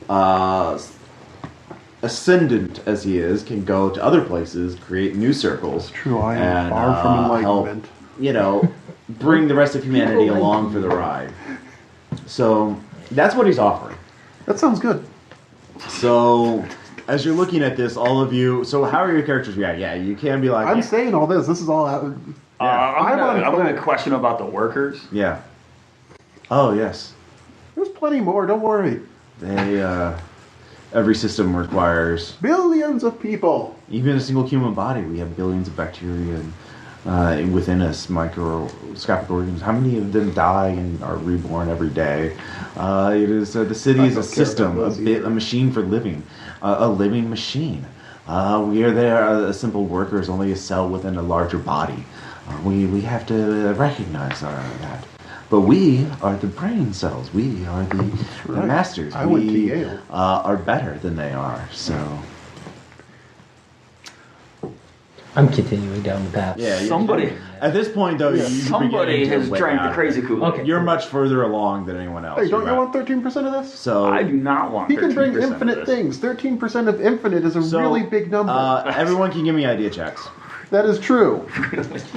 A: as ascendant as he is can go to other places, create new circles.
B: It's true, I am far from enlightenment.
A: Help, bring the rest of humanity along for the ride. So that's what he's offering.
B: That sounds good.
A: So... as you're looking at this, all of you... So how are your characters reacting? Yeah, you can be like...
B: I'm saying all this. This is all...
D: I'm going to question about the workers.
A: Yeah. Oh, yes.
B: There's plenty more. Don't worry.
A: They, every system requires...
B: billions of people.
A: Even a single human body, we have billions of bacteria and within us, microscopic organisms. How many of them die and are reborn every day? It is the city is a system, a machine for living, a living machine. We are there, simple workers, only a cell within a larger body. We have to recognize that. But we are the brain cells. We are the masters.
B: I went to Yale.
A: Are better than they are. So.
C: I'm continuing down the path.
A: Yeah,
D: Somebody.
A: At this point, though,
D: Somebody has drank the crazy Kool-Aid.
C: Okay.
A: You're much further along than anyone else.
B: Hey, don't you
A: You're
B: want 13% of this?
A: So
D: I do not want.
B: He can bring
D: 13% of
B: infinite
D: this.
B: things. 13% of infinite is a really big number.
A: Everyone can give me idea checks.
B: That is true.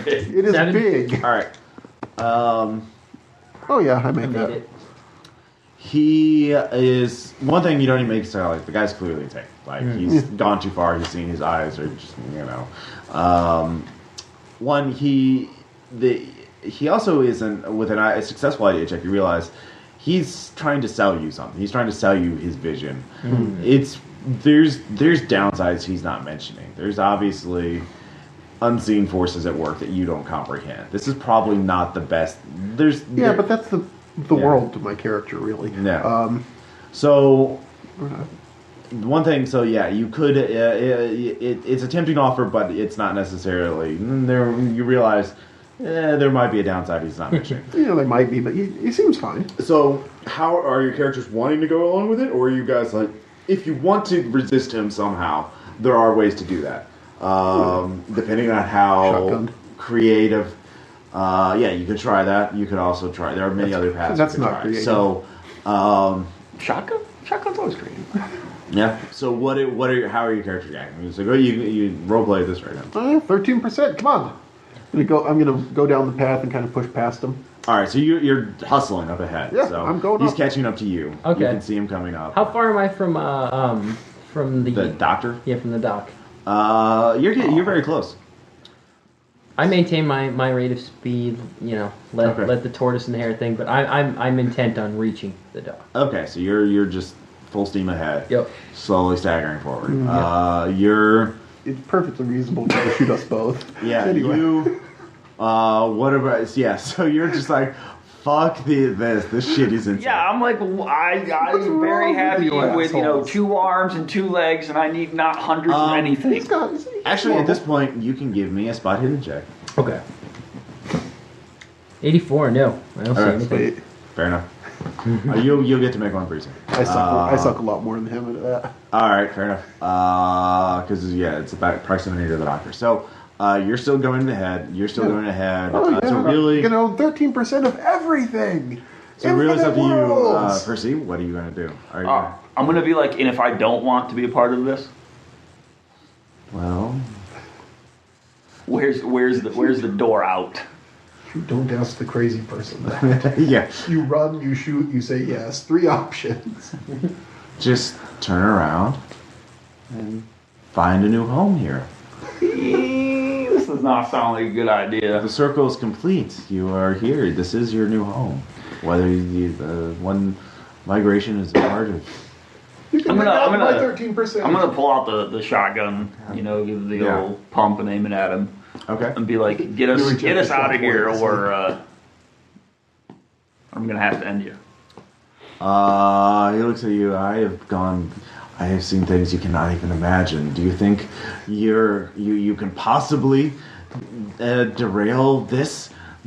B: It is
C: 7?
B: big.
A: All right.
B: Oh yeah, I
C: I
B: made
C: made
B: that.
C: it.
A: He is one thing you don't even make it sound like the guy's clearly a tank. Like he's gone too far. He's seen his eyes are just one he also isn't with a successful idea check. You realize he's trying to sell you something. He's trying to sell you his vision. There's downsides he's not mentioning. There's obviously unseen forces at work that you don't comprehend. This is probably not the best.
B: But that's the world to my character, really.
A: Yeah. So one thing. So yeah, you could. It's a tempting offer, but it's not necessarily there. You realize there might be a downside he's not mentioning.
B: There might be, but he seems fine.
A: So how are your characters wanting to go along with it, or are you guys like, if you want to resist him somehow, there are ways to do that. Depending on how
B: Shotgun.
A: creative. You could try that. You could also try. There are many other paths.
B: That's
A: you could
B: not
A: try.
B: creative.
A: So,
D: Shotgun? Shotgun's always creative.
A: yeah. So how are your characters acting? So you roleplay this right now.
B: 13%. Come on. I'm gonna go down the path and kind of push past him.
A: All right. So you're hustling up ahead.
B: Yeah,
A: so
B: I'm going
A: He's
B: up.
A: catching up to you.
C: Okay.
A: You can see him coming up.
C: How far am I from the
A: doctor?
C: Yeah, from the dock.
A: You're very close.
C: I maintain my rate of speed. Let the tortoise and the hare thing. But I'm intent on reaching the dock.
A: Okay. So you're just full steam ahead.
C: Yep.
A: Slowly staggering forward.
B: It's perfectly reasonable to shoot us both.
A: Yeah,
B: Anyway.
A: what about, so you're just like, fuck this shit is insane.
D: Yeah, I'm like, I'm very happy with,
B: assholes?
D: 2 arms and 2 legs, and I need not hundreds of anything.
A: Actually, at this point, you can give me a spot hidden check.
C: Okay. 84. No, I don't see
A: Alright,
C: anything.
B: Wait,
A: Fair enough. You'll get to make one person.
B: I suck a lot more than him at that.
A: Alright, fair enough. Because, it's about proximity to the doctor. So, you're still going ahead. You're still going ahead.
B: Oh, yeah.
A: So really...
B: 13% of everything!
A: So really it's up to you,
B: worlds!
A: Percy. What are you going to do? Are you
D: I'm going to be like, and if I don't want to be a part of this,
A: well...
D: where's the door out?
B: Don't ask the crazy person that.
A: yeah.
B: You run, you shoot, you say yes. 3 options.
A: Just turn around and find a new home here.
D: This does not sound like a good idea.
A: The circle is complete. You are here. This is your new home. Whether one migration is a part of.
B: You can
D: I'm
B: bring down my
D: gonna
B: 13%.
D: I'm gonna pull out the shotgun, give the old pump and aim it at him,
A: Okay.
D: and be like, get us out of here, or I'm gonna have to end you.
A: He looks at you. I have seen things you cannot even imagine. Do you think you can possibly derail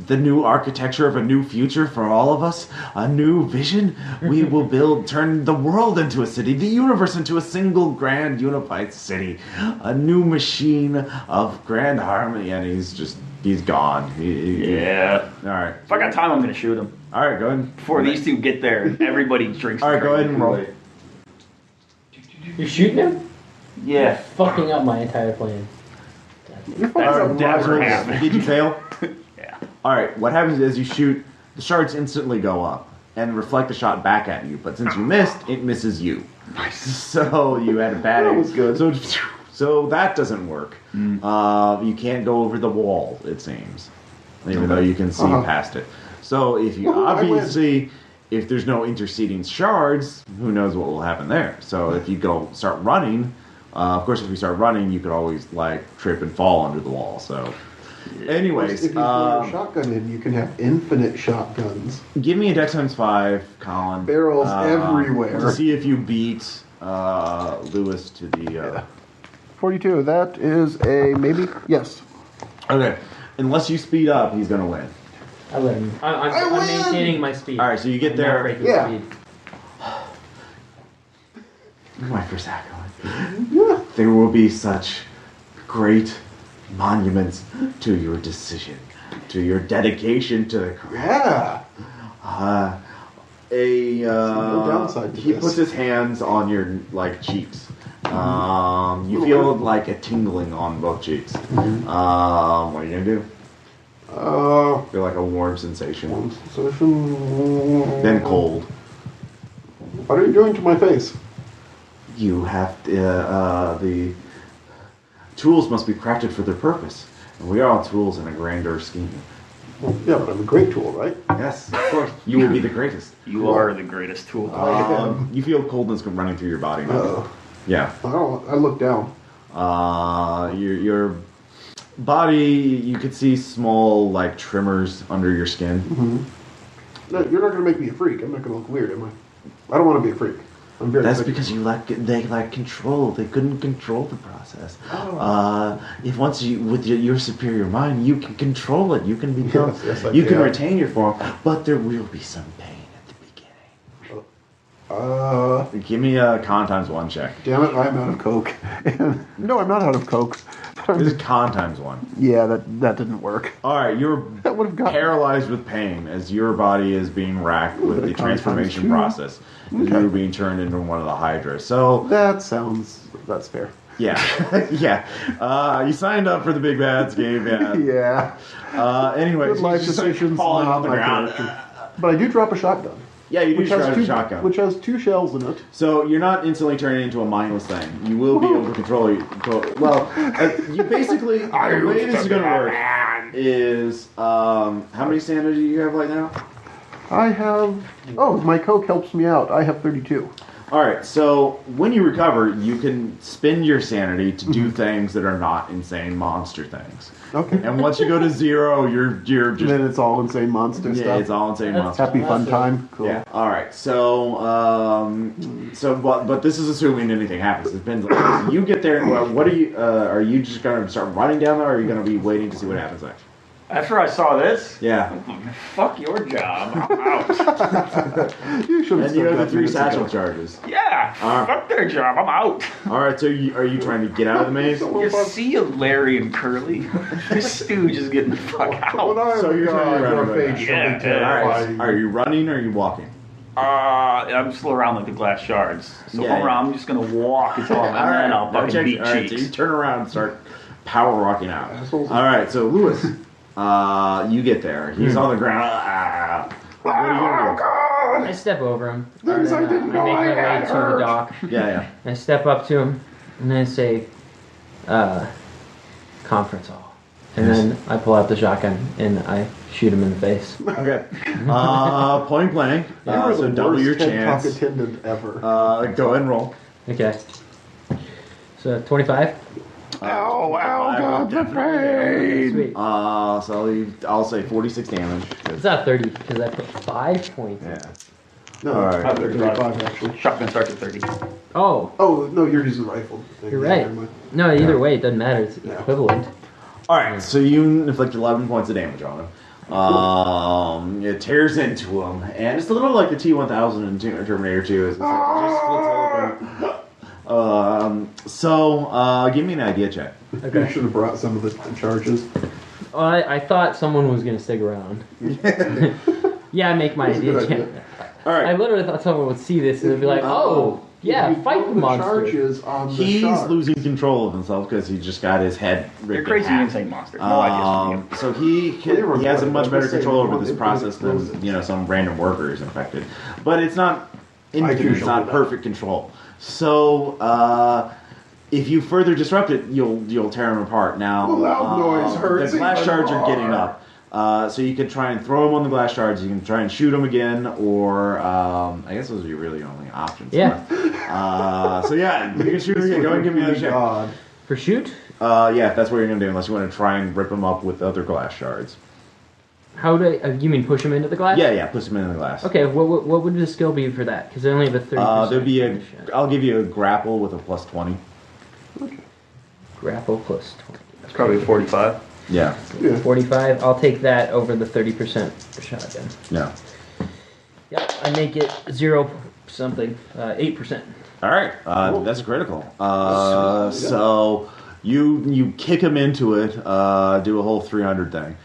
A: the new architecture of a new future for all of us? A new vision? We will turn the world into a city, the universe into a single grand unified city. A new machine of grand harmony. And he's gone.
D: Yeah.
A: Alright.
D: If I got time, I'm gonna shoot him
A: Alright, go ahead.
D: before these 2 get there. And everybody drinks.
A: Alright, go ahead and roll.
C: You're shooting him?
D: Yeah.
C: Fucking up my entire plan.
D: That's never happened.
A: Did you fail?
D: Yeah.
A: Alright, what happens is you shoot, the shards instantly go up and reflect the shot back at you, but since you missed, it misses you.
D: Nice.
A: So you had a bad
B: That was good.
A: So that doesn't work. You can't go over the wall, it seems. Even though you can see past it. So if you if there's no interceding shards, who knows what will happen there. So if you start running, of course if you start running, you could always trip and fall under the wall. So Anyways,
B: if you throw a shotgun in, you can have infinite shotguns.
A: give me a Dex times 5, Colin.
B: Barrels everywhere.
A: To see if you beat Lewis to the.
B: 42. That is a maybe. Yes.
A: Okay. Unless you speed up, he's gonna win.
C: I let him. I'm maintaining my speed.
A: All right, so you get
C: I'm
A: there.
C: not breaking
B: Yeah.
C: speed.
A: My first accolade. There will be such great monuments to your decision, to your dedication to the craft.
B: Yeah.
A: No
B: downside to
A: he
B: this.
A: puts his hands on your cheeks. You feel like a tingling on both cheeks. What are you gonna do? Feel like a warm sensation,
B: One sensation.
A: then cold.
B: What are you doing to my face?
A: You have the tools must be crafted for their purpose, and we are all tools in a grander scheme.
B: Well, yeah, but I'm a great tool, right?
A: Yes, of course. You will be the greatest.
D: You are the greatest tool.
A: You feel coldness running through your body now. Yeah.
B: I look down.
A: Your body, you could see small tremors under your skin.
B: Mm-hmm. No, you're not going to make me a freak. I'm not going to look weird, am I? I don't want to be a freak. I'm very.
A: That's
B: picky.
A: because they lack control. They couldn't control the process.
B: Oh.
A: If once you with your superior mind, you can control it. You can become.
B: Yes, I
A: you can
B: can.
A: retain your form, but there will be some pain at the beginning. Give me a con times 1 check.
B: Damn it! I'm out of coke. No, I'm not out of coke.
A: This is con times 1.
B: Yeah, that didn't work.
A: All right, you're
B: That would have got
A: paralyzed with pain as your body is being racked with the
B: Con
A: transformation
B: times 2.
A: process. As you're being turned into one of the Hydras. So
B: that's fair.
A: yeah, yeah. You signed up for the big bad scheme. Yeah.
B: Yeah.
A: Anyways,
B: Good life
A: you just start
B: decisions,
A: falling
B: not
A: on the
B: my
A: ground.
B: character. But I do drop a shotgun.
A: Yeah, you do drive a shotgun.
B: Which has 2 shells in it.
A: So you're not instantly turning into a mindless thing. You will be able to control. Well, you basically the way this is going to work is how many sanity do you have right now?
B: I have. Oh, my coke helps me out. I have 32.
A: All right. So when you recover, you can spend your sanity to do things that are not insane monster things.
B: Okay.
A: And once you go to 0, you're just
B: Then it's all insane monster
A: yeah,
B: stuff.
A: it's all insane monster.
B: Happy fun time. Cool.
A: Yeah. All right. So, but this is assuming anything happens. It depends. So you get there. Well, what are you? Are you just going to start running down there, or are you going to be waiting to see what happens next?
D: After I saw this,
A: Yeah.
D: fuck your job. I'm out.
B: You should have
A: And you have the 3
B: minutes
A: satchel
B: ago.
A: charges.
D: Yeah, fuck their job. I'm out.
A: All right. So, are you trying to get out of the maze?
D: You see you, Larry and Curly. This stooge is getting the fuck
B: When
D: out.
B: I
A: So you're turning around
B: your
A: right
B: face
D: now.
B: shall be
D: Yeah.
A: All
B: terrifying.
A: right. Are you running or are you walking?
D: I'm still around like the glass shards. So
A: Yeah,
D: I'm around. I'm just gonna walk until I'm
A: All right.
D: and I'll
A: Now
D: fucking
A: check-
D: beat
A: all right, so you
D: cheeks.
A: turn around and start power walking out.
B: Assholes.
A: All right. So Lewis, you get there. He's on the ground. What are you gonna do?
C: I step over him.
B: Things
C: and
B: I didn't
C: I
B: know
C: make
B: I
C: my way
B: had
C: to the
B: heard.
C: dock.
A: Yeah.
C: I step up to him and I say, conference hall. And then I pull out the shotgun and I shoot him in the face.
A: Okay. Point blank.
B: You were
A: So
B: the
A: double
B: worst
A: your
B: head cock
A: chance.
B: attendant ever.
A: Go ahead and roll.
C: Okay. So 25.
B: Ow, God, the pain!
C: Sweet.
A: So I'll say 46 damage.
C: It's not 30 because I put 5 points.
A: Yeah.
B: No,
A: All right.
B: 35 actually.
D: Shotgun starts at 30.
C: Oh,
B: Oh, no, you're using a rifle.
C: you're right. No, either way, it doesn't matter. It's
B: Yeah.
C: equivalent.
A: All right. So you inflict 11 points of damage on him. It tears into him, and it's a little like the T-1000 in Terminator 2. It's like it just splits open. Give me an idea check.
B: You should have brought some of the charges.
C: Well, I thought someone was going to stick around. Yeah, I make my
B: That's a good
C: idea.
B: idea.
A: All
C: I
A: right.
C: literally thought someone would see this and they'd be like, oh, yeah,
B: If you
C: fight
B: throw
C: the monster.
B: charges on the
A: He's
B: shark.
A: losing control of himself because he just got his head ripped
D: You're
A: in
D: crazy
A: half.
D: insane monster. No ideas from you.
A: So he has a much better control over this process than
B: explosives.
A: some random worker is infected, but it's not infinite.
B: choose
A: It's not
B: to do that.
A: perfect control. So if you further disrupt it, you'll tear him apart. Now
B: The loud noise hurts
A: the glass
B: even
A: shards are
B: more.
A: getting up. So you can try and throw him on the glass shards. You can try and shoot him again, or I guess those are your really only options.
C: Yeah.
A: So yeah, you can shoot him again. Go ahead and give me another check.
B: God.
C: For shoot,
A: Yeah, if that's what you're gonna do, unless you want to try and rip them up with other glass shards.
C: How do you mean push him into the glass?
A: Yeah, push them in the glass.
C: Okay, what would the skill be for that? Because I only have a 30%.
A: There'd be I'll give you a grapple with a plus 20.
B: Okay.
C: Grapple plus 20.
E: It's probably 45.
A: Yeah.
C: 45. I'll take that over the 30% shotgun.
A: Yeah.
C: Yep, I make it 0 something, 8%.
A: All right, that's critical. So you kick him into it, do a whole 300 thing.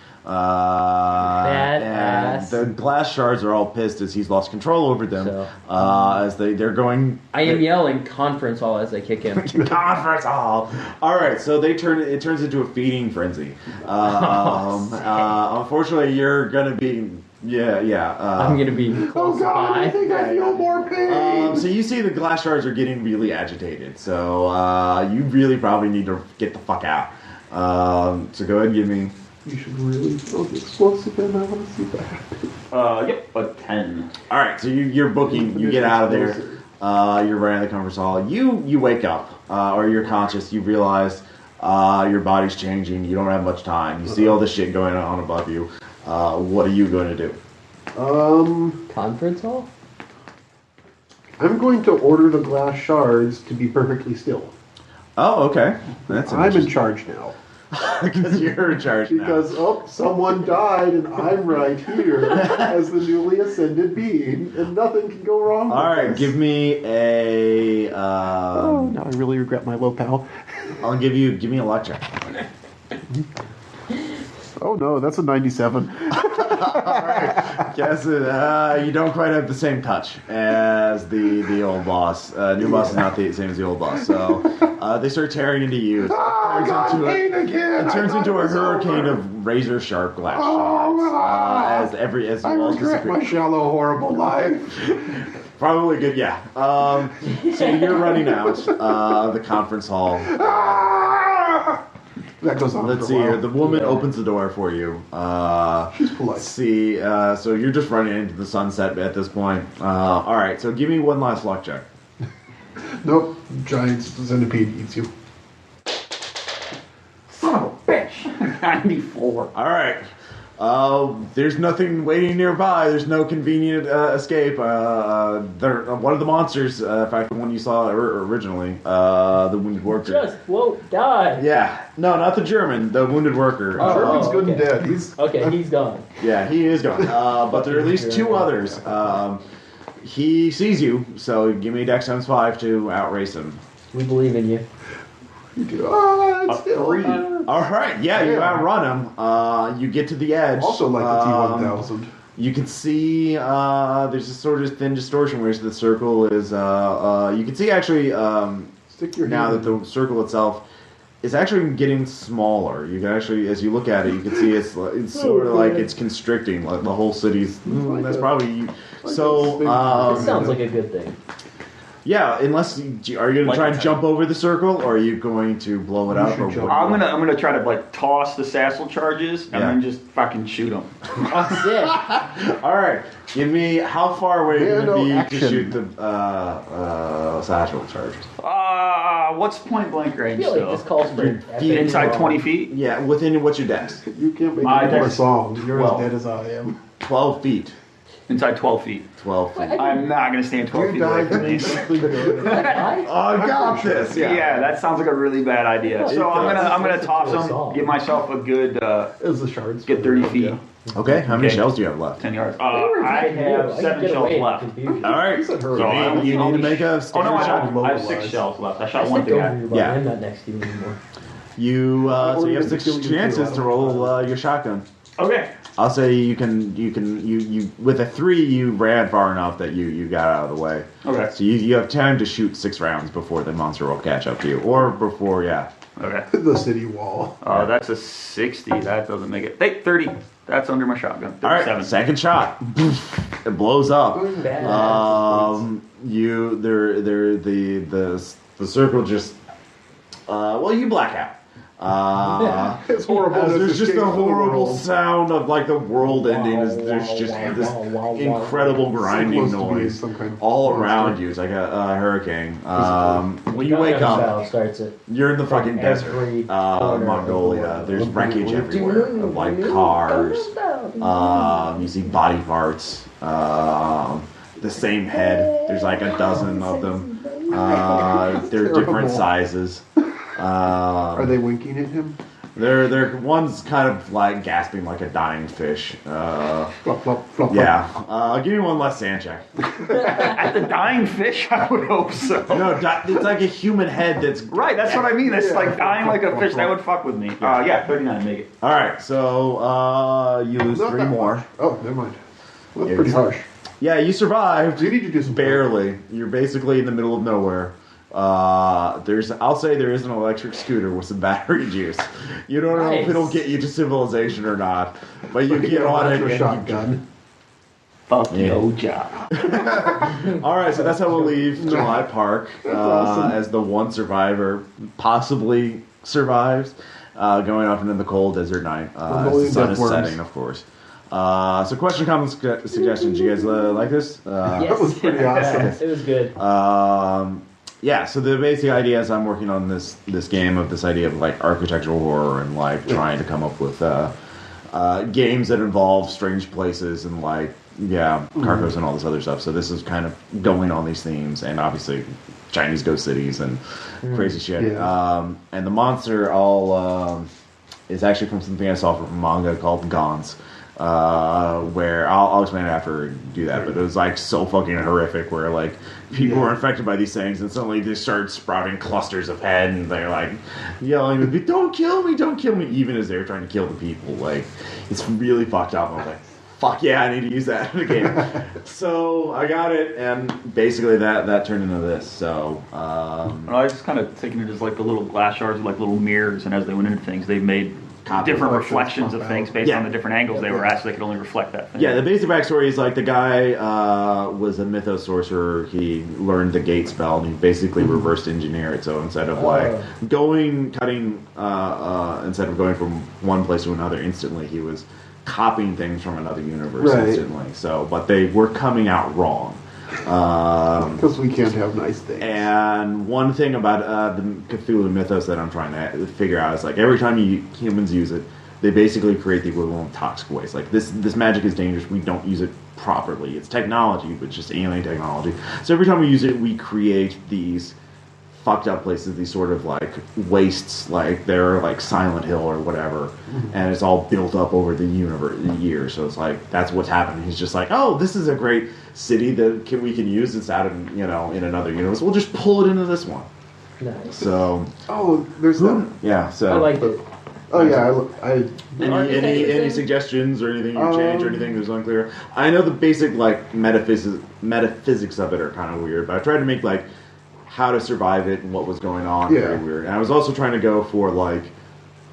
A: And the glass shards are all pissed as he's lost control over them.
C: So,
A: as they're going.
C: I am yelling conference hall as I kick him.
A: Conference hall. All right, so it turns into a feeding frenzy. Unfortunately, you're gonna be.
C: I'm gonna be close by.
B: I think I feel more pain.
A: So you see the glass shards are getting really agitated. So you really probably need to get the fuck out. So go ahead and give me.
B: You should really throw the explosive in. I want to see that.
E: Yep, a 10.
A: All right, so you're booking. You get out of there. You're right in the conference hall. You wake up, or you're conscious. You realize your body's changing. You don't have much time. You see all this shit going on above you. What are you going to do?
C: Conference hall?
B: I'm going to order the glass shards to be perfectly still.
A: Oh, okay. That's
B: I'm in charge now.
A: Because you're in charge now.
B: Because, someone died and I'm right here as the newly ascended being, and nothing can go wrong with
A: All right,
B: this.
A: give me a.
B: Now I really regret my low pal.
A: I'll give me a luck check.
B: Oh no, that's a 97.
A: Guess it. You don't quite have the same touch as the old boss. New boss is not the same as the old boss. So they start tearing into you. It turns into a hurricane of razor sharp glass shards. As the
B: I
A: walls
B: regret
A: disappear.
B: my shallow, horrible life.
A: Probably good. Yeah. So you're running out the conference hall.
B: That goes on.
A: Let's
B: for
A: see
B: a while.
A: here. The woman opens the door for you.
B: She's polite.
A: See, so you're just running into the sunset at this point. All right, so give me one last luck check.
B: Nope. Giant centipede eats you.
E: Son of a bitch. 94.
A: All right. There's nothing waiting nearby. There's no convenient escape. One of the monsters, in fact, the one you saw originally, the wounded worker.
C: Just won't die.
A: Yeah. No, not the German. The wounded worker.
B: German's good and
C: okay.
B: dead. He's
C: He's gone.
A: Yeah, he is gone. But there are at least two others. He sees you, so give me Dex times 5 to outrace him.
C: We believe in you.
B: you do. It's still
E: 3.
A: All right, you outrun him. You get to the edge.
B: Also like the T-1000.
A: You can see there's a sort of thin distortion where the circle is. You can see actually
B: Stick your
A: now
B: hand
A: that the circle itself is actually getting smaller. You can actually, as you look at it, you can see it's sort of like it's constricting. Like the whole city's. That's probably so.
C: This sounds like a good thing.
A: Yeah, unless are you going to try and jump over the circle, or are you going to blow it up? Or what?
E: I'm gonna try to toss the sassel charges and then just fucking shoot them.
C: Oh, sick.
A: All right, give me how far away are you going to be
B: action.
A: to shoot the satchel charges?
E: What's point blank
C: I
E: range
C: feel like
E: still?
C: this calls for
E: Inside 20 feet?
A: Yeah, within what's your dex?
B: You can't make
E: My
B: any more
E: dex-
B: songs. You're
E: well.
B: as dead as I am.
A: 12 feet.
E: Inside 12 feet.
A: 12 feet.
E: I'm not gonna stand 12 feet away from these.
B: something good.
A: Oh, I got this.
E: Yeah, that sounds like a really bad idea. So I'm gonna toss them, give myself a good
B: It's the shards.
E: get 30 feet,
B: Yeah.
A: Okay, how many
E: Okay.
A: shells do you have left?
E: 10 yards.
C: They were
E: I
C: attacking you.
E: have
C: I
E: 7
C: get
E: shells
C: away
E: left.
C: from confusion.
A: All right.
B: said her.
E: So
A: You need to make a
E: Oh no,
A: standard
E: I
A: shot.
E: have 6 shells left. I
C: I
E: shot one
C: stepped over
E: thing.
C: your body.
A: Yeah.
C: I'm not next to you anymore.
A: You so you have
B: Or
A: 6
B: kill you too,
A: chances
B: I
A: to
B: don't
A: roll
B: know.
A: your shotgun.
E: Okay.
A: I'll say you with a 3 you ran far enough that you got out of the way.
E: Okay.
A: So you have time to shoot 6 rounds before the monster will catch up to you, or before
E: Okay.
B: The city wall.
E: That's a 60. That doesn't make it. Hey, 30. That's under my shotgun.
A: All
E: 37.
A: right, second shot. It blows up.
C: Bad.
A: The circle just you black out.
B: It's horrible.
A: There's just a horrible sound of like the world ending. There's just this incredible grinding noise all around you. It's like a hurricane. When you wake up, you're in the fucking desert, Mongolia. There's wreckage everywhere of like cars. You see body parts. The same head. There's like a dozen of them. They're different sizes.
B: Are they winking at him?
A: They're one's kind of like gasping like a dying fish.
B: Flop, flop, flop,
A: Yeah. Give me one less sand check.
D: At the dying fish, I would hope so.
A: No, it's like a human head that's...
D: Right, that's what I mean. That's like dying like a fish. That would fuck with me. Yeah, 39, make it.
A: Alright, so you lose
B: Not
A: 3
B: that
A: more.
B: much. Oh, never mind. Well, that's pretty harsh.
A: Yeah, you survived.
B: You need to do some
A: barely. You're basically in the middle of nowhere. I'll say there is an electric scooter with some battery juice. You don't know if it'll get you to civilization or not, but you get on it.
B: A shotgun.
D: Fuck your job.
A: All right, so that's how we'll leave July Park as the one survivor possibly survives, going off into the cold desert night as the sun is setting, of course. So question, comments, suggestions. You guys like this?
C: Yes.
B: That was pretty awesome.
C: It was good.
A: Yeah, so the basic idea is I'm working on this game of this idea of like architectural horror and like trying to come up with games that involve strange places and like cargoes and all this other stuff. So this is kind of going on these themes and obviously Chinese ghost cities and crazy shit.
B: Yeah.
A: And the monster is actually from something I saw from a manga called Gons. Where I'll explain it after I do that, but it was like so fucking horrific where like people were infected by these things and suddenly they started sprouting clusters of head and they're like yelling, don't kill me, even as they're trying to kill the people. Like, it's really fucked up. I was like, fuck yeah, I need to use that in the game. So I got it, and basically that turned into this. So
D: I was just kind of taking it as like the little glass shards, like little mirrors, and as they went into things, they made different reflections of things based on the different angles they were at, so they could only reflect that thing.
A: Yeah, the basic backstory is like the guy was a mythos sorcerer. He learned the gate spell and he basically reversed engineer it. So instead of instead of going from one place to another instantly, he was copying things from another universe instantly. So, but they were coming out wrong.
B: Because we can't have nice things.
A: And one thing about the Cthulhu mythos that I'm trying to figure out is like every time humans use it, they basically create the equivalent of toxic waste. Like this magic is dangerous. We don't use it properly. It's technology, but just alien technology. So every time we use it, we create these fucked up places, these sort of like wastes, like they're like Silent Hill or whatever, and it's all built up over the universe, the years. So it's like that's what's happening. He's just like, oh, this is a great city that we can use. It's out of in another universe. We'll just pull it into this one.
C: Nice.
A: So
B: there's that.
A: Yeah. So
C: I liked it.
B: Oh yeah,
A: any suggestions or anything you change or anything that's unclear? I know the basic like metaphysics of it are kind of weird, but I tried to make like how to survive it and what was going on. Very weird. And I was also trying to go for like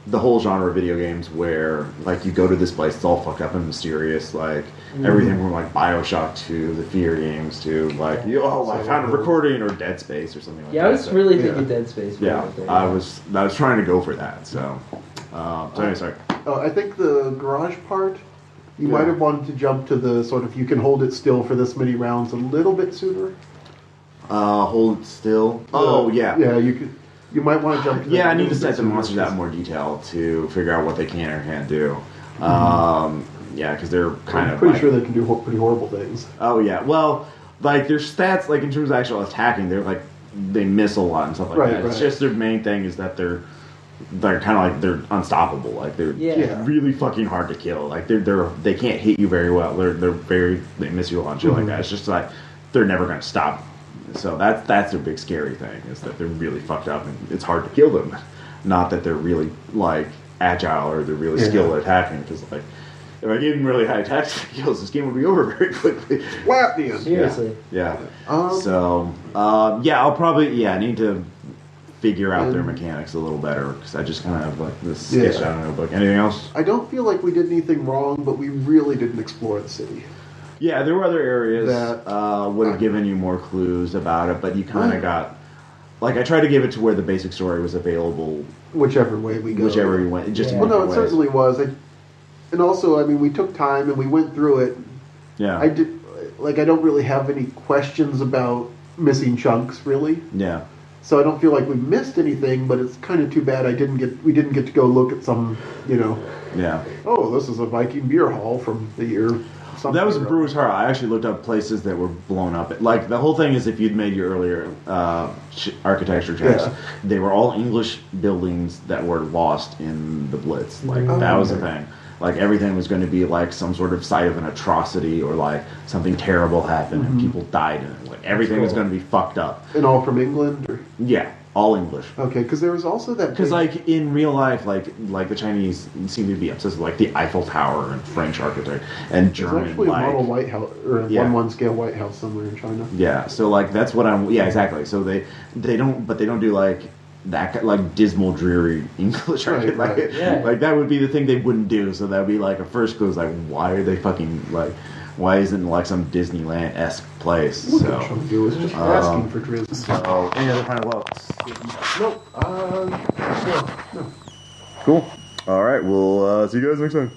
A: the whole genre of video games where like you go to this place, it's all fucked up and mysterious, like everything from like BioShock to the Fear games to like I found a recording or Dead Space or something like that.
C: Yeah, I was really thinking Dead Space.
A: I was trying to go for that. So anyway, sorry.
B: I think the garage part, you might have wanted to jump to the sort of you can hold it still for this many rounds a little bit sooner.
A: Hold it still.
B: Yeah, you could. You might want to jump to that.
A: Yeah, I need to set the monsters out in more detail to figure out what they can or can't do. Because they're kind of
B: pretty sure they can do pretty horrible things.
A: Oh yeah, well, like their stats, like in terms of actual attacking, they're like they miss a lot and stuff like that. It's just their main thing is that they're kind of like they're unstoppable. Like they're really fucking hard to kill. Like they can't hit you very well. They miss you a lot and shit like that. It's just like they're never going to stop. So that's their big scary thing is that they're really fucked up and it's hard to kill them. Not that they're really like agile or they're really skilled at attacking. Because like if I gave them really high attack skills, this game would be over very quickly.
B: Slap you.
C: Seriously.
A: Yeah. I'll probably I need to figure out their mechanics a little better because I just kind of have like this sketch out in a notebook. Anything else?
B: I don't feel like we did anything wrong, but we really didn't explore the city.
A: Yeah, there were other areas that would have given you more clues about it, but you kind of got like I tried to give it to where the basic story was available,
B: whichever way we go.
A: whichever we went. Just in
B: Well, no, it
A: different ways.
B: certainly was. And also, I mean, we took time and we went through it.
A: Yeah.
B: I don't really have any questions about missing chunks, really.
A: Yeah.
B: So I don't feel like we missed anything, but it's kind of too bad we didn't get to go look at some,
A: Yeah.
B: oh, this is a Viking beer hall from the year something.
A: That was Brewer's Heart. I actually looked up places that were blown up. Like, the whole thing is, if you'd made your earlier architecture checks, they were all English buildings that were lost in the Blitz. Like, that was the thing. Like, everything was going to be, like, some sort of site of an atrocity or, like, something terrible happened and people died in it. Like, everything was going to be fucked up.
B: And all from England? Or?
A: Yeah, all English.
B: Okay, because there was also that...
A: Because, like, in real life, like the Chinese seem to be obsessed with, like, the Eiffel Tower and French architecture and German,
B: There's actually a model White House, or a 1/1 scale White House somewhere in China.
A: Yeah, so, like, that's what I'm... Yeah, exactly. So they don't do, like... that like dismal, dreary English architecture.
B: Right.
A: Like that would be the thing they wouldn't do. So that would be like a first clue is like, why are they fucking like? Why isn't it like some Disneyland-esque place?
B: What they're trying to do is just asking for Drizzy.
A: So any other final votes?
B: Nope. No.
A: Cool. All right. We'll see you guys next time.